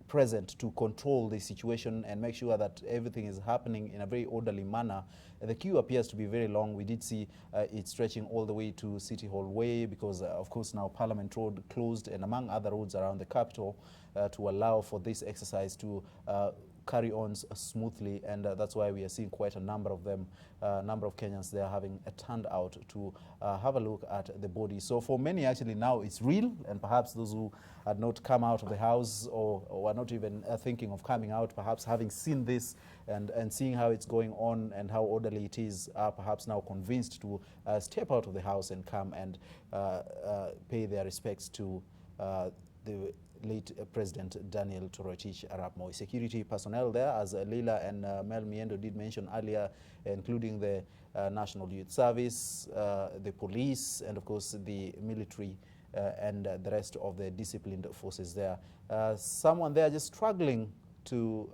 present to control the situation and make sure that everything is happening in a very orderly manner. The queue appears to be very long. We did see it stretching all the way to City Hall Way, because of course now Parliament Road closed, and among other roads around the capital, to allow for this exercise to carry on smoothly, and that's why we are seeing quite a number of them, number of Kenyans there having turned out to have a look at the body. So for many actually now it's real, and perhaps those who had not come out of the house or were not even thinking of coming out, perhaps having seen this and seeing how it's going on and how orderly it is, are perhaps now convinced to step out of the house and come and pay their respects to the late President Daniel Toroitich Arap Moi. Security personnel there, as Leila and Mel Miendo did mention earlier, including the National Youth Service, the police, and of course the military and the rest of the disciplined forces there. Someone there just struggling to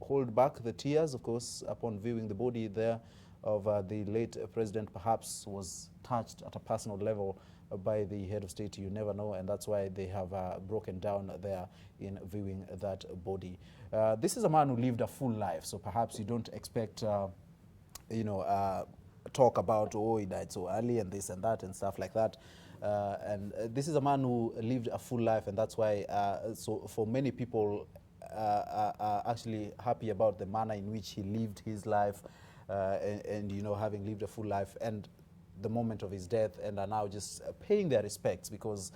hold back the tears, of course, upon viewing the body there of the late president. Perhaps was touched at a personal level by the head of state. You never know, and that's why they have broken down there in viewing that body. This is a man who lived a full life, so perhaps you don't expect talk about, oh, he died so early and this and that and stuff like that. This is a man who lived a full life, and that's why, so for many people, are actually happy about the manner in which he lived his life, and you know, having lived a full life, and the moment of his death, and are now just paying their respects, because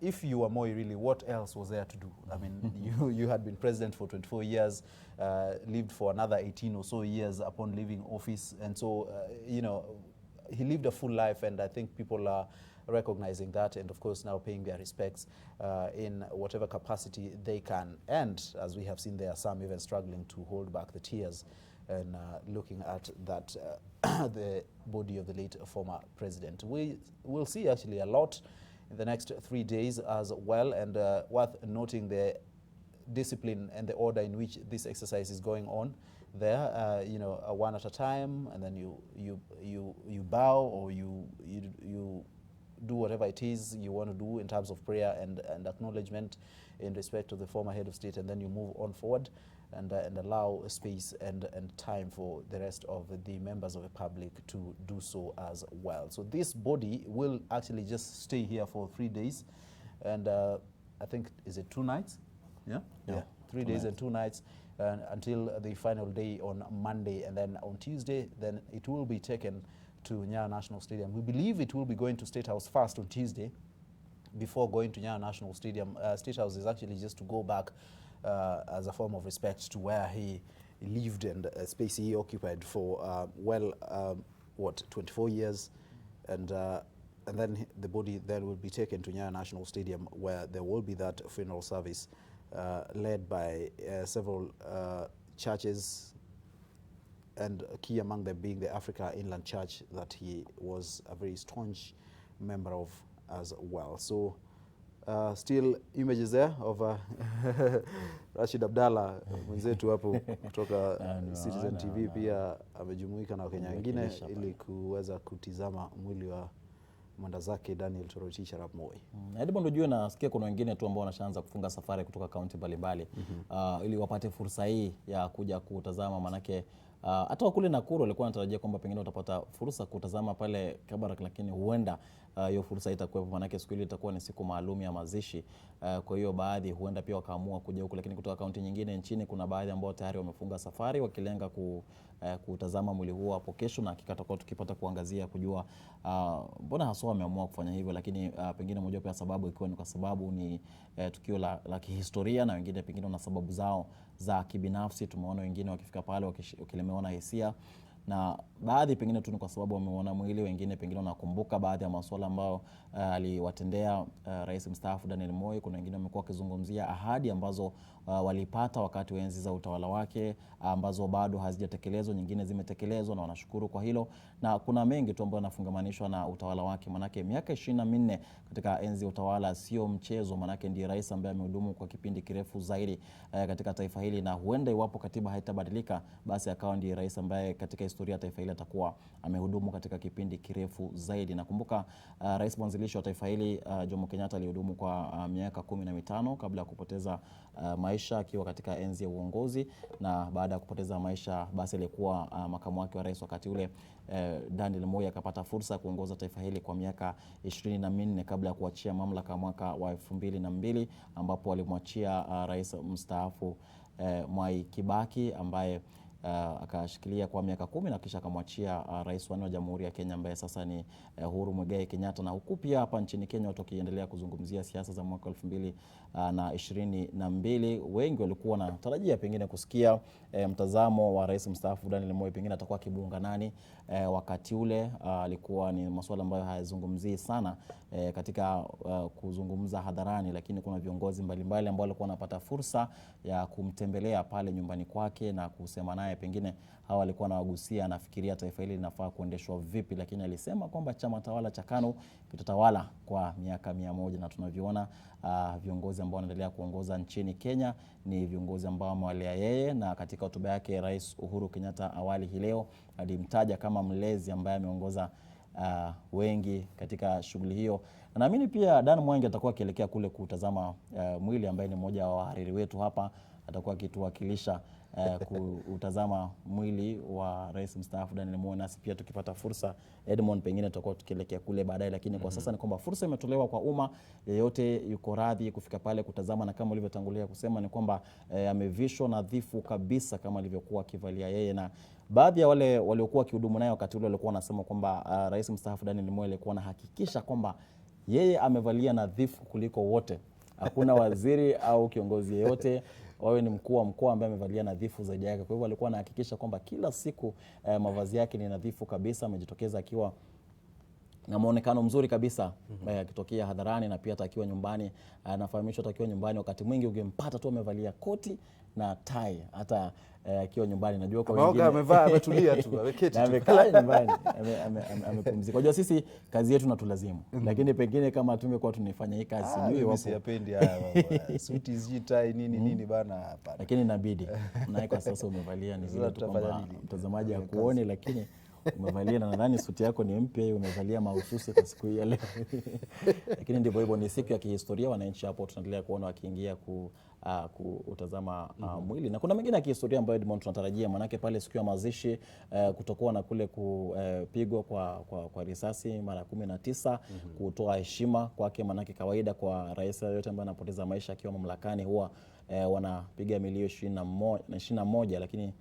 if you were Moi, really, what else was there to do? I mean, you had been president for 24 years, lived for another 18 or so years upon leaving office, and so, you know, he lived a full life, and I think people are recognizing that, and of course now paying their respects in whatever capacity they can. And as we have seen, there are some even struggling to hold back the tears and looking at that the body of the late former president. We will see actually a lot in the next 3 days as well, and worth noting the discipline and the order in which this exercise is going on there. You know, one at a time, and then you bow, or you do whatever it is you want to do in terms of prayer and acknowledgement in respect to the former head of state, and then you move on forward and allow space and time for the rest of the members of the public to do so as well. So this body will actually just stay here for 3 days, and I think, is it 2 nights? Yeah. 3 days and 2 nights, until the final day on Monday, and then on Tuesday, then it will be taken to Nyayo National Stadium. We believe it will be going to State House first on Tuesday before going to Nyayo National Stadium. State House is actually just to go back as a form of respect to where he lived and space he occupied for 24 years, and then the body then will be taken to Nyayo National Stadium, where there will be that funeral service led by several churches, and key among them being the Africa Inland Church that he was a very staunch member of as well. So still images there of Rashid Abdalla mwenzetu hapo kutoka Citizen TV pia amejumuika na Wakenya wengine ili kuweza kutizama mwili wa mwenda zake Daniel Toroitich arap Moi.
Edmond, unajua nasikia kuna wengine tu ambao wanashaanza kufunga safari kutoka kaunti mbalimbali ili wapate fursa hii ya kuja kutazama, manake hata kule Nakuru walikuwa wanatarajia kwamba pengine utapata fursa kutazama pale Kabarak, lakini huenda hiyo fursa itakuwepo, manake siku ile itakuwa ni siku maalum ya mazishi. Kwa hiyo baadhi huenda pia wakaamua kuja huku, lakini kutoka kaunti nyingine nchini kuna baadhi ambao tayari wamefunga safari wakilenga kutazama mwili huo hapo kesho, na hakika tutakuwa tukipata kuangazia kujua mbona haswa wameamua kufanya hivyo, lakini pengine moja ya sababu ikiwa ni kwa sababu ni tukio la kihistoria, na wengine pengine na sababu zao za kibinafsi. Tumeona wengine wakifika pale wakilemewa na hisia, na baadhi pengine tu ni kwa sababu wameona mwili, wengine pengine wanakumbuka baadhi ya masuala ambayo aliwatendea rais mstaafu Daniel Moi. Kuna wengine wamekuwa wakizungumzia ahadi ambazo walipata wakati wa enzi za utawala wake ambazo bado hazijatekelezwa, nyingine zimetekelezwa na wanashukuru kwa hilo, na kuna mengi tu ambayo yanafungamanishwa na utawala wake, manake miaka 24 katika enzi ya utawala sio mchezo, manake ndiye rais ambaye amehudumu kwa kipindi kirefu zaidi katika taifa hili, na huenda iwapo katiba haitabadilika basi akawa ndiye rais ambaye katika historia ya taifa hili atakuwa amehudumu katika kipindi kirefu zaidi. Nakumbuka rais mwanzilishi wa taifa hili Jomo Kenyatta alihudumu kwa miaka 15 kabla ya kupoteza maisha akiwa katika enzi ya uongozi, na baada ya kupoteza maisha basi alikuwa makamu wake wa rais wakati ule Daniel Moi akapata fursa kuongoza taifa hili kwa miaka 24 kabla ya kuachia mamlaka mwaka wa 2002, ambapo alimwachia rais mstaafu Mwai Kibaki ambaye akashikilia kwa miaka 10 na kisha akamwachia rais wa Jamhuri ya Kenya ambaye sasa ni Uhuru Muigai Kenyatta. Na huku pia hapa nchini Kenya watu wakiendelea kuzungumzia siasa za mwaka 2022, wengi walikuwa wanatarajia pengine kusikia mtazamo wa rais mstaafu Daniel Moi, pengine atakuwa kibunga nani wakati ule. Alikuwa ni masuala ambayo hayazungumzii sana katika kuzungumza hadharani, lakini kuna viongozi mbalimbali ambao walikuwa wanapata fursa ya kumtembelea pale nyumbani kwake na kusema naye, pengine hawa walikuwa wanawagusia anafikiria taifa hili linafaa kuendeshwa vipi, lakini alisema kwamba chama tawala cha KANU kitatawala kwa miaka 100, na tunavyoona viongozi ambao wanaendelea kuongoza nchini Kenya ni viongozi ambao wamewalea yeye, na katika hotuba yake Rais Uhuru Kenyatta awali hii leo alimtaja kama mlezi ambaye ameongoza wengi katika shughuli hiyo. Na naamini pia Dan Mwangi atakuwa akielekea kule kutazama mwili, ambaye ni mmoja wa wahariri wetu hapa, atakuwa akituwakilisha kutazama mwili wa rais mstaafu Daniel Moi, nasi pia tukipata fursa Edmond, pengine tutakuwa tukielekea kule baadaye, lakini kwa sasa ni kwamba fursa imetolewa kwa umma, yeyote yuko radhi kufika pale kutazama, na kama ulivyotangulia kusema ni kwamba amevishwa nadhifu kabisa kama alivyokuwa akivalia yeye, na baadhi ya wale waliokuwa kihudumu naye wakati ule walikuwa wanasema kwamba rais mstaafu Daniel Moi alikuwa anahakikisha kwamba yeye amevalia nadhifu kuliko wote. Hakuna waziri au kiongozi yeyote, wawe ni mkuu wa mkoa, ambaye amevalia nadhifu zaidi yake. Kwa hivyo alikuwa anahakikisha kwamba kila siku mavazi yake ni nadhifu kabisa, amejitokeza akiwa na muonekano mzuri kabisa akitokea hadharani, na pia atakiwa nyumbani. Anafahamishwa atakiwa nyumbani wakati mwingi ungempata tu amevalia koti na tai, hata akiwa nyumbani. Najua kwa wengine
amevaa ametulia tu, ameketi tu,
amekaa nyumbani, amepumzika. Unajua sisi kazi yetu natulazimu, lakini pengine kama tungekuwa tunafanya hii kazi, sijui wapo.
Siyapendi haya mambo. Suti zi tai nini bana, hapana.
Lakini inabidi. Na kwa sasa umevalia ni vile tu kwamba mtazamaji hakuone, lakini umevalia, na nadhani suti yako ni mpya, umevalia mahususi kwa siku hii ya leo. Lakini ndivyo hivyo, ni siku ya kihistoria. Wananchi hapo tunaendelea kuona wakiingia kutazama mwili, na kuna mengine ya kihistoria ambayo Edmond tunatarajia, manake pale siku ya mazishi kutokuwa na kule kupigwa kwa risasi mara 19 kutoa heshima kwake, manake kawaida kwa rais yote ambaye anapoteza maisha akiwa mamlakani huwa wanapiga milio 21, lakini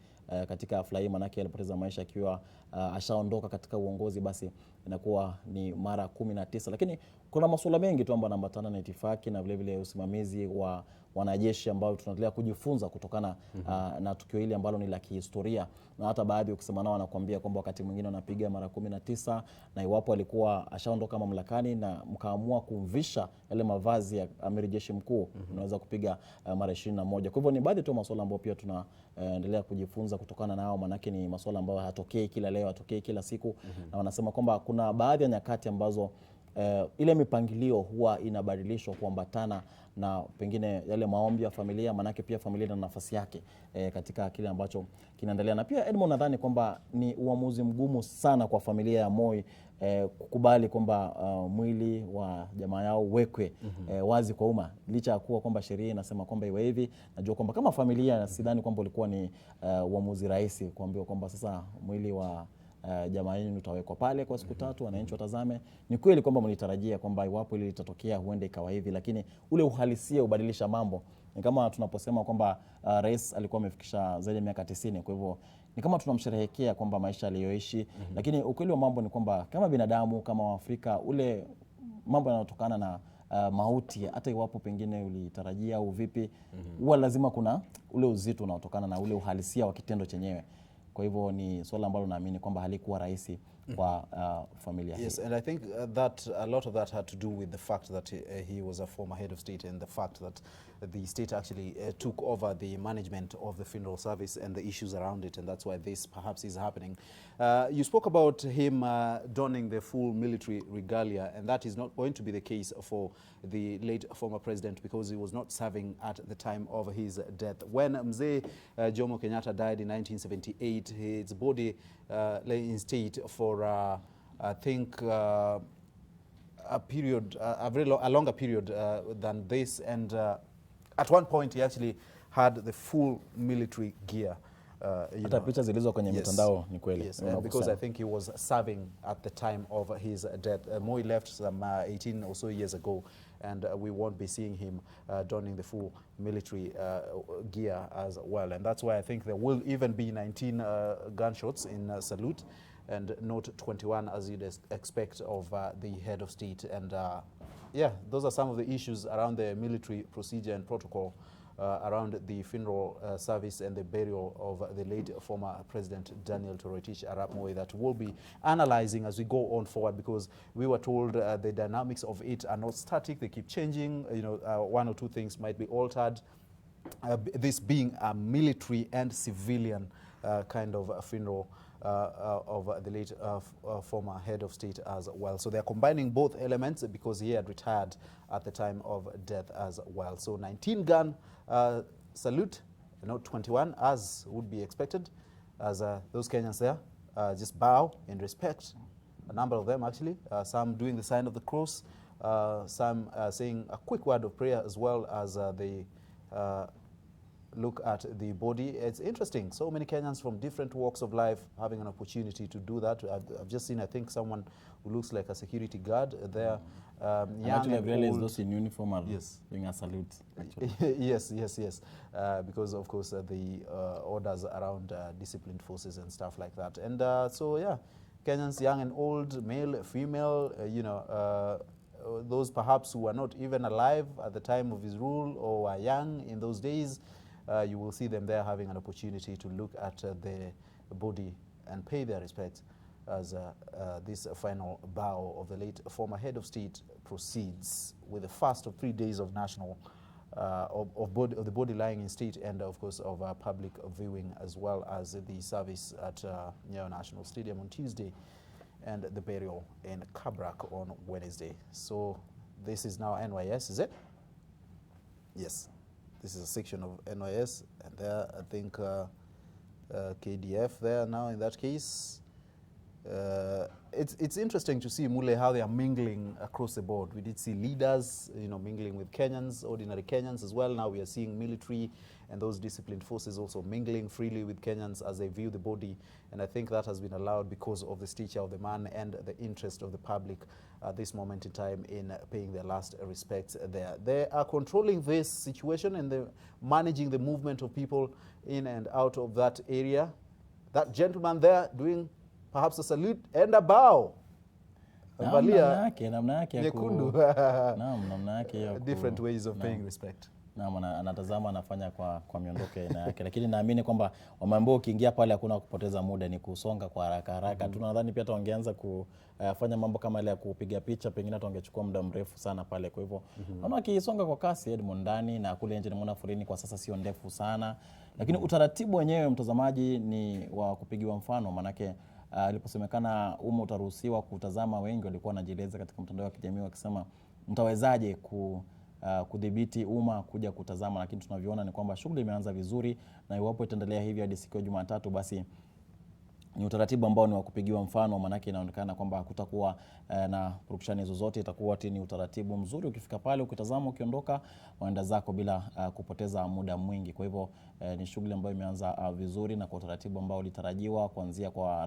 katika hafla hii manake alipoteza maisha akiwa ashaondoka katika uongozi, basi inakuwa ni mara 19. Lakini kuna masuala mengi tu ambayo yanaambatana na itifaki na vile vile usimamizi wa wanajeshi ambao tunaendelea kujifunza kutokana na tukio hili ambalo ni la kihistoria, na hata baadhi ukisema nao wanakuambia kwamba wakati mwingine wanapiga mara 19, na iwapo alikuwa ashaondoka mamlakani na mkaamua kumvisha yale mavazi ya amiri jeshi mkuu, unaweza kupiga mara 21. Kwa hivyo ni baadhi tu masuala ambayo pia tunaendelea kujifunza kutokana nao, manake ni masuala ambayo hatokei kila leo, hatokei kila siku. Na wanasema kwamba kuna baadhi ya nyakati ambazo ile mipangilio huwa inabadilishwa kuambatana na pengine yale maombi ya familia, manake pia familia ina nafasi yake katika kile ambacho kinaendelea. Na pia Edmond, nadhani kwamba ni uamuzi mgumu sana kwa familia ya Moi kukubali kwamba mwili wa jamaa yao uwekwe wazi kwa umma, licha ya kuwa kwamba sheria inasema kwamba iwe hivi. Najua kwamba kama familia sidhani kwamba ulikuwa ni uamuzi rahisi kuambiwa kwamba sasa mwili wa jamaa yenu utawekwa pale kwa siku 3, wananchi watazame. Ni kweli kwamba mlitarajia kwamba iwapo ile litatokea huenda ikawa hivi, lakini ule uhalisia ubadilisha mambo. Ni kama tunaposema kwamba rais alikuwa amefikisha zaidi ya miaka 90, kwa hivyo ni kama tunamsherehekea kwamba maisha aliyoishi. Lakini ukweli wa mambo ni kwamba kama binadamu, kama Waafrika, ule mambo yanayotokana na mauti, hata iwapo pengine ulitarajia au vipi, huwa lazima kuna ule uzito unaotokana na ule uhalisia wa kitendo chenyewe. Kwa hivyo ni swala ambalo naamini kwamba halikuwa rahisi kwa familia hii.
Yes, and I think that a lot of that had to do with the fact that he was a former head of state, and the fact that the state actually took over the management of the funeral service and the issues around it, and that's why this perhaps is happening. You spoke about him donning the full military regalia, and that is not going to be the case for the late former president, because he was not serving at the time of his death. When Mzee Jomo Kenyatta died in 1978, his body lay in state for I think a period, a longer period than this, and at one point he actually had the full military gear.
Hata picha zilizo kwenye mitandao ni kweli.
Yes, because I think he was serving at the time of his death. Moi left some 18 or so years ago, and we won't be seeing him donning the full military gear as well. And that's why I think there will even be 19 gunshots in salute, and not 21 as you'd expect of the head of state. And yeah, those are some of the issues around the military procedure and protocol around the funeral service and the burial of the late former President Daniel Toroitich Arap Moi that we'll be analyzing as we go on forward, because we were told the dynamics of it are not static, they keep changing. You know, one or two things might be altered. This being a military and civilian kind of a funeral of the late former head of state as well. So they're combining both elements because he had retired at the time of death as well. So 19 gun salute, you know, 21 as would be expected, as those Kenyans there just bow in respect. A number of them actually, some doing the sign of the cross, some saying a quick word of prayer, as well as the look at the body. It's interesting. So many Kenyans from different walks of life having an opportunity to do that. I've just seen, I think, someone who looks like a security guard there.
Young actually, I've realized those in uniform are doing a salute.
Yes. Because, of course, the orders around disciplined forces and stuff like that. And so, yeah, Kenyans, young and old, male, female, those perhaps who were not even alive at the time of his rule or were young in those days, you will see them there having an opportunity to look at the body and pay their respects as this final bow of the late former head of state proceeds with the first of 3 days of national of the body lying in state, and of course of public viewing, as well as the service at Nyayo National Stadium on Tuesday, and the burial in Kabrak on Wednesday. So this is now NYS, is it? Yes, this is a section of NYS, and there I think KDF there now in that case. It's interesting to see, Mule, how they are mingling across the board. We did see leaders, mingling with Kenyans, ordinary Kenyans as well. Now we are seeing military and those disciplined forces also mingling freely with Kenyans as they view the body. And I think that has been allowed because of the stature of the man and the interest of the public at this moment in time in paying their last respects there. They are controlling this situation and managing the movement of people in and out of that area. That gentleman there doing perhaps a salute and a bow. Different ways of paying respect.
Naam, anatazama, anafanya kwa miondoko yake, lakini naamini kwamba wameambiwa ukiingia pale hakuna kupoteza muda, ni kusonga kwa haraka. Tunadhani pia wangeanza kufanya mambo kama ile ya kupiga picha, pengine tungechukua muda mrefu sana pale. Kwa hivyo naona akisonga kwa kasi Edmond ndani, na kule nje nimeona foleni kwa sasa sio ndefu sana, lakini utaratibu wenyewe, mtazamaji, ni wa kupigiwa mfano. Manake iliposemekana utaruhusiwa kutazama, wengi walikuwa wanajieleza katika mtandao wa kijamii wakisema mtawezaje kudhibiti umma kuja kutazama, lakini tunavyoona ni kwamba shughuli imeanza vizuri, na iwapo itaendelea hivi hadi siku ya Jumatatu, basi ni utaratibu ambao ni wa kupigiwa mfano. Manake inaonekana kwamba hakutakuwa na purukushani zozote, itakuwa ni utaratibu mzuri. Ukifika pale, ukitazama, ukiondoka, waenda zako bila kupoteza muda mwingi. Kwa hivyo ni shughuli ambayo imeanza vizuri na kwa utaratibu ambao ulitarajiwa kuanzia kwa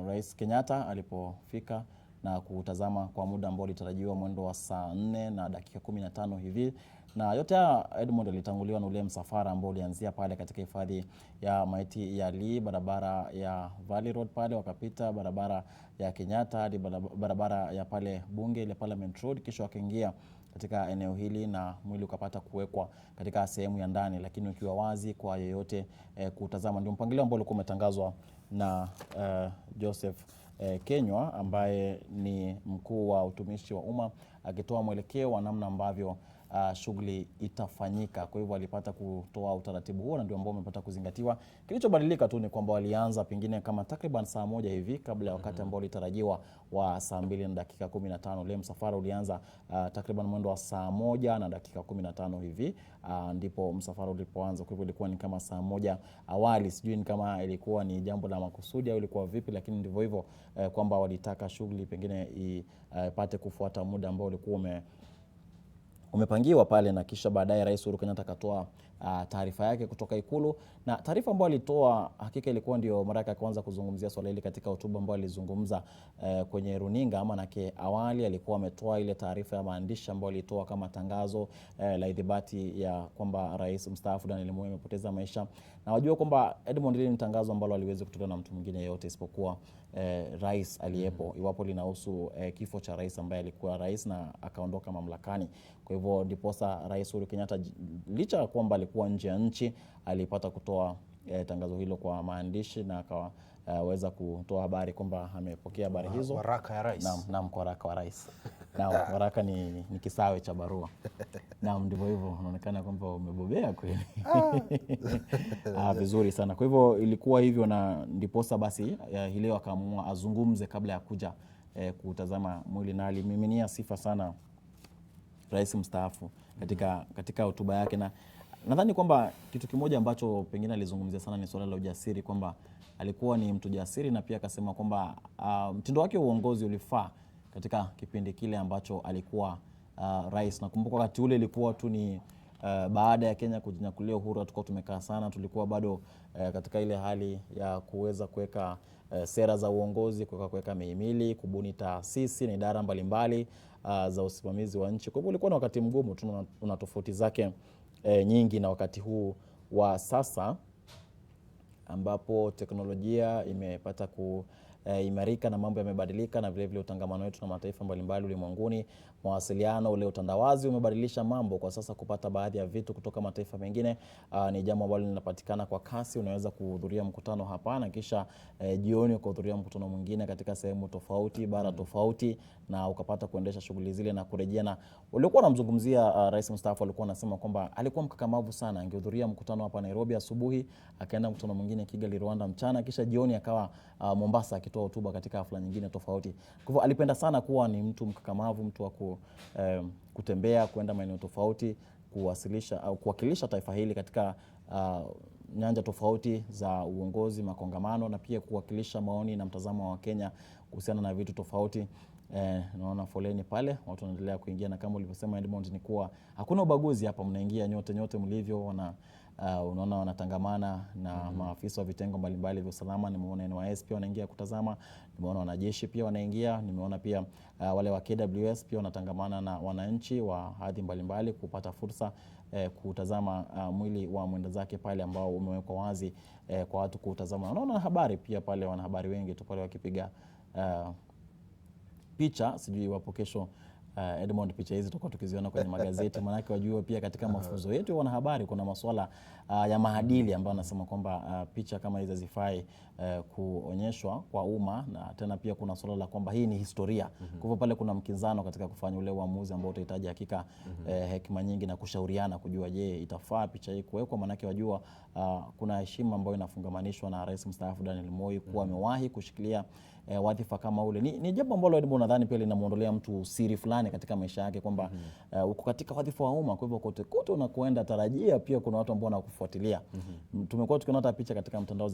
Rais Kenyatta alipofika na kutazama kwa muda ambao ulitarajiwa mwendo wa saa 4 na dakika 15 hivi. Na yote Edmond alitanguliwa na ule msafara ambao ulianzia pale katika hifadhi ya maiti ya Lee, barabara ya Valley Road pale, wakapita barabara ya Kenyatta hadi barabara ya pale Bunge ile Parliamentary Road, kisha wakaingia katika eneo hili na mwili ukapata kuwekwa katika sehemu ya ndani, lakini ukiwa wazi kwa yeyote kutazama. Ndio mpangilio ambao ulikuwa umetangazwa na Joseph Kenywa, ambaye ni mkuu wa utumishi wa umma, akitoa mwelekeo wa namna ambavyo shughuli itafanyika. Kwa hivyo alipata kutoa utaratibu huo, na ndio ambao umepata kuzingatiwa. Kilichobadilika tu ni kwamba walianza pengine kama takriban saa 1 hivi kabla ya wakati ambao ulitarajiwa wa saa 2 na dakika 15. Ule msafara ulianza takriban mwendo wa saa 1 na dakika 15 hivi, ndipo msafara ulipoanza. Kwa hivyo ilikuwa ni kama saa 1 awali, sijui ni kama ilikuwa ni jambo la makusudi au ilikuwa vipi, lakini ndivyo hivyo kwamba walitaka shughuli pengine ipate kufuata muda ambao ulikuwa umepangiwa pale. Na kisha baadaye Rais Uhuru Kenyatta akatoa taarifa yake kutoka Ikulu, na taarifa ambayo alitoa hakika ilikuwa ndio mara ya kwanza kuzungumzia swala hili katika hotuba ambayo alizungumza kwenye runinga. Manake awali alikuwa ametoa ile taarifa ya maandishi ambayo alitoa kama tangazo la idhibati ya kwamba rais mstaafu Daniel Moi amepoteza maisha. Na wajua kwamba Edmond, ile ni tangazo ambalo aliweza kutolewa na mtu mwingine yote isipokuwa rais aliyepo, iwapo linahusu kifo cha rais ambaye alikuwa rais na akaondoka mamlakani. Kwa hivyo ndiposa Rais Uhuru Kenyatta, licha ya kwamba alikuwa nje ya nchi, alipata kutoa tangazo hilo kwa maandishi, na akaweza kutoa habari kwamba amepokea habari hizo.
Waraka ya rais.
Naam, kwa waraka wa rais. Na waraka ni kisawe cha barua. Naam, ndivyo hivyo, unaonekana kwamba umebobea kweli. Vizuri sana. Kwa hivyo ilikuwa hivyo, na ndiposa basi leo akaamua azungumze kabla ya kuja kutazama mwili, na alimiminia sifa sana rais mstaafu katika hotuba yake. Na nadhani kwamba kitu kimoja ambacho pengine alizungumzia sana ni swala la ujasiri, kwamba alikuwa ni mtu jasiri, na pia akasema kwamba mtindo wake wa uongozi ulifaa katika kipindi kile ambacho alikuwa rais. Nakumbuka wakati ule ilikuwa tu ni baada ya Kenya kujinyakulia uhuru tulikuwa tumekaa sana, tulikuwa bado katika ile hali ya kuweza kuweka sera za uongozi, kuweka mihimili, kubuni taasisi na idara mbalimbali za usimamizi wa nchi. Kwa hivyo ulikuwa na wakati mgumu, tuna tofauti zake nyingi na wakati huu wa sasa ambapo teknolojia imepata kuimarika na mambo yamebadilika, na vile vile utangamano wetu na mataifa mbalimbali ulimwenguni, mawasiliano, ule utandawazi umebadilisha mambo. Kwa sasa kupata baadhi ya vitu kutoka mataifa mengine ni jambo ambalo linapatikana kwa kasi. Unaweza kuhudhuria mkutano hapa na kisha jioni kuhudhuria mkutano mwingine katika sehemu tofauti, bara tofauti, na ukapata kuendesha shughuli zile na kurejea. Na ulikuwa unamzungumzia rais mstaafu, alikuwa anasema kwamba alikuwa mkakamavu sana, angehudhuria mkutano hapa Nairobi asubuhi, akaenda mkutano mwingine Kigali Rwanda mchana, kisha jioni akawa Mombasa akitoa hotuba katika hafla nyingine tofauti. Kwa hivyo alipenda sana kuwa ni mtu mkakamavu, mtu wa kutembea kwenda maeneo tofauti, kuwasilisha au kuwakilisha taifa hili katika nyanja tofauti za uongozi, makongamano, na pia kuwakilisha maoni na mtazamo wa Kenya kuhusiana na vitu tofauti. Naona foleni pale, watu wanaendelea kuingia, na kama ulivyosema Edmond, ni kuwa hakuna ubaguzi hapa, mnaingia nyote mlivyo. Unaona wanatangamana na maafisa wa vitengo mbalimbali vya usalama. Nimeona NYS pia wanaingia kutazama, nimeona wanajeshi pia wanaingia, nimeona pia wale wa KWS pia wanatangamana na wananchi wa hadhi mbalimbali kupata fursa kutazama mwili wa mwenda zake pale ambao umewekwa wazi kwa watu kutazama. Naona habari pia pale, wanahabari wengi tu pale wakipiga picha. Sijui wapo kesho Edmond, picha hizi tutakuwa tukiziona kwenye magazeti, manake wajua pia katika mafunzo yetu wanahabari kuna masuala ya maadili ambayo anasema kwamba picha kama hizi zifai kuonyeshwa kwa umma, na tena pia kuna swala la kwamba hii ni historia. Kwa hivyo pale kuna mkinzano katika kufanya ule uamuzi ambao utahitaji hakika hekima nyingi na kushauriana kujua, je, itafaa picha hii kuwekwa? Manake wajua kuna heshima ambayo inafungamanishwa na rais mstaafu Daniel Moi kuwa amewahi kushikilia wadhifa kama ule. Ni jambo ambalo Edmond nadhani pia linamuondolea mtu siri fulani katika maisha yake kwamba uko katika wadhifa wa umma. Kwa hivyo kote unakoenda tarajia pia kuna watu ambao wanakufuatilia. Tumekuwa tukiona hata picha katika mtandao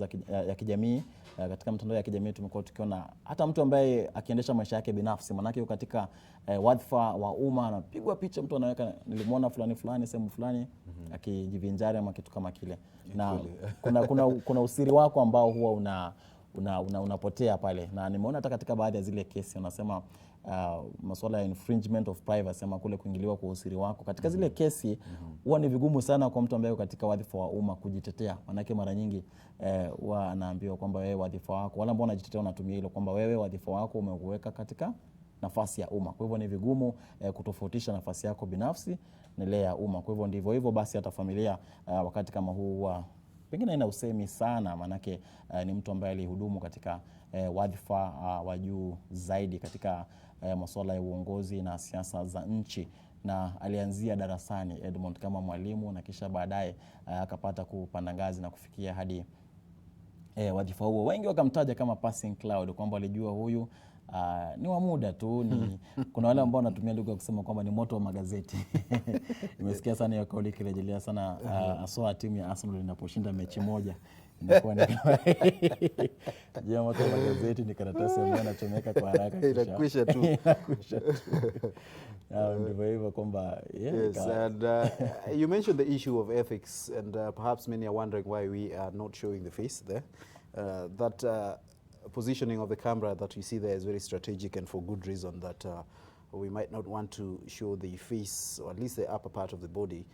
ya kijamii, katika mtandao ya kijamii tumekuwa tukiona hata mtu ambaye akiendesha maisha yake binafsi, manake katika wadhifa wa umma anapigwa picha, mtu anaweka nilimwona fulani sehemu fulani akijivinjari ama kitu kama kile. Na kuna usiri wako ambao huwa unapotea pale, na nimeona hata katika baadhi ya zile kesi wanasema masuala ya infringement of privacy ama kule kuingiliwa kwa usiri wako katika zile kesi, huwa ni vigumu sana kwa mtu ambaye katika wadhifa wa umma kujitetea. Manake mara nyingi huwa anaambiwa kwamba wewe wadhifa wako, wala ambao wanajitetea wanatumia hilo kwamba wewe wadhifa wako umeuweka katika nafasi ya umma. Kwa hivyo ni vigumu kutofautisha nafasi yako binafsi na ile ya umma. Kwa hivyo ndivyo hivyo basi hata familia wakati kama huu pengine ina usemi sana, manake ni mtu ambaye alihudumu katika wadhifa wa juu zaidi katika masuala ya uongozi na siasa za nchi, na alianzia darasani Edmond kama mwalimu, na kisha baadaye akapata kupanda ngazi na kufikia hadi wadhifa huo. Wengi wakamtaja kama passing cloud, kwamba walijua huyu ni wa muda tu. Kuna wale ambao wanatumia lugha kusema kwamba ni moto wa magazeti. Nimesikia sana hiyo kauli ikirejelea sana aswa timu ya Arsenal inaposhinda mechi moja. Inakuwa ni je, moto wa magazeti ni karatasi ambayo inachomeka kwa haraka
inakwisha tu.
Ndivyo hivyo kwamba
yes. And you mentioned the issue of ethics, and perhaps many are wondering why we are not showing the face there. That positioning of the camera that you see there is very strategic, and for good reason, that we might not want to show the face, or at least the upper part of the body,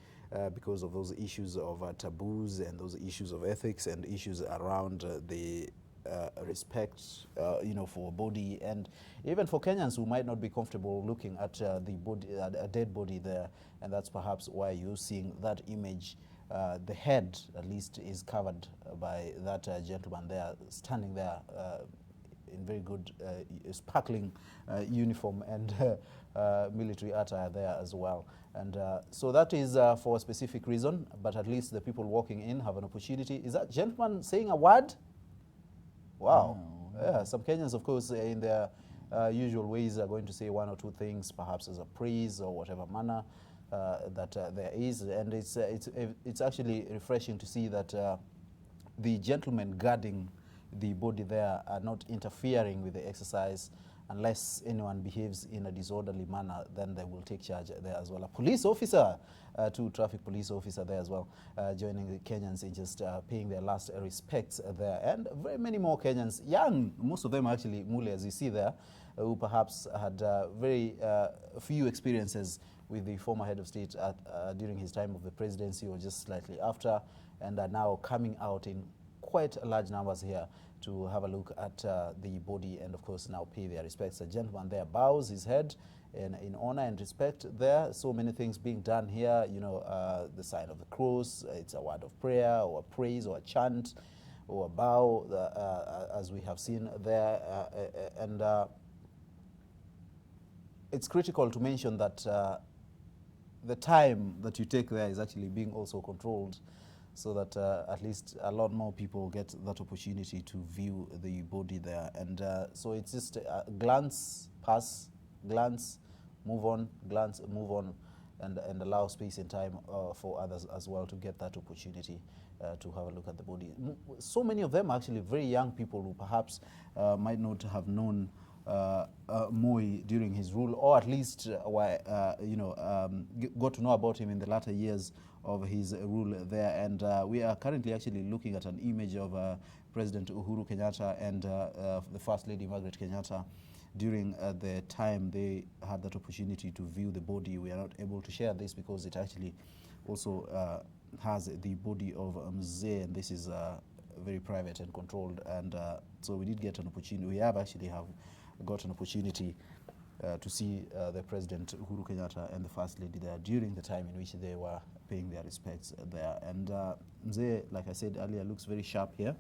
because of those issues of taboos and those issues of ethics and issues around the respect, for body, and even for Kenyans who might not be comfortable looking at the body, a dead body there, and that's perhaps why you're seeing that image. The head, at least, is covered by that gentleman there, standing there in very good, sparkling uniform and military attire there as well. And so that is for a specific reason, but at least the people walking in have an opportunity. Is that gentleman saying a word? Wow. Yeah, some Kenyans, of course, in their usual ways are going to say one or two things, perhaps as a praise or whatever manner that there is. And it's actually refreshing to see that the gentlemen guarding the body there are not interfering with the exercise unless anyone behaves in a disorderly manner, then they will take charge there as well. A police officer, two traffic police officer there as well, joining the Kenyans in just paying their last respects there. And very many more Kenyans, young, most of them actually, Mule, as you see there, who perhaps had very few experiences with the former head of state during his time of the presidency or just slightly after, and are now coming out in quite large numbers here to have a look at the body and, of course, now pay their respects. A gentleman there bows his head in honor and respect there. So many things being done here, you know, the sign of the cross, it's a word of prayer or a praise or a chant or a bow, as we have seen there. And it's critical to mention that the time that you take there is actually being also controlled, so that at least a lot more people get that opportunity to view the body there. And so it's just glance, pass, glance, move on, glance, move on, and allow space and time for others as well to get that opportunity to have a look at the body. So many of them actually very young people who perhaps might not have known Moi during his rule, or at least you know, got to know about him in the latter years of his rule there. And we are currently actually looking at an image of President Uhuru Kenyatta and the First Lady Margaret Kenyatta during the time they had that opportunity to view the body. We are not able to share this because it actually also has the body of Mzee, and this is very private and controlled. And so we did get an opportunity. We have actually got an opportunity to see the President Uhuru Kenyatta and the First Lady there during the time in which they were paying their respects there. And Mzee, like I said earlier, looks very sharp here.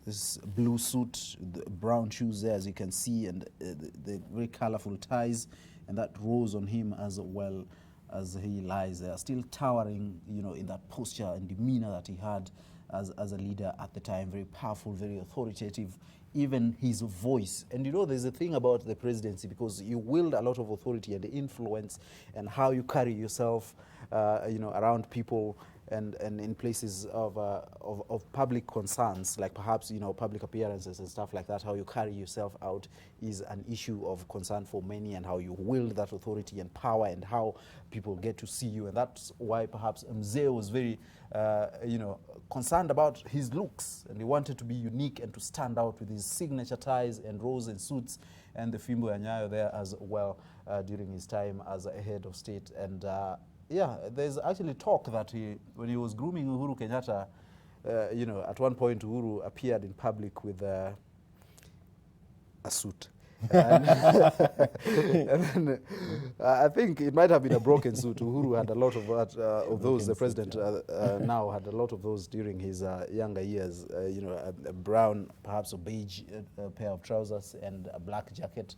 This blue suit, the brown shoes there, as you can see, and the very colorful ties, and that rose on him as well as he lies there, still towering, you know, in that posture and demeanor that he had as a leader at the time. Very powerful, very authoritative, even his voice. And you know, there's a thing about the presidency, because you wield a lot of authority and influence, and how you carry yourself, you know, around people and in places of public concerns, like perhaps, you know, public appearances and stuff like that. How you carry yourself out is an issue of concern for many, and how you wield that authority and power, and how people get to see you. And that's why perhaps Mzee was very, you know, concerned about his looks, and he wanted to be unique and to stand out with his signature ties and rose and suits and the fimbo ya nyayo there as well during his time as a head of state. And yeah, there's actually talk that when he was grooming Uhuru Kenyatta, you know, at one point Uhuru appeared in public with a suit. And then, I think it might have been a broken suit. Uhuru had a lot of that, of those. The president now had a lot of those during his younger years. You know, a brown, perhaps a beige pair of trousers and a black jacket.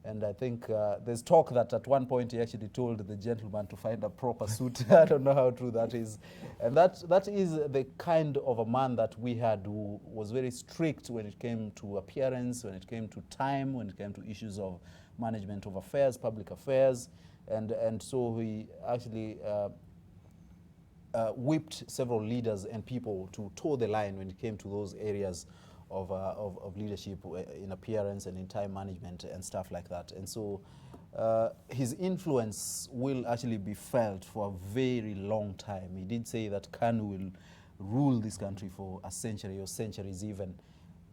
And I think there's talk that at one point he actually told the gentleman to find a proper suit. I don't know how true that is. And that is the kind of a man that we had, who was very strict when it came to appearance, when it came to time, when it came to issues of management of affairs, public affairs. And so he actually whipped several leaders and people to toe the line when it came to those areas of leadership in appearance and in time management and stuff like that. And so his influence will actually be felt for a very long time. He did say that KANU will rule this country for a century or centuries even.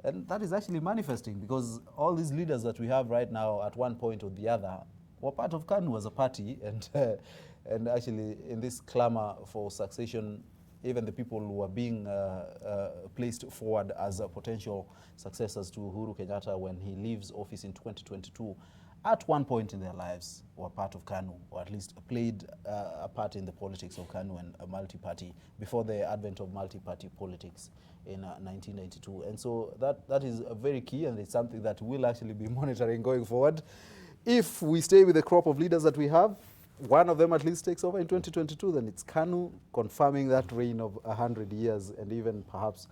And that is actually manifesting, because all these leaders that we have right now at one point or the other were part of KANU as a party. And actually in this clamor for succession, even the people who are being placed forward as potential successors to Uhuru Kenyatta when he leaves office in 2022, at one point in their lives were part of KANU, or at least played a part in the politics of KANU and a multi-party, before the advent of multi-party politics in 1992. And so that is very key, and it's something that we'll actually be monitoring going forward. If we stay with the crop of leaders that we have, one of them at least takes over in 2022, then it's KANU confirming that reign of 100 years and even perhaps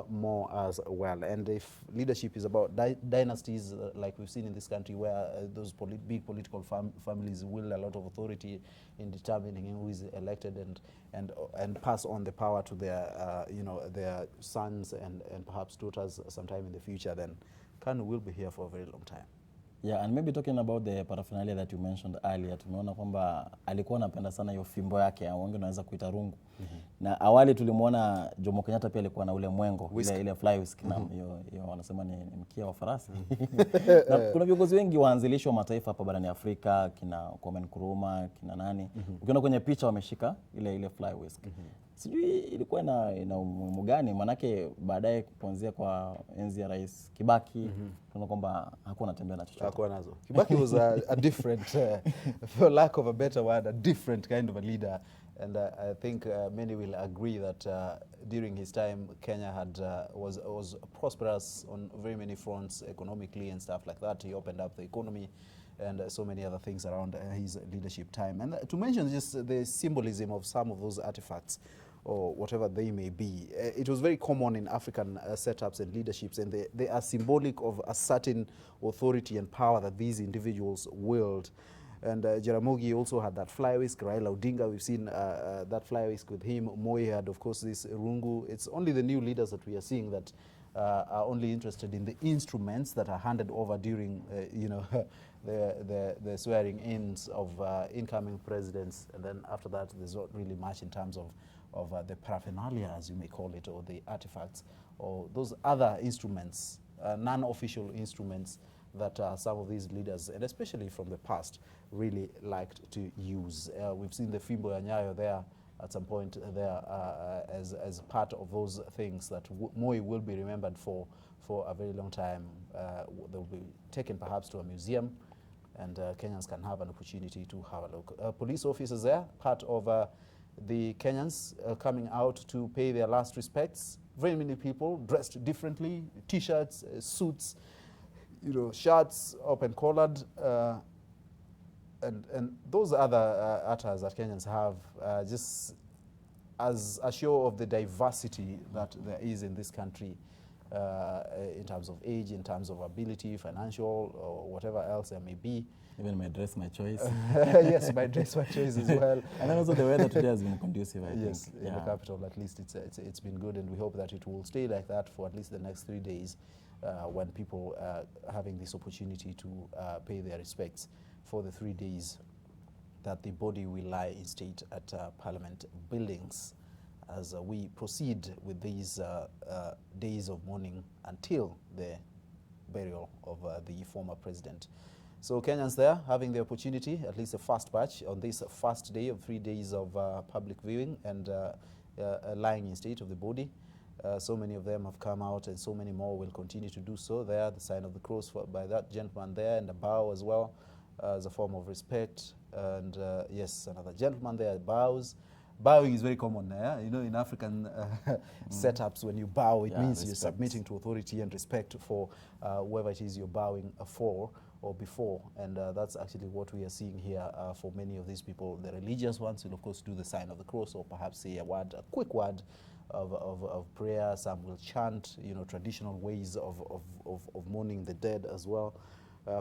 more as well. And if leadership is about dynasties, like we've seen in this country, where those big political families wield a lot of authority in determining who is elected and pass on the power to their, you know, their sons and perhaps daughters sometime in the future, then KANU will be here for a very long time.
Yeah, and maybe talking about the paraphernalia that you mentioned earlier, tumeona kwamba alikuwa anapenda sana hiyo fimbo yake, wengi wanaweza kuita rungu. Na awali tulimuona Jomo Kenyatta pia alikuwa na ule mwengo, ile fly whisk, na hiyo wanasema ni mkia wa farasi. Na kuna viongozi wengi waanzilishi wa mataifa hapa barani Afrika, kina Kwame Nkrumah, kina nani. Ukiona kwenye picha wameshika ile fly whisk. Sijui ilikuwa ina umuhimu gani, manake baadaye kuanzia kwa enzi ya Rais Kibaki tunaona kwamba hakuwa anatembea na chochote.
Hakuwa nazo. Kibaki was a different, for lack of a better word, a different kind of a leader. And I think many will agree that during his time, Kenya was prosperous on very many fronts, economically and stuff like that. He opened up the economy and so many other things around his leadership time. And to mention just the symbolism of some of those artifacts, or whatever they may be, it was very common in African setups and leaderships, and they are symbolic of a certain authority and power that these individuals wield. And Jaramogi also had that fly whisk. Raila Odinga, we've seen that fly whisk with him. Moi had, of course, this rungu. It's only the new leaders that we are seeing that are only interested in the instruments that are handed over during, the swearing-ins of incoming presidents. And then after that, there's not really much in terms of the paraphernalia, as you may call it, or the artifacts, or those other instruments, non-official instruments that some of these leaders, and especially from the past, really liked to use. We've seen the fimbo ya nyayo there at some point there as part of those things that Moi will be remembered for a very long time. They'll be taken perhaps to a museum, and Kenyans can have an opportunity to have a look. Police officers there, part of the Kenyans coming out to pay their last respects. Very many people dressed differently, T-shirts, suits, shirts, open-collared, and those other attires that Kenyans have, just as a show of the diversity that there is in this country, in terms of age, in terms of ability, financial, or whatever else there may be.
Even my dress, my choice.
Yes, my dress, my choice as well.
And then also the weather today has been conducive, I think.
Yes, in the capital, at least it's been good, and we hope that it will stay like that for at least the next 3 days, when people are having this opportunity to pay their respects for the 3 days that the body will lie in state at Parliament buildings, as we proceed with these days of mourning until the burial of the former president. So Kenyans there having the opportunity, at least the first batch, on this first day of 3 days of public viewing and lying in state of the body. So many of them have come out, and so many more will continue to do so. There, the sign of the cross by that gentleman there, and a bow as well, as a form of respect. And yes, another gentleman there bows. Bowing is very common there. In African setups, when you bow, it means you're submitting to authority and respect for whoever it is you're bowing for or before. And that's actually what we are seeing here for many of these people. The religious ones will, of course, do the sign of the cross, or perhaps say a quick word of prayer. Some will chant, traditional ways of mourning the dead as well.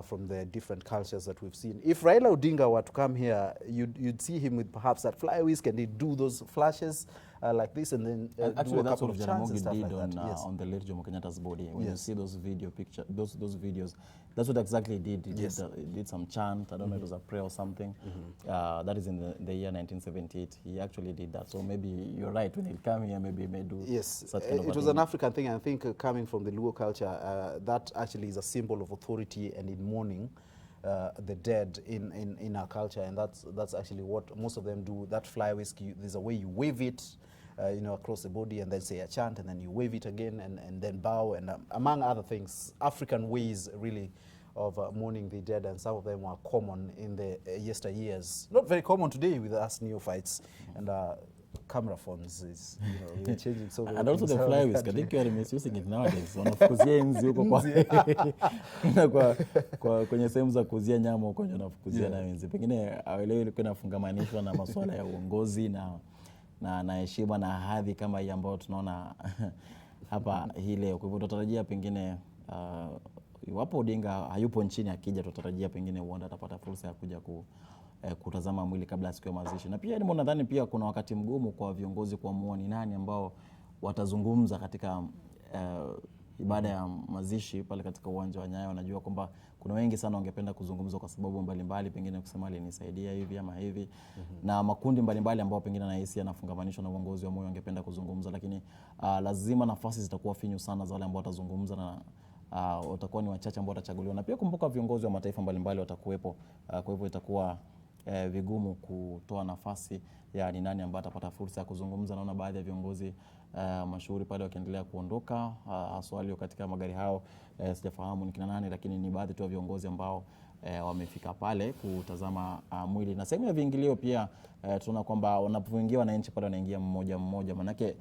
From the different cultures that we've seen. If Raila Odinga were to come here, you'd see him with perhaps that fly whisk, and he'd do those flashes like this, and then
actually
do a couple of chants and
stuff
like
on,
that. Yes.
On the late Jomo Kenyatta's body. When you see those those videos, that's what exactly he did. He did some chant. I don't know if it was a prayer or something. That is in the year 1978. He actually did that. So maybe you're right. When he'll come here, maybe he may do.
Yes,
such kind of
it was an African thing. I think coming from the Luo culture, that actually is a symbol of authority and in mourning the dead in our culture, and that's actually what most of them do. That fly whisk, there's a way you wave it, across the body, and then say a chant, and then you wave it again, and then bow, and among other things, African ways really of mourning the dead, and some of them were common in the yesteryears. Not very common today with us neophytes and camera phones. We're changing so many
and also
things.
the fly whisk, I think you are misusing it nowadays. Wanafukuzia enzi huko kwa kwenye sehemu za kuzia nyama huko ndio wanafukuzia na enzi. Pengine awelewe ilikuwa inafungamanishwa na masuala ya uongozi na heshima na hadhi kama hii ambayo tunaona hapa hii leo. Kwa hivyo tutarajia pengine iwapo Odinga hayupo nchini, akija tutarajia pengine huenda atapata fursa ya kuja kutazama mwili kabla ya siku ya mazishi. Na pia nadhani pia kuna wakati mgumu kwa viongozi kuamua ni nani ambao watazungumza katika ibada ya mazishi pale katika uwanja wa Nyayo, najua kwamba kuna wengi sana wangependa kuzungumza kwa sababu mbalimbali, pengine kusema alinisaidia hivi ama hivi, na makundi mbalimbali ambao pengine nahisi yanafungamanishwa na uongozi wa Moi wangependa kuzungumza, lakini lazima nafasi zitakuwa finyu sana za wale ambao watazungumza, na watakuwa ni wachache ambao watachaguliwa, na pia kumbuka viongozi wa mataifa mbalimbali watakuwepo. Kwa hivyo itakuwa vigumu kutoa nafasi ya ni nani ambaye atapata fursa ya kuzungumza. Naona baadhi ya viongozi mashuhuri pale wakiendelea kuondoka, swali katika magari hao, sijafahamu ni kina nani, lakini ni baadhi tu ya viongozi ambao wamefika pale kutazama mwili. Na sehemu ya viingilio pia tunaona kwamba wanapoingia wananchi pale wanaingia mmoja mmoja, manake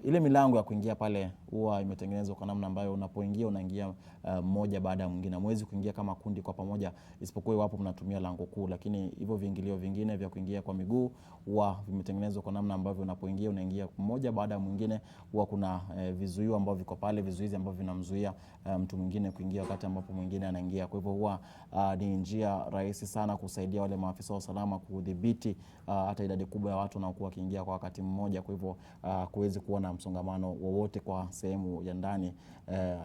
ile milango ya kuingia pale huwa imetengenezwa kwa namna ambayo unapoingia unaingia mmoja baada ya mwingine. Mwezi kuingia kama kundi kwa pamoja, isipokuwa iwapo mnatumia lango kuu, lakini hivyo viingilio vingine vya kuingia kwa miguu huwa vimetengenezwa kwa namna ambavyo unapoingia unaingia mmoja baada ya mwingine. Huwa kuna vizuio ambavyo viko pale, vizuizi ambavyo vinamzuia mtu mwingine kuingia wakati ambapo mwingine anaingia. Kwa hivyo huwa ni njia rahisi sana kusaidia wale maafisa wa usalama kudhibiti hata idadi kubwa ya watu wanaokuwa wakiingia kwa wakati mmoja. Kwa hivyo kuwezi kuwa na msongamano wowote kwa sehemu ya ndani,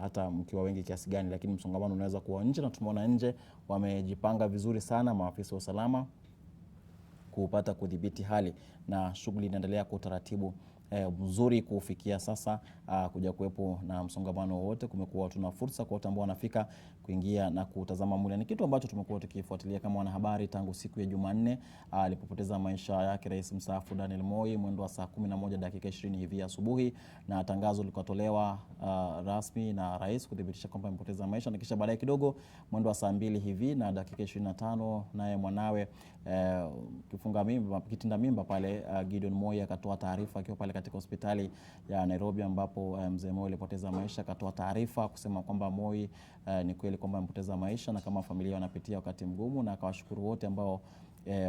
hata mkiwa wengi kiasi gani, lakini msongamano unaweza kuwa nje, na tumeona nje wamejipanga vizuri sana maafisa wa usalama kupata kudhibiti hali, na shughuli inaendelea kwa utaratibu mzuri kufikia sasa. Kuja kuwepo na msongamano wote, kumekuwa tuna fursa kwa watu ambao wanafika kuingia na kutazama mwili. Ni kitu ambacho tumekuwa tukifuatilia kama wanahabari tangu siku ya Jumanne alipopoteza maisha yake rais mstaafu Daniel Moi mwendo wa saa 11:20 hivi asubuhi, na tangazo likatolewa rasmi na rais kudhibitisha kwamba amepoteza maisha, na kisha baadaye kidogo mwendo wa saa 2 hivi na dakika 25 naye mwanawe kitinda mimba pale Gideon Moi akatoa taarifa akiwa pale katika hospitali ya Nairobi ambapo mzee Moi alipoteza maisha. Akatoa taarifa kusema kwamba Moi ni kweli kwamba amepoteza maisha na kama familia wanapitia wakati mgumu, na akawashukuru wote ambao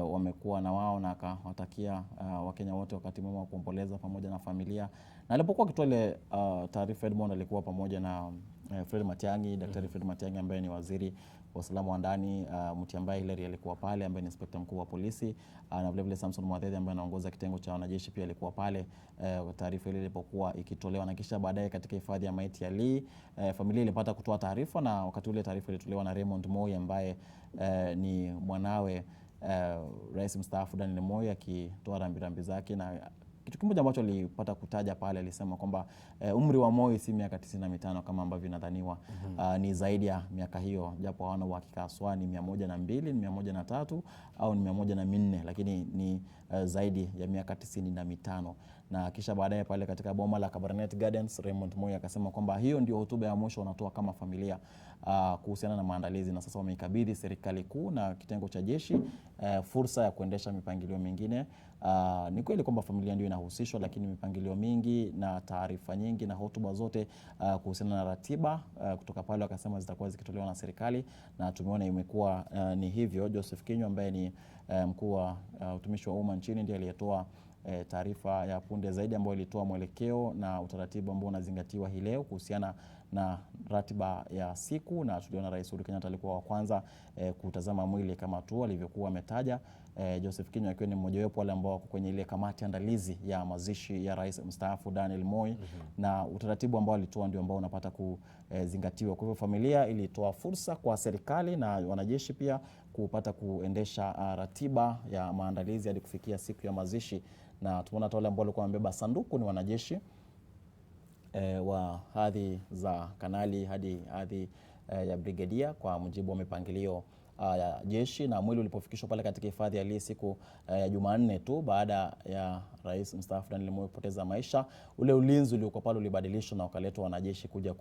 wamekuwa na wao, na akawatakia Wakenya wote wakati mwema wa kuomboleza pamoja na familia. Na alipokuwa akitoa ile taarifa, Edmond alikuwa pamoja na Fred Matiang'i, Daktari Fred Matiang'i ambaye ni waziri wa usalama wa ndani, Mutiambai Hilary alikuwa pale ambaye ni inspector mkuu wa polisi, na vile vile Samson Mwathedi ambaye anaongoza kitengo cha wanajeshi pia alikuwa pale taarifa ile ilipokuwa ikitolewa. Na kisha baadaye katika hifadhi ya maiti ya Lee, familia ilipata kutoa taarifa, na wakati ule taarifa ilitolewa na Raymond Moi ambaye ni mwanawe rais mstaafu Daniel Moi, akitoa rambirambi zake. Na kitu kimoja ambacho alipata kutaja pale, alisema kwamba umri wa Moi si miaka 95 kama ambavyo inadhaniwa. Ni zaidi ya miaka hiyo, japo hawana uhakika haswa ni 102, ni 103 au ni 104, lakini ni zaidi ya miaka 95. Na kisha baadaye pale katika boma la Cabernet Gardens, Raymond Moi akasema kwamba hiyo ndio hotuba ya mwisho wanatoa kama familia kuhusiana na maandalizi, na sasa wameikabidhi serikali kuu na kitengo cha jeshi fursa ya kuendesha mipangilio mingine. Ni kweli kwamba familia ndio inahusishwa, lakini mipangilio mingi na taarifa nyingi na hotuba zote kuhusiana na ratiba kutoka pale wakasema zitakuwa zikitolewa na serikali, na tumeona imekuwa ni hivyo. Joseph Kinyua ambaye ni mkuu wa utumishi wa umma nchini ndiye aliyetoa taarifa ya punde zaidi ambayo ilitoa mwelekeo na utaratibu ambao unazingatiwa hii leo kuhusiana na ratiba ya siku, na tuliona Rais Uhuru Kenyatta alikuwa wa kwanza kutazama mwili kama tu alivyokuwa ametaja. Joseph Kinyua akiwa ni mmoja wapo wale ambao wako kwenye ile kamati andalizi ya mazishi ya rais mstaafu Daniel Moi, na utaratibu ambao alitoa ndio ambao unapata kuzingatiwa. Kwa hivyo familia ilitoa fursa kwa serikali na wanajeshi pia kupata kuendesha ratiba ya maandalizi hadi kufikia siku ya mazishi, na tumeona wale ambao walikuwa wamebeba sanduku ni wanajeshi wa hadhi za kanali hadi hadhi ya brigadia kwa mujibu wa mipangilio ya jeshi. Na mwili ulipofikishwa pale katika hifadhi ya Lee siku ya Jumanne tu baada ya rais mstaafu Daniel Moi kupoteza maisha, ule ulinzi uliokuwa pale ulibadilishwa na ukaletwa wanajeshi kuja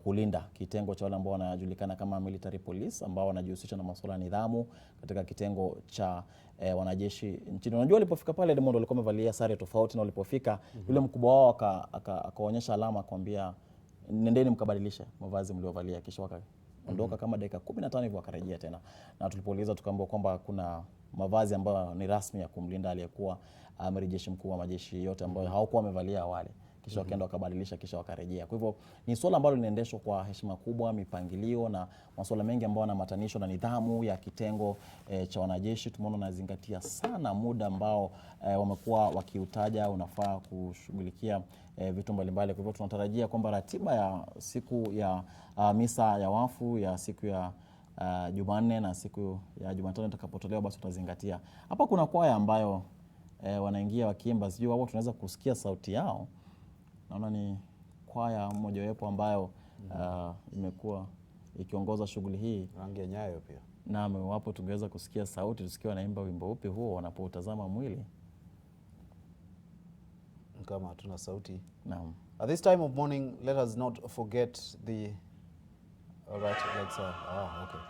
kulinda kitengo cha wale ambao wanajulikana kama military police, ambao wanajihusisha na masuala ya nidhamu katika kitengo cha wanajeshi nchini. Unajua walipofika pale Edmond walikuwa wamevalia sare tofauti, na walipofika yule mkubwa wao akaonyesha alama akamwambia nendeni mkabadilishe mavazi mliovalia, kisha ondoka kama dakika 15 hivyo akarejea tena. Na tulipouliza tukaambiwa kwamba kuna mavazi ambayo ni rasmi ya kumlinda aliyekuwa amiri jeshi mkuu wa majeshi yote ambayo hawakuwa wamevalia awali. kisha wakaenda wakabadilisha, kisha wakarejea. Kwa hivyo ni swala ambalo linaendeshwa kwa heshima kubwa, mipangilio na masuala mengi ambayo yanamatanishwa na nidhamu ya kitengo cha wanajeshi. Tumeona wanazingatia sana muda ambao wamekuwa wakiutaja unafaa kushughulikia vitu mbalimbali. Kwa hivyo tunatarajia kwamba ratiba ya siku ya misa ya wafu ya siku ya Jumanne na siku ya Jumatano itakapotolewa, basi tutazingatia. Hapa kuna kwaya ambayo wanaingia wakiimba, sijui wao tunaweza kusikia sauti yao. Naona ni kwaya mojawapo ambayo imekuwa ikiongoza shughuli hii,
rangi ya nyayo pia.
Naam, wapo tungeweza kusikia sauti, tusikie wanaimba wimbo upi huo wanapotazama mwili.
Kama hatuna sauti.
Naam.
At this time of morning, let us not forget the... All right, let's... okay.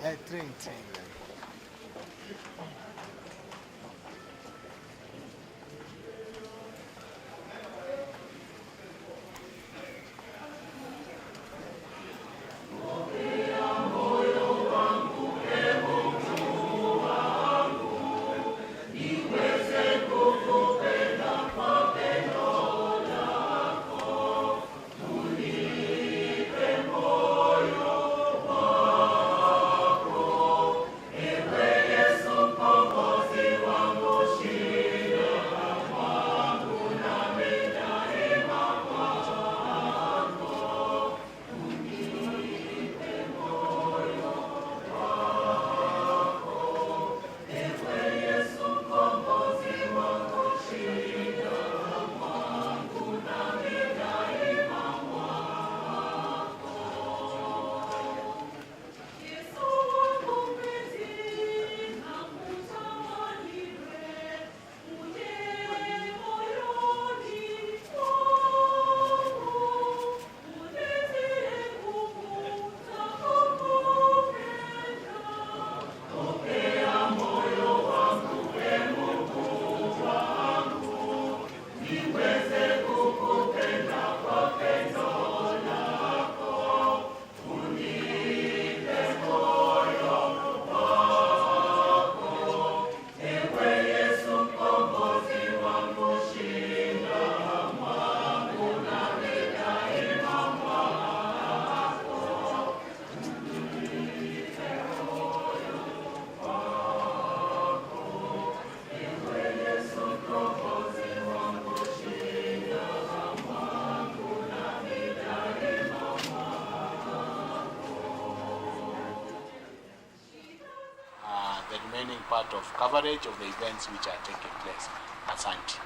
Train.
The remaining part of coverage of the events which are taking place. Asante.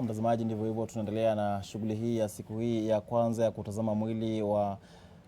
Mtazamaji, ndivyo hivyo tunaendelea na shughuli hii ya siku hii ya kwanza ya kutazama mwili wa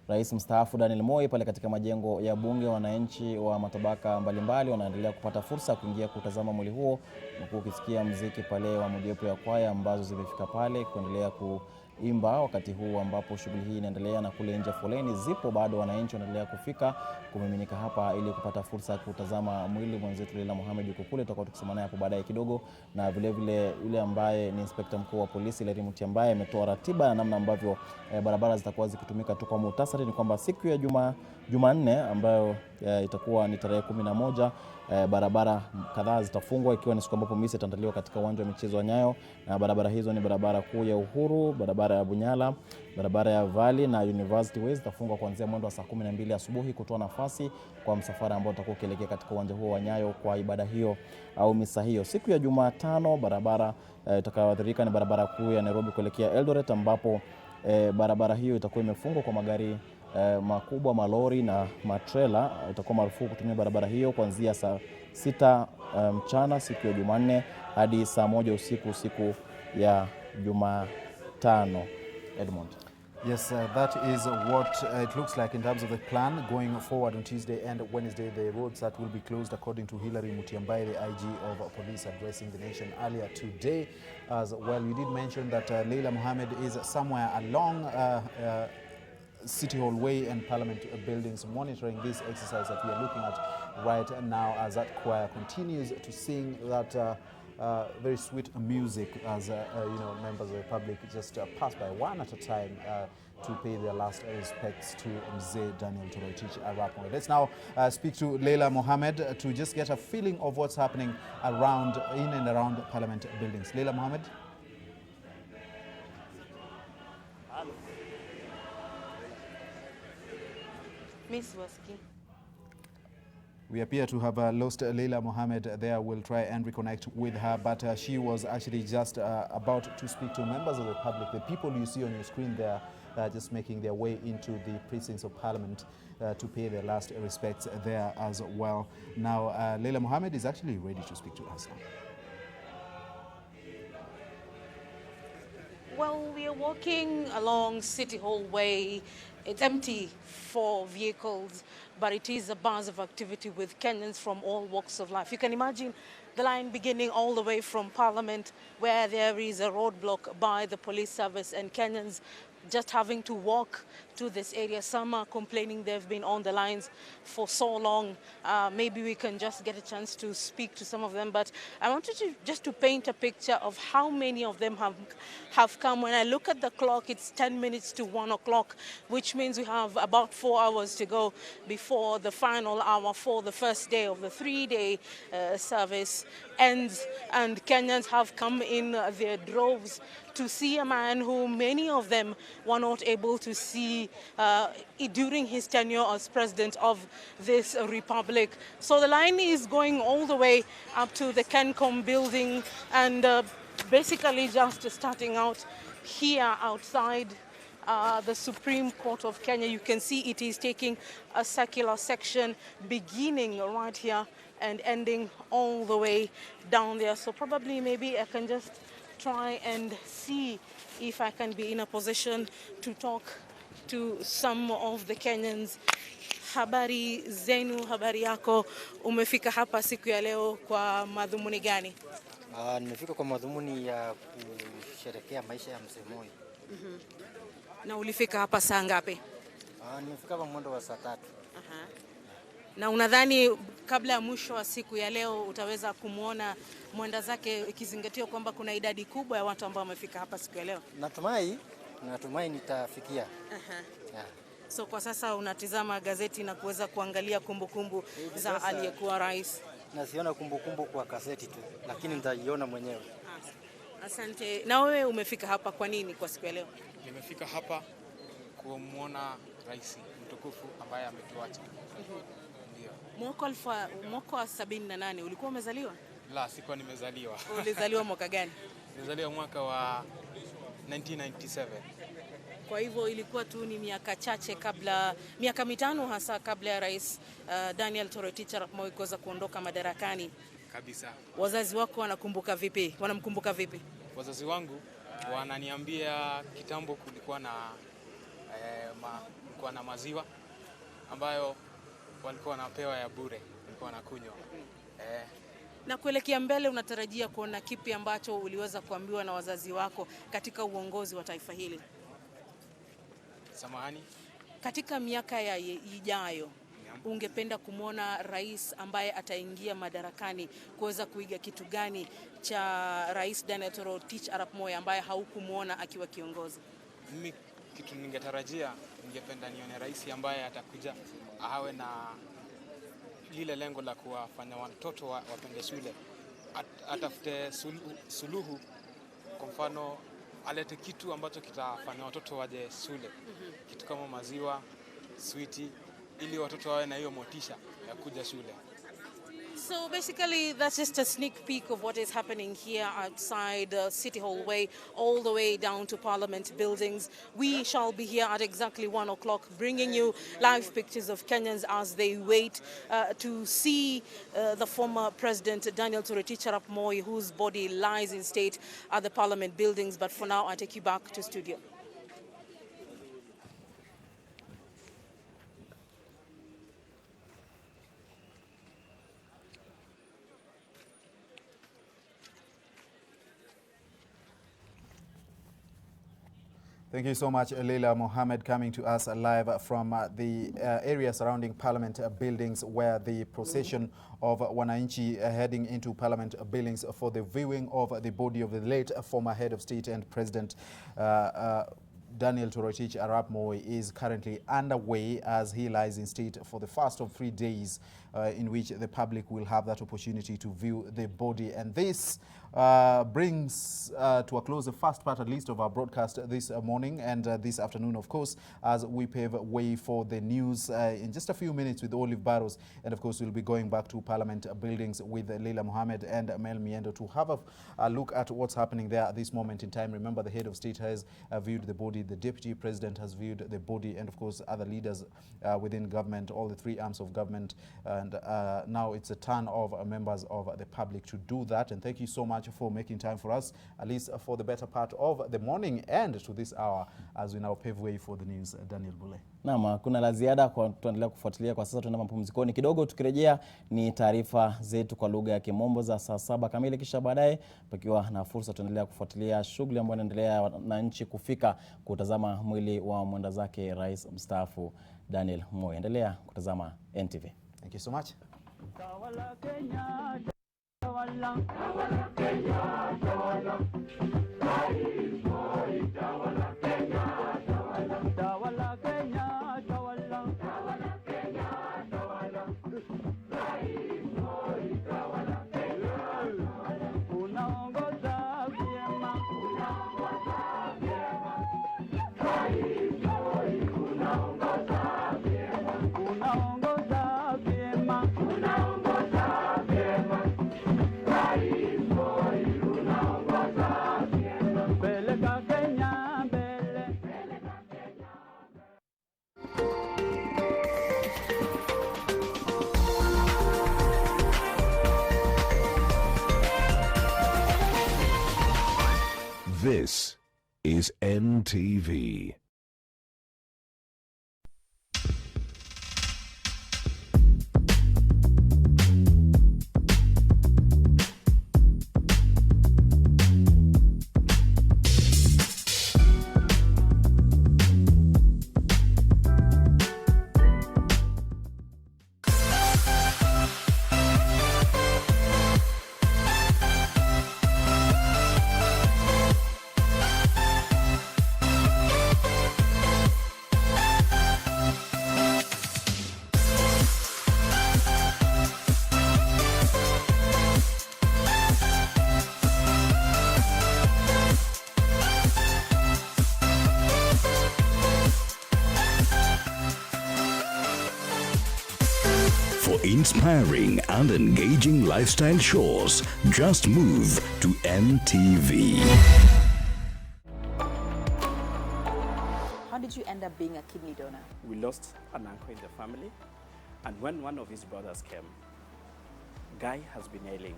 Rais mstaafu Daniel Moi pale katika majengo ya bunge. Wananchi wa matabaka mbalimbali wanaendelea kupata fursa ya kuingia kutazama mwili huo, huku ukisikia muziki pale wa mojawapo ya kwaya ambazo zimefika pale kuendelea kuimba wakati huu ambapo shughuli hii inaendelea, na kule nje foleni zipo bado, wananchi wanaendelea kufika kumiminika hapa ili kupata fursa ya kutazama mwili. Mwenzetu Leila Mohamed yuko kule, tutakuwa tukisema naye hapo baadaye kidogo, na vile vile yule ambaye ni inspekta mkuu wa polisi Lerimoti ambaye ametoa ratiba na namna ambavyo barabara zitakuwa zikitumika. Tu kwa muhtasari ni kwamba siku ya Jumanne ambayo itakuwa ni tarehe 11, barabara kadhaa zitafungwa, ikiwa ni siku ambapo misa itaandaliwa katika uwanja wa michezo wa Nyayo, na barabara hizo ni barabara kuu ya Uhuru, barabara ya Bunyala, barabara ya Valley na University Way zitafungwa kuanzia mwendo wa saa 12 asubuhi kutoa nafasi kwa msafara ambao utakuwa ukielekea katika uwanja huo wa Nyayo kwa ibada hiyo au misa hiyo. Siku ya Jumatano barabara itakayoathirika ni barabara kuu ya Nairobi kuelekea Eldoret, ambapo barabara hiyo itakuwa imefungwa kwa magari makubwa, malori na matrela. Itakuwa marufuku kutumia barabara hiyo kuanzia saa 6 mchana siku ya Jumanne hadi saa 1 usiku siku ya Jumatano. Edmond.
Yes, that is what it looks like in terms of the plan going forward on Tuesday and Wednesday. The roads that will be closed, according to Hilary Mutyambai, the IG of police, addressing the nation earlier today. As well, you did mention that Leila Mohamed is somewhere along City Hall Way and Parliament buildings, monitoring this exercise that we are looking at right now, as that choir continues to sing that very sweet music as members of the public just pass by one at a time to pay their last respects to Mzee Daniel Toroitich arap Moi. Let's now speak to Leila Mohamed to just get a feeling of what's happening in and around Parliament buildings. Leila Mohamed.
Miss Waski.
We appear to have lost Leila Mohamed there. We'll try and reconnect with her, but she was actually just about to speak to members of the public, the people you see on your screen there, just making their way into the precincts of Parliament to pay their last respects there as well. Now, Leila Mohamed is actually ready to speak to us now.
Well, we are walking along City Hall Way. It's empty for vehicles, but it is a buzz of activity with Kenyans from all walks of life. You can imagine the line beginning all the way from Parliament, where there is a roadblock by the police service, and Kenyans just having to walk to this area. Some are complaining they've been on the lines for so long. Maybe we can just get a chance to speak to some of them, but I wanted to paint a picture of how many of them have come. When I look at the clock, it's 10 minutes to 1 o'clock, which means we have about 4 hours to go before the final hour for the first day of the 3-day service ends, and Kenyans have come in their droves to see a man who many of them were not able to see during his tenure as president of this republic. So the line is going all the way up to the Kencom building, and basically just starting out here outside the Supreme Court of Kenya. You can see it is taking a circular section beginning right here and ending all the way down there. So probably maybe I can just try and see if I can be in a position to talk to some of the Kenyans. Habari zenu, habari yako. Umefika hapa siku ya leo kwa madhumuni gani?
Nimefika kwa madhumuni ya kusherehekea maisha ya Mzee Moi.
Na ulifika hapa saa ngapi?
Nimefika hapa mwendo wa saa 3.
Na unadhani kabla ya mwisho wa siku ya leo utaweza kumuona mwenda zake, ikizingatiwa kwamba kuna idadi kubwa ya watu ambao wamefika hapa siku ya leo?
Natumai nitafikia.
Yeah. So kwa sasa unatizama gazeti na kuweza kuangalia kumbukumbu za aliyekuwa rais.
Nasiona kumbukumbu kwa gazeti tu, lakini nitaiona mwenyewe.
Asante. Na wewe umefika hapa kwa nini kwa siku ya leo?
Nimefika hapa kumuona rais mtukufu ambaye ametuacha. Ndio.
Mwaka wa 78 ulikuwa umezaliwa?
La, sikuwa nimezaliwa.
Ulizaliwa mwaka gani?
Nilizaliwa mwaka wa 1997.
Kwa hivyo ilikuwa tu ni miaka chache kabla, miaka mitano hasa kabla ya rais Daniel Toroitich arap Moi kuweza kuondoka madarakani.
Kabisa.
Wazazi wako wanamkumbuka vipi?
wazazi wangu wananiambia kitambo kulikuwa na maziwa ambayo walikuwa wanapewa ya bure, walikuwa wanakunywa.
Na kuelekea mbele, unatarajia kuona kipi ambacho uliweza kuambiwa na wazazi wako katika uongozi wa taifa hili?
Samahani?
Katika miaka ya ijayo, ungependa kumwona rais ambaye ataingia madarakani kuweza kuiga kitu gani cha Rais Daniel Toroitich Arap Moi ambaye haukumuona akiwa kiongozi?
Mimi kitu ningependa nione rais ambaye atakuja awe na lile lengo la kuwafanya watoto wapende shule. Atafute suluhu, kwa mfano alete kitu ambacho kitafanya watoto waje shule. Kitu kama maziwa, switi, ili watoto wawe na hiyo motisha ya kuja shule.
So basically, that's just a sneak peek of what is happening here outside City Hallway, all the way down to Parliament buildings. We shall be here at exactly 1 o'clock, bringing you live pictures of Kenyans as they wait to see the former President Daniel Toroitich Arap Moi, whose body lies in state at the Parliament buildings. But for now, I take you back to studio.
Thank you so much, Leila Mohammed, coming to us live from the area surrounding Parliament buildings, where the procession of Wananchi heading into Parliament buildings for the viewing of the body of the late former head of state and President Daniel Toroitich Arap Moi is currently underway as he lies in state for the first of 3 days in which the public will have that opportunity to view the body. And this brings to a close the first part, at least, of our broadcast this morning and this afternoon, of course, as we pave way for the news in just a few minutes with Olive Barrows. And of course, we'll be going back to Parliament buildings with Leila Mohammed and Mel Miendo to have a look at what's happening there at this moment in time. Remember, the head of state has viewed the body, the deputy president has viewed the body, and of course, other leaders within government, all the three arms of government. And now it's a turn of members of the public to do that. And thank you so much for making time for us, at least for the better part of the morning and to this hour, as we now pave way for the news. Daniel Bule.
Naam, kuna la ziada kwa tuendelea kufuatilia. Kwa sasa tunaenda mapumzikoni kidogo, tukirejea ni taarifa zetu kwa lugha ya Kimombo za saa 7 kamili, kisha baadaye pakiwa na fursa tuendelea kufuatilia shughuli ambayo inaendelea na nchi kufika kutazama mwili wa mwenda zake rais mstaafu Daniel Moi. Endelea kutazama NTV.
Thank you so much.
Tawala Kenya, tawala, tawala Kenya, tawala. Rais Moi, tawala Kenya, tawala. Tawala Kenya, tawala. Tawala Kenya, tawala. Rais Moi, tawala Kenya, tawala. Unaongoza vyema, unaongoza vyema. Rais Moi, unaongoza vyema, unaongoza vyema, unaongoza vyema. Rais Moi, unaongoza vyema. Peleka Kenya mbele, peleka Kenya
mbele. This is NTV. For inspiring and engaging lifestyle shows, just move to NTV.
How did you end up being a kidney donor?
We lost an uncle in the family, and when one of his brothers came, Guy has been ailing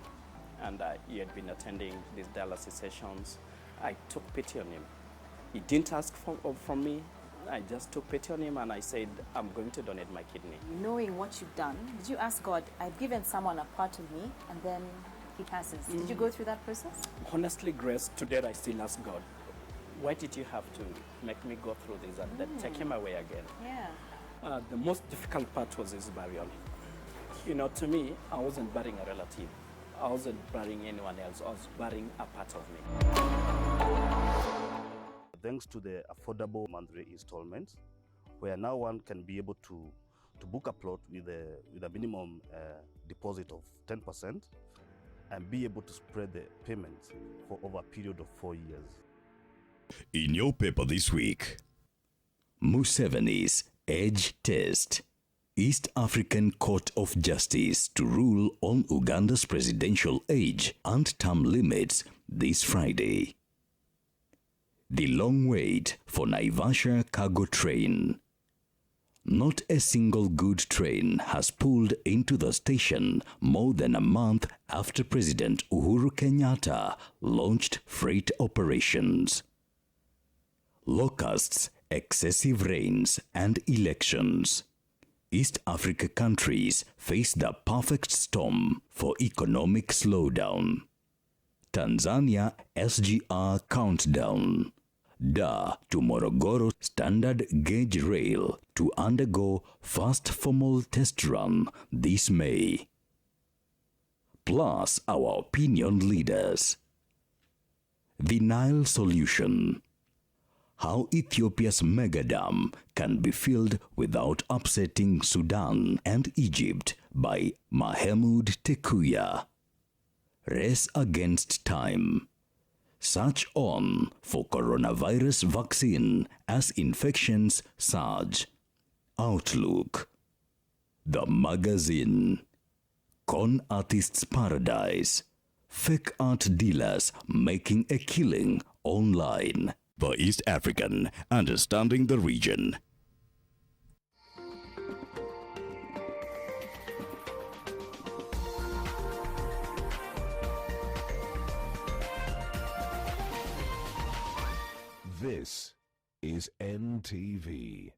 and he had been attending these dialysis sessions. I took pity on him. He didn't ask from me. I just took pity on him and I said, I'm going to donate my kidney.
Knowing what you've done, did you ask God, I've given someone a part of me, and then he passes? Did you go through that process?
Honestly, Grace, today I still ask God, why did you have to make me go through this and then take him away again?
Yeah.
The most difficult part was his burial. You know, to me, I wasn't burying a relative. I wasn't burying anyone else. I was burying a part of me.
Thanks to the affordable monthly installments, where now one can be able to book a plot with a minimum deposit of 10% and be able to spread the payments for over a period of 4 years.
In your paper this week, Museveni's age test. East African Court of Justice to rule on Uganda's presidential age and term limits this Friday. The long wait for Naivasha cargo train. Not a single good train has pulled into the station more than a month after President Uhuru Kenyatta launched freight operations. Locusts, excessive rains, and elections. East Africa countries face the perfect storm for economic slowdown. Tanzania SGR countdown. Dar to Morogoro standard gauge rail to undergo first formal test run this May. Plus our opinion leaders. The Nile solution. How Ethiopia's mega dam can be filled without upsetting Sudan and Egypt by Mahmoud Tekuya. Race against time. Search on for coronavirus vaccine as infections surge. Outlook. The magazine. Con artists' paradise. Fake art dealers making a killing online. The East African, understanding the region.
This is NTV.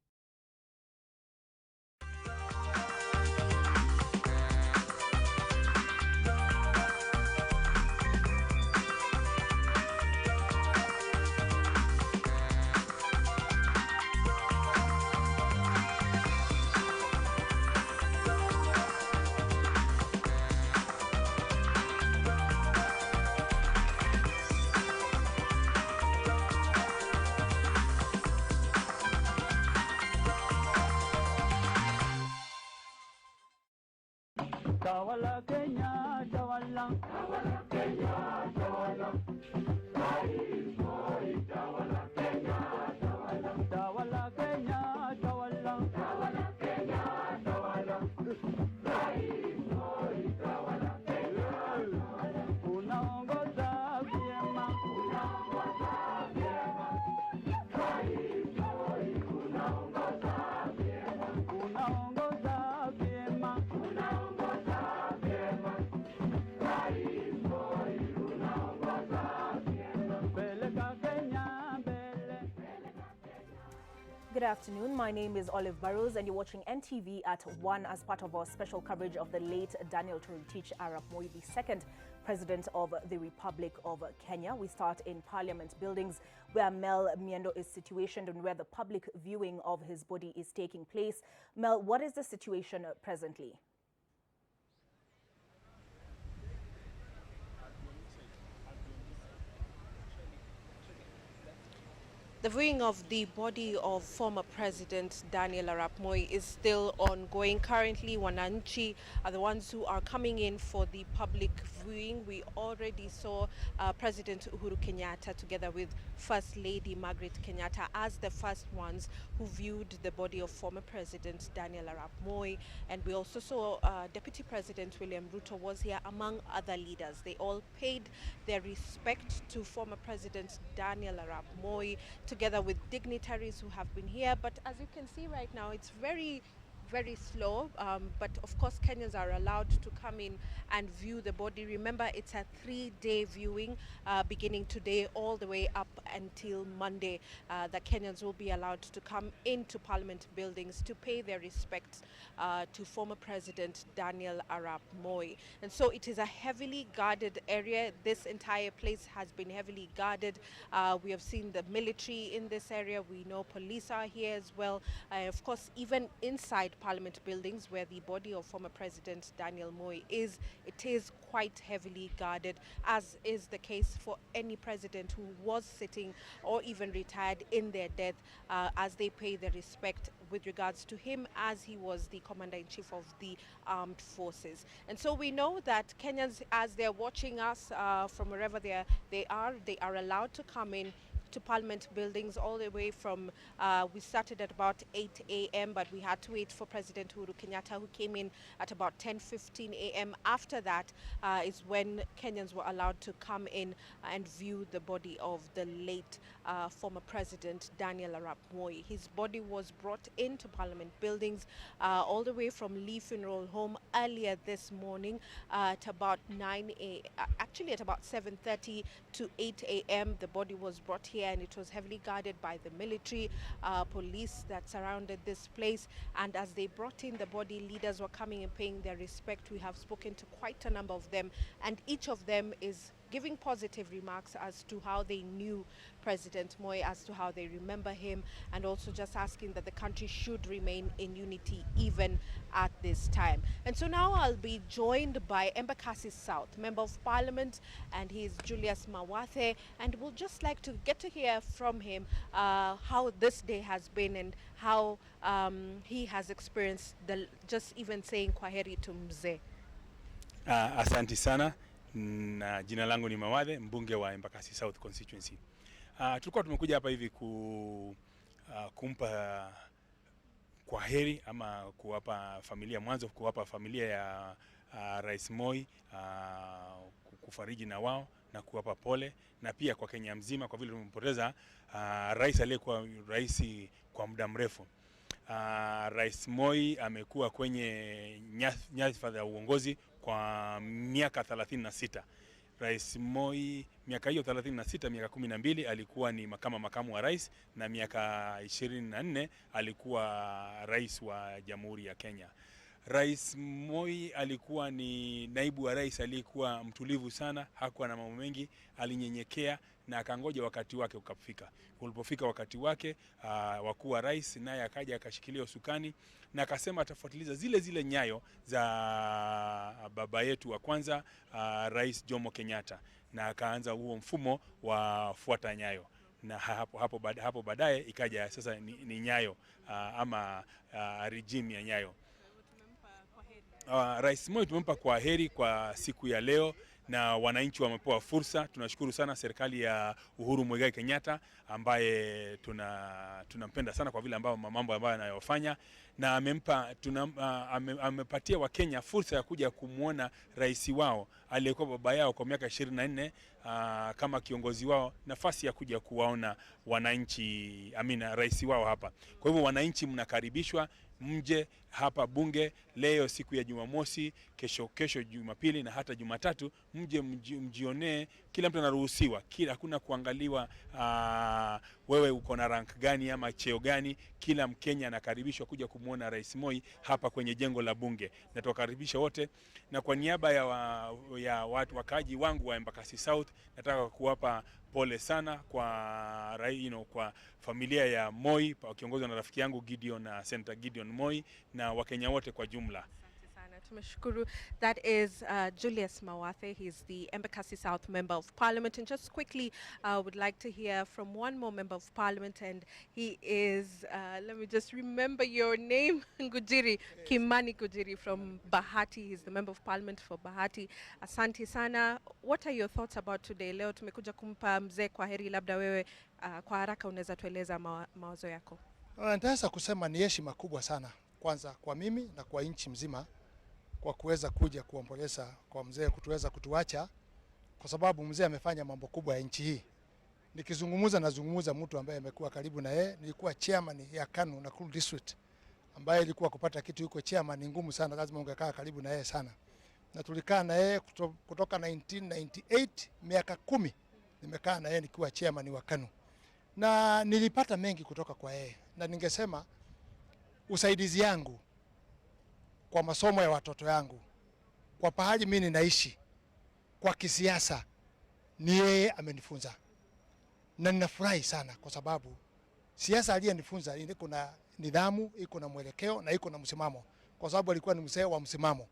Tawala Kenya, Tawala. Tawala Kenya, Tawala. Tawala Kenya, Tawala. Tawala Kenya, Tawala. Tawala Kenya, Tawala. Tawala Kenya, unaongoza vyema. Unaongoza vyema. Unaongoza vyema. Unaongoza vyema.
Good afternoon. My name is Olive Burrows and you're watching NTV at 1 as part of our special coverage of the late Daniel Toroitich Arap Moi, the second President of the Republic of Kenya. We start in Parliament buildings where Mel Miendo is situated and where the public viewing of his body is taking place. Mel, what is the situation presently?
The viewing of the body of former President Daniel Arap Moi is still ongoing. Currently, Wananchi are the ones who are coming in for the public viewing. We already saw President Uhuru Kenyatta together with First Lady Margaret Kenyatta as the first ones who viewed the body of former President Daniel Arap Moi. And we also saw Deputy President William Ruto was here among other leaders. They all paid their respect to former President Daniel Arap Moi, together with dignitaries who have been here. But as you can see right now, it's very very slow, but of course Kenyans are allowed to come in and view the body. Remember, it's a 3-day viewing beginning today all the way up until Monday. The Kenyans will be allowed to come into Parliament buildings to pay their respects to former President Daniel Arap Moi. And so it is a heavily guarded area. This entire place has been heavily guarded. We have seen the military in this area. We know police are here as well. Of course, even inside Parliament buildings where the body of former President Daniel Moi is, it is quite heavily guarded, as is the case for any president who was sitting or even retired in their death, as they pay their respect with regards to him as he was the Commander-in-Chief of the Armed Forces. And so we know that Kenyans, as they're watching us from wherever they are allowed to come in to Parliament buildings all the way from, we started at about 8 a.m. but we had to wait for President Uhuru Kenyatta, who came in at about 10:15 a.m. After that is when Kenyans were allowed to come in and view the body of the late former President Daniel Arap Moi. His body was brought into Parliament buildings all the way from Lee Funeral Home earlier this morning at about 7:30 to 8 a.m. The body was brought here, and it was heavily guarded by the military, police that surrounded this place. And as they brought in the body, leaders were coming and paying their respect. We have spoken to quite a number of them, and each of them is giving positive remarks as to how they knew President Moi, as to how they remember him, and also just asking that the country should remain in unity even at this time. And so now I'll be joined by Embakasi South Member of Parliament, and he's Julius Mawathe, and we'll just like to get to hear from him how this day has been and how he has experienced just even saying kwaheri to mzee.
Asante sana. Na jina langu ni Mawathe, mbunge wa Embakasi South constituency. Tulikuwa tumekuja hapa hivi kumpa kwaheri ama kuwapa familia ya Rais Moi, kufariji na wao na kuwapa pole, na pia kwa Kenya mzima kwa vile tumempoteza rais aliyekuwa rais kwa muda mrefu. Rais Moi amekuwa kwenye nyadhifa za uongozi kwa miaka 36. Rais Moi miaka hiyo 36, miaka 12 alikuwa ni makamu wa rais, na miaka 24 alikuwa rais wa Jamhuri ya Kenya. Rais Moi alikuwa ni naibu wa rais, alikuwa mtulivu sana, hakuwa na mambo mengi, alinyenyekea na akangoja wakati wake ukafika. Ulipofika wakati wake wakuu wa rais, naye akaja akashikilia usukani na akasema atafuatiliza zile nyayo za baba yetu wa kwanza, Rais Jomo Kenyatta, na akaanza huo mfumo wa fuata nyayo. Na hapo baadaye ikaja sasa ni nyayo ama regime ya nyayo. Rais Moi tumempa kwaheri kwa siku ya leo, na wananchi wamepewa fursa. Tunashukuru sana serikali ya Uhuru Muigai Kenyatta ambaye tunampenda sana kwa vile mambo ambayo anayofanya, na amepatia Wakenya fursa ya kuja kumuona rais wao aliyekuwa baba yao kwa miaka 24 kama kiongozi wao, nafasi ya kuja kuwaona wananchi, rais wao hapa. Kwa hivyo wananchi mnakaribishwa, mje hapa bunge leo siku ya Jumamosi, kesho Jumapili na hata Jumatatu, mje mjionee. Kila mtu anaruhusiwa, hakuna kuangaliwa wewe uko na rank gani ama cheo gani. Kila Mkenya anakaribishwa kuja kumuona Rais Moi hapa kwenye jengo la bunge, na tuwakaribisha wote. Na kwa niaba ya watu wakaji wangu wa Embakasi South, nataka kuwapa pole sana kwa familia ya Moi wakiongozwa na rafiki yangu Senator Gideon Moi na Wakenya wote kwa jumla.
Tumeshukuru. That is Julius Mawathe. He's the Embakasi South Member of Parliament. And just quickly, I would like to hear from one more Member of Parliament, and he is, let me just remember your name, Ngujiri, yes. Kimani Ngujiri from Bahati. He's the Member of Parliament for Bahati. Asante sana. What are your thoughts about today? Leo tumekuja kumpa mzee kwaheri, labda wewe kwa haraka unaweza tueleza mawazo yako.
Nataka kusema ni heshima kubwa sana, kwanza kwa mimi na kwa nchi mzima, kwa kuweza kuja kuomboleza kwa mzee kutuweza kutuacha, kwa sababu mzee amefanya mambo kubwa ya nchi hii. Nikizungumza mtu ambaye amekuwa karibu na yeye, nilikuwa chairman ya KANU Nakuru District ambaye ilikuwa kupata kitu yuko chairman ni ngumu sana, lazima ungekaa karibu na yeye sana. Na tulikaa na yeye kutoka 1998, miaka 10 nimekaa na yeye nikiwa chairman wa KANU. Na nilipata mengi kutoka kwa yeye, na ningesema usaidizi yangu kwa masomo ya watoto yangu, kwa pahali mimi ninaishi, kwa kisiasa, ni yeye amenifunza. Na ninafurahi sana kwa sababu siasa aliyenifunza iko na nidhamu, iko na mwelekeo na iko na msimamo, kwa sababu alikuwa ni mzee wa msimamo.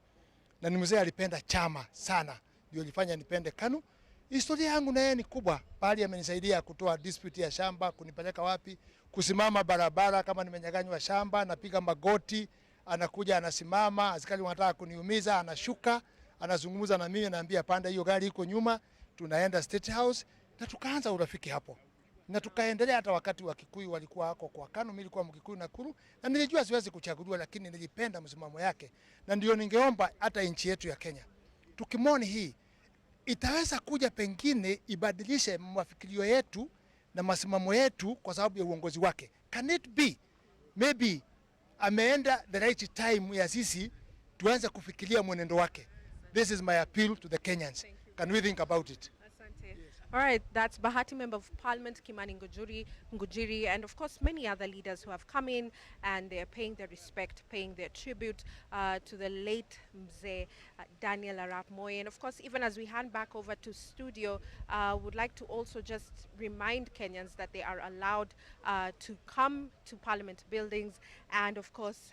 Na ni mzee alipenda chama sana, ndio ilifanya nipende KANU. Historia yangu na yeye ni kubwa, bali amenisaidia kutoa dispute ya shamba, kunipeleka wapi, kusimama barabara kama nimenyang'anywa shamba, napiga magoti, anakuja anasimama, askari wanataka kuniumiza, anashuka, anazungumza na mimi, anaambia panda hiyo gari iko nyuma, tunaenda State House, na tukaanza urafiki hapo. Na tukaendelea hata wakati wa Kikuyu walikuwa hako kwa KANU, mimi nilikuwa Mkikuyu Nakuru, na nilijua siwezi kuchaguliwa, lakini nilipenda msimamo yake. Na ndio ningeomba hata nchi yetu ya Kenya, tukimoni hii itaweza kuja pengine ibadilishe mafikirio yetu na masimamo yetu kwa sababu ya uongozi wake. Can it be maybe ameenda the right time ya sisi tuanze kufikiria mwenendo wake? This is my appeal to the Kenyans. Can we think about it?
All right, that's Bahati Member of Parliament Kimani Ngujiri, and of course many other leaders who have come in and they're paying their respect, paying their tribute to the late Mzee Daniel Arap Moi. And of course, even as we hand back over to studio, would like to also just remind Kenyans that they are allowed to come to Parliament buildings, and of course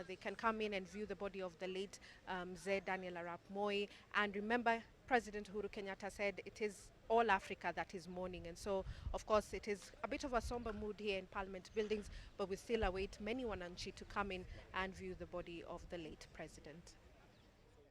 they can come in and view the body of the late Mzee Daniel Arap Moi. And remember, President Uhuru Kenyatta said it is all Africa that is mourning, and so of course it is a bit of a somber mood here in Parliament buildings, but we still await many Wananchi to come in and view the body of the late president.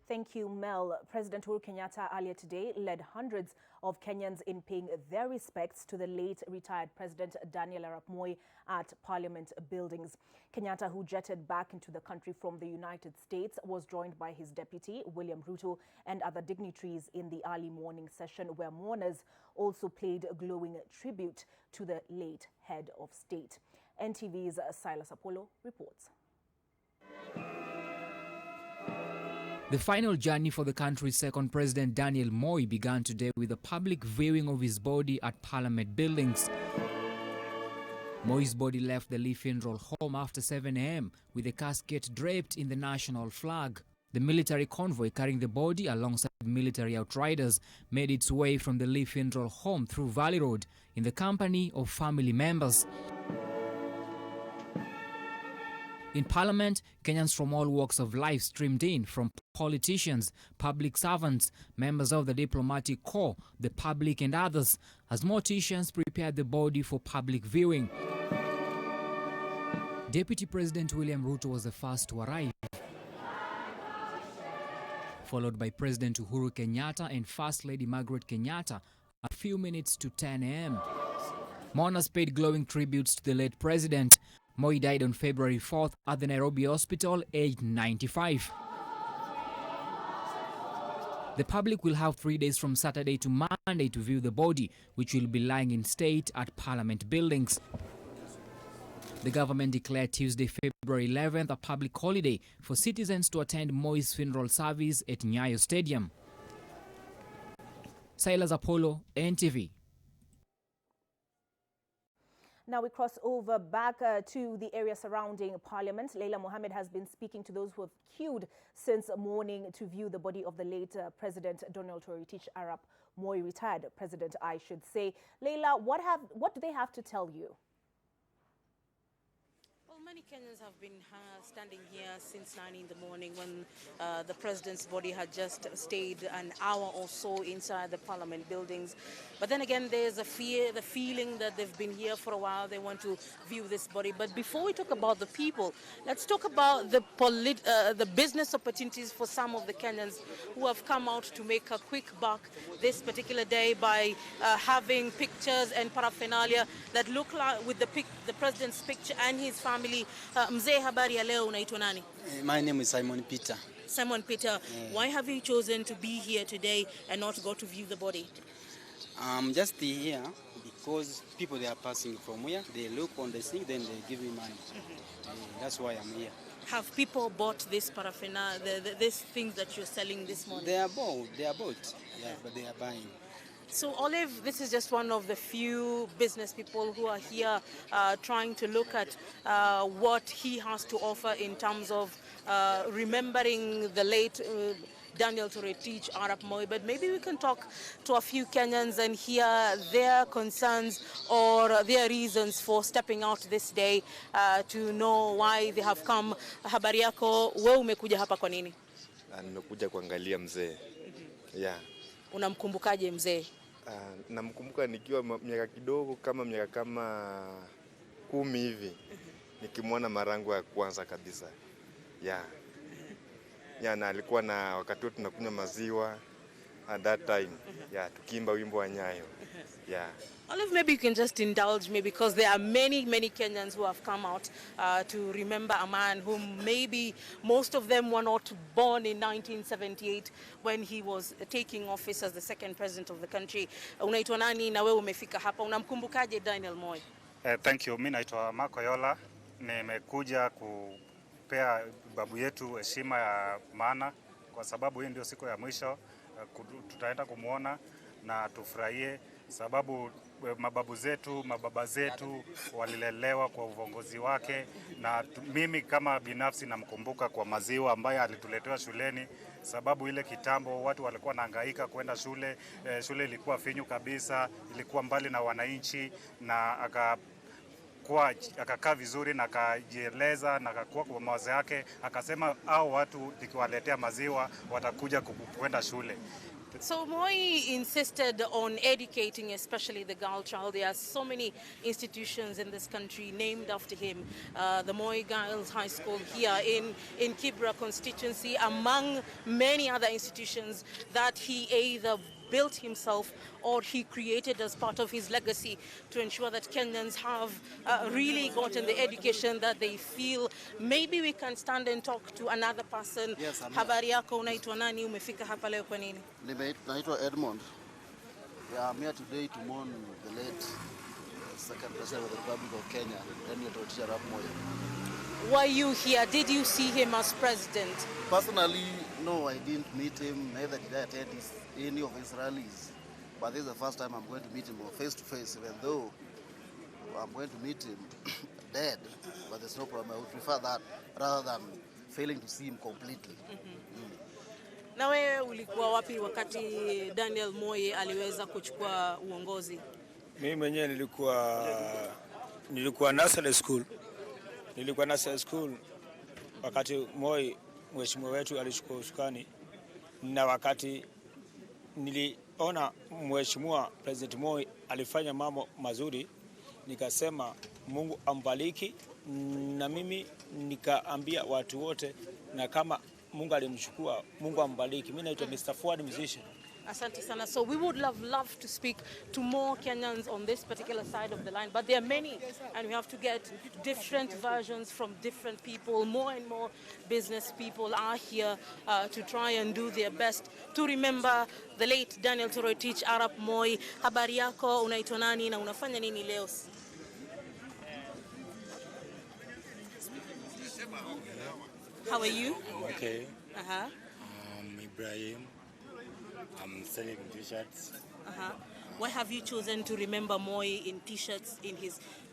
Thank you, Mel. President Uhuru Kenyatta earlier today led hundreds of Kenyans in paying their respects to the late retired President Daniel Arap Moi at Parliament buildings. Kenyatta, who jetted back into the country from the United States, was joined by his deputy, William Ruto, and other dignitaries in the early morning session, where mourners also paid glowing tribute to the late head of state. NTV's Silas Apollo reports.
The final journey for the country's second president, Daniel Moi, began today with a public viewing of his body at Parliament buildings. Moi's body left the Lee Funeral Home after 7 a.m. with a casket draped in the national flag. The military convoy carrying the body alongside military outriders made its way from the Lee Funeral Home through Valley Road in the company of family members. In Parliament, Kenyans from all walks of life streamed in, from politicians, public servants, members of the diplomatic corps, the public and others, as morticians prepared the body for public viewing. Deputy President William Ruto was the first to arrive, followed by President Uhuru Kenyatta and First Lady Margaret Kenyatta a few minutes to 10 a.m. Mourners paid glowing tributes to the late president. Moi died on February 4th at the Nairobi hospital, aged 95. The public will have 3 days from Saturday to Monday to view the body, which will be lying in state at Parliament buildings. The government declared Tuesday, February 11th, a public holiday for citizens to attend Moi's funeral service at Nyayo Stadium. Silas Apollo, NTV.
Now we cross over back to the area surrounding Parliament. Leila Mohammed has been speaking to those who have queued since morning to view the body of the late President Daniel Arap Moi, retired president, I should say. Leila, what do they have to tell you?
Many Kenyans have been standing here since 9 in the morning when the president's body had just stayed an hour or so inside the Parliament buildings. But then again, there's the feeling that they've been here for a while. They want to view this body. But before we talk about the people, let's talk about the business opportunities for some of the Kenyans who have come out to make a quick buck this particular day by having pictures and paraphernalia that look like with the president's picture and his family. Mzee, habari ya leo, unaitwa nani?
My name is Simon Peter.
Simon Peter, why have you chosen to be here today and not go to view the body?
I'm just here because people they are passing from here, they look on the thing, then they give me money. That's why I'm here.
Have people bought this paraphernalia, these things that you're selling this morning?
They are bought, yeah, but they are buying.
So Olive, this is just one of the few business people who are here trying to look at what he has to offer in terms of remembering the late Daniel Toroitich Arap Moi. But maybe we can talk to a few Kenyans and hear their concerns or their reasons for stepping out this day to know why they have come. Habari yako, wewe umekuja hapa kwa nini?
Nimekuja kuangalia mzee. Yeah.
Unamkumbukaje mzee?
Namkumbuka nikiwa miaka kidogo kama miaka kama 10 hivi. Nikimwona marangu ya kwanza kabisa. Yeah. Yeah, na alikuwa na wakati wote tunakunywa maziwa at that time. Yeah, tukiimba wimbo wa Nyayo. Yeah.
Olive, maybe you can just indulge me because there are many Kenyans who have come out to remember a man whom maybe most of them were not born in 1978 when he was taking office as the second president of the country. Unaitwa nani na wewe umefika hapa? Unamkumbukaje Daniel Moi?
Thank you. Mimi naitwa Marco Yola. Nimekuja kupea babu yetu heshima ya maana kwa sababu hii ndio siku ya mwisho tutaenda kumuona na tufurahie sababu mababa zetu walilelewa kwa uongozi wake na mimi kama binafsi namkumbuka kwa maziwa ambayo alituletea shuleni sababu ile kitambo watu walikuwa nahangaika kwenda shule, shule ilikuwa finyu kabisa, ilikuwa mbali na wananchi na akakaa vizuri na akajieleza na akakuwa kwa mawazo yake akasema hao watu nikiwaletea maziwa watakuja kwenda shule.
So Moi insisted on educating especially the girl child. There are so many institutions in this country named after him. The Moi Girls High School here in Kibra constituency, among many other institutions that he either built himself or he created as part of his legacy to ensure that Kenyans have really gotten the education that they feel. Maybe we can stand and talk to another person.
Yes,
habari yako, unaitwa nani? Umefika hapa leo kwa nini?
Naitwa Edmond. I'm here today to mourn the late second president of the Republic of Kenya, Daniel Toroitich Arap Moi.
Why you here? Did you see him as president?
Personally, no, I didn't meet him. Neither did I attend any of his rallies. But this is the first time I'm going to meet him face to face, even though I'm going to meet him dead. But there's no problem. I would prefer that rather than failing to see him completely.
Na wewe ulikuwa wapi wakati Daniel Moi aliweza kuchukua uongozi?
Mimi mwenyewe nilikuwa nursery school. Nilikuwa nursery school wakati Moi mheshimiwa wetu alichukua usukani na wakati niliona mheshimiwa President Moi alifanya mambo mazuri nikasema Mungu ambariki na mimi nikaambia watu wote na kama Mungu alimchukua Mungu ambariki. Mimi naitwa Mr. Forward Musician.
Asante sana. So we would love to speak to more Kenyans on this particular side of the line, but there are many and we have to get different versions from different people. More and more business people are here to try and do their best to remember the late Daniel Toroitich Arap Moi. Habari yako, unaitwa nani na unafanya nini leo? How are you?
Okay.
Uh-huh.
Ibrahim. I'm selling t-shirts.
Uh-huh. Why have you chosen to remember Moi in t-shirts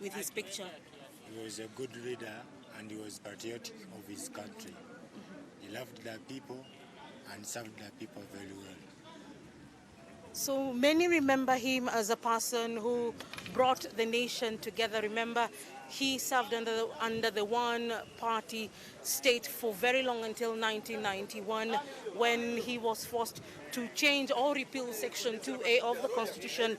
with his picture?
He was a good leader and he was patriotic of his country. He loved the people and served the people very well.
So many remember him as a person who brought the nation together. Remember, he served under the one-party state for very long until 1991 when he was forced to change or repeal Section 2A of the Constitution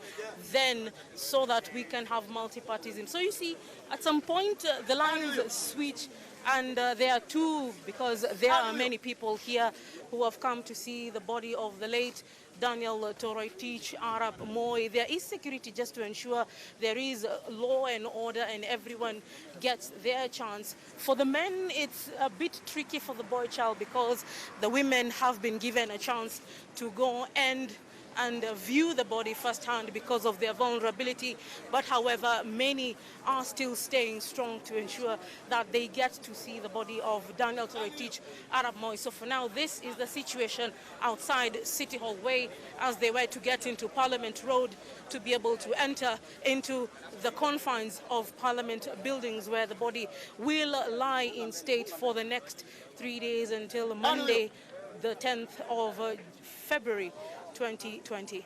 then so that we can have multi-partyism. So you see, at some point the lines switch and there are two, because there are many people here who have come to see the body of the late Daniel Toroitich Arap Moi. There is security just to ensure there is law and order and everyone gets their chance. For the men, it's a bit tricky for the boy child because the women have been given a chance to go and and view the body firsthand because of their vulnerability. But however, many are still staying strong to ensure that they get to see the body of Daniel Toroitich Arap Moi. So for now, this is the situation outside City Hall Way as they were to get into Parliament Road to be able to enter into the confines of Parliament buildings, where the body will lie in state for the next 3 days until Monday, the 10th of February 2020.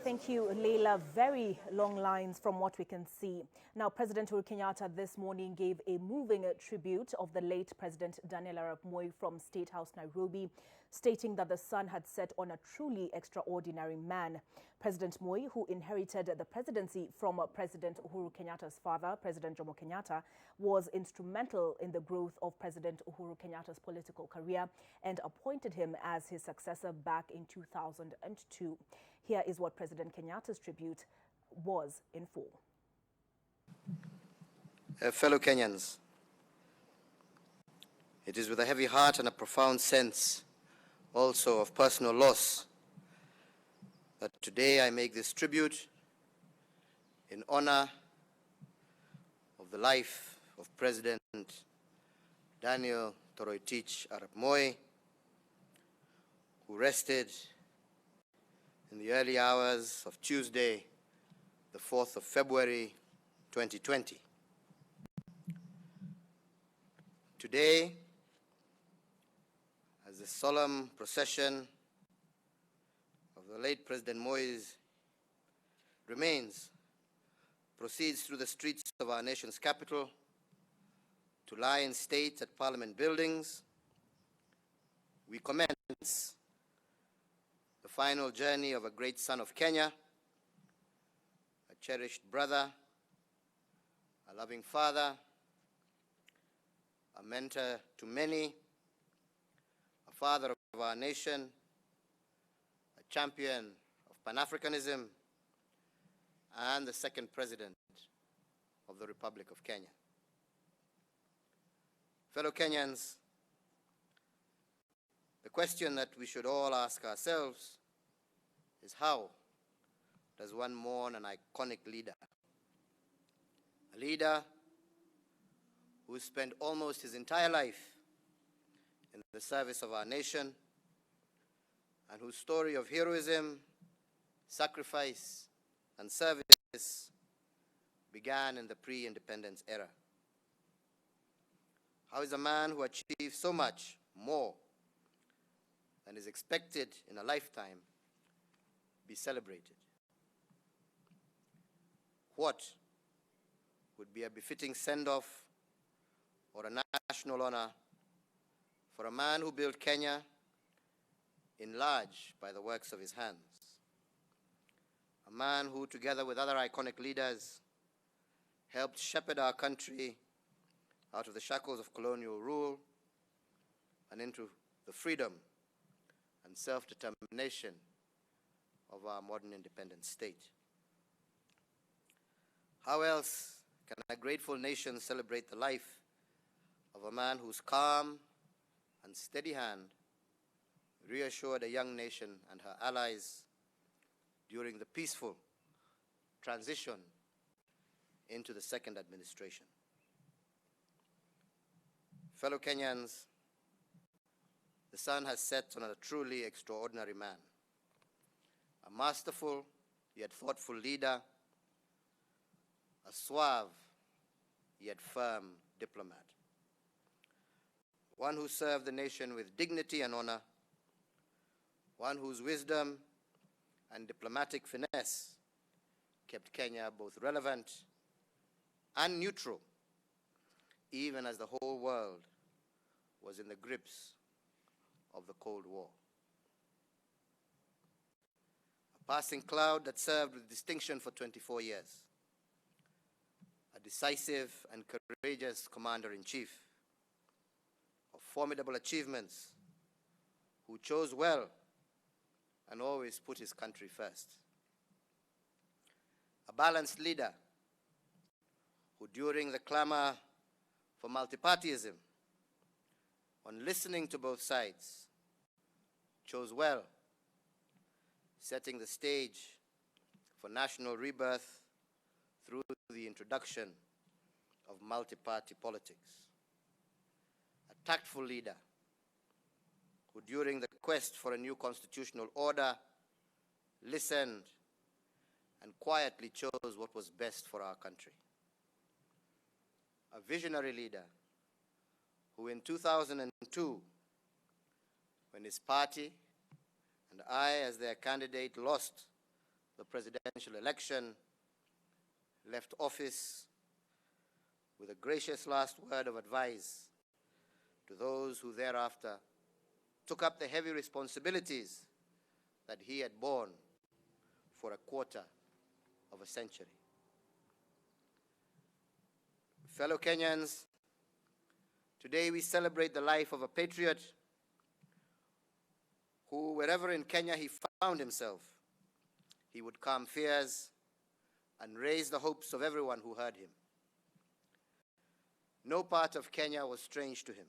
Thank you, Leila. Very long lines from what we can see. Now, President Uhuru Kenyatta this morning gave a moving tribute of the late President Daniel Arap Moi from State House, Nairobi, stating that the son had set on a truly extraordinary man. President Moi, who inherited the presidency from President Uhuru Kenyatta's father, President Jomo Kenyatta, was instrumental in the growth of President Uhuru Kenyatta's political career and appointed him as his successor back in 2002. Here is what President Kenyatta's tribute was in full.
Fellow Kenyans, it is with a heavy heart and a profound sense also of personal loss that today I make this tribute in honor of the life of President Daniel Toroitich Arap Moi, who rested in the early hours of Tuesday, the 4th of February, 2020. Today, as the solemn procession of the late President Moi's remains proceeds through the streets of our nation's capital to lie in state at Parliament buildings, we commence the final journey of a great son of Kenya, a cherished brother, a loving father, a mentor to many, a father of our nation, a champion of Pan-Africanism, and the second president of the Republic of Kenya. Fellow Kenyans, the question that we should all ask ourselves is, how does one mourn an iconic leader? A leader who spent almost his entire life in the service of our nation and whose story of heroism, sacrifice, and service began in the pre-independence era. How is a man who achieved so much more than is expected in a lifetime be celebrated? What would be a befitting send-off or a national honor for a man who built Kenya in large by the works of his hands? A man who, together with other iconic leaders, helped shepherd our country out of the shackles of colonial rule and into the freedom and self-determination of our modern independent state. How else can a grateful nation celebrate the life of a man whose calm and steady hand reassured a young nation and her allies during the peaceful transition into the second administration? Fellow Kenyans, the sun has set on a truly extraordinary man, a masterful yet thoughtful leader, a suave yet firm diplomat, one who served the nation with dignity and honor, one whose wisdom and diplomatic finesse kept Kenya both relevant and neutral, even as the whole world was in the grips of the Cold War. A passing cloud that served with distinction for 24 years. A decisive and courageous commander-in-chief of formidable achievements, who chose well and always put his country first. A balanced leader who, during the clamor for multipartyism, on listening to both sides, chose well setting the stage for national rebirth through the introduction of multi-party politics. A tactful leader who, during the quest for a new constitutional order, listened and quietly chose what was best for our country. A visionary leader who in 2002, when his party and I, as their candidate, lost the presidential election, left office with a gracious last word of advice to those who thereafter took up the heavy responsibilities that he had borne for a quarter of a century. Fellow Kenyans, today we celebrate the life of a patriot who, wherever in Kenya he found himself, he would calm fears and raise the hopes of everyone who heard him. No part of Kenya was strange to him,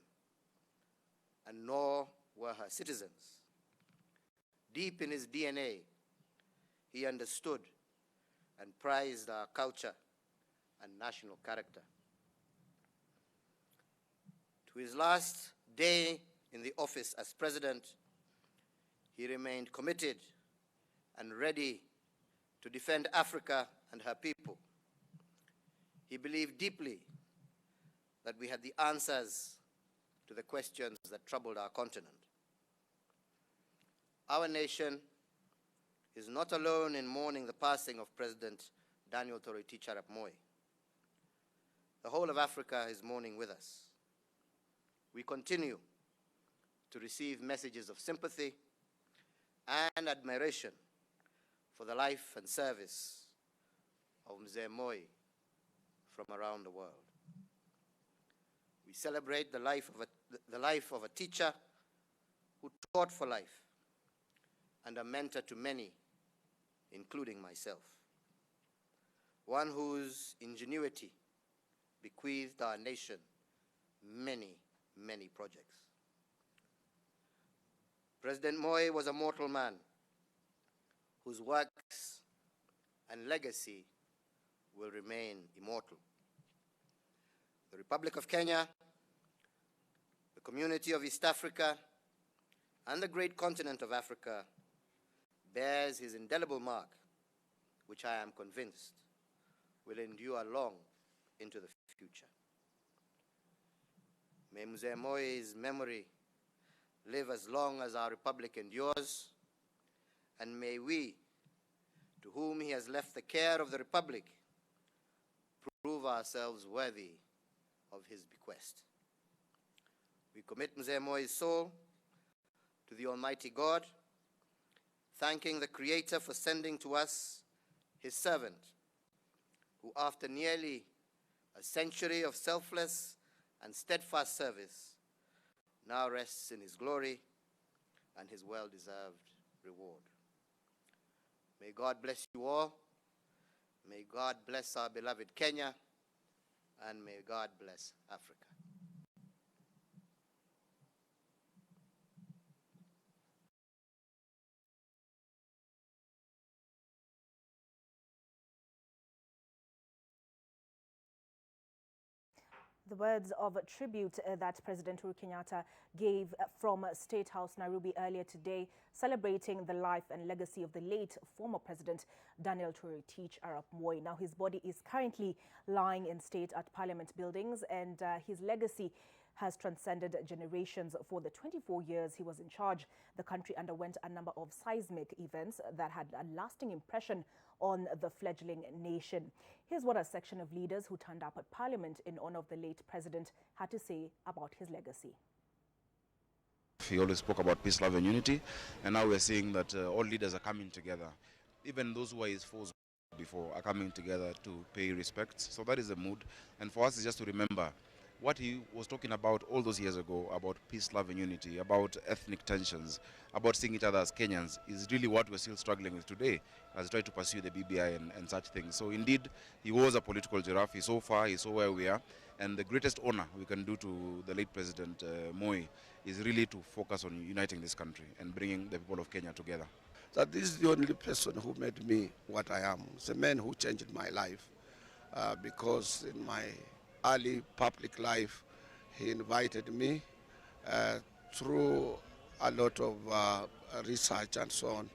and nor were her citizens. Deep in his DNA, he understood and prized our culture and national character. To his last day in the office as president, he remained committed and ready to defend Africa and her people. He believed deeply that we had the answers to the questions that troubled our continent. Our nation is not alone in mourning the passing of President Daniel Toroitich arap Moi. The whole of Africa is mourning with us. We continue to receive messages of sympathy and admiration for the life and service of Mzee Moi from around the world. We celebrate the life of a teacher who taught for life and a mentor to many, including myself. One whose ingenuity bequeathed our nation many, many projects. President Moi was a mortal man whose works and legacy will remain immortal. The Republic of Kenya, the community of East Africa, and the great continent of Africa bears his indelible mark, which I am convinced will endure long into the future. May Mzee Moi's memory live as long as our republic endures, and may we, to whom he has left the care of the republic, prove ourselves worthy of his bequest. We commit Mzee Moi's soul to the Almighty God, thanking the Creator for sending to us his servant, who after nearly a century of selfless and steadfast service now rests in his glory and his well-deserved reward. May God bless you all. May God bless our beloved Kenya, and may God bless Africa.
The words of tribute that President Uhuru Kenyatta gave from State House, Nairobi earlier today, celebrating the life and legacy of the late former President Daniel Toroitich arap Moi. Now, his body is currently lying in state at Parliament buildings, and his legacy has transcended generations. For the 24 years he was in charge, the country underwent a number of seismic events that had a lasting impression on the fledgling nation. Here's what a section of leaders who turned up at Parliament in honor of the late president had to say about his legacy.
He always spoke about peace, love and unity, and now we're seeing that all leaders are coming together. Even those who were his foes before are coming together to pay respects. So that is the mood, and for us is just to remember what he was talking about all those years ago, about peace, love and unity, about ethnic tensions, about seeing each other as Kenyans, is really what we're still struggling with today as we try to pursue the BBI and such things. So indeed, he was a political giraffe. He's so far, he's so where we are. And the greatest honor we can do to the late President Moi is really to focus on uniting this country and bringing the people of Kenya together.
that this is the only person who made me what I am. It's a man who changed my life because in my early public life, he invited me through a lot of research and so on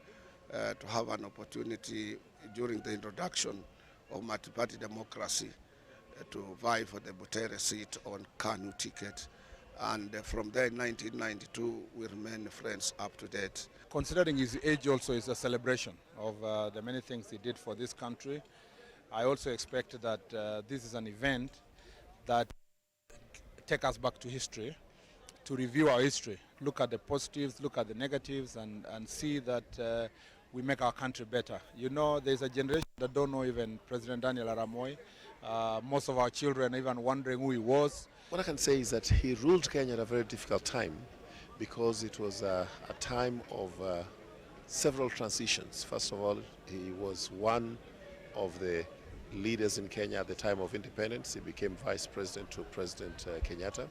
to have an opportunity during the introduction of multi-party democracy to vie for the Butere seat on KANU ticket. And from there in 1992, we remain friends up to date.
Considering his age also is a celebration of the many things he did for this country, I also expect that this is an event that take us back to history, to review our history, look at the positives, look at the negatives, and see that we make our country better. You know, there's a generation that don't know even President Daniel Arap Moi. Most of our children are even wondering who he was.
What I can say is that he ruled Kenya at a very difficult time because it was a time of several transitions. First of all, he was one of the leaders in Kenya at the time of independence. He became vice president to President Kenyatta.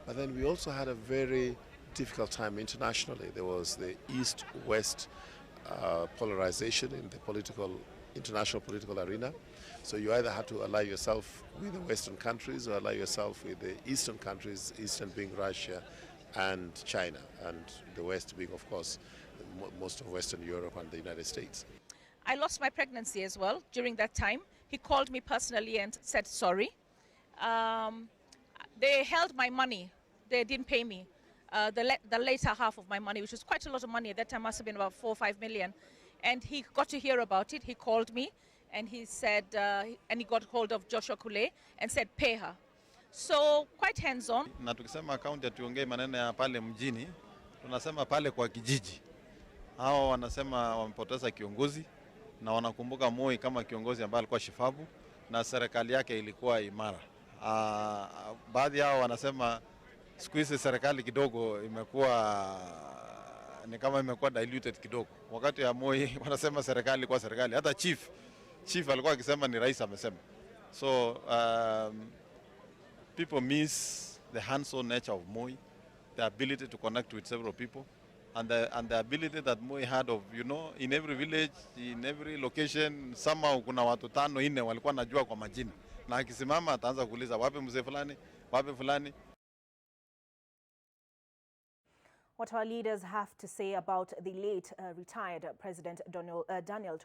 But then we also had a very difficult time internationally. There was the East-West polarization in the international political arena. So you either had to ally yourself with the Western countries or ally yourself with the Eastern countries, Eastern being Russia and China, and the West being, of course, most of Western Europe and the United States.
I lost my pregnancy as well during that time. He called me personally and said sorry. They held my money. They didn't pay me. The later half of my money, which was quite a lot of money at that time, must have been about 4 or 5 million. And he got to hear about it. He called me and he said, and he got hold of Joshua Kule and said, pay her. So quite hands-on.
Na tukisema kaunti atuongee maneno ya pale mjini, tunasema pale kwa kijiji. Hao wanasema wamepoteza kiongozi na wanakumbuka Moi kama kiongozi ambaye alikuwa shifabu na serikali yake ilikuwa imara. Baadhi yao wanasema siku hizi serikali kidogo imekuwa ni kama imekuwa diluted kidogo. Wakati ya Moi wanasema serikali ilikuwa serikali. Hata chief alikuwa akisema ni rais amesema. So people miss the hands-on nature of Moi, the ability to connect with several people, and the ability that Moi had of, you know, in every village, in every location, somehow kuna watu 5 4 walikuwa najua kwa majina. Na akisimama ataanza kuuliza wapi mzee fulani, wapi fulani.
What our leaders have to say about the late retired President Daniel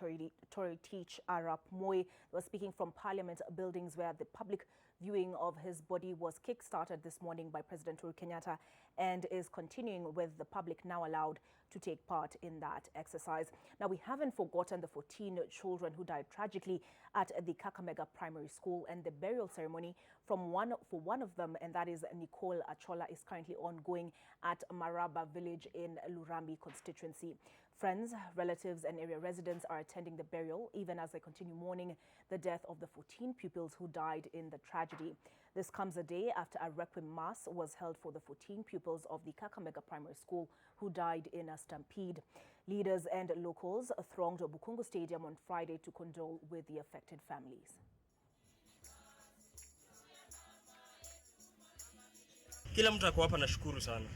Toroitich Arap Moi. They were speaking from Parliament buildings where the public viewing of his body was kick-started this morning by President Uhuru Kenyatta and is continuing with the public now allowed to take part in that exercise. Now, we haven't forgotten the 14 children who died tragically at the Kakamega Primary School, and the burial ceremony for one of them, and that is Nicole Achola, is currently ongoing at Maraba Village in Lurambi constituency. Friends, relatives and area residents are attending the burial even as they continue mourning the death of the 14 pupils who died in the tragedy. This comes a day after a requiem mass was held for the 14 pupils of the Kakamega Primary School who died in a stampede. Leaders and locals thronged Bukungu Stadium on Friday to condole with the affected families.
Kila mtu ako hapa nashukuru sana.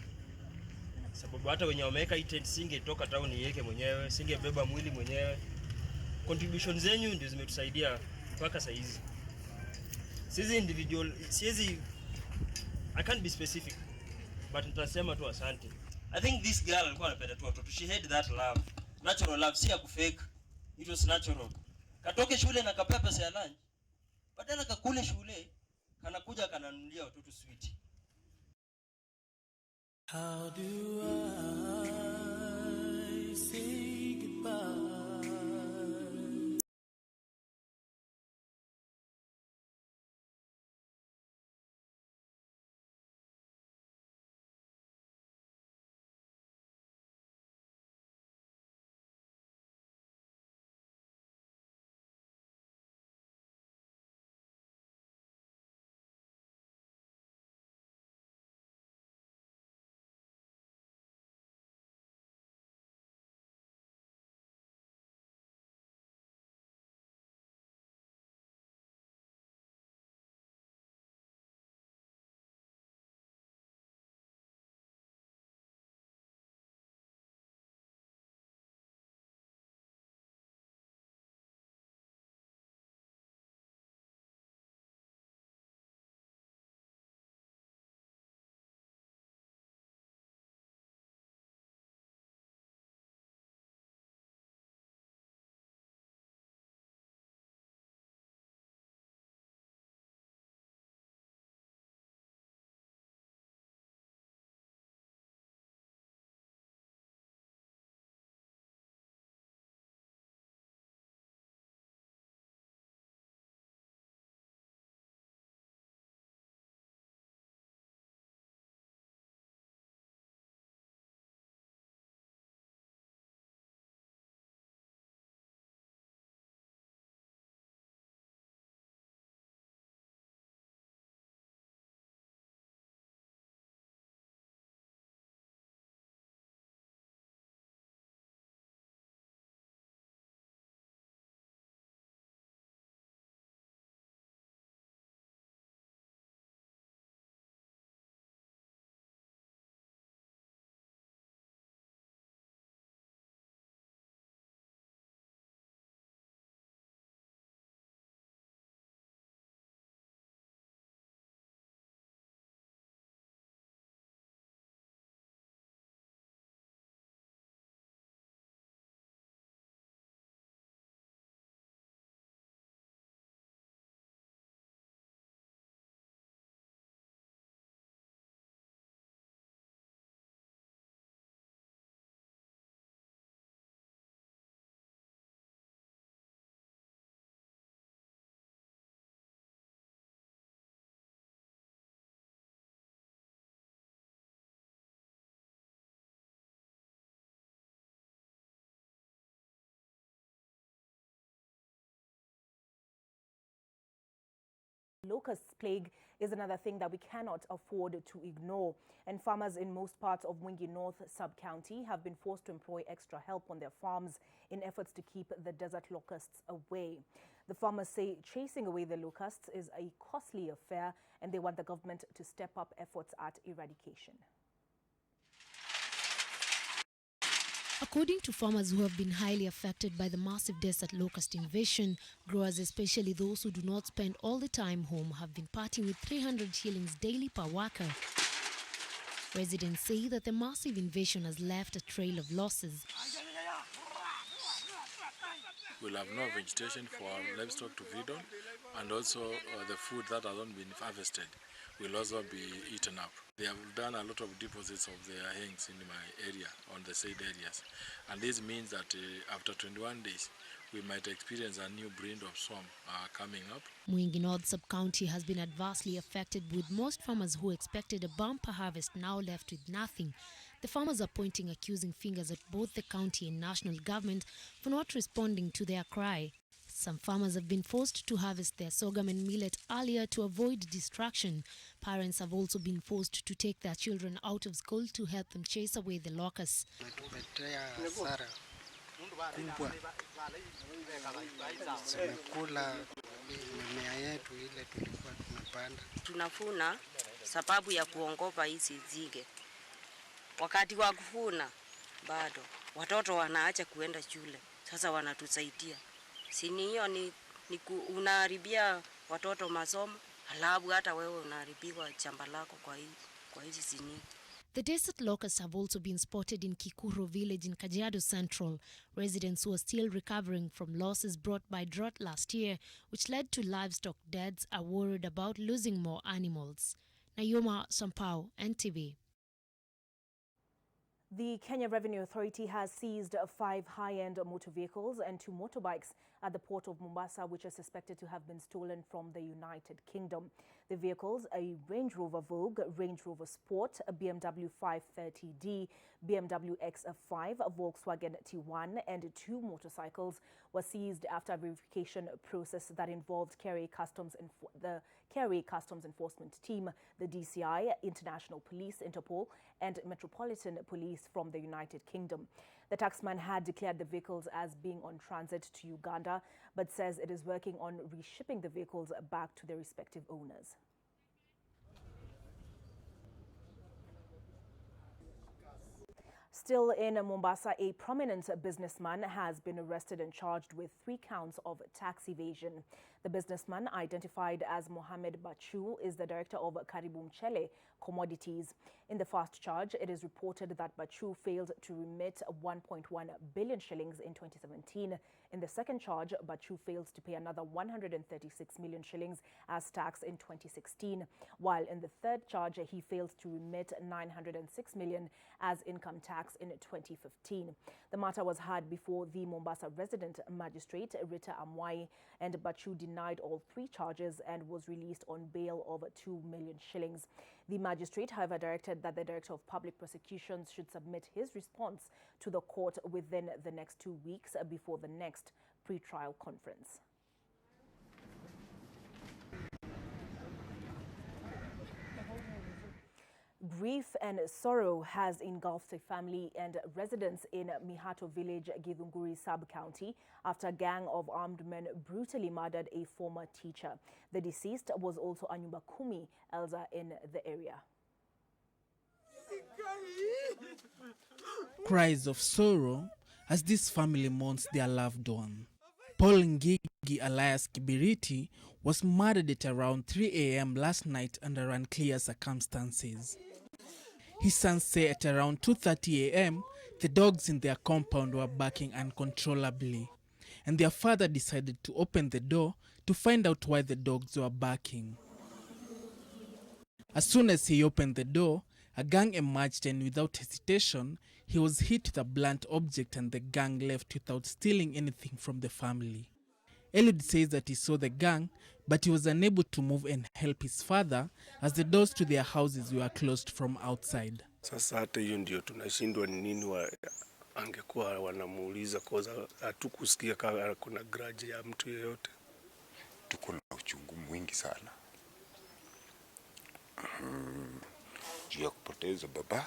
Sababu hata wenye wameweka hii tent singetoka town niweke mwenyewe, singebeba mwili mwenyewe. Contribution zenyu ndio zimetusaidia mpaka saa hizi. Sisi individual, I can't be specific, but nitasema tu asante. I think this girl alikuwa anapenda tu watoto. She had that love, natural love, si ya kufake. It was natural. Katoke shule na kapea pesa ya lunch. Badala kakule shule, kanakuja kananunulia watoto sweet.
How do I say goodbye?
Locust plague is another thing that we cannot afford to ignore. And farmers in most parts of Mwingi North sub-county have been forced to employ extra help on their farms in efforts to keep the desert locusts away. The farmers say chasing away the locusts is a costly affair, and they want the government to step up efforts at eradication.
According to farmers who have been highly affected by the massive desert locust invasion, growers, especially those who do not spend all the time home, have been parting with 300 shillings daily per worker. Residents say that the massive invasion has left a trail of losses.
We'll have no vegetation for our livestock to feed on, and also the food that has not been harvested will also be eaten up. They have done a lot of deposits of their eggs in my area, on the said areas, and this means that after 21 days, we might experience a new breed of swarm coming up.
Mwingi North sub-county has been adversely affected, with most farmers who expected a bumper harvest now left with nothing. The farmers are pointing accusing fingers at both the county and national government for not responding to their cry. Some farmers have been forced to harvest their sorghum and millet earlier to avoid distraction. Parents have also been forced to take their children out of school to help them chase away the locusts.
Tunafuna sababu ya kuongopa hizi nzige. Wakati wa kuvuna bado watoto wanaacha kuenda shule. Sasa wanatusaidia. Sini hiyo ni unaharibia watoto masomo, halafu hata wewe unaharibiwa shamba lako kwa hizi sini.
The desert locusts have also been spotted in Kikuro village in Kajiado Central. Residents who are still recovering from losses brought by drought last year, which led to livestock deaths, are worried about losing more animals. Nayoma Sampao, NTV.
The Kenya Revenue Authority has seized 5 high-end motor vehicles and 2 motorbikes at the port of Mombasa, which are suspected to have been stolen from the United Kingdom. The vehicles, a Range Rover Vogue, Range Rover Sport, a BMW 530D, BMW X5, a Volkswagen T1, and 2 motorcycles, were seized after a verification process that involved the Kerry Customs Enforcement Team, the DCI, International Police, Interpol, and Metropolitan Police from the United Kingdom. The taxman had declared the vehicles as being on transit to Uganda, but says it is working on reshipping the vehicles back to their respective owners. Still in Mombasa, a prominent businessman has been arrested and charged with 3 counts of tax evasion. The businessman, identified as Mohamed Bachu, is the director of Karibu Mchele Commodities. In the first charge, it is reported that Bachu failed to remit 1.1 billion shillings in 2017. In the second charge, Bachu failed to pay another 136 million shillings as tax in 2016, while in the third charge, he failed to remit 906 million as income tax in 2015. The matter was heard before the Mombasa resident magistrate Rita Amwai, and Bachu denied all 3 charges and was released on bail of 2 million shillings. The magistrate, however, directed that the Director of Public Prosecutions should submit his response to the court within the next 2 weeks before the next pre-trial conference. Grief and sorrow has engulfed a family and residents in Mihato village, Githunguri sub-county, after a gang of armed men brutally murdered a former teacher. The deceased was also a Nyumba Kumi elder in the area.
Cries of sorrow as this family mourns their loved one. Paul Ngigi alias Kibiriti was murdered at around 3 a.m. last night under unclear circumstances. His sons say at around 2:30 a.m. the dogs in their compound were barking uncontrollably, and their father decided to open the door to find out why the dogs were barking. As soon as he opened the door, a gang emerged, and without hesitation, he was hit with a blunt object, and the gang left without stealing anything from the family. Eliud says that he saw the gang, but he was unable to move and help his father as the doors to their houses were closed from outside.
Sasa hata hiyo ndio tunashindwa ni nini angekuwa wanamuuliza, kwa hatukusikia kama kuna grudge ya mtu yeyote.
Tuko na uchungu mwingi sana
juu ya kupoteza baba.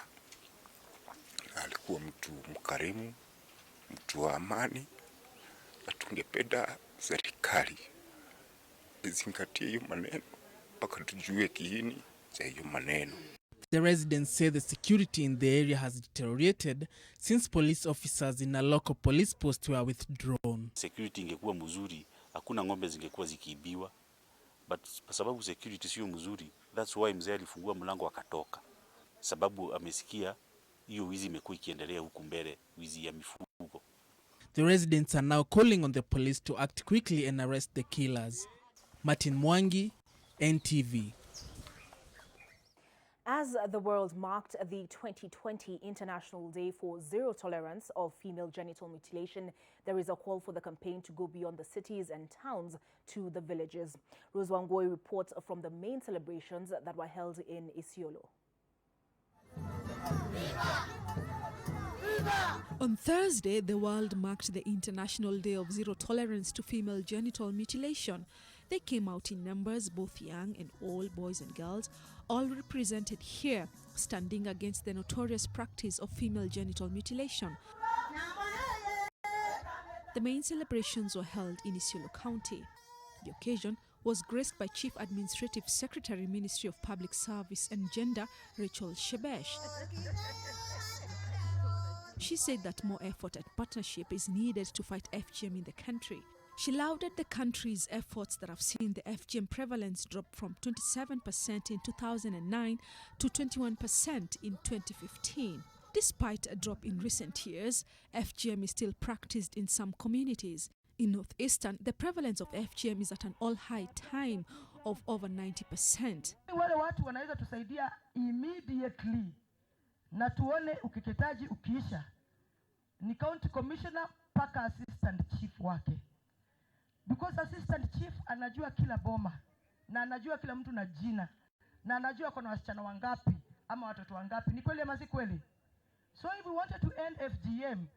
Alikuwa mtu mkarimu, mtu wa amani, na tungependa serikali izingatie hiyo maneno mpaka tujue kiini cha hiyo maneno.
The residents say the security in the area has deteriorated since police officers in a local police post were withdrawn.
Security ingekuwa mzuri, hakuna ng'ombe zingekuwa zikiibiwa. But kwa sababu security sio mzuri, that's why mzee alifungua mlango akatoka. Sababu amesikia hiyo wizi imekuwa ikiendelea huku mbele, wizi ya mifugo.
The residents are now calling on the police to act quickly and arrest the killers. Martin Mwangi, NTV.
As the world marked the 2020 International Day for Zero Tolerance of Female Genital Mutilation, there is a call for the campaign to go beyond the cities and towns to the villages. Rose Wangoi reports from the main celebrations that were held in Isiolo.
On Thursday, the world marked the International Day of Zero Tolerance to Female Genital Mutilation. They came out in numbers, both young and old, boys and girls, all represented here, standing against the notorious practice of female genital mutilation. The main celebrations were held in Isiolo County. The occasion was graced by Chief Administrative Secretary, Ministry of Public Service and Gender, Rachel Shebesh. She said that more effort and partnership is needed to fight FGM in the country. She lauded the country's efforts that have seen the FGM prevalence drop from 27% in 2009 to 21% in 2015. Despite a drop in recent years, FGM is still practiced in some communities. In Northeastern, the prevalence of FGM is at an all-high time of over 90%.
Wale watu wanaweza tusaidia immediately na tuone ukeketaji ukiisha ni county commissioner paka assistant chief wake, because assistant chief anajua kila boma na anajua kila mtu na jina na anajua kuna wasichana wangapi ama watoto wangapi. Ni kweli ama si kweli? So if we wanted to end FGM,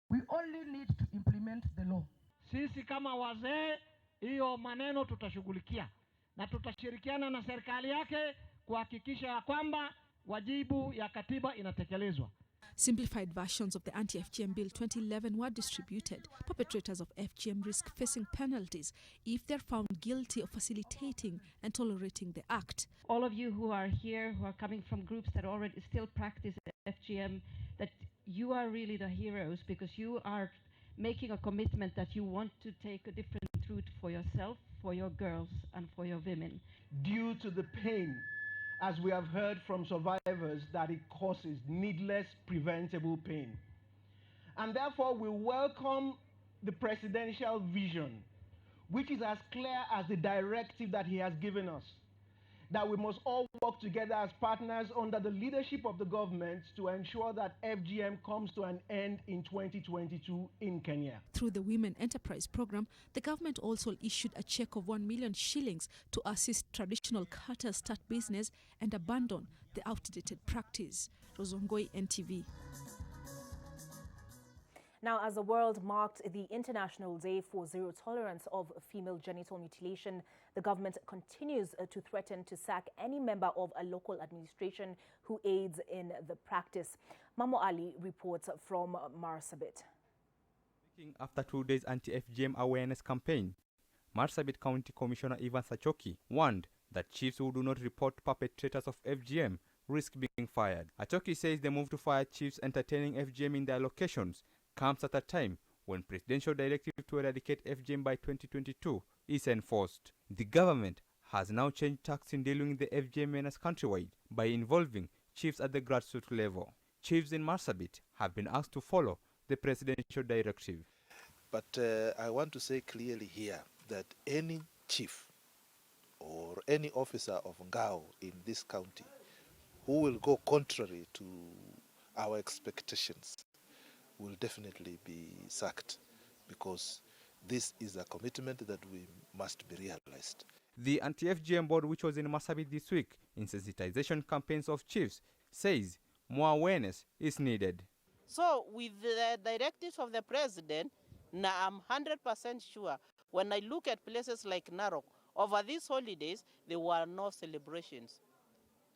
we only need to implement the law.
Sisi kama wazee hiyo maneno tutashughulikia na tutashirikiana na serikali yake kuhakikisha kwamba wajibu ya katiba inatekelezwa.
Simplified versions of the anti-FGM Bill 2011 were distributed. Perpetrators of FGM risk facing penalties if they're found guilty of facilitating and tolerating the act.
All of you who are here, who are coming from groups that already still practice FGM, that you are really the heroes, because you are making a commitment that you want to take a different route for yourself, for your girls, and for your women.
Due to the pain, as we have heard from survivors, that it causes needless preventable pain. And therefore we welcome the presidential vision, which is as clear as the directive that he has given us, that we must all work together as partners under the leadership of the government to ensure that FGM comes to an end in 2022 in Kenya.
Through the Women Enterprise Program, the government also issued a check of 1 million shillings to assist traditional cutters start business and abandon the outdated practice. Rozongoi, NTV.
Now, as the world marked the International Day for Zero Tolerance of Female Genital Mutilation, the government continues to threaten to sack any member of a local administration who aids in the practice. Mamo Ali reports from Marsabit.
After 2 days anti-FGM awareness campaign, Marsabit County Commissioner Ivan Sachoki warned that chiefs who do not report perpetrators of FGM risk being fired. Achoki says the move to fire chiefs entertaining FGM in their locations comes at a time when presidential directive to eradicate FGM by 2022 is enforced. The government has now changed tacks in dealing with the FGM menace countrywide by involving chiefs at the grassroots level. Chiefs in Marsabit have been asked to follow the presidential directive.
But I want to say clearly here that any chief or any officer of Ngao in this county who will go contrary to our expectations will definitely be sacked, because this is a commitment that we must be realized.
The anti-FGM board, which was in Marsabit this week in sensitization campaigns of chiefs, says more awareness is needed.
So with the directives of the president, now I'm 100% sure when I look at places like Narok, over these holidays, there were no celebrations.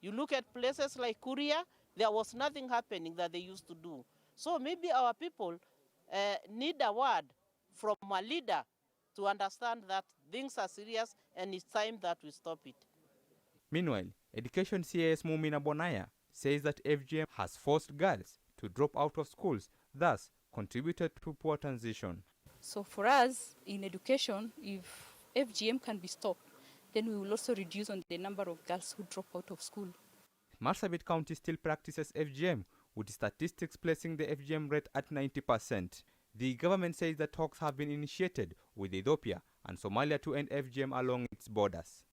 You look at places like Korea, there was nothing happening that they used to do. So maybe our people need a word from a leader to understand that things are serious and it's time that we stop it.
Meanwhile, Education CAS Mumina Bonaya says that FGM has forced girls to drop out of schools, thus contributed to poor transition.
So for us in education, if FGM can be stopped, then we will also reduce on the number of girls who drop out of school.
Marsabit County still practices FGM, with statistics placing the FGM rate at 90%. The government says that talks have been initiated with Ethiopia and Somalia to end FGM along its borders.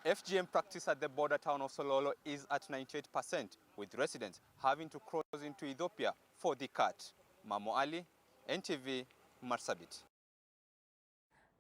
FGM practice at the border town of Sololo is at 98%, with residents having to cross into Ethiopia for the cut. Mamo Ali, NTV, Marsabit.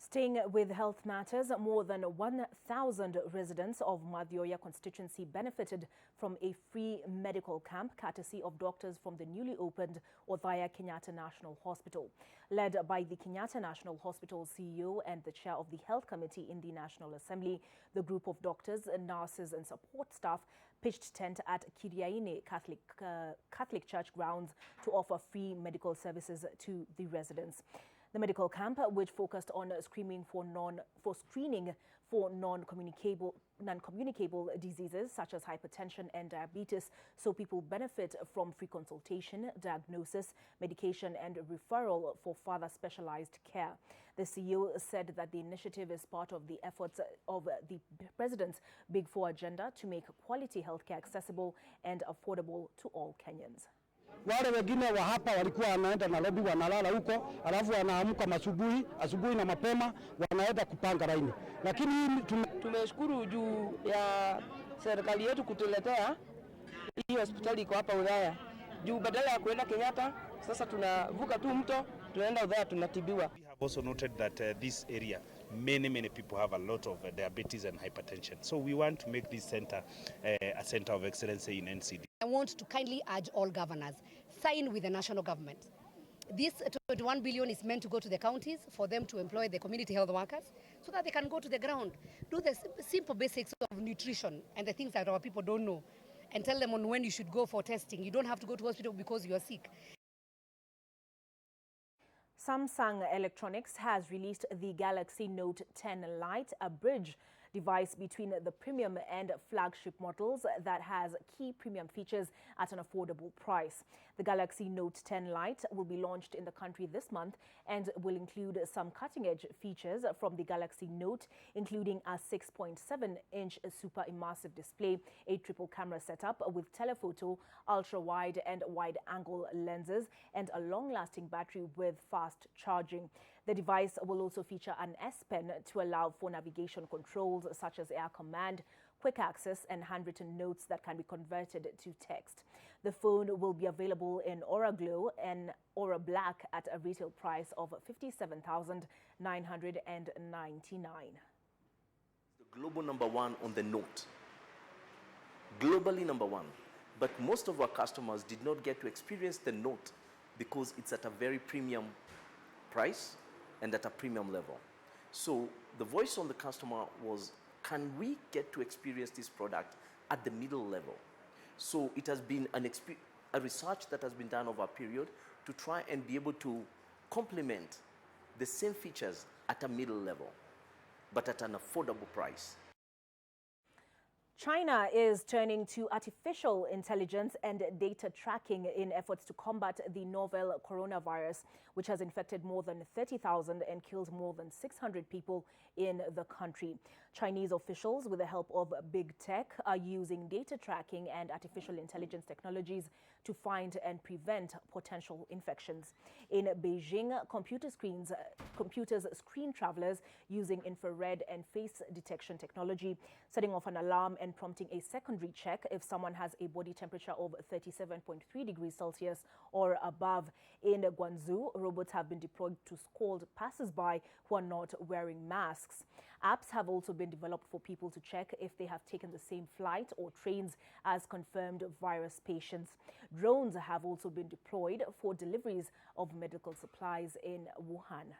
Staying with health matters, more than 1,000 residents of Madhyoya constituency benefited from a free medical camp courtesy of doctors from the newly opened Othaya Kenyatta National Hospital. Led by the Kenyatta National Hospital CEO and the chair of the Health Committee in the National Assembly, the group of doctors, nurses and support staff pitched tent at Kiriaini Catholic Church grounds to offer free medical services to the residents. The medical camp, which focused on screening for non-communicable diseases such as hypertension and diabetes, so people benefit from free consultation, diagnosis, medication and referral for further specialized care. The CEO said that the initiative is part of the efforts of the President's Big Four agenda to make quality healthcare accessible and affordable to all Kenyans.
Wale wengine wa hapa walikuwa wanaenda Nairobi, wanalala huko, alafu wanaamka asubuhi na mapema wanaenda kupanga laini. Lakini tumeshukuru juu ya serikali yetu kutuletea hii hospitali iko hapa Othaya. Juu badala ya kuenda Kenyatta, sasa tunavuka tu mto, tunaenda Othaya tunatibiwa.
We have also noted that this area many people have a lot of diabetes and hypertension. So we want to make this center a center of excellence in NCD.
I want to kindly urge all governors, sign with the national government. This 21 billion is meant to go to the counties for them to employ the community health workers so that they can go to the ground, do the simple basics of nutrition and the things that our people don't know, and tell them on when you should go for testing. You don't have to go to hospital because you are sick.
Samsung Electronics has released the Galaxy Note 10 Lite, a bridge device between the premium and flagship models that has key premium features at an affordable price. The Galaxy Note 10 Lite will be launched in the country this month and will include some cutting-edge features from the Galaxy Note, including a 6.7-inch super immersive display, a triple camera setup with telephoto, ultra-wide and wide-angle lenses, and a long-lasting battery with fast charging. The device will also feature an S Pen to allow for navigation controls such as air command, quick access, and handwritten notes that can be converted to text. The phone will be available in Aura Glow and Aura Black at a retail price of $57,999.
The global #1 on the Note. Globally #1. But most of our customers did not get to experience the Note because it's at a very premium price and at a premium level. So the voice on the customer was, can we get to experience this product at the middle level? So it has been a research that has been done over a period to try and be able to complement the same features at a middle level, but at an affordable price.
China is turning to artificial intelligence and data tracking in efforts to combat the novel coronavirus, which has infected more than 30,000 and killed more than 600 people in the country. Chinese officials, with the help of big tech, are using data tracking and artificial intelligence technologies to find and prevent potential infections. In Beijing, computers screen travelers using infrared and face detection technology, setting off an alarm and prompting a secondary check if someone has a body temperature of 37.3 degrees Celsius or above. In Guangzhou, robots have been deployed to scold passers-by who are not wearing masks. Apps have also been developed for people to check if they have taken the same flight or trains as confirmed virus patients. Drones have also been deployed for deliveries of medical supplies in Wuhan.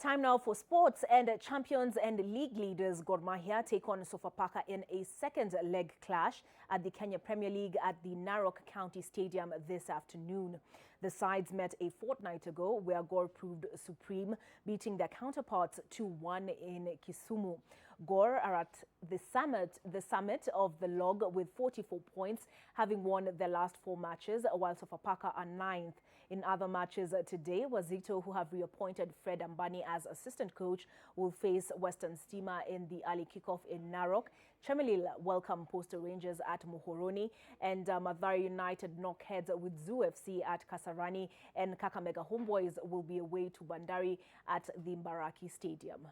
Time now for sports, and champions and league leaders Gor Mahia take on Sofapaka in a second leg clash at the Kenya Premier League at the Narok County Stadium this afternoon. The sides met a fortnight ago where Gor proved supreme, beating their counterparts 2-1 in Kisumu. Gor are at the summit of the log with 44 points, having won their last 4 matches, while Sofapaka are 9th. In other matches today, Wazito, who have reappointed Fred Ambani as assistant coach, will face Western Stima in the early kickoff in Narok. Chemelil welcome Posta Rangers at Muhoroni, and Mathare United knock heads with Zoo FC at Kasarani, and Kakamega Homeboys will be away to Bandari at the Mbaraki Stadium.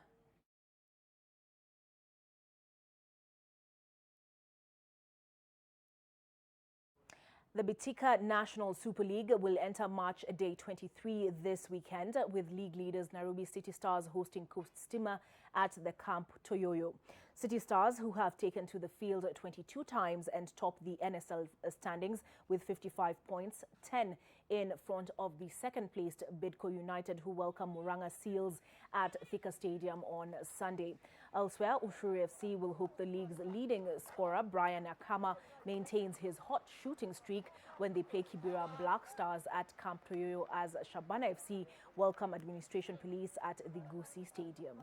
The Bitika National Super League will enter March Day 23 this weekend, with league leaders Nairobi City Stars hosting Coast Stima at the Camp Toyoyo. City Stars, who have taken to the field 22 times and top the NSL standings with 55 points, 10 in front of the second-placed Bidco United, who welcome Muranga Seals at Thika Stadium on Sunday. Elsewhere, Ushuru FC will hope the league's leading scorer, Brian Akama, maintains his hot shooting streak when they play Kibera Black Stars at Camp Toyoyo, as Shabana FC welcome Administration Police at the Gusii Stadium.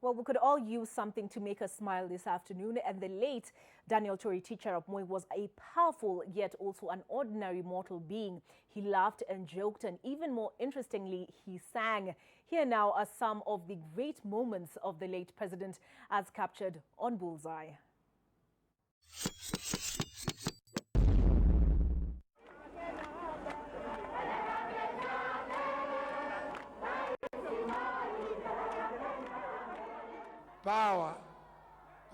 Well, we could all use something to make us smile this afternoon, and the late Daniel Toroitich Arap Moi was a powerful yet also an ordinary mortal being. He laughed and joked, and even more interestingly, he sang. Here now are some of the great moments of the late president as captured on Bullseye.
Power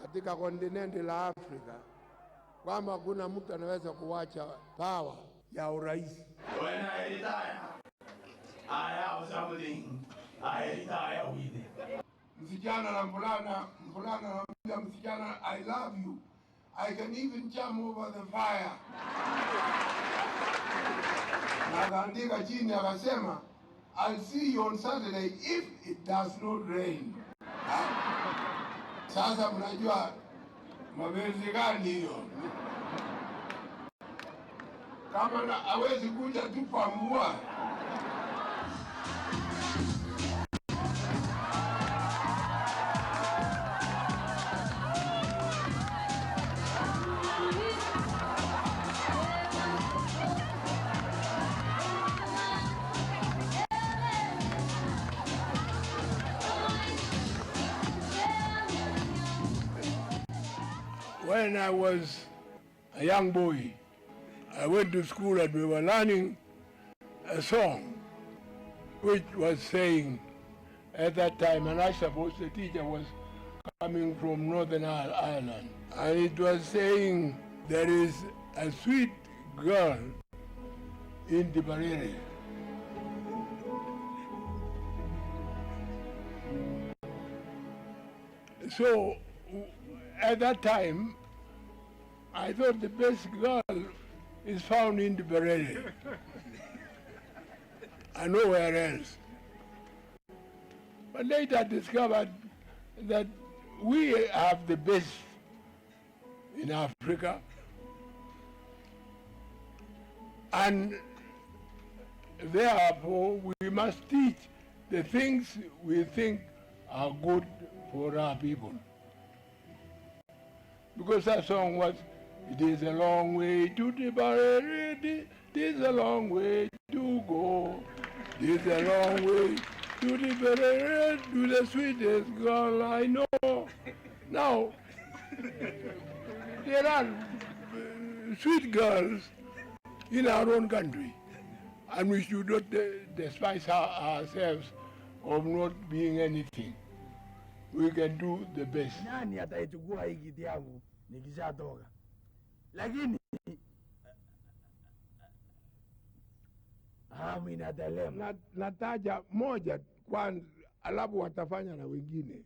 katika kontinenti la Afrika, kwamba kuna mtu anaweza kuwacha power ya urais.
When I retire, I have something I retire with.
Msichana na mvulana anamwambia msichana, I love you. I can even jump over the fire. Na akaandika chini akasema, I'll see you on Saturday if it does not rain. Sasa mnajua mapenzi gani hiyo? Kama hawezi kuja tu kwa mvua. When I was a young boy, I went to school and we were learning a song which was saying at that time, and I suppose the teacher was coming from Northern Ireland, and it was saying, there is a sweet girl in Tipperary. So at that time, I thought the best girl is found in Tipperary and nowhere else. But later I discovered that we have the best in Africa, and therefore we must teach the things we think are good for our people. Because that song was, it is a long way to Tipperary, it is a long way to go. It is a long way to Tipperary, to the sweetest girl I know. Now, there are sweet girls in our own country, and we should not despise ourselves of not being anything. We can do the best.
Nani ataichukua hii kiti yangu nikishatoka? Lakini mimi nataelema.
Nataja moja kwanza, alafu watafanya na wengine.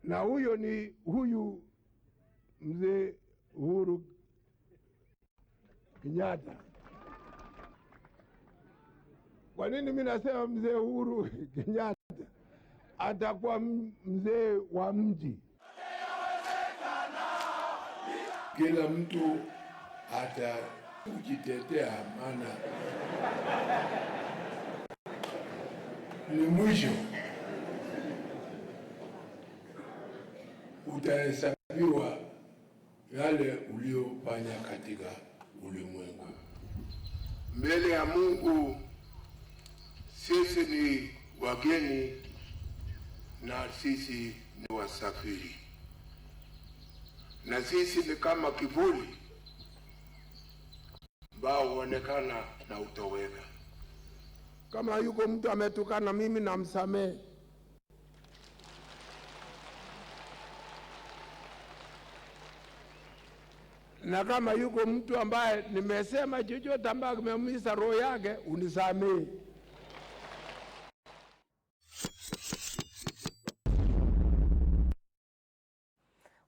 Na huyo ni huyu mzee Uhuru Kenyatta. Kwa nini mimi nasema mzee Uhuru Kenyatta? Atakuwa mzee wa mji. Kila mtu atajitetea, maana ni mwisho utahesabiwa yale uliofanya katika ulimwengu. Mbele ya Mungu sisi ni wageni na sisi ni wasafiri, na sisi ni kama kivuli ambao huonekana na utoweka. Kama yuko mtu ametukana mimi, namsamehe. Na kama yuko mtu ambaye nimesema chochote ambaye kimeumiza roho yake, unisamehe.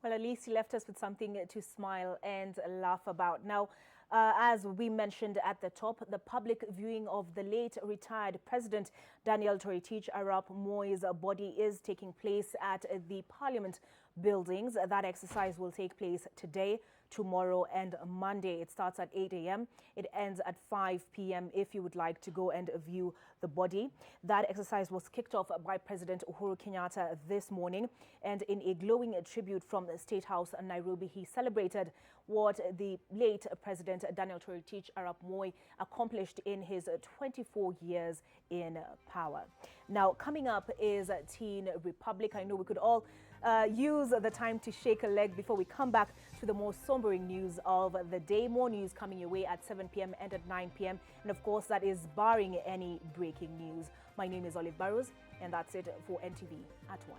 Well, at least he left us with something to smile and laugh about. Now, as we mentioned at the top, the public viewing of the late retired President Daniel Toroitich Arap Moi's body is taking place at the Parliament buildings. That exercise will take place today, tomorrow and Monday. It starts at 8 a.m. It ends at 5 p.m. if you would like to go and view the body. That exercise was kicked off by President Uhuru Kenyatta this morning, and in a glowing tribute from the State House in Nairobi, he celebrated what the late President Daniel Toroitich Arap Moi accomplished in his 24 years in power. Now, coming up is Teen Republic. I know we could all use the time to shake a leg before we come back to the more sombering news of the day. More news coming your way at 7 p.m. and at 9 p.m. And of course, that is barring any breaking news. My name is Olive Burrows, and that's it for NTV at 1.